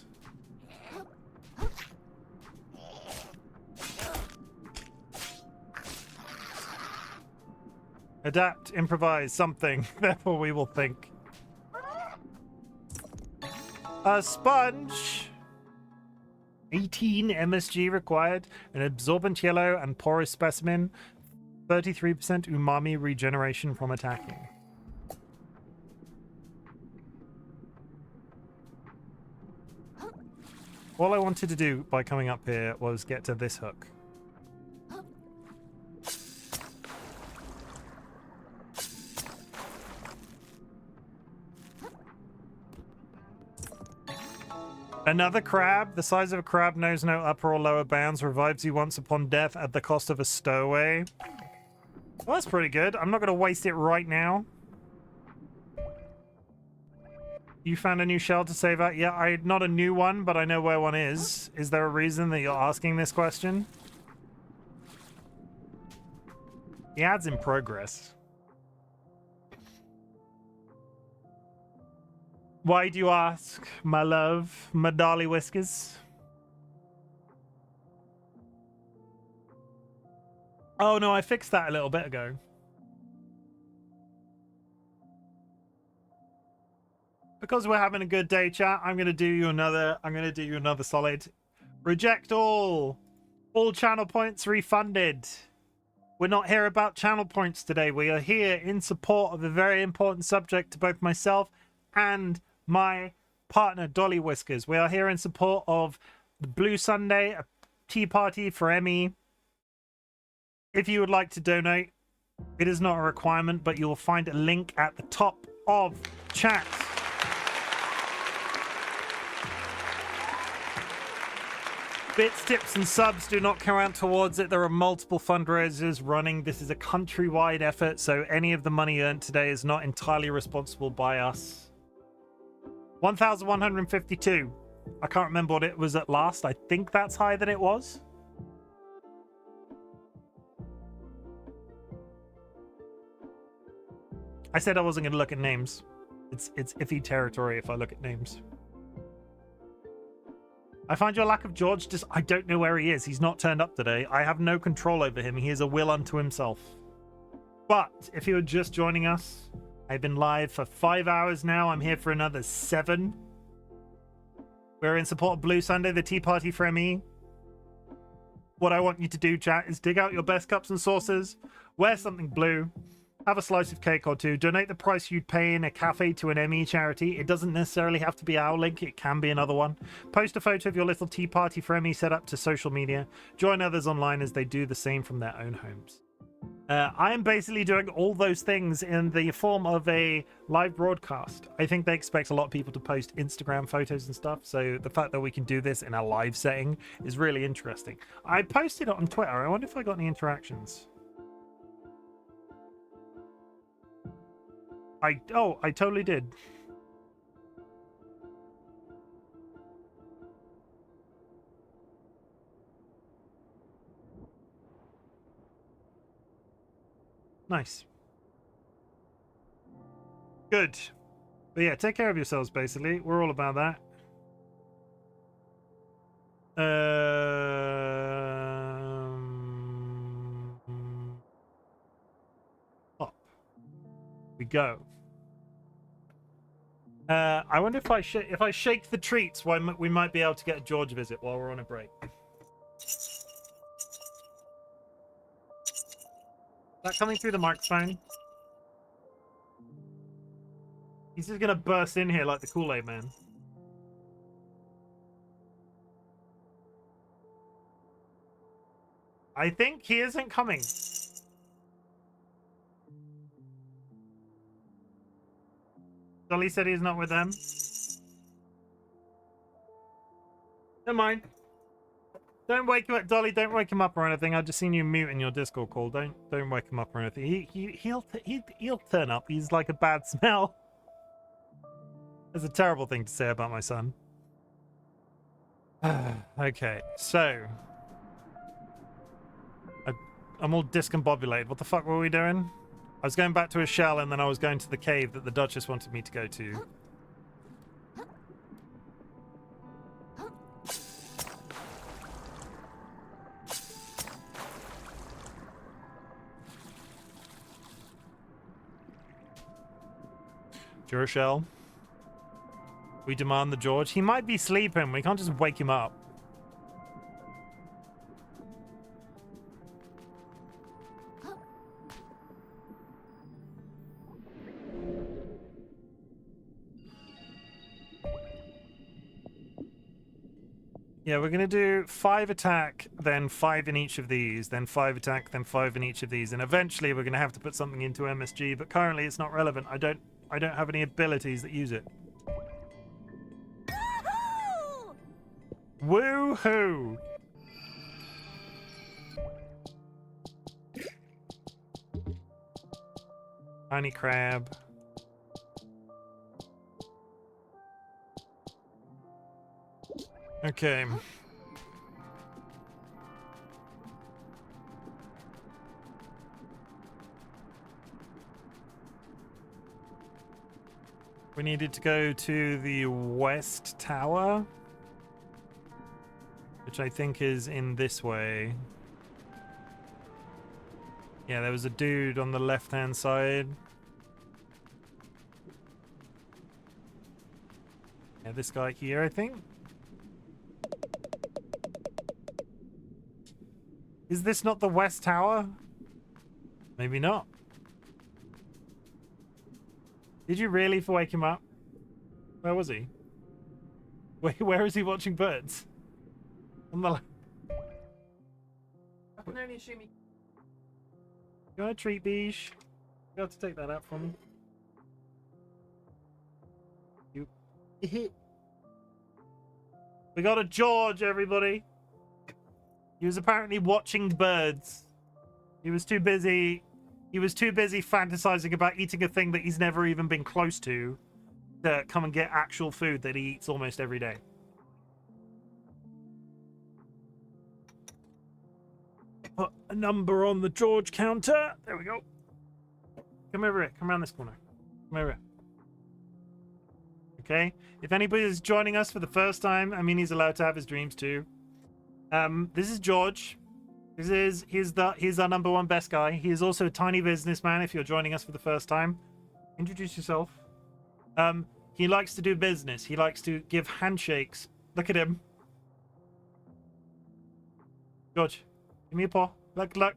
Adapt, improvise, something. Therefore we will think. A sponge. 18 MSG required. An absorbent yellow and porous specimen. 33% umami regeneration from attacking. All I wanted to do by coming up here was get to this hook. Another crab. The size of a crab knows no upper or lower bounds. Revives you once upon death at the cost of a stowaway. Well, that's pretty good. I'm not going to waste it right now. You found a new shell to save out? Yeah, not a new one, but I know where one is. Is there a reason that you're asking this question? The ad's in progress. Why do you ask, my love, my DollyWhiskers? Oh no, I fixed that a little bit ago. Because we're having a good day, chat, I'm gonna do you another solid. Reject all. All channel points refunded. We're not here about channel points today. We are here in support of a very important subject to both myself and my partner, DollyWhiskers. We are here in support of the Blue Sunday, a tea party for Emmy. If you would like to donate, it is not a requirement, but you will find a link at the top of chat. Bits, tips, and subs do not count towards it. There are multiple fundraisers running. This is a countrywide effort, so any of the money earned today is not entirely responsible by us. 1,152. I can't remember what it was at last. I think that's higher than it was. I said I wasn't going to look at names. It's iffy territory if I look at names. I find your lack of George just... I don't know where he is. He's not turned up today. I have no control over him. He is a will unto himself. But if you were just joining us, I've been live for 5 hours now. I'm here for another 7. We're in support of Blue Sunday, the tea party for ME. What I want you to do, chat, is dig out your best cups and saucers, wear something blue, have a slice of cake or two, donate the price you'd pay in a cafe to an ME charity. It doesn't necessarily have to be our link, it can be another one. Post a photo of your little tea party for ME set up to social media. Join others online as they do the same from their own homes. I am basically doing all those things in the form of a live broadcast. I think they expect a lot of people to post Instagram photos and stuff, so the fact that we can do this in a live setting is really interesting. I posted it on Twitter. I wonder if I got any interactions. I totally did. Nice. Good. But yeah, take care of yourselves, basically. We're all about that. Up we go. I wonder if I shake the treats, we might be able to get a George visit while we're on a break. Is that coming through the microphone? He's just gonna burst in here like the Kool-Aid man. I think he isn't coming. Dolly said he's not with them. Never mind. Don't wake him up, Dolly. Don't wake him up or anything. I just seen you mute in your Discord call. Don't wake him up or anything. He'll turn up. He's like a bad smell. That's a terrible thing to say about my son. Okay, so I'm all discombobulated. What the fuck were we doing? I was going back to a shell, and then I was going to the cave that the Duchess wanted me to go to. Durashell. We demand the George. He might be sleeping. We can't just wake him up. Yeah, we're going to do 5 attack, then 5 in each of these, then 5 attack, then 5 in each of these, and eventually we're going to have to put something into MSG, but currently it's not relevant. I don't have any abilities that use it. Woohoo! Tiny crab. Okay. We needed to go to the West Tower, which I think is in this way. Yeah, there was a dude on the left-hand side. Yeah, this guy here, I think. Is this not the West Tower? Maybe not. Did you really wake him up? Where was he? Where is he watching birds? On the left. I can only assume he... You want a treat, Beige? You have to take that out for me. You. We got a George, everybody. He was apparently watching birds. He was too busy fantasizing about eating a thing that he's never even been close to come and get actual food that he eats almost every day. Put a number on the George counter. There we go. Come over here. Come around this corner. Come over here. Okay. If anybody is joining us for the first time, I mean, he's allowed to have his dreams too. This is George. He's our number one best guy. He is also a tiny businessman. If you're joining us for the first time, introduce yourself. He likes to do business. He likes to give handshakes. Look at him. George, give me a paw. Look.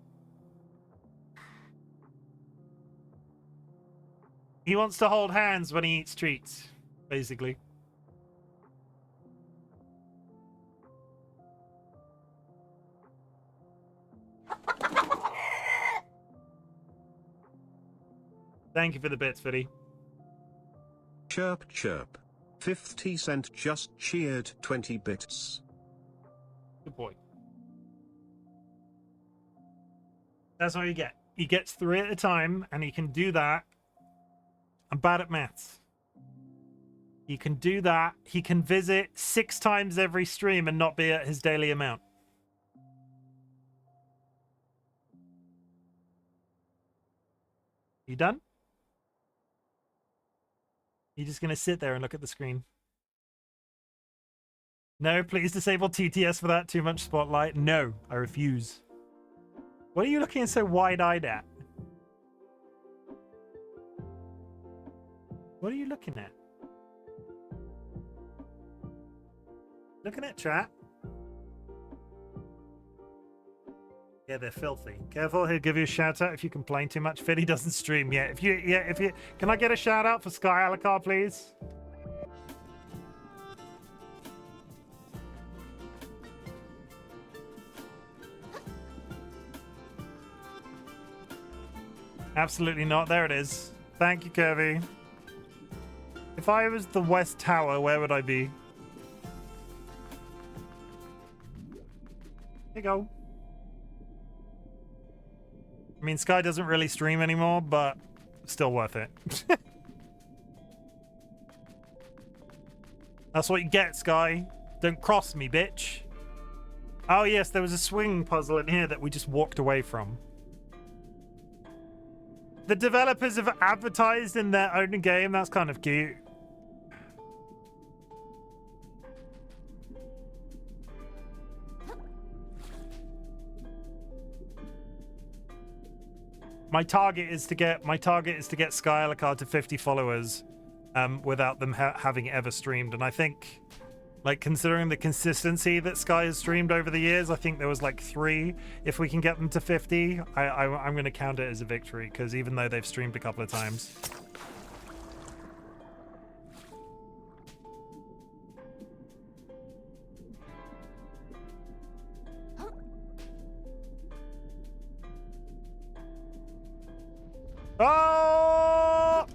He wants to hold hands when he eats treats, basically. Thank you for the bits, Fiddy. Chirp chirp. 50 Cent just cheered 20 bits. Good boy. That's all you get. He gets 3 at a time, and he can do that. I'm bad at maths. He can do that. He can visit 6 times every stream and not be at his daily amount. You done? You're just going to sit there and look at the screen. No, please disable TTS for that. Too much spotlight. No, I refuse. What are you looking so wide-eyed at? What are you looking at? Looking at chat? Yeah, they're filthy. Careful, he'll give you a shout out if you complain too much. Fiddy doesn't stream yet. If you can I get a shout out for Sky Alucard, please? Absolutely not. There it is. Thank you, Kirby. If I was the West Tower, where would I be? There you go. I mean, Sky doesn't really stream anymore, but still worth it. That's what you get, Sky. Don't cross me, bitch. Oh, yes, there was a swing puzzle in here that we just walked away from. The developers have advertised in their own game. That's kind of cute. My target is to get Sky Alucard to 50 followers without them having ever streamed. And I think, like, considering the consistency that Sky has streamed over the years, I think there was like 3. If we can get them to 50, I'm going to count it as a victory, because even though they've streamed a couple of times. Oh!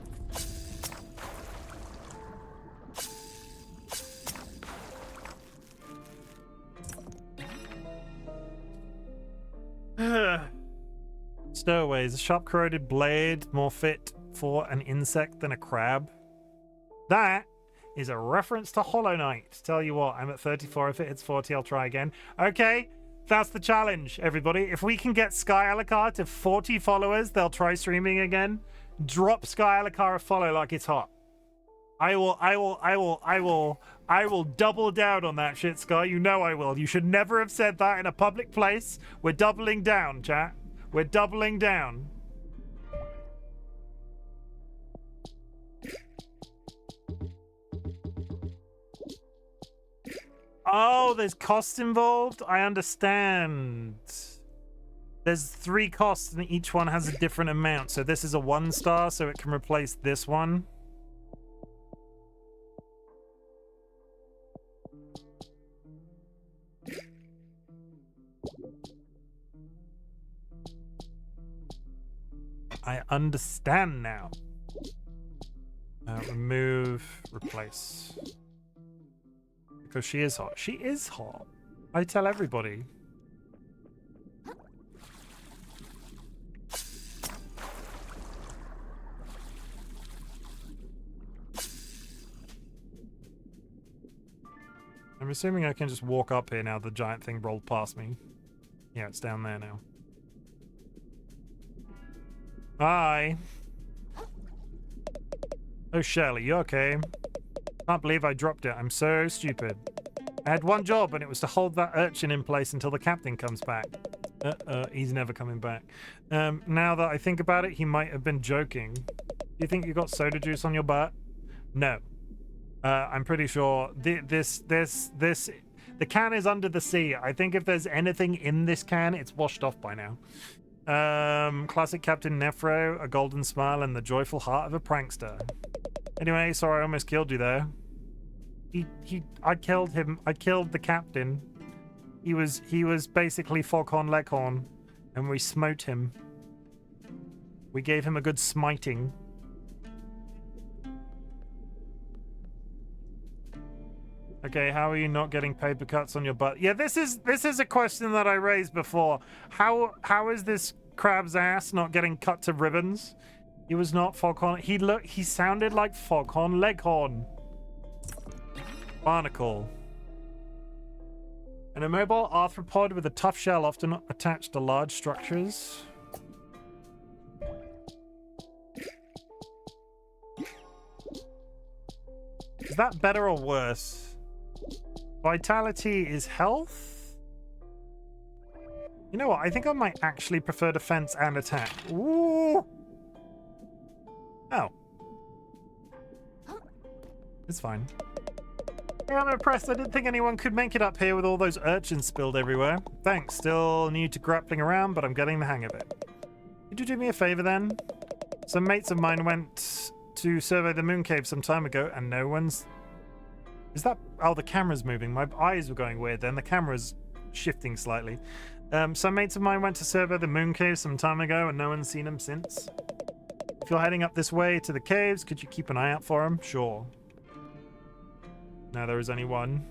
Stowaways. A sharp corroded blade, more fit for an insect than a crab. That is a reference to Hollow Knight. Tell you what, I'm at 34. If it hits 40, I'll try again. Okay. That's the challenge, everybody. If we can get Sky Alucard to 40 followers, they'll try streaming again. Drop Sky Alucard a follow like it's hot. I will double down on that shit, Sky. You know I will. You should never have said that in a public place. We're doubling down, chat. We're doubling down. Oh, there's costs involved? I understand. There's 3 costs and each one has a different amount. So this is a 1-star, so it can replace this one. I understand now. Remove, replace. Because she is hot. She is hot. I tell everybody. I'm assuming I can just walk up here now the giant thing rolled past me. Yeah, it's down there now. Hi. Oh, Shirley, you okay? Can't believe I dropped it. I'm so stupid. I had one job and it was to hold that urchin in place until the captain comes back. He's never coming back. Now that I think about it, he might have been joking. Do you think you got soda juice on your butt? No. I'm pretty sure the can is under the sea. I think if there's anything in this can, it's washed off by now. Classic Captain Nephro, a golden smile, and the joyful heart of a prankster. Anyway, sorry I almost killed you there. I killed him. I killed the captain. He was basically Foghorn Leghorn, and we smote him. We gave him a good smiting. Okay, how are you not getting paper cuts on your butt? Yeah, this is a question that I raised before. How is this crab's ass not getting cut to ribbons? He was not Foghorn. He sounded like Foghorn Leghorn. Barnacle. An immobile arthropod with a tough shell often attached to large structures. Is that better or worse? Vitality is health? You know what? I think I might actually prefer defense and attack. Ooh! Oh. It's fine. Yeah, I'm impressed. I didn't think anyone could make it up here with all those urchins spilled everywhere. Thanks. Still new to grappling around, but I'm getting the hang of it. Could you do me a favor then? Some mates of mine went to survey the moon cave some time ago, and no one's... Is that... Oh, the camera's moving. My eyes were going weird then. The camera's shifting slightly. Some mates of mine went to survey the moon cave some time ago, and no one's seen them since. If you're heading up this way to the caves, could you keep an eye out for them? Sure. No, there is only one.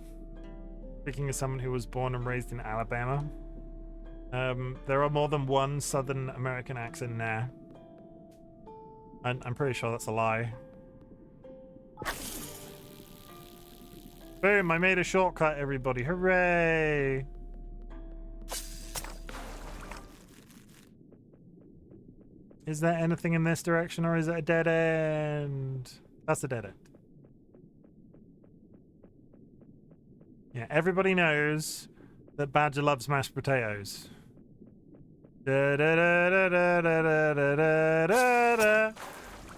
Speaking of someone who was born and raised in Alabama. There are more than one Southern American accent now. I'm pretty sure that's a lie. Boom, I made a shortcut, everybody. Hooray! Is there anything in this direction, or is it a dead end? That's a dead end. Yeah, everybody knows that Badger loves mashed potatoes.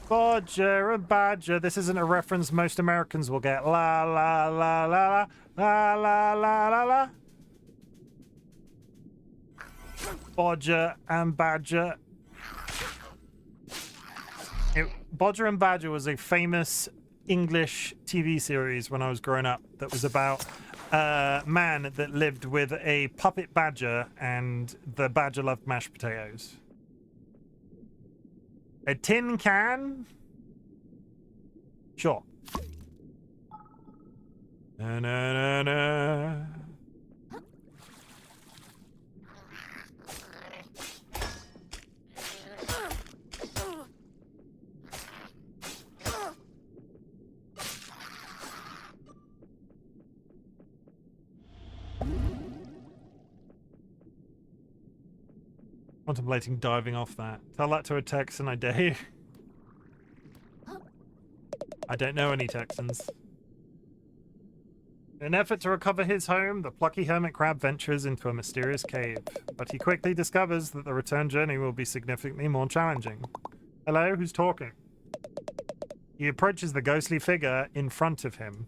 Bodger and Badger. This isn't a reference most Americans will get. La la la la la la la la la. Bodger and Badger. Bodger and Badger was a famous English TV series when I was growing up that was about a man that lived with a puppet badger, and the badger loved mashed potatoes. A tin can? Sure. Na, na, na, na. Contemplating diving off that. Tell that to a Texan, I dare you. I don't know any Texans. In an effort to recover his home, the plucky hermit crab ventures into a mysterious cave, but he quickly discovers that the return journey will be significantly more challenging. Hello, who's talking? He approaches the ghostly figure in front of him.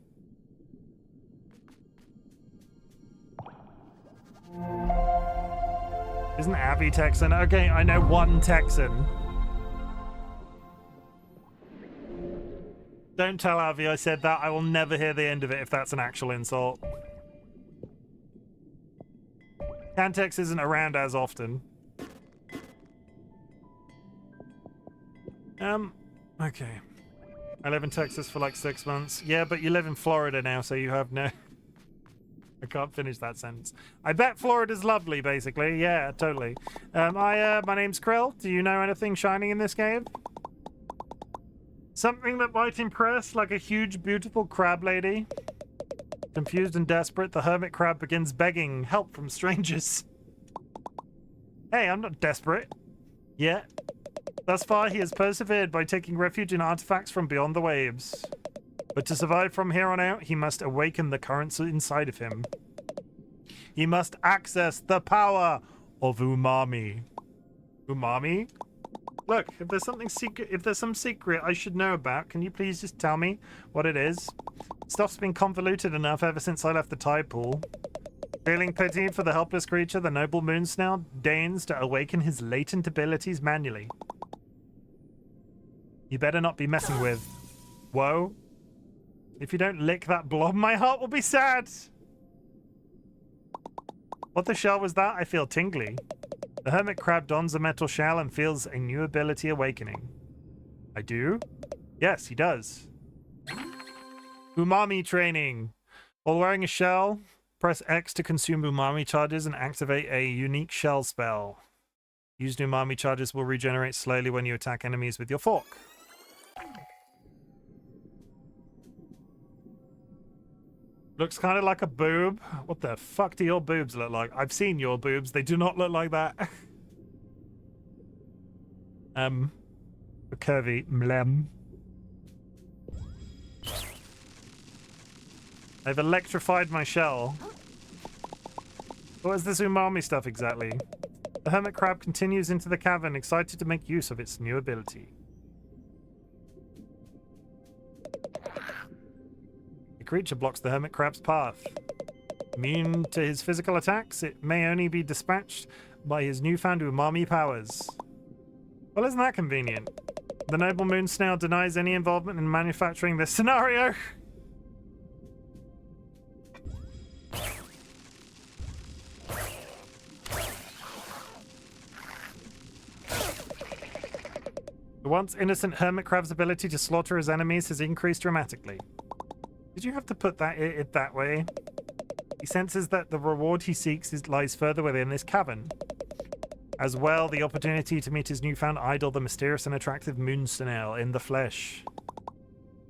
Isn't Abby Texan? Okay, I know one Texan. Don't tell Avi I said that. I will never hear the end of it if that's an actual insult. Cantex isn't around as often. Okay. I live in Texas for like 6 months. Yeah, but you live in Florida now, so you have no... I can't finish that sentence. I bet Florida's lovely, basically. Yeah, totally. My name's Krill. Do you know anything shining in this cave? Something that might impress, like a huge, beautiful crab lady. Confused and desperate, the hermit crab begins begging help from strangers. Hey, I'm not desperate. Yet. Thus far, he has persevered by taking refuge in artifacts from beyond the waves. But to survive from here on out, he must awaken the currents inside of him. He must access the power of umami. Umami? Look, if there's something secret, if there's some secret I should know about, can you please just tell me what it is? Stuff's been convoluted enough ever since I left the tide pool. Feeling pity for the helpless creature, the noble moon snail deigns to awaken his latent abilities manually. You better not be messing with. Whoa. If you don't lick that blob, my heart will be sad. What the shell was that? I feel tingly. The hermit crab dons a metal shell and feels a new ability awakening. I do? Yes, he does. Umami training. While wearing a shell, press X to consume umami charges and activate a unique shell spell. Used umami charges will regenerate slowly when you attack enemies with your fork. Looks kind of like a boob. What the fuck do your boobs look like? I've seen your boobs. They do not look like that. Curvy mlem. They've electrified my shell. What is this umami stuff exactly? The hermit crab continues into the cavern, excited to make use of its new ability. The creature blocks the hermit crab's path. Immune to his physical attacks, it may only be dispatched by his newfound umami powers. Well, isn't that convenient? The noble moon snail denies any involvement in manufacturing this scenario. The once innocent hermit crab's ability to slaughter his enemies has increased dramatically. Did you have to put it that way? He senses that the reward he seeks lies further within this cavern. As well, the opportunity to meet his newfound idol, the mysterious and attractive moon snail, in the flesh.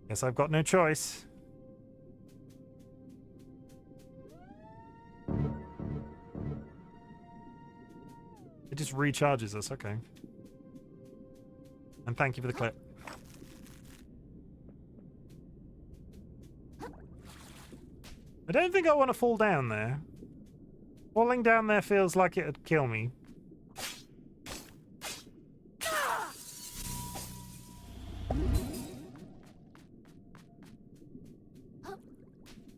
Guess I've got no choice. It just recharges us, okay. And thank you for the clip. I don't think I want to fall down there. Falling down there feels like it would kill me.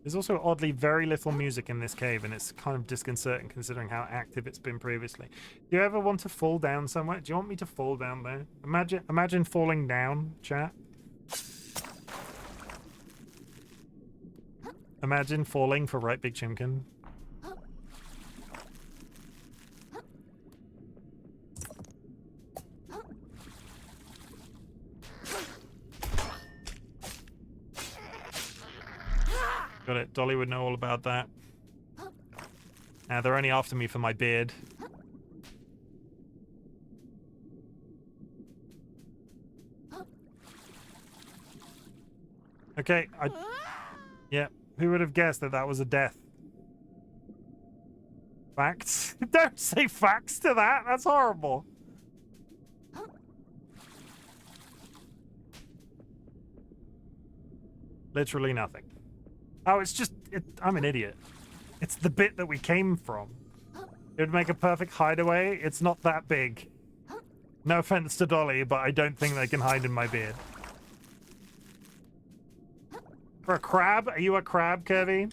There's also oddly very little music in this cave, and it's kind of disconcerting considering how active it's been previously. Do you ever want to fall down somewhere? Do you want me to fall down there? Imagine falling down, chat. Imagine falling for RightBigChimken. Got it. Dolly would know all about that. They're only after me for my beard. Okay, yeah, who would have guessed that that was a death? Facts? Don't say facts to that! That's horrible! Literally nothing. Oh, it's just... I'm an idiot. It's the bit that we came from. It would make a perfect hideaway. It's not that big. No offense to Dolly, but I don't think they can hide in my beard. For a crab? Are you a crab, Kirby?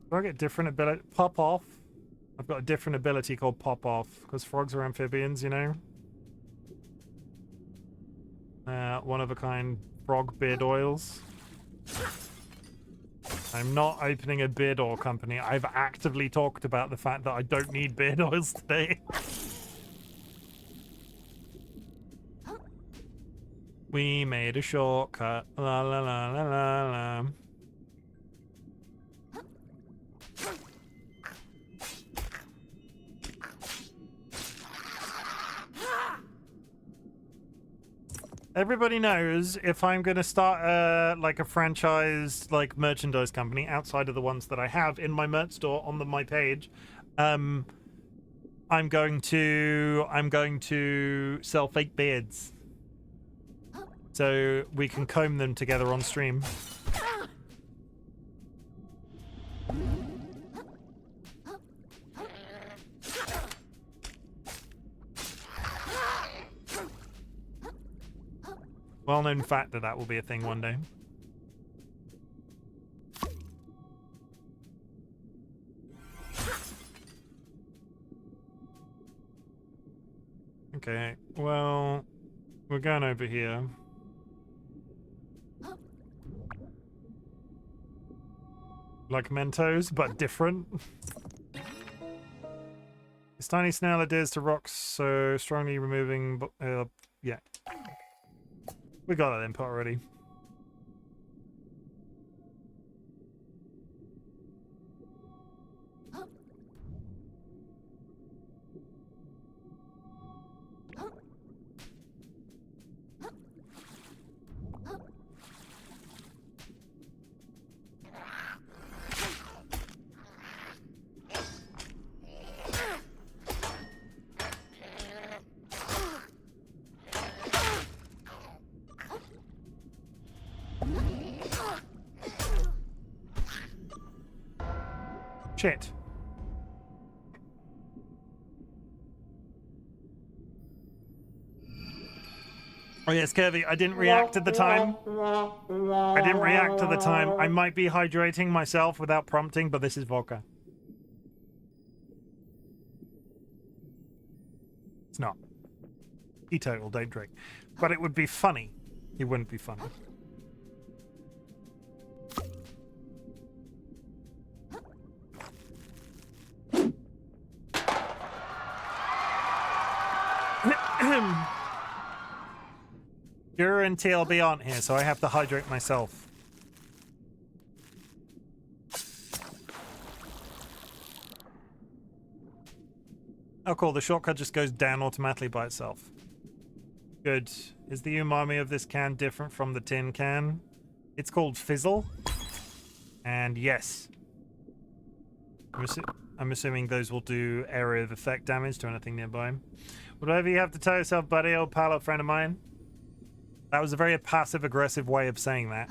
Do I get different ability? Pop off. I've got a different ability called pop off because frogs are amphibians, you know. One of a kind frog beard oils. I'm not opening a beard oil company. I've actively talked about the fact that I don't need beard oils today. We made a shortcut. La la la la la la. Everybody knows if I'm going to start like a franchise like merchandise company outside of the ones that I have in my merch store on my page, I'm going to sell fake beards so we can comb them together on stream. Well-known fact that will be a thing one day. Okay, well, we're going over here. Like Mentos, but different. This tiny snail adheres to rocks, so strongly removing... yeah. We got that input already. Shit. Oh yes, Kirby, I didn't react at the time. I might be hydrating myself without prompting, but this is vodka. It's not. Teetotal, don't drink. But it would be funny. It wouldn't be funny. Guru and TLB aren't here, so I have to hydrate myself. Oh cool, the shortcut just goes down automatically by itself. Good. Is the umami of this can different from the tin can? It's called Fizzle. And yes. I'm assuming those will do area of effect damage to anything nearby. Whatever you have to tell yourself, buddy, old pal, old friend of mine. That was a very passive-aggressive way of saying that.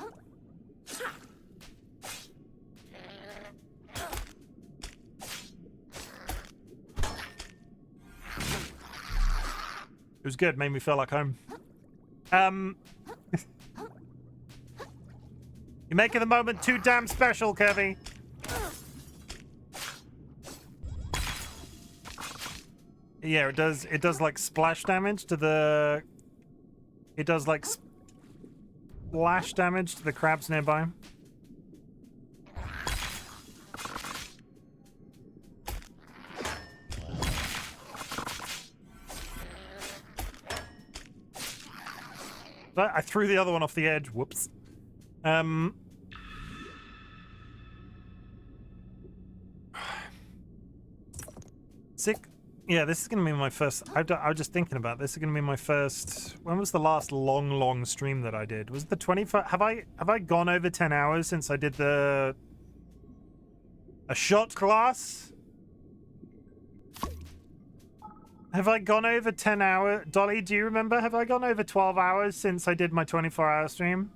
It was good, made me feel like home. You're making the moment too damn special, Kirby. Yeah, it does like splash damage to the... It does like splash damage to the crabs nearby. I threw the other one off the edge. Whoops. Yeah, this is going to be my first... I was just thinking about this. This is going to be my first... When was the last long stream that I did? Was it the 25... Have I gone over 10 hours since I did a shot class? Have I gone over 10 hours? Dolly, do you remember? Have I gone over 12 hours since I did my 24-hour stream?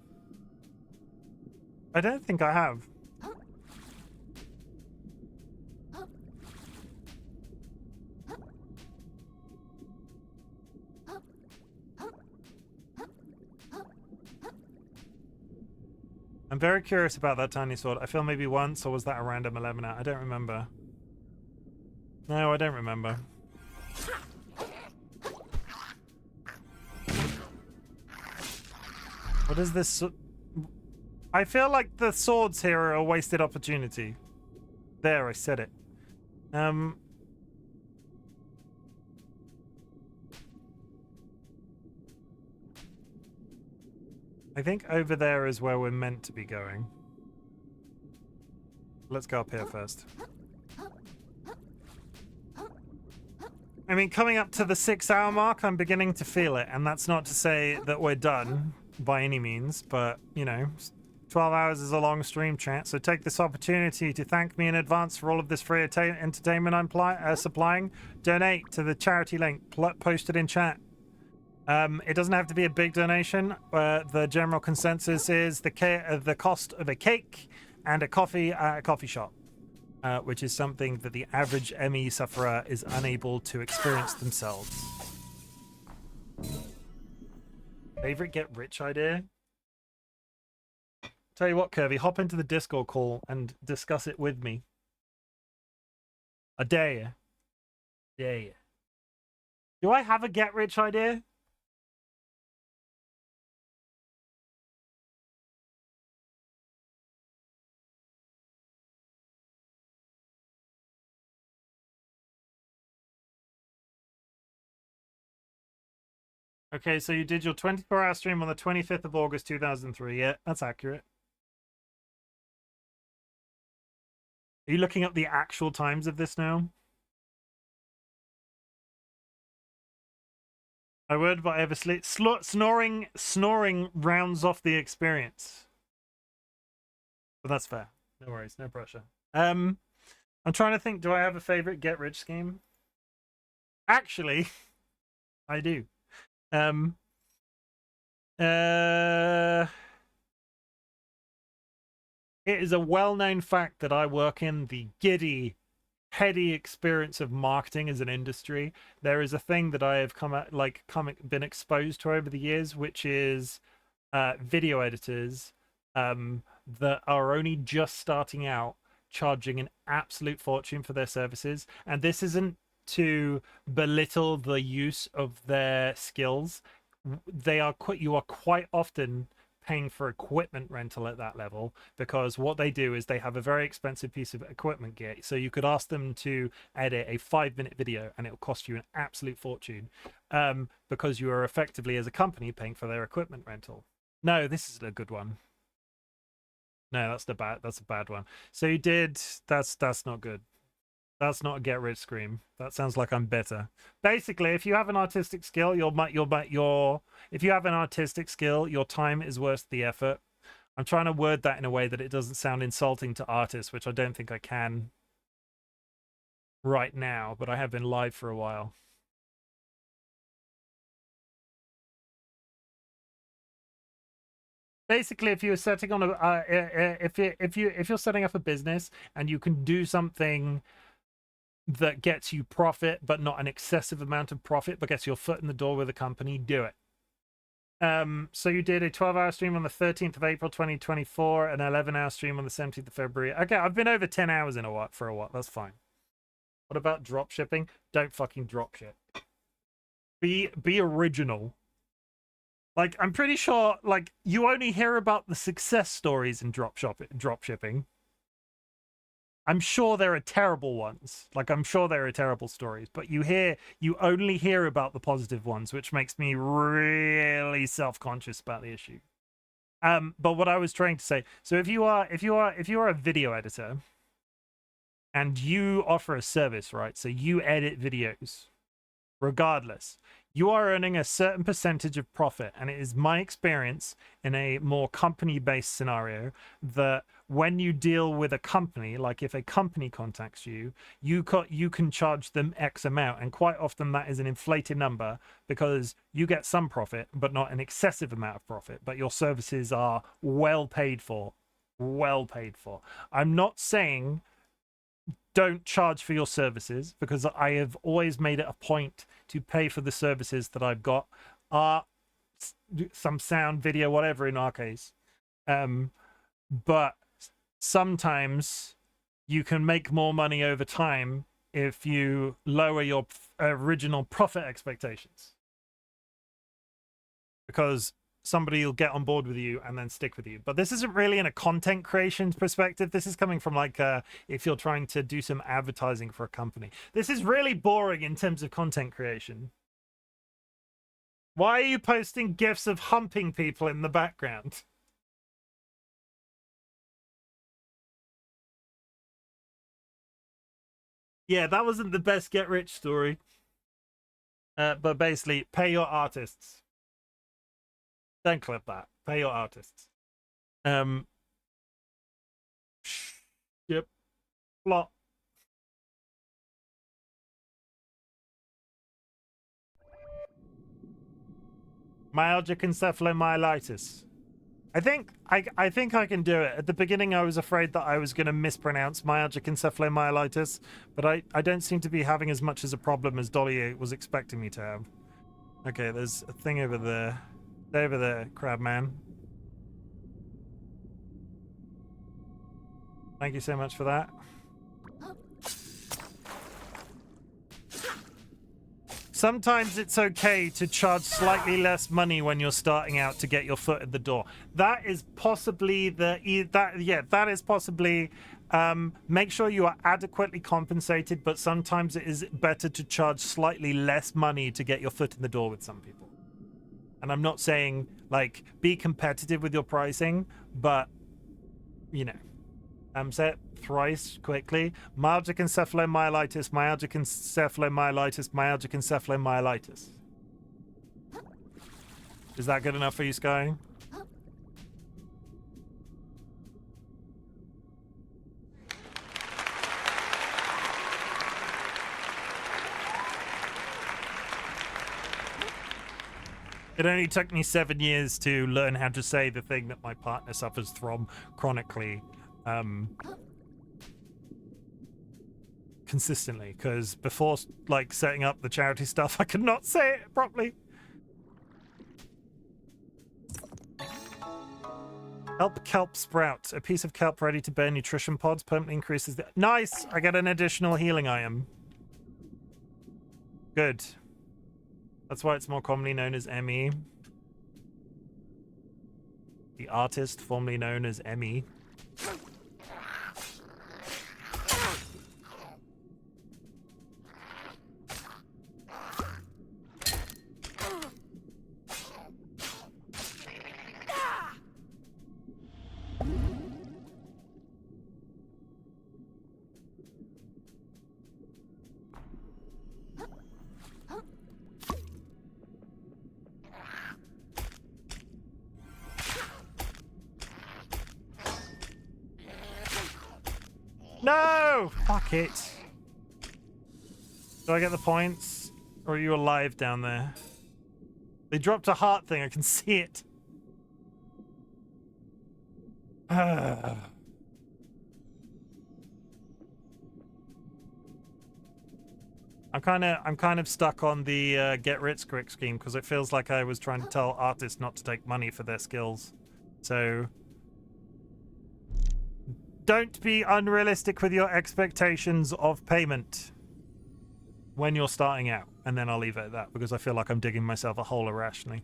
I don't think I have. I'm very curious about that tiny sword. I feel maybe once, or was that a random 11 out? I don't remember. No, I don't remember. What is this? I feel like the swords here are a wasted opportunity. There, I said it. I think over there is where we're meant to be going. Let's go up here first. I mean, coming up to the 6-hour mark, I'm beginning to feel it, and that's not to say that we're done by any means, but, you know, 12 hours is a long stream, chat, so take this opportunity to thank me in advance for all of this free entertainment I'm supplying. Donate to the charity link posted in chat. It doesn't have to be a big donation. The general consensus is the cost of a cake and a coffee at a coffee shop, which is something that the average ME sufferer is unable to experience themselves. Favorite get rich idea? Tell you what, Kirby, hop into the Discord call and discuss it with me. I dare you. Dare you. Do I have a get rich idea? Okay, so you did your 24-hour stream on the 25th of August, 2003. Yeah, that's accurate. Are you looking up the actual times of this now? I would, but I ever sleep. Snoring rounds off the experience. But that's fair. No worries, no pressure. I'm trying to think, do I have a favorite get-rich scheme? Actually, I do. It is a well-known fact that I work in the giddy, heady experience of marketing as an industry. There is a thing that I have been exposed to over the years, which is video editors that are only just starting out, charging an absolute fortune for their services. And this isn't to belittle the use of their skills. You are quite often paying for equipment rental at that level, because what they do is they have a very expensive piece of equipment gear. So you could ask them to edit a 5-minute video and it'll cost you an absolute fortune, because you are effectively, as a company, paying for their equipment rental. No, this is a good one. No, that's a bad one. So you did, that's not good. That's not a get rich scheme. That sounds like I'm better. Basically, if you have an artistic skill, if you have an artistic skill, your time is worth the effort. I'm trying to word that in a way that it doesn't sound insulting to artists, which I don't think I can right now, but I have been live for a while. Basically, if you're setting on if you're setting up a business and you can do something that gets you profit, but not an excessive amount of profit, but gets your foot in the door with a company, do it. So you did a 12-hour stream on the 13th of April 2024, an 11-hour stream on the 17th of February. Okay, I've been over 10 hours for a while. That's fine. What about drop shipping? Don't fucking drop ship. Be original. Like, I'm pretty sure, like, you only hear about the success stories in drop shipping. I'm sure there are terrible ones. Like, I'm sure there are terrible stories, but you only hear about the positive ones, which makes me really self-conscious about the issue. But what I was trying to say, so if you are a video editor and you offer a service, right? So you edit videos. Regardless, you are earning a certain percentage of profit, and it is my experience in a more company-based scenario that when you deal with a company, like if a company contacts you, you can charge them X amount, and quite often that is an inflated number because you get some profit but not an excessive amount of profit, but your services are well paid for. I'm not saying don't charge for your services, because I have always made it a point to pay for the services that I've got, art, some sound, video, whatever in our case. But sometimes you can make more money over time if you lower your original profit expectations, because somebody will get on board with you and then stick with you. But this isn't really in a content creation perspective. This is coming from like if you're trying to do some advertising for a company. This is really boring in terms of content creation. Why are you posting gifs of humping people in the background? Yeah, that wasn't the best get rich story. But basically, pay your artists. Don't clip that. Pay your artists. Yep. Plot. Myalgic encephalomyelitis. I think I can do it. At the beginning, I was afraid that I was going to mispronounce myalgic encephalomyelitis, but I don't seem to be having as much as a problem as Dolly was expecting me to have. Okay, there's a thing over there. Stay over there, Crabman. Thank you so much for that. Sometimes it's okay to charge slightly less money when you're starting out to get your foot in the door. That is possibly that is possibly make sure you are adequately compensated, but sometimes it is better to charge slightly less money to get your foot in the door with some people. And I'm not saying like be competitive with your pricing, but you know, say it thrice quickly. Myalgic encephalomyelitis, myalgic encephalomyelitis, myalgic encephalomyelitis. Is that good enough for you, Sky? It only took me 7 years to learn how to say the thing that my partner suffers from chronically, consistently, because before like setting up the charity stuff, I could not say it properly. Help kelp sprout. A piece of kelp ready to bear nutrition pods permanently increases the... Nice! I get an additional healing item. Good. That's why it's more commonly known as ME. The artist, formerly known as ME. No! Fuck it. Do I get the points? Or are you alive down there? They dropped a heart thing. I can see it. I'm kind of stuck on the get rich quick scheme because it feels like I was trying to tell artists not to take money for their skills. So don't be unrealistic with your expectations of payment when you're starting out. And then I'll leave it at that because I feel like I'm digging myself a hole irrationally.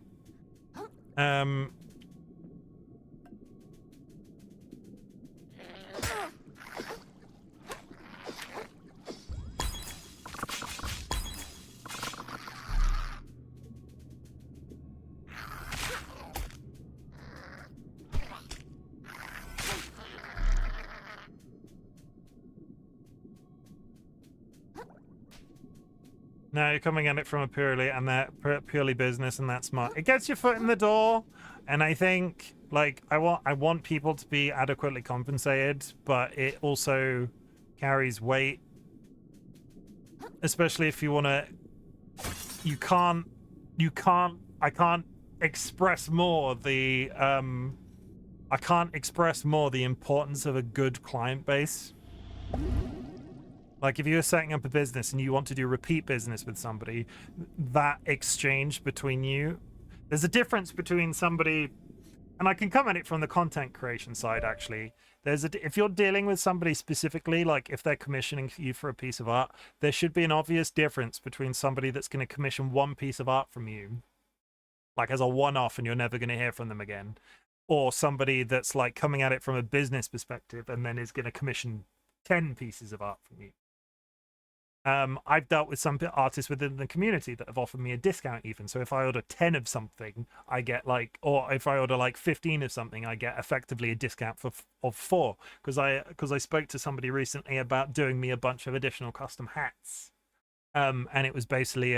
No, you're coming at it from a purely business, and that's smart. It gets your foot in the door, and I think like I want people to be adequately compensated, but it also carries weight, especially if you want to. I can't express more the importance of a good client base. Like if you're setting up a business and you want to do repeat business with somebody, that exchange between you, there's a difference between somebody, and I can come at it from the content creation side actually. If you're dealing with somebody specifically, like if they're commissioning you for a piece of art, there should be an obvious difference between somebody that's going to commission one piece of art from you, like as a one-off and you're never going to hear from them again, or somebody that's like coming at it from a business perspective and then is going to commission 10 pieces of art from you. I've dealt with some artists within the community that have offered me a discount even. So if I order 10 of something, I get like, or if I order like 15 of something, I get effectively a discount of 4. Because I spoke to somebody recently about doing me a bunch of additional custom hats. And it was basically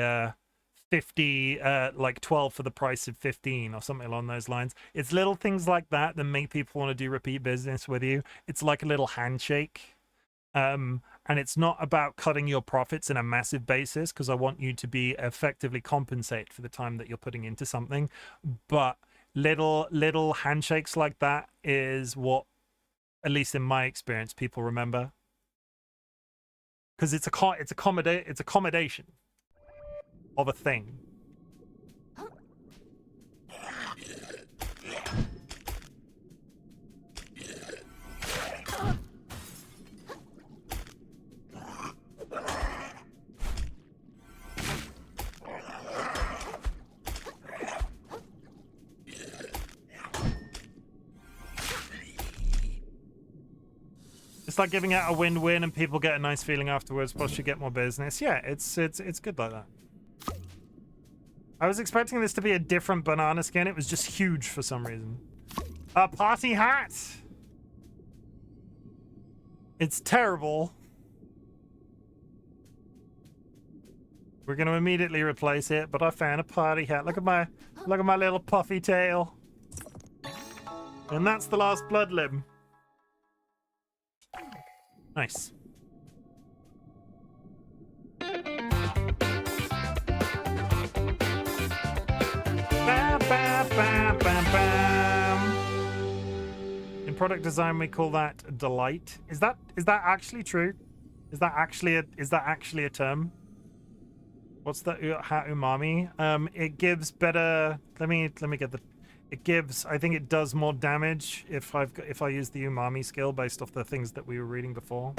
50, like 12 for the price of 15 or something along those lines. It's little things like that that make people want to do repeat business with you. It's like a little handshake. And it's not about cutting your profits in a massive basis, because I want you to be effectively compensated for the time that you're putting into something. But little handshakes like that is what, at least in my experience, people remember. Because it's accommodation of a thing. It's like giving out a win-win and people get a nice feeling afterwards, plus you get more business. Yeah, it's good like that. I was expecting this to be a different banana skin. It was just huge for some reason. A party hat! It's terrible. We're going to immediately replace it, but I found a party hat. Look at my little puffy tail. And that's the last blood limb. Nice. In product design, we call that delight. Is that actually true? Is that actually a term? What's the hat umami? It gives better. Let me get the. It gives. I think it does more damage if I use the umami skill based off the things that we were reading before.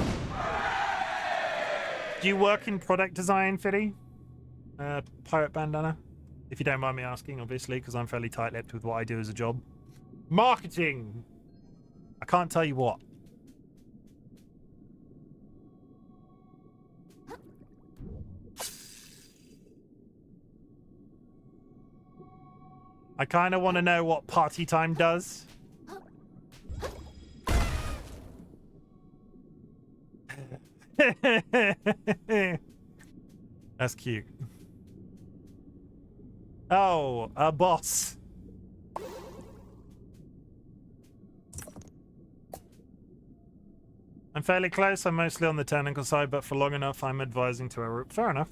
Do you work in product design, Fiddy? Pirate bandana? If you don't mind me asking, obviously, because I'm fairly tight-lipped with what I do as a job. Marketing! I can't tell you what. I kind of want to know what party time does. That's cute. Oh, a boss. I'm fairly close. I'm mostly on the technical side, but for long enough, I'm advising to a group. Fair enough.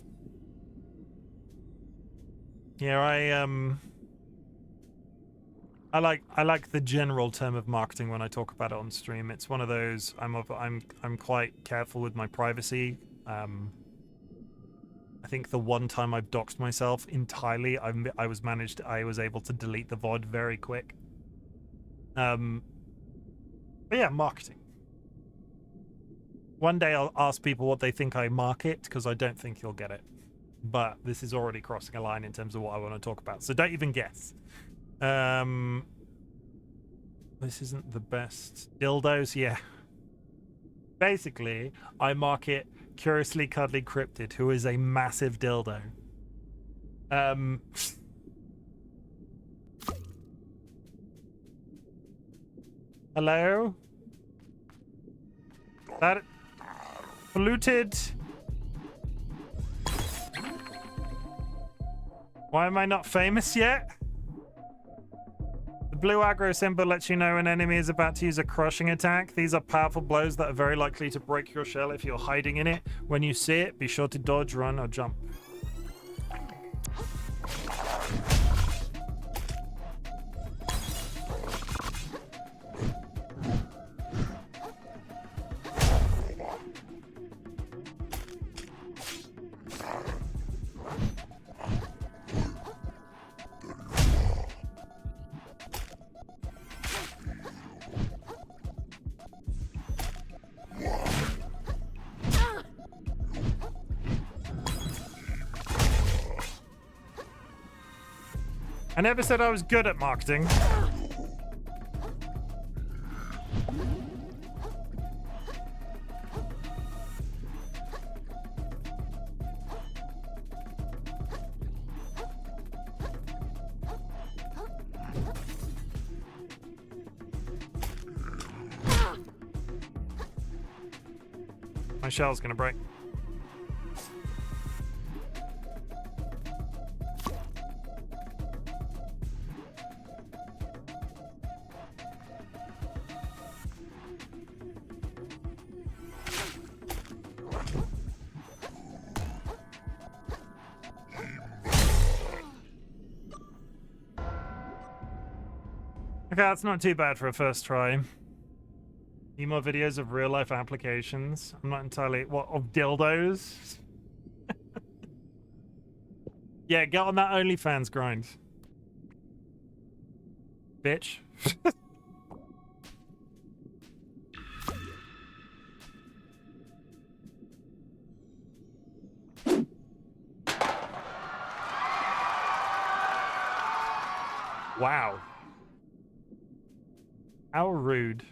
Yeah, I like the general term of marketing when I talk about it on stream. It's one of those I'm quite careful with my privacy. I think the one time I've doxed myself entirely, I was able to delete the VOD very quick. But yeah, marketing. One day I'll ask people what they think I market, because I don't think you'll get it. But this is already crossing a line in terms of what I want to talk about, so don't even guess. This isn't the best. Dildos, yeah. Basically, I market Curiously Cuddly Cryptid, who is a massive dildo. Hello? That polluted. Why am I not famous yet? The blue aggro symbol lets you know an enemy is about to use a crushing attack. These are powerful blows that are very likely to break your shell if you're hiding in it. When you see it, be sure to dodge, run, or jump. I never said I was good at marketing. My shell's gonna break. Okay, that's not too bad for a first try. Need more videos of real life applications. I'm not entirely... What, of dildos? Yeah, get on that OnlyFans grind. Bitch. Wow. How rude.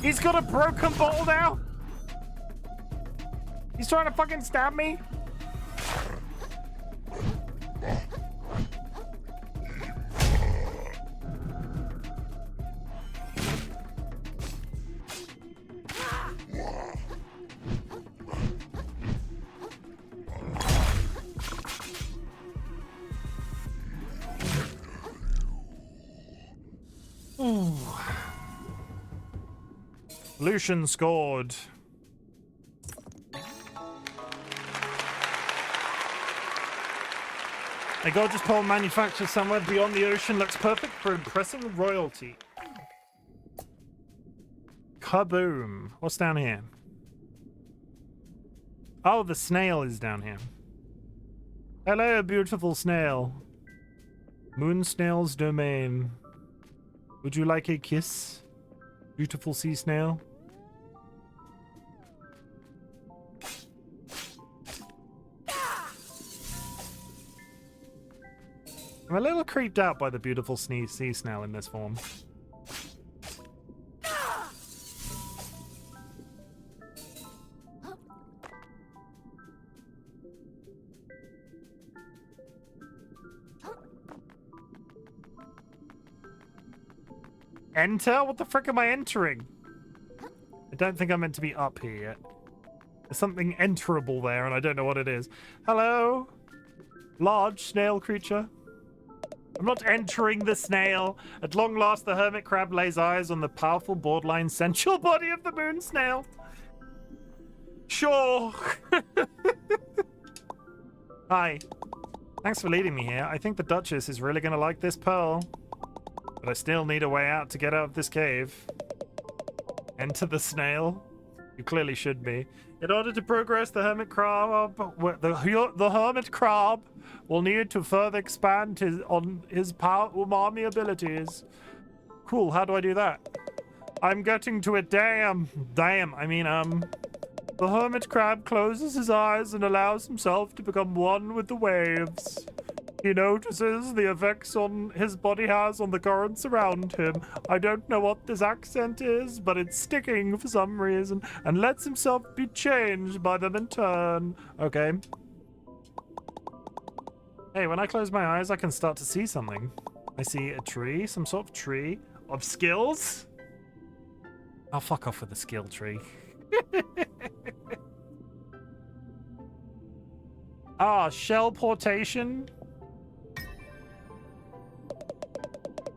He's got a broken bottle now? He's trying to fucking stab me? Ooh. Lucian scored. A gorgeous pole manufactured somewhere beyond the ocean looks perfect for impressing royalty. Kaboom. What's down here? Oh, the snail is down here. Hello, beautiful snail. Moon snail's domain. Would you like a kiss? Beautiful sea snail. I'm a little creeped out by the beautiful sea snail in this form. Enter? What the frick am I entering? I don't think I'm meant to be up here yet. There's something enterable there and I don't know what it is. Hello? Large snail creature? I'm not entering the snail. At long last, the hermit crab lays eyes on the powerful, borderline, sensual body of the moon snail. Sure. Hi. Thanks for leading me here. I think the Duchess is really gonna like this pearl. But I still need a way out to get out of this cave. Enter the snail. You clearly should be. In order to progress, the hermit crab, the hermit crab will need to further expand his umami abilities. Cool. How do I do that? I'm getting to it. Damn. I mean, the hermit crab closes his eyes and allows himself to become one with the waves. He notices the effects on his body has on the currents around him. I don't know what this accent is, but it's sticking for some reason, and lets himself be changed by them in turn. Okay. Hey, when I close my eyes, I can start to see something. I see a tree, some sort of tree of skills. I'll fuck off with the skill tree. Shell portation.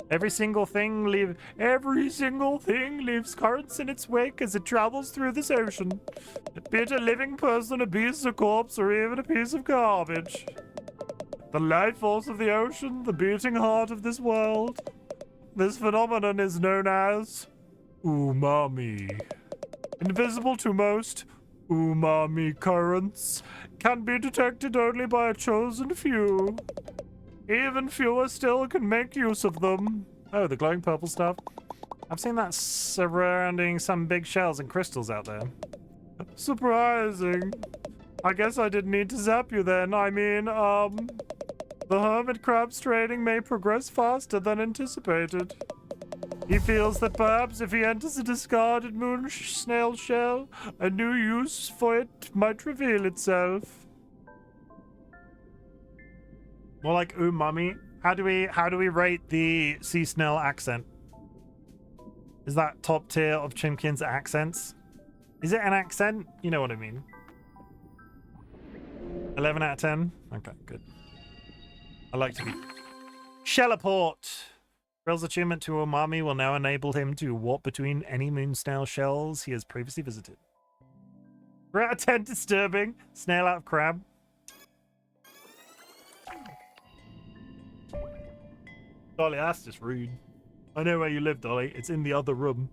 Every single thing leaves currents in its wake as it travels through this ocean. Be it a living person, a beast, a corpse, or even a piece of garbage. The life force of the ocean, the beating heart of this world. This phenomenon is known as umami. Invisible to most, umami currents can be detected only by a chosen few. Even fewer still can make use of them. Oh, the glowing purple stuff. I've seen that surrounding some big shells and crystals out there. Surprising. I guess I didn't need to zap you then. I mean, the hermit crab's training may progress faster than anticipated. He feels that perhaps if he enters a discarded moon snail shell, a new use for it might reveal itself. More like umami. How do we rate the sea snail accent? Is that top tier of Chimken's accents? Is it an accent? You know what I mean. 11 out of 10? Okay, good. I like to be... Shelleport! Rell's achievement to umami will now enable him to warp between any moon snail shells he has previously visited. 3 out of 10 disturbing. Snail out of crab. Dolly, that's just rude. I know where you live, Dolly. It's in the other room.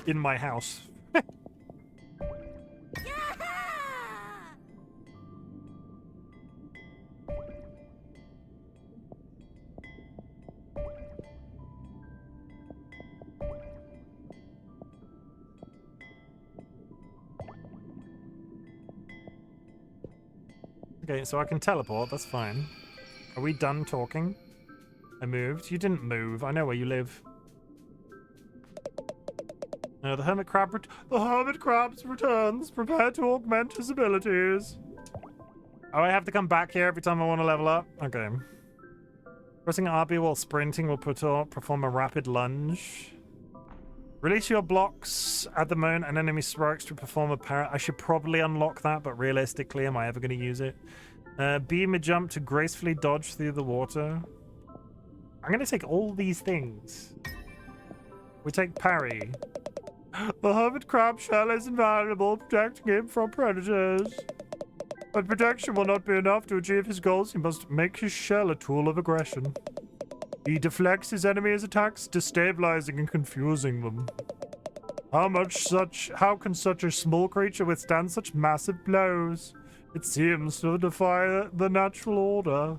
In my house. Okay, so I can teleport. That's fine. Are we done talking? I moved. You didn't move. I know where you live. No, the hermit crab returns. Prepare to augment his abilities. Oh, I have to come back here every time I want to level up? Okay. Pressing RB while sprinting will perform a rapid lunge. Release your blocks at the moment and enemy strikes to perform a parry. I should probably unlock that, but realistically, am I ever going to use it? Beam a jump to gracefully dodge through the water. I'm going to take all these things. We take parry. The hermit crab shell is invaluable, protecting him from predators. But protection will not be enough to achieve his goals. He must make his shell a tool of aggression. He deflects his enemies' attacks, destabilizing and confusing them. How can such a small creature withstand such massive blows? It seems to defy the natural order.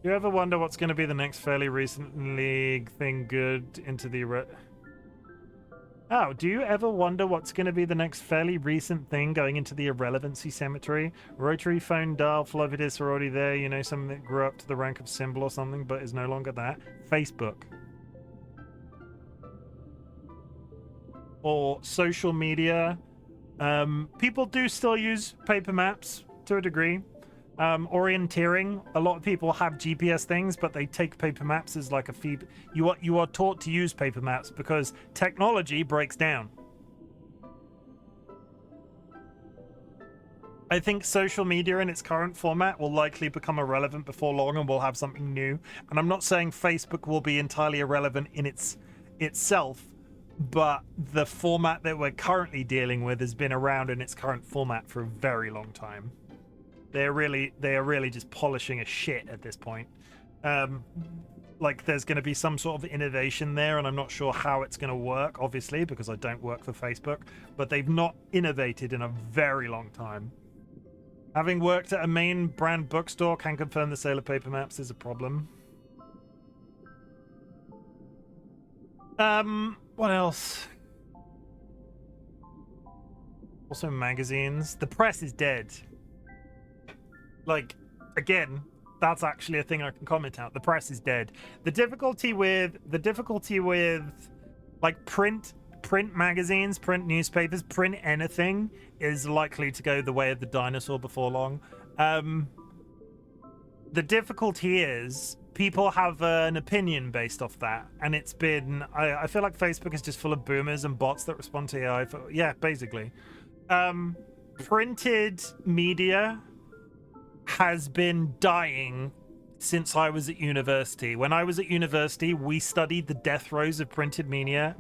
Do you ever wonder what's going to be the next fairly recent league thing good into the... Oh, do you ever wonder what's going to be the next fairly recent thing going into the irrelevancy cemetery? Rotary phone dial, Flovidus are already there. You know, something that grew up to the rank of symbol or something, but is no longer that. Facebook. Or social media. People do still use paper maps to a degree. Orienteering, a lot of people have GPS things, but they take paper maps as like a fee. You are taught to use paper maps because technology breaks down. I think social media in its current format will likely become irrelevant before long, and we'll have something new. And I'm not saying Facebook will be entirely irrelevant in its itself, but the format that we're currently dealing with has been around in its current format for a very long time. They are really just polishing a shit at this point. Like there's going to be some sort of innovation there, and I'm not sure how it's going to work, obviously, because I don't work for Facebook, but they've not innovated in a very long time. Having worked at a main brand bookstore, can confirm the sale of paper maps is a problem. What else? Also magazines. The press is dead. Like, again, that's actually a thing I can comment out. The press is dead. The difficulty with like print magazines, print newspapers, print anything is likely to go the way of the dinosaur before long. The difficulty is people have an opinion based off that, and it's been I feel like Facebook is just full of boomers and bots that respond to AI yeah, basically. Printed media has been dying since I was at university. When I was at university, we studied the death throes of printed media,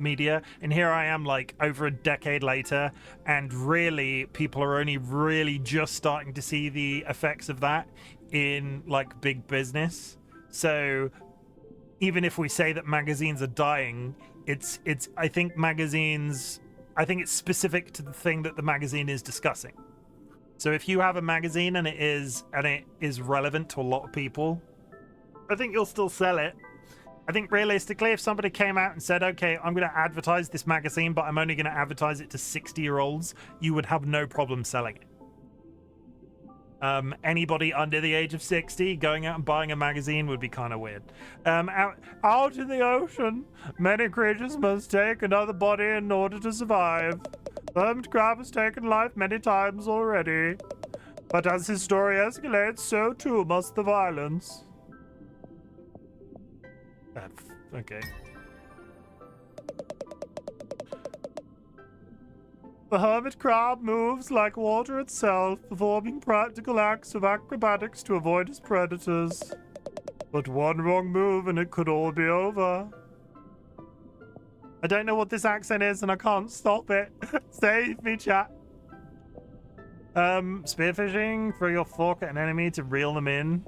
and here I am like over a decade later, and really people are only really just starting to see the effects of that in like big business. So even if we say that magazines are dying, it's I think it's specific to the thing that the magazine is discussing. So if you have a magazine and it is relevant to a lot of people, I think you'll still sell it. I think realistically, if somebody came out and said, okay, I'm going to advertise this magazine, but I'm only going to advertise it to 60-year-olds, you would have no problem selling it. Anybody under the age of 60 going out and buying a magazine would be kind of weird. Out in the ocean, many creatures must take another body in order to survive. The hermit crab has taken life many times already. But as his story escalates, so too must the violence. Okay. The hermit crab moves like water itself, performing practical acts of acrobatics to avoid his predators. But one wrong move and it could all be over. I don't know what this accent is and I can't stop it. Save me, chat. Spearfishing, throw your fork at an enemy to reel them in.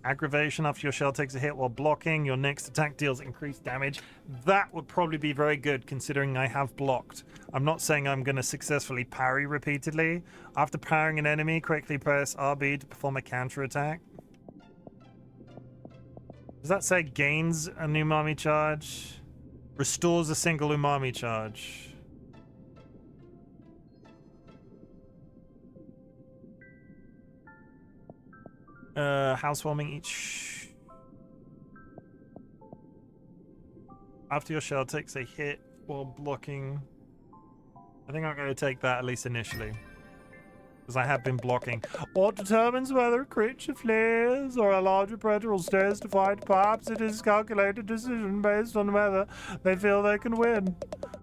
Aggravation after your shell takes a hit while blocking. Your next attack deals increased damage. That would probably be very good considering I have blocked. I'm not saying I'm going to successfully parry repeatedly. After parrying an enemy, quickly press RB to perform a counter attack. Does that say gains an umami charge? Restores a single umami charge. Housewarming each. After your shell takes a hit while blocking. I think I'm going to take that at least initially, because I have been blocking. What determines whether a creature flees or a larger predator stays to fight? Perhaps it is a calculated decision based on whether they feel they can win.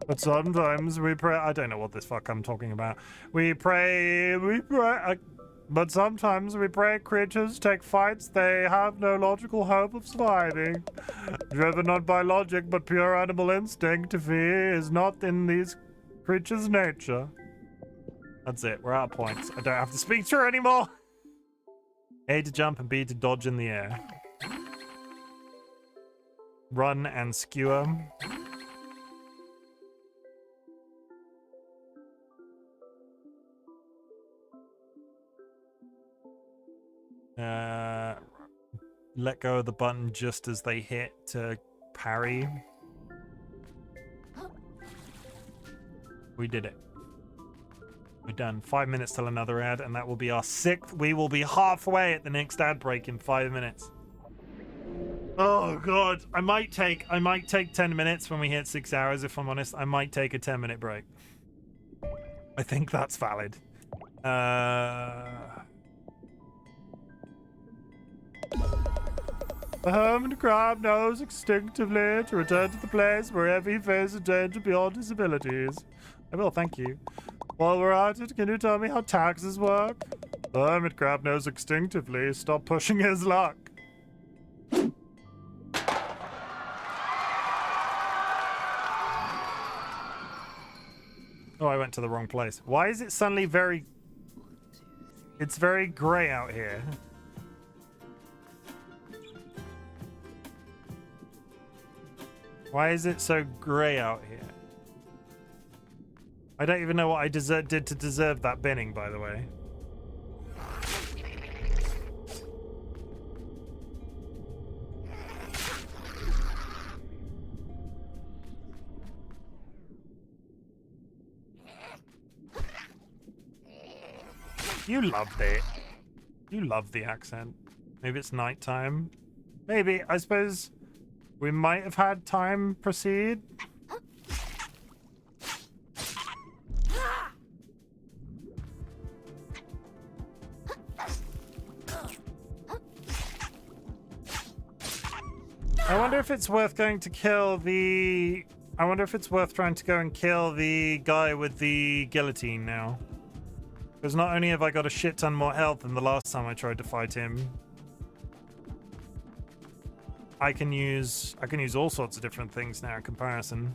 But sometimes we pray. I don't know what this fuck I'm talking about. We pray. But sometimes we pray creatures take fights they have no logical hope of surviving. Driven not by logic but pure animal instinct, fear is not in these creatures' nature. That's it. We're out of points. I don't have to speak to her anymore. A to jump and B to dodge in the air. Run and skewer. Let go of the button just as they hit to parry. We did it. We're done. 5 minutes till another ad, and that will be our 6th. We will be halfway at the next ad break in 5 minutes. Oh god, I might take 10 minutes when we hit 6 hours. If I'm honest, I might take a 10-minute break. I think that's valid. The hermit crab knows instinctively to return to the place wherever he faces danger beyond his abilities. I will, thank you. While we're at it, can you tell me how taxes work? The hermit crab knows instinctively. Stop pushing his luck. Oh, I went to the wrong place. Why is it suddenly very... It's very grey out here. Why is it so grey out here? I don't even know what I did to deserve that binning, by the way. You loved it. You love the accent. Maybe it's nighttime. Maybe. I suppose we might have had time proceed. I wonder if it's worth going to kill the... I wonder if it's worth trying to go and kill the guy with the guillotine now. Because not only have I got a shit ton more health than the last time I tried to fight him, I can use all sorts of different things now in comparison.